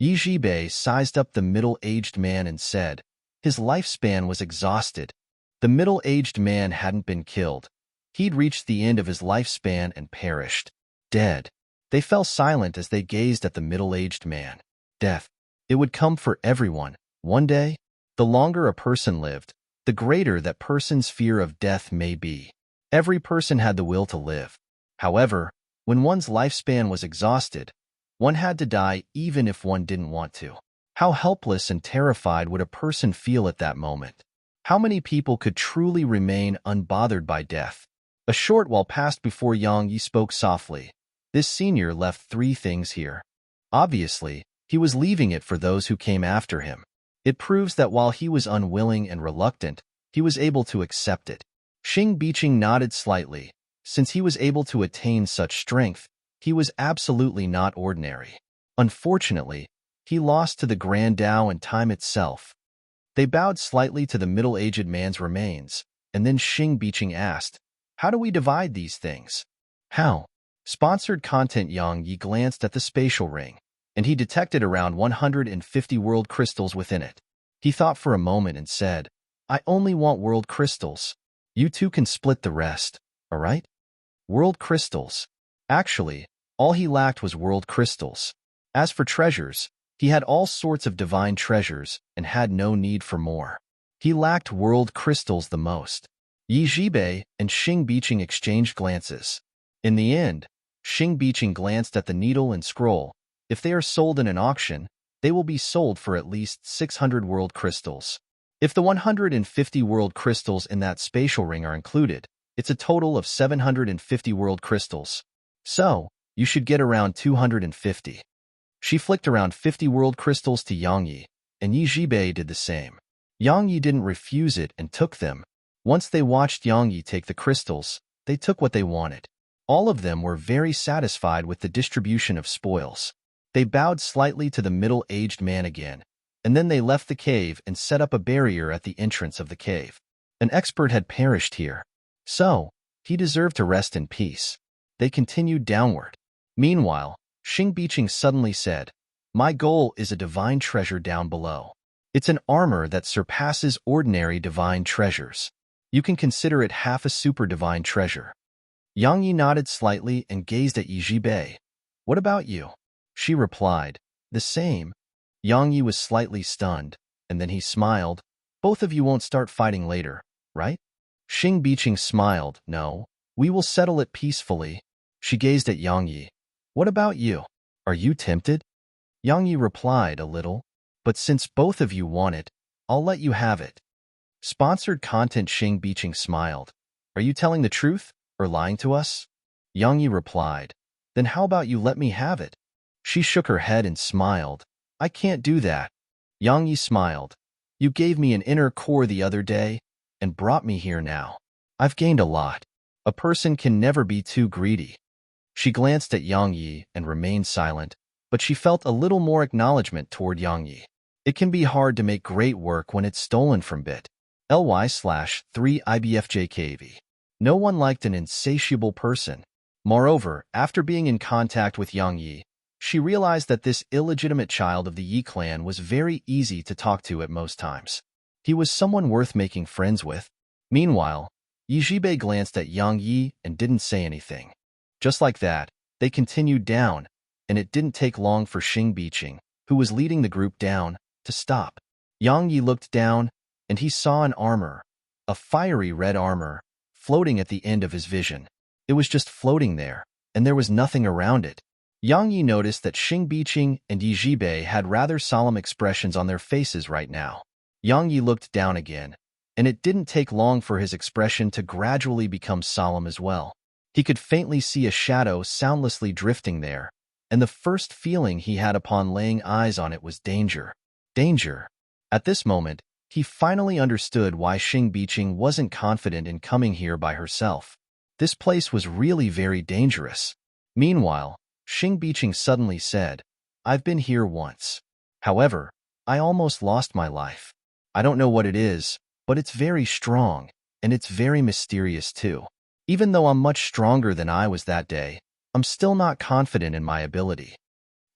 Yi Zhibei sized up the middle-aged man and said, "His lifespan was exhausted." The middle-aged man hadn't been killed. He'd reached the end of his lifespan and perished. Dead. They fell silent as they gazed at the middle-aged man. Death. It would come for everyone, one day. The longer a person lived, the greater that person's fear of death may be. Every person had the will to live. However, when one's lifespan was exhausted, one had to die even if one didn't want to. How helpless and terrified would a person feel at that moment? How many people could truly remain unbothered by death? A short while passed before Yang Yi spoke softly. This senior left 3 things here. Obviously, he was leaving it for those who came after him. It proves that while he was unwilling and reluctant, he was able to accept it. Xing Biqing nodded slightly. Since he was able to attain such strength, he was absolutely not ordinary. Unfortunately, he lost to the Grand Tao and time itself. They bowed slightly to the middle-aged man's remains, and then Xing Biqing asked, "How do we divide these things?" "How?" Sponsored content. Yang Yi glanced at the spatial ring, and he detected around 150 world crystals within it. He thought for a moment and said, "I only want world crystals. You two can split the rest, all right?" World crystals. Actually, all he lacked was world crystals. As for treasures, he had all sorts of divine treasures and had no need for more. He lacked world crystals the most. Yi Zhibei and Xing Biqing exchanged glances. In the end, Xing Biqing glanced at the needle and scroll. If they are sold in an auction, they will be sold for at least 600 world crystals. If the 150 world crystals in that spatial ring are included, it's a total of 750 world crystals. So, you should get around 250. She flicked around 50 world crystals to Yang Yi, and Yi Zhibei did the same. Yang Yi didn't refuse it and took them. Once they watched Yang Yi take the crystals, they took what they wanted. All of them were very satisfied with the distribution of spoils. They bowed slightly to the middle-aged man again, and then they left the cave and set up a barrier at the entrance of the cave. An expert had perished here, so he deserved to rest in peace. They continued downward. Meanwhile, Xing Biqing suddenly said, "My goal is a divine treasure down below. It's an armor that surpasses ordinary divine treasures. You can consider it half a super divine treasure." Yang Yi nodded slightly and gazed at Yi Zhibei. "What about you?" She replied, "The same." Yang Yi was slightly stunned, and then he smiled. "Both of you won't start fighting later, right?" Xing Biqing smiled. "No, we will settle it peacefully." She gazed at Yang Yi. "What about you? Are you tempted?" Yang Yi replied, "A little. But since both of you want it, I'll let you have it." Sponsored content. Xing Biqing smiled. "Are you telling the truth or lying to us?" Yang Yi replied, "Then how about you let me have it?" She shook her head and smiled. "I can't do that." Yang Yi smiled. "You gave me an inner core the other day and brought me here now. I've gained a lot. A person can never be too greedy." She glanced at Yang Yi and remained silent, but she felt a little more acknowledgement toward Yang Yi. It can be hard to make great work when it's stolen from bit.ly/3ibfjkv. No one liked an insatiable person. Moreover, after being in contact with Yang Yi, she realized that this illegitimate child of the Yi clan was very easy to talk to at most times. He was someone worth making friends with. Meanwhile, Yi Zhibei glanced at Yang Yi and didn't say anything. Just like that, they continued down, and it didn't take long for Xing Biqing, who was leading the group down, to stop. Yang Yi looked down, and he saw an armor, a fiery red armor, floating at the end of his vision. It was just floating there, and there was nothing around it. Yang Yi noticed that Xing Biqing and Yi Zhibei had rather solemn expressions on their faces right now. Yang Yi looked down again, and it didn't take long for his expression to gradually become solemn as well. He could faintly see a shadow soundlessly drifting there, and the first feeling he had upon laying eyes on it was danger. Danger. At this moment, he finally understood why Xing Biqing wasn't confident in coming here by herself. This place was really very dangerous. Meanwhile, Xing Biqing suddenly said, "I've been here once. However, I almost lost my life. I don't know what it is, but it's very strong, and it's very mysterious too. Even though I'm much stronger than I was that day, I'm still not confident in my ability."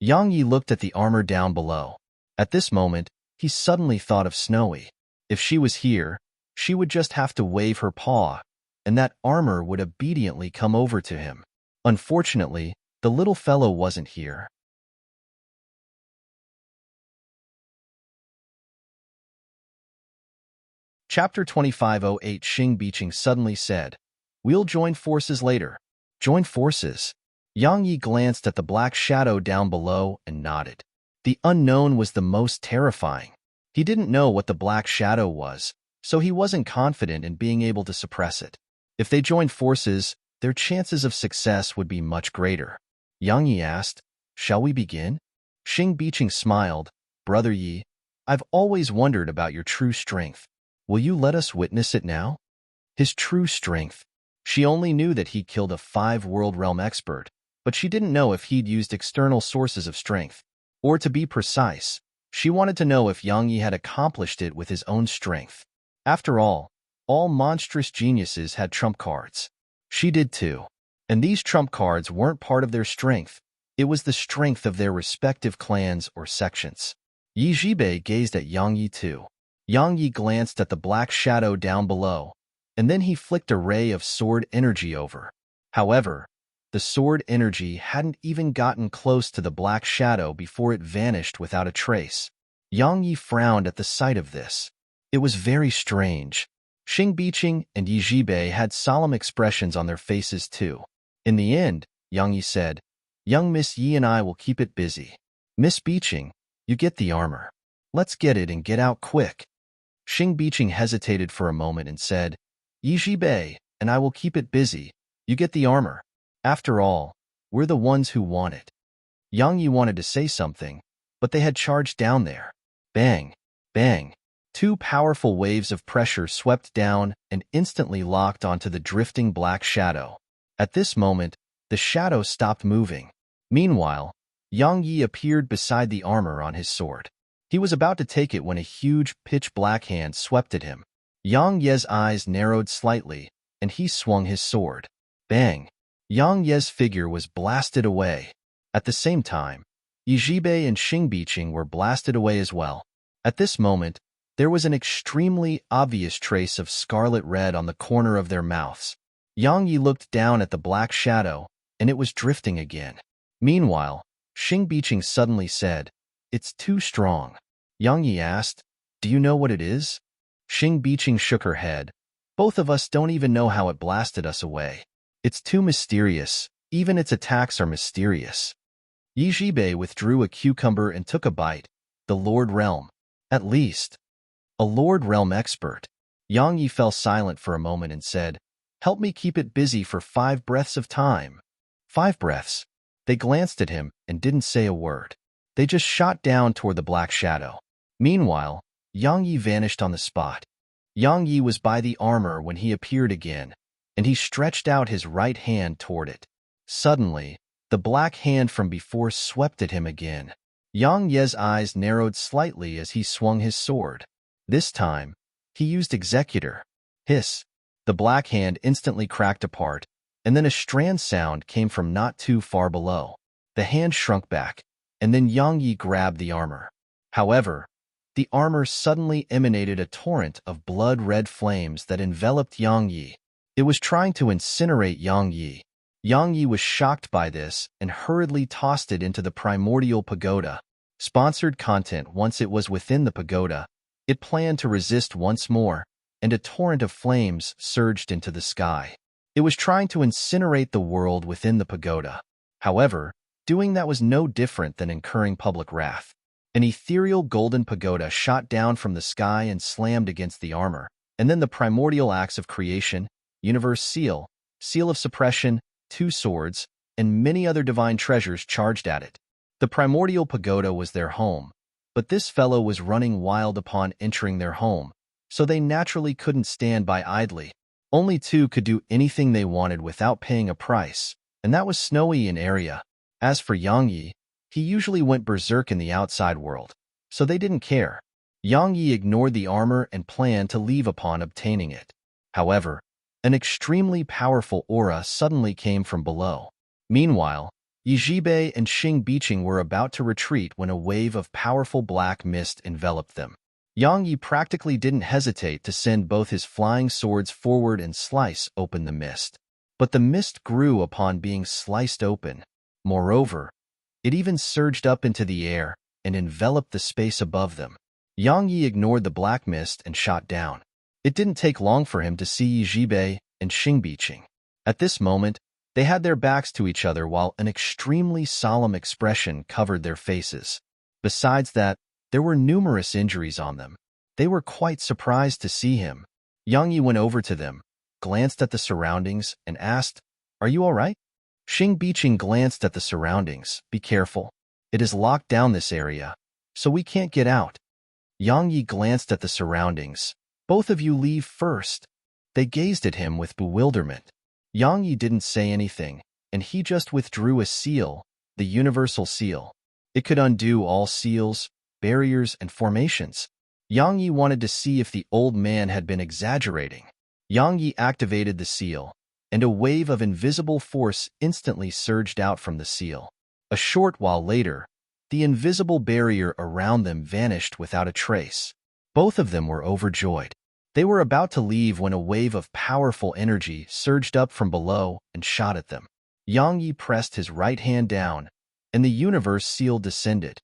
Yang Yi looked at the armor down below. At this moment, he suddenly thought of Snowy. If she was here, she would just have to wave her paw, and that armor would obediently come over to him. Unfortunately, the little fellow wasn't here. Chapter 2508. Xing Biqing suddenly said, "We'll join forces later." Join forces? Yang Yi glanced at the black shadow down below and nodded. The unknown was the most terrifying. He didn't know what the black shadow was, so he wasn't confident in being able to suppress it. If they joined forces, their chances of success would be much greater. Yang Yi asked, "Shall we begin?" Xing Biqing smiled. "Brother Yi, I've always wondered about your true strength. Will you let us witness it now?" His true strength. She only knew that he killed a 5-world realm expert, but she didn't know if he'd used external sources of strength. Or to be precise, she wanted to know if Yang Yi had accomplished it with his own strength. After all monstrous geniuses had trump cards. She did too. And these trump cards weren't part of their strength. It was the strength of their respective clans or sections. Yi Zhibei gazed at Yang Yi too. Yang Yi glanced at the black shadow down below, and then he flicked a ray of sword energy over. However, the sword energy hadn't even gotten close to the black shadow before it vanished without a trace. Yang Yi frowned at the sight of this. It was very strange. Xing Biqing and Yi Zhibei had solemn expressions on their faces too. In the end, Yang Yi said, "Young Miss Yi and I will keep it busy. Miss Biqing, you get the armor. Let's get it and get out quick." Xing Biqing hesitated for a moment and said, "Yi Zhibei and I will keep it busy. You get the armor. After all, we're the ones who want it." Yang Yi wanted to say something, but they had charged down there. Bang! Bang! Two powerful waves of pressure swept down and instantly locked onto the drifting black shadow. At this moment, the shadow stopped moving. Meanwhile, Yang Yi appeared beside the armor on his sword. He was about to take it when a huge, pitch-black hand swept at him. Yang Ye's eyes narrowed slightly, and he swung his sword. Bang! Yang Ye's figure was blasted away. At the same time, Yi Zhibei and Xing Biqing were blasted away as well. At this moment, there was an extremely obvious trace of scarlet red on the corner of their mouths. Yang Yi looked down at the black shadow, and it was drifting again. Meanwhile, Xing Biqing suddenly said, "It's too strong." Yang Yi asked, "Do you know what it is?" Xing Biqing shook her head. "Both of us don't even know how it blasted us away. It's too mysterious. Even its attacks are mysterious." Yi Zhibei withdrew a cucumber and took a bite. The Lord Realm. At least. A Lord Realm expert. Yang Yi fell silent for a moment and said, "Help me keep it busy for 5 breaths of time." 5 breaths. They glanced at him and didn't say a word. They just shot down toward the black shadow. Meanwhile, Yang Yi vanished on the spot. Yang Yi was by the armor when he appeared again, and he stretched out his right hand toward it. Suddenly, the black hand from before swept at him again. Yang Ye's eyes narrowed slightly as he swung his sword. This time, he used executor. Hiss. The black hand instantly cracked apart, and then a strand sound came from not too far below. The hand shrunk back, and then Yang Yi grabbed the armor. However, the armor suddenly emanated a torrent of blood-red flames that enveloped Yang Yi. It was trying to incinerate Yang Yi. Yang Yi was shocked by this and hurriedly tossed it into the primordial pagoda. Sponsored content. Once it was within the pagoda, it planned to resist once more, and a torrent of flames surged into the sky. It was trying to incinerate the world within the pagoda. However, doing that was no different than incurring public wrath. An ethereal golden pagoda shot down from the sky and slammed against the armor, and then the primordial acts of creation, universe seal, seal of suppression, 2 swords, and many other divine treasures charged at it. The primordial pagoda was their home, but this fellow was running wild upon entering their home, so they naturally couldn't stand by idly. Only 2 could do anything they wanted without paying a price, and that was Snowy and Area. As for Yang Yi, he usually went berserk in the outside world, so they didn't care. Yang Yi ignored the armor and planned to leave upon obtaining it. However, an extremely powerful aura suddenly came from below. Meanwhile, Yi Zhibei and Xing Biqing were about to retreat when a wave of powerful black mist enveloped them. Yang Yi practically didn't hesitate to send both his flying swords forward and slice open the mist. But the mist grew upon being sliced open. Moreover, it even surged up into the air and enveloped the space above them. Yang Yi ignored the black mist and shot down. It didn't take long for him to see Yi Zhibei and Xing Biqing. At this moment, they had their backs to each other while an extremely solemn expression covered their faces. Besides that, there were numerous injuries on them. They were quite surprised to see him. Yang Yi went over to them, glanced at the surroundings, and asked, "Are you all right?" Xing Biqing glanced at the surroundings. "Be careful. It is locked down this area, so we can't get out." Yang Yi glanced at the surroundings. "Both of you leave first." They gazed at him with bewilderment. Yang Yi didn't say anything, and he just withdrew a seal, the universal seal. It could undo all seals, barriers, and formations. Yang Yi wanted to see if the old man had been exaggerating. Yang Yi activated the seal, and a wave of invisible force instantly surged out from the seal. A short while later, the invisible barrier around them vanished without a trace. Both of them were overjoyed. They were about to leave when a wave of powerful energy surged up from below and shot at them. Yang Yi pressed his right hand down, and the universe seal descended.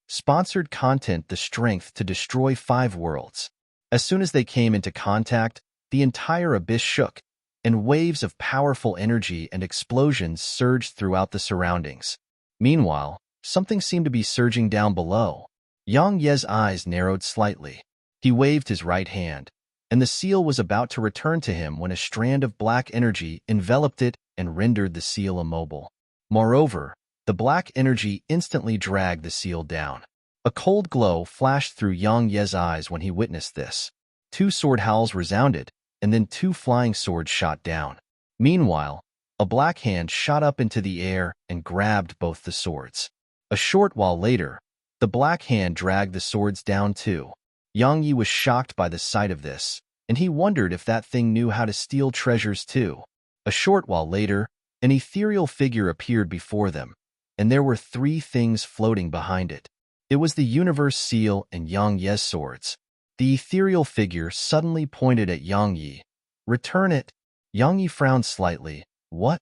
Sponsored content: the strength to destroy 5 worlds. As soon as they came into contact, the entire abyss shook, and waves of powerful energy and explosions surged throughout the surroundings. Meanwhile, something seemed to be surging down below. Yang Ye's eyes narrowed slightly. He waved his right hand, and the seal was about to return to him when a strand of black energy enveloped it and rendered the seal immobile. Moreover, the black energy instantly dragged the seal down. A cold glow flashed through Yang Ye's eyes when he witnessed this. 2 sword howls resounded, and then 2 flying swords shot down. Meanwhile, a black hand shot up into the air and grabbed both the swords. A short while later, the black hand dragged the swords down too. Yang Yi was shocked by the sight of this, and he wondered if that thing knew how to steal treasures too. A short while later, an ethereal figure appeared before them, and there were 3 things floating behind it. It was the universe seal and Yang Ye's swords. The ethereal figure suddenly pointed at Yang Yi. "Return it." Yang Yi frowned slightly. "What?"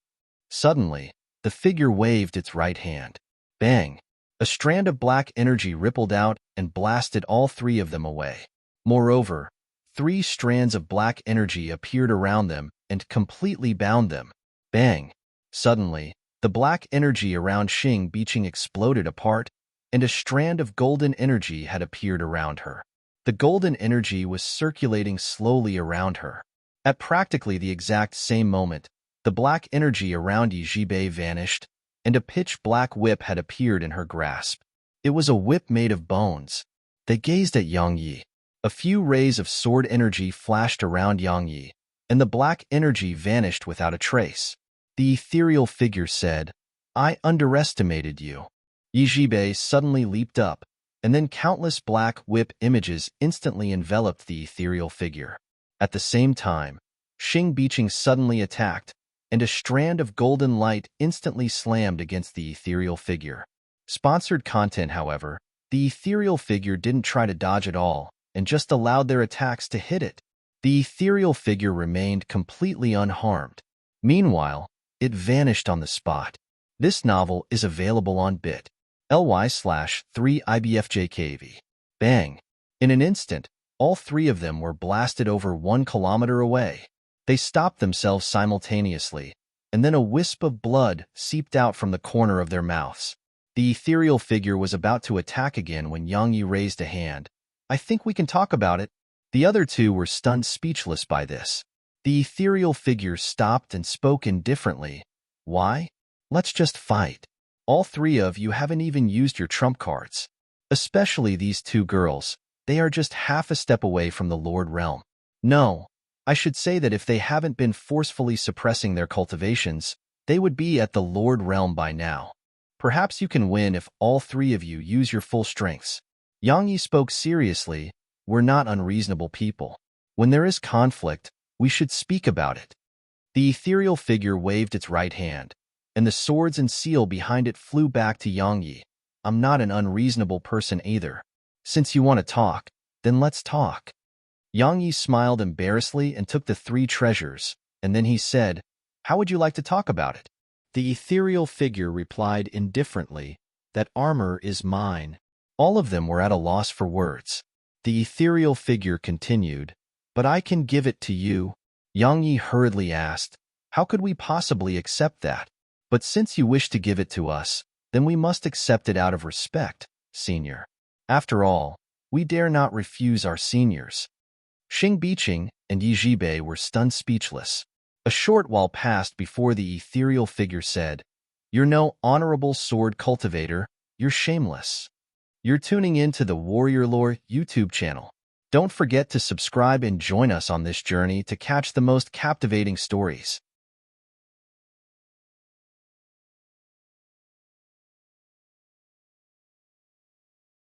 Suddenly, the figure waved its right hand. Bang! A strand of black energy rippled out and blasted all 3 of them away. Moreover, 3 strands of black energy appeared around them and completely bound them. Bang! Suddenly, the black energy around Xing Biqing exploded apart, and a strand of golden energy had appeared around her. The golden energy was circulating slowly around her. At practically the exact same moment, the black energy around Yi Zhibei vanished, and a pitch-black whip had appeared in her grasp. It was a whip made of bones. They gazed at Yang Yi. A few rays of sword energy flashed around Yang Yi, and the black energy vanished without a trace. The ethereal figure said, "I underestimated you." Yi Zhibei suddenly leaped up, and then countless black whip images instantly enveloped the ethereal figure. At the same time, Xing Biqing suddenly attacked, and a strand of golden light instantly slammed against the ethereal figure. Sponsored content, however, the ethereal figure didn't try to dodge at all, and just allowed their attacks to hit it. The ethereal figure remained completely unharmed. Meanwhile, it vanished on the spot. This novel is available on bit.ly/3ibfjkv. Bang! In an instant, all 3 of them were blasted over 1 kilometer away. They stopped themselves simultaneously, and then a wisp of blood seeped out from the corner of their mouths. The ethereal figure was about to attack again when Yang Yi raised a hand. "I think we can talk about it." The other 2 were stunned speechless by this. The ethereal figure stopped and spoke indifferently. "Why? Let's just fight. All 3 of you haven't even used your trump cards. Especially these 2 girls. They are just half a step away from the Lord Realm. No, I should say that if they haven't been forcefully suppressing their cultivations, they would be at the Lord Realm by now. Perhaps you can win if all 3 of you use your full strengths." Yang Yi spoke seriously. "We're not unreasonable people. When there is conflict, we should speak about it." The ethereal figure waved its right hand, and the swords and seal behind it flew back to Yang Yi. "I'm not an unreasonable person either. Since you want to talk, then let's talk." Yang Yi smiled embarrassedly and took the 3 treasures, and then he said, "How would you like to talk about it?" The ethereal figure replied indifferently, "That armor is mine." All of them were at a loss for words. The ethereal figure continued, "But I can give it to you." Yang Yi hurriedly asked, "How could we possibly accept that? But since you wish to give it to us, then we must accept it out of respect, senior. After all, we dare not refuse our seniors." Xing Biqing and Yi Zhibei were stunned speechless. A short while passed before the ethereal figure said, "You're no honorable sword cultivator, you're shameless." You're tuning in to the Warrior Lore YouTube channel. Don't forget to subscribe and join us on this journey to catch the most captivating stories.